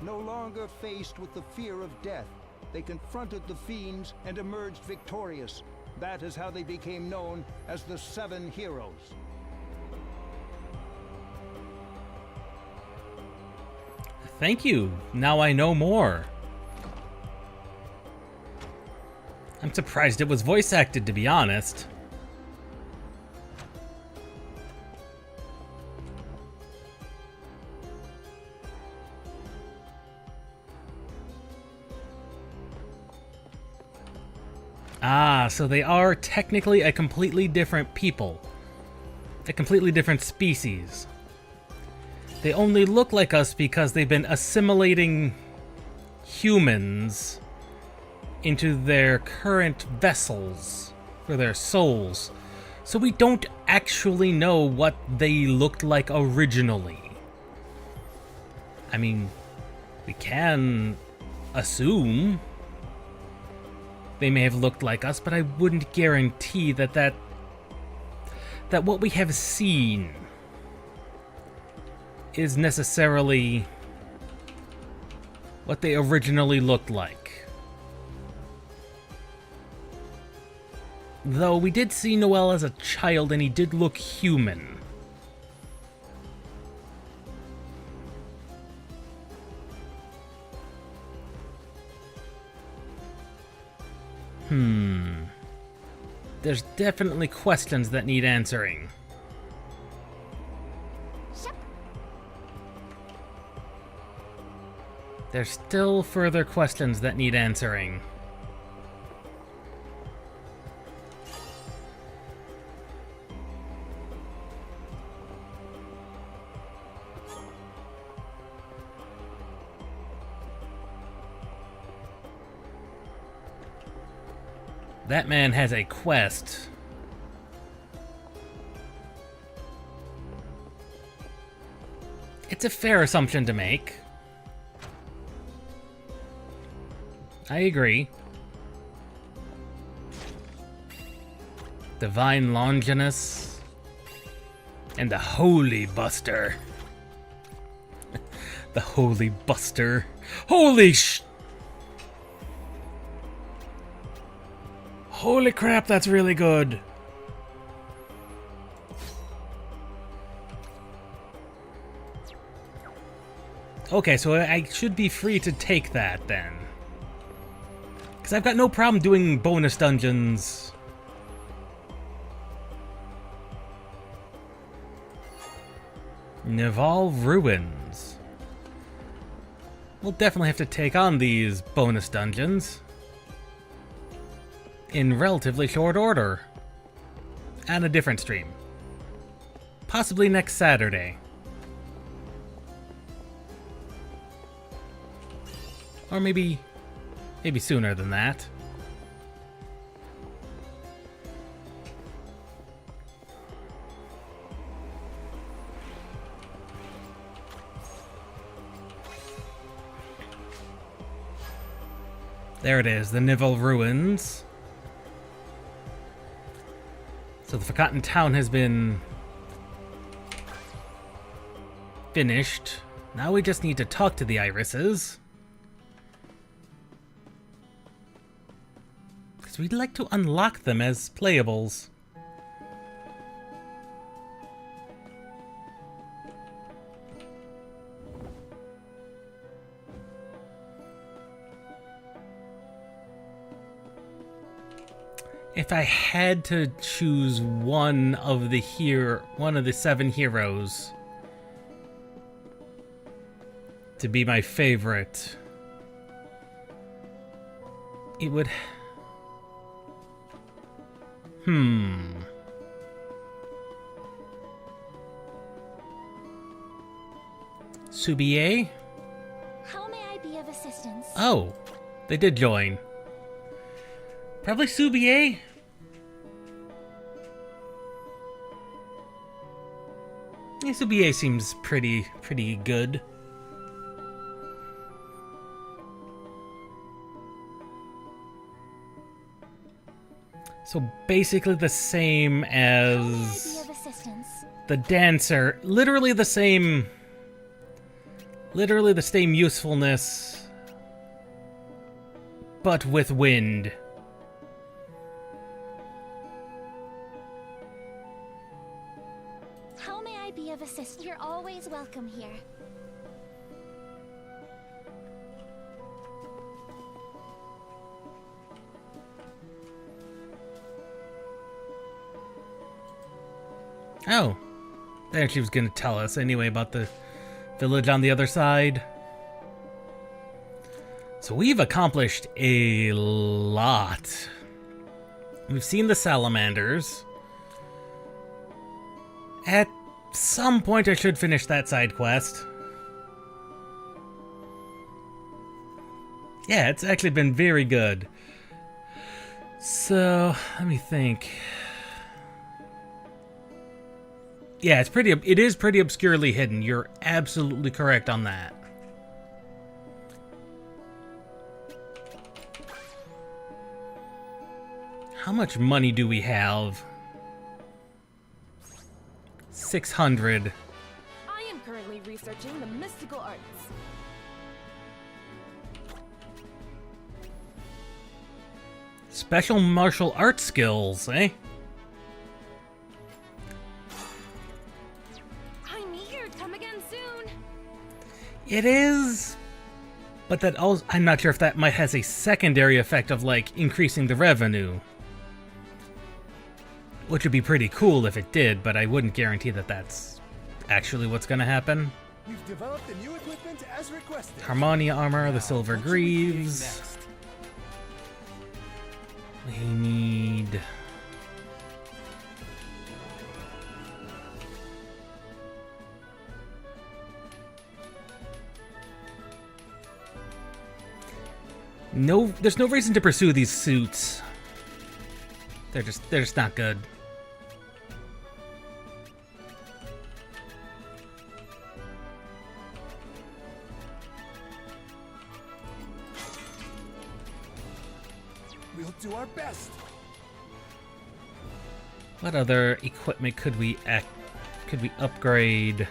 No longer faced with the fear of death, they confronted the fiends and emerged victorious. That is how they became known as the 7 Heroes. Thank you. Now I know more. I'm surprised it was voice acted, to be honest. Ah, so they are technically a completely different people. A completely different species. They only look like us because they've been assimilating humans into their current vessels for their souls. So we don't actually know what they looked like originally. I mean, we can assume they may have looked like us, but I wouldn't guarantee that what we have seen is necessarily what they originally looked like. Though we did see Noel as a child and he did look human. There's definitely questions that need answering. There's still further questions that need answering. That man has a quest. It's a fair assumption to make. I agree. Divine Longinus and the Holy Buster. The Holy Buster. Holy Holy crap, that's really good. Okay, so I should be free to take that then. Because I've got no problem doing bonus dungeons. Nival Ruins. We'll definitely have to take on these bonus dungeons in relatively short order. And a different stream. Possibly next Saturday. Or maybe sooner than that. There it is, the Nival Ruins. So the Forgotten Town has been finished. Now we just need to talk to the irises. Because we'd like to unlock them as playables. If I had to choose one of the 7 heroes to be my favorite, it would... Subie? How may I be of assistance? Oh, they did join. Probably Subie. Yeah, Subie seems pretty good. So basically the same as the dancer. Literally the same usefulness, but with wind. How may I be of assistance? You're always welcome here. Oh, there she was gonna tell us anyway about the village on the other side. So we've accomplished a lot. We've seen the salamanders. At some point I should finish that side quest. Yeah, it's actually been very good. So, let me think. Yeah, it is pretty obscurely hidden. You're absolutely correct on that. How much money do we have? 600. I am currently researching the mystical arts. Special martial arts skills, eh? I'm eager to come again soon. It is, but that also, I'm not sure if that might has a secondary effect of like increasing the revenue, which would be pretty cool if it did, but I wouldn't guarantee that that's actually what's going to happen. We've developed the new equipment as requested. Harmonia armor, the silver greaves. We need... No, there's no reason to pursue these suits. They're just not good. We'll do our best. What other equipment could we upgrade?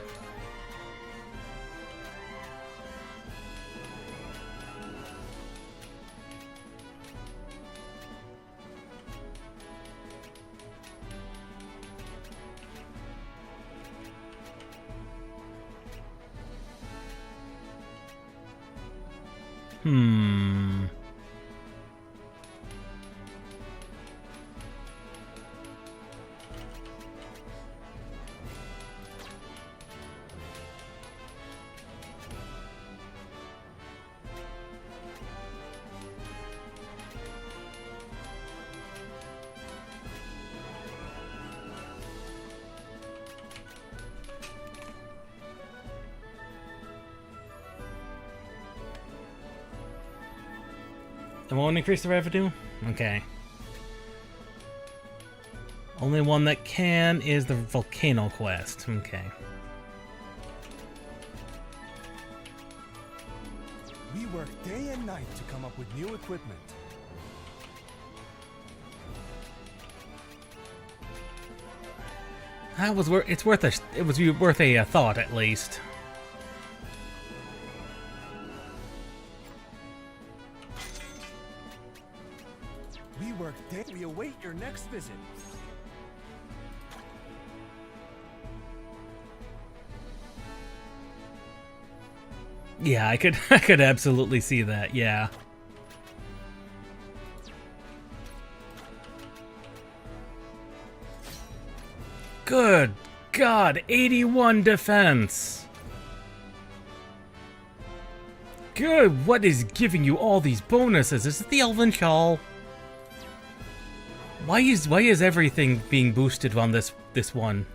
It won't increase the revenue? Okay. Only one that can is the volcano quest. Okay. We work day and night to come up with new equipment. That was worth. It was worth a thought at least. We work day. We await your next visit. Yeah, I could absolutely see that. Yeah. Good God, 81 defense. Good, what is giving you all these bonuses? Is it the Elven Shawl? Why is everything being boosted on this one?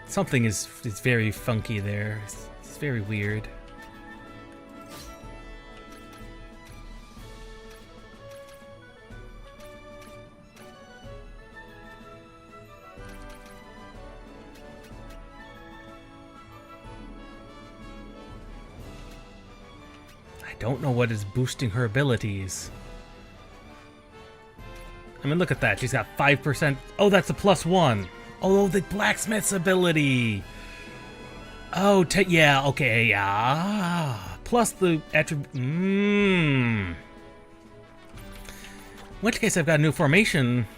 Something is very funky there. It's very weird. I don't know what is boosting her abilities. I mean, look at that. She's got 5%. Oh, that's a +1. Oh, the blacksmith's ability. Oh, yeah, okay, yeah. Plus the attribute. In which case, I've got a new formation.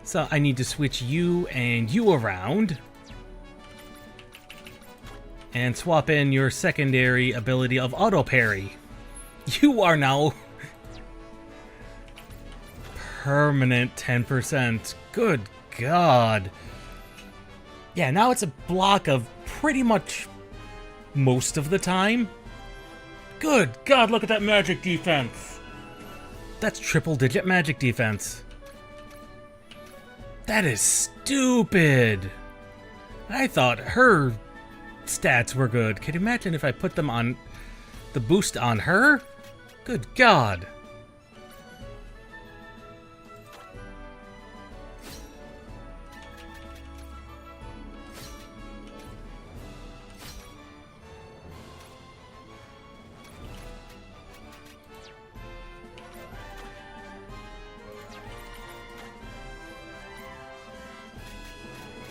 So I need to switch you and you around. And swap in your secondary ability of auto parry. You are now permanent 10%. Good God. Yeah, now it's a block of pretty much most of the time. Good God, look at that magic defense. That's triple-digit magic defense. That is stupid. I thought her stats were good. Can you imagine if I put them on the boost on her? Good God.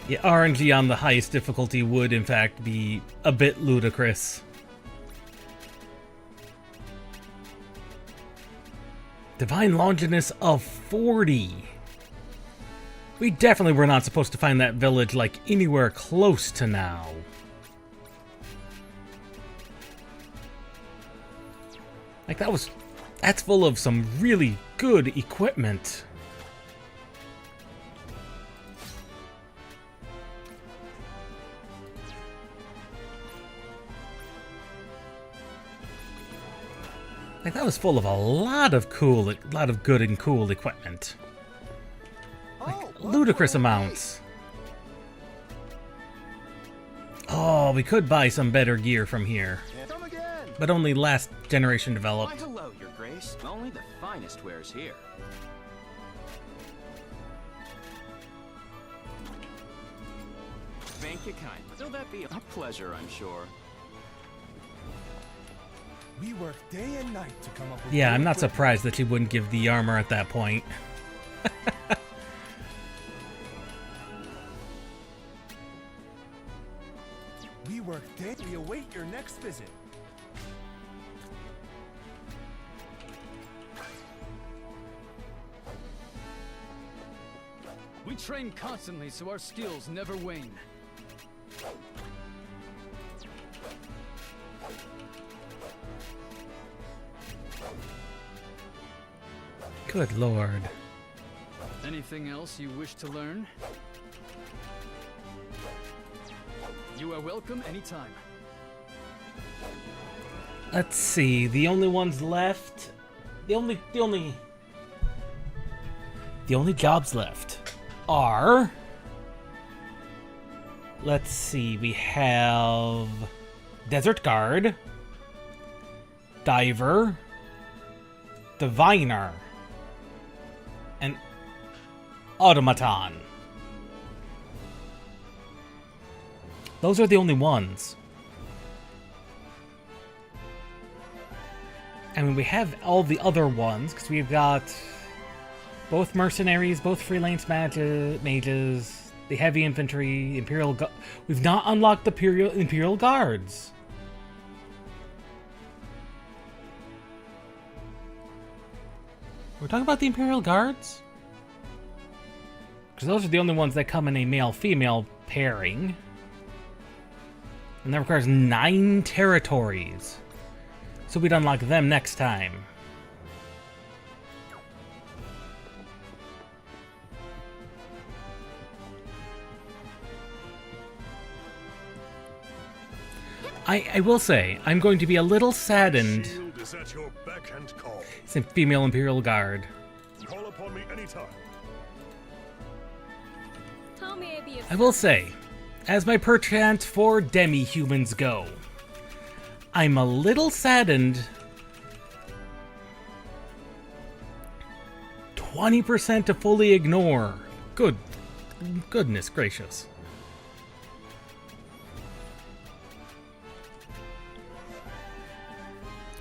Yeah, RNG on the highest difficulty would, in fact, be a bit ludicrous. Divine Longinus of 40. We definitely were not supposed to find that village, like, anywhere close to now. Like, that's full of some really good equipment. Like, that was full of a lot of good and cool equipment. Like, ludicrous amounts. Oh, we could buy some better gear from here. But only last generation developed. Why, hello, Your Grace. Only the finest wares here. Thank you kindly. Will that be a pleasure, I'm sure. We work day and night to come up with. Yeah, I'm not surprised that she wouldn't give the armor at that point. We work day. We await your next visit. We train constantly so our skills never wane. Good Lord. Anything else you wish to learn? You are welcome anytime. Let's see, the only ones left. The only jobs left are, let's see, we have Desert Guard, Diver, Diviner, and Automaton. Those are the only ones. I mean, we have all the other ones, because we've got both mercenaries, both freelance mages, the heavy infantry, Imperial Guard. We've not unlocked the Imperial Guards. We're talking about the Imperial Guards? Because those are the only ones that come in a male-female pairing. And that requires 9 territories. So we'd unlock them next time. I will say, I'm going to be a little saddened. Shield is at your beck and call. It's a female Imperial Guard. Call upon me anytime. How may I be of I will say, as my perchance for demi-humans go, I'm a little saddened. 20% to fully ignore. Goodness gracious.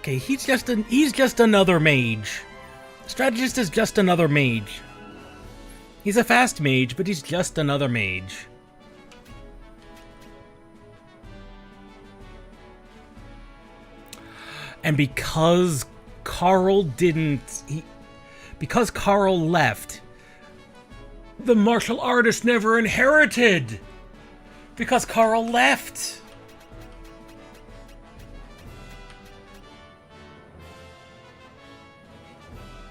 Okay, he's just another mage. Strategist is just another mage. He's a fast mage, but he's just another mage. And because Carl left, the martial artist never inherited. Because Carl left.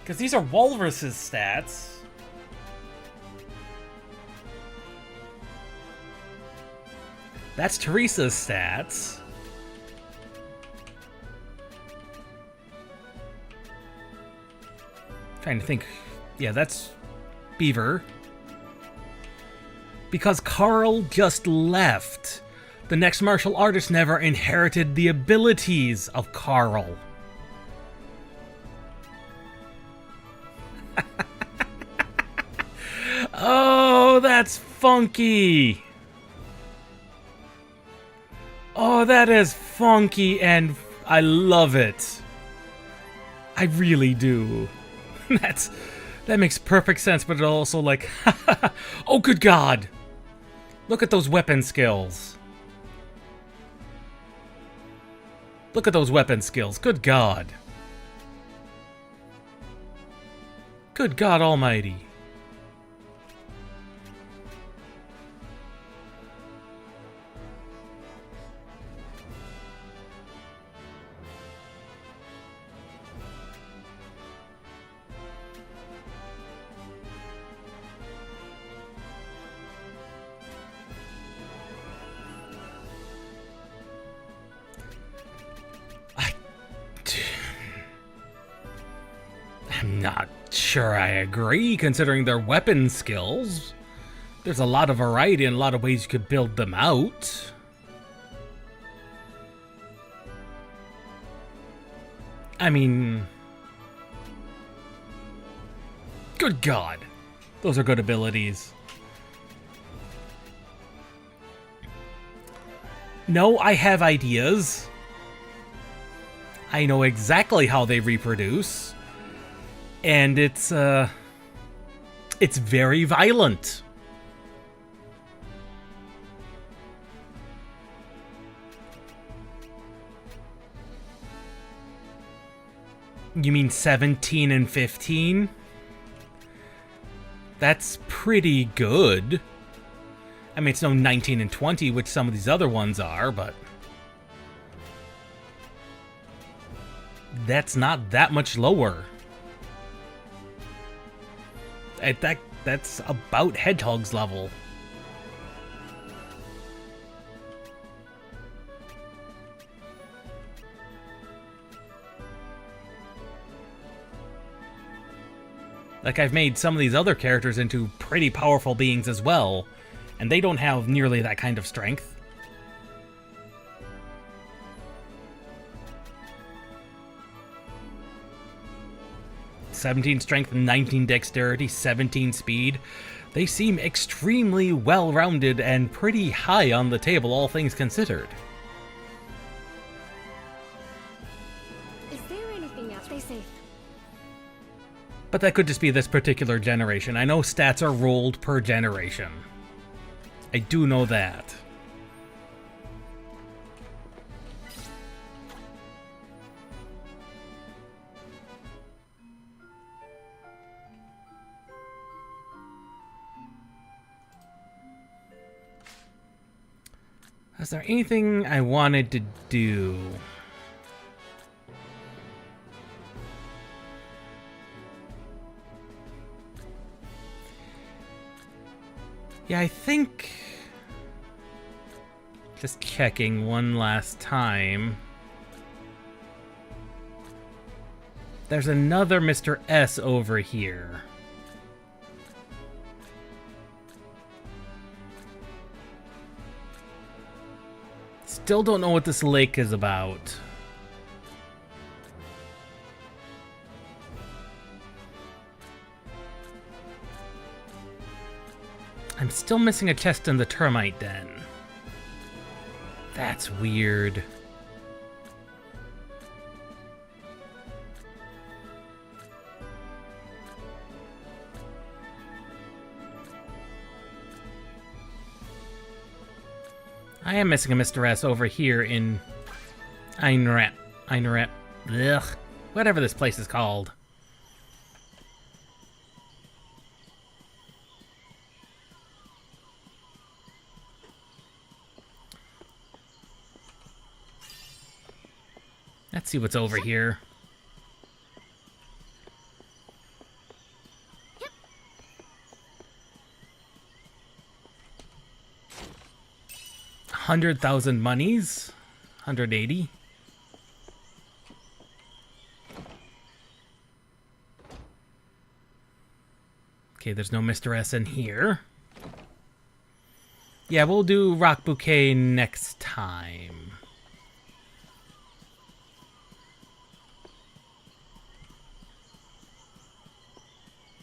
Because these are Walrus's stats. That's Teresa's stats. Trying to think. Yeah, that's Beaver. Because Carl just left, the next martial artist never inherited the abilities of Carl. Oh, that's funky. Oh, that is funky, and I love it. I really do. That makes perfect sense, but it also like, oh good God. Look at those weapon skills. Look at those weapon skills. Good God. Good God Almighty. I'm not sure I agree, considering their weapon skills. There's a lot of variety and a lot of ways you could build them out. I mean... Good God. Those are good abilities. No, I have ideas. I know exactly how they reproduce. And it's very violent. You mean 17 and 15? That's pretty good. I mean, it's no 19 and 20, which some of these other ones are, but... That's not that much lower. That's about Hedgehog's level. Like, I've made some of these other characters into pretty powerful beings as well, and they don't have nearly that kind of strength. (17 strength, 19 dexterity, 17 speed. They seem extremely well-rounded and pretty high on the table, all things considered. Is there anything else? Stay safe. But that could just be this particular generation. I know stats are rolled per generation. I do know that. Is there anything I wanted to do? Yeah, I think... Just checking one last time. There's another Mr. S over here. Still don't know what this lake is about. I'm still missing a chest in the termite den. That's weird. I am missing a Mr. S over here in Einrep. Ugh. Whatever this place is called. Let's see what's over here. Yep. 100,000 monies. 180. Okay, there's no Mr. S in here. Yeah, we'll do Rock Bouquet next time.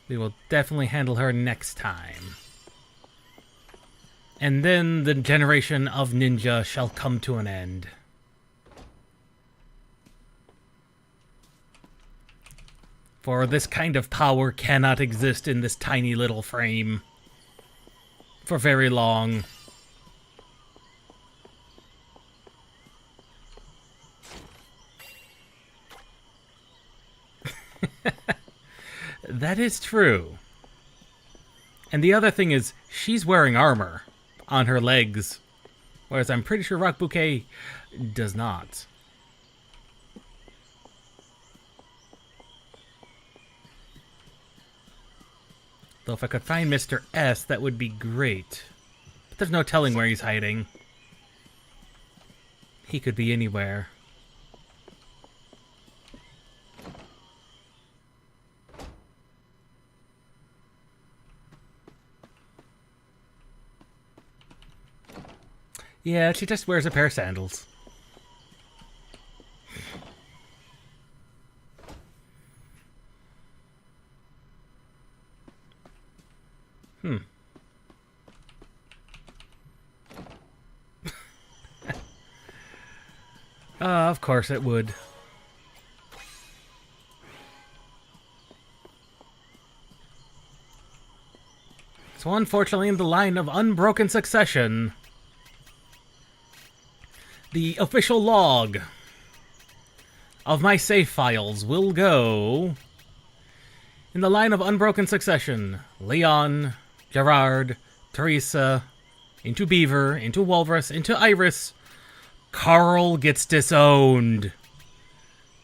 We will definitely handle her next time. And then the generation of ninja shall come to an end. For this kind of power cannot exist in this tiny little frame for very long. That is true. And the other thing is, she's wearing armor on her legs, whereas I'm pretty sure Rock Bouquet does not. Though if I could find Mr. S, that would be great. But there's no telling where he's hiding. He could be anywhere. Yeah, she just wears a pair of sandals. Of course it would. So unfortunately, in the line of unbroken succession, the official log of my save files will go in the line of unbroken succession. Leon, Gerard, Teresa, into Beaver, into Walrus, into Iris. Carl gets disowned.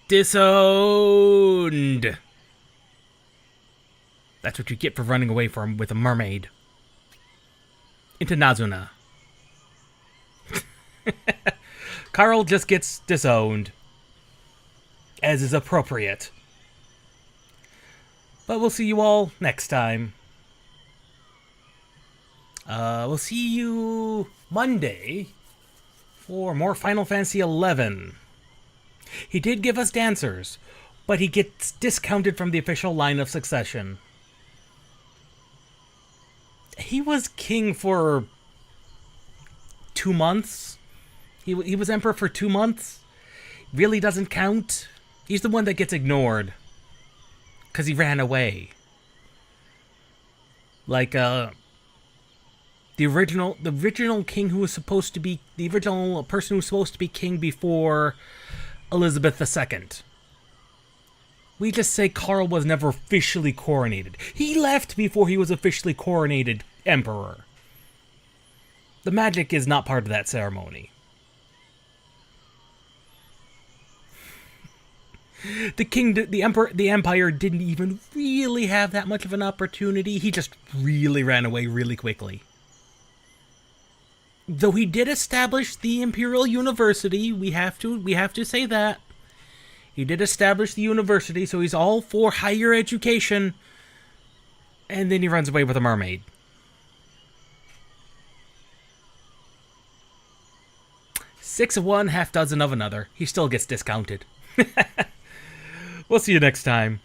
Disowned! That's what you get for running away from with a mermaid. Into Nazuna. Carl just gets disowned. As is appropriate. But we'll see you all next time. We'll see you Monday for more Final Fantasy XI. He did give us Dancers, but he gets discounted from the official line of succession. He was king for 2 months. He was emperor for 2 months. Really doesn't count. He's the one that gets ignored. Because he ran away. Like, the original king who was supposed to be... The original person who was supposed to be king before Elizabeth II. We just say Carl was never officially coronated. He left before he was officially coronated emperor. The magic is not part of that ceremony. The empire didn't even really have that much of an opportunity. He just really ran away really quickly. Though he did establish the Imperial University, we have to say that. He did establish the university, so he's all for higher education. And then he runs away with a mermaid. Six of one, half dozen of another. He still gets discounted. We'll see you next time.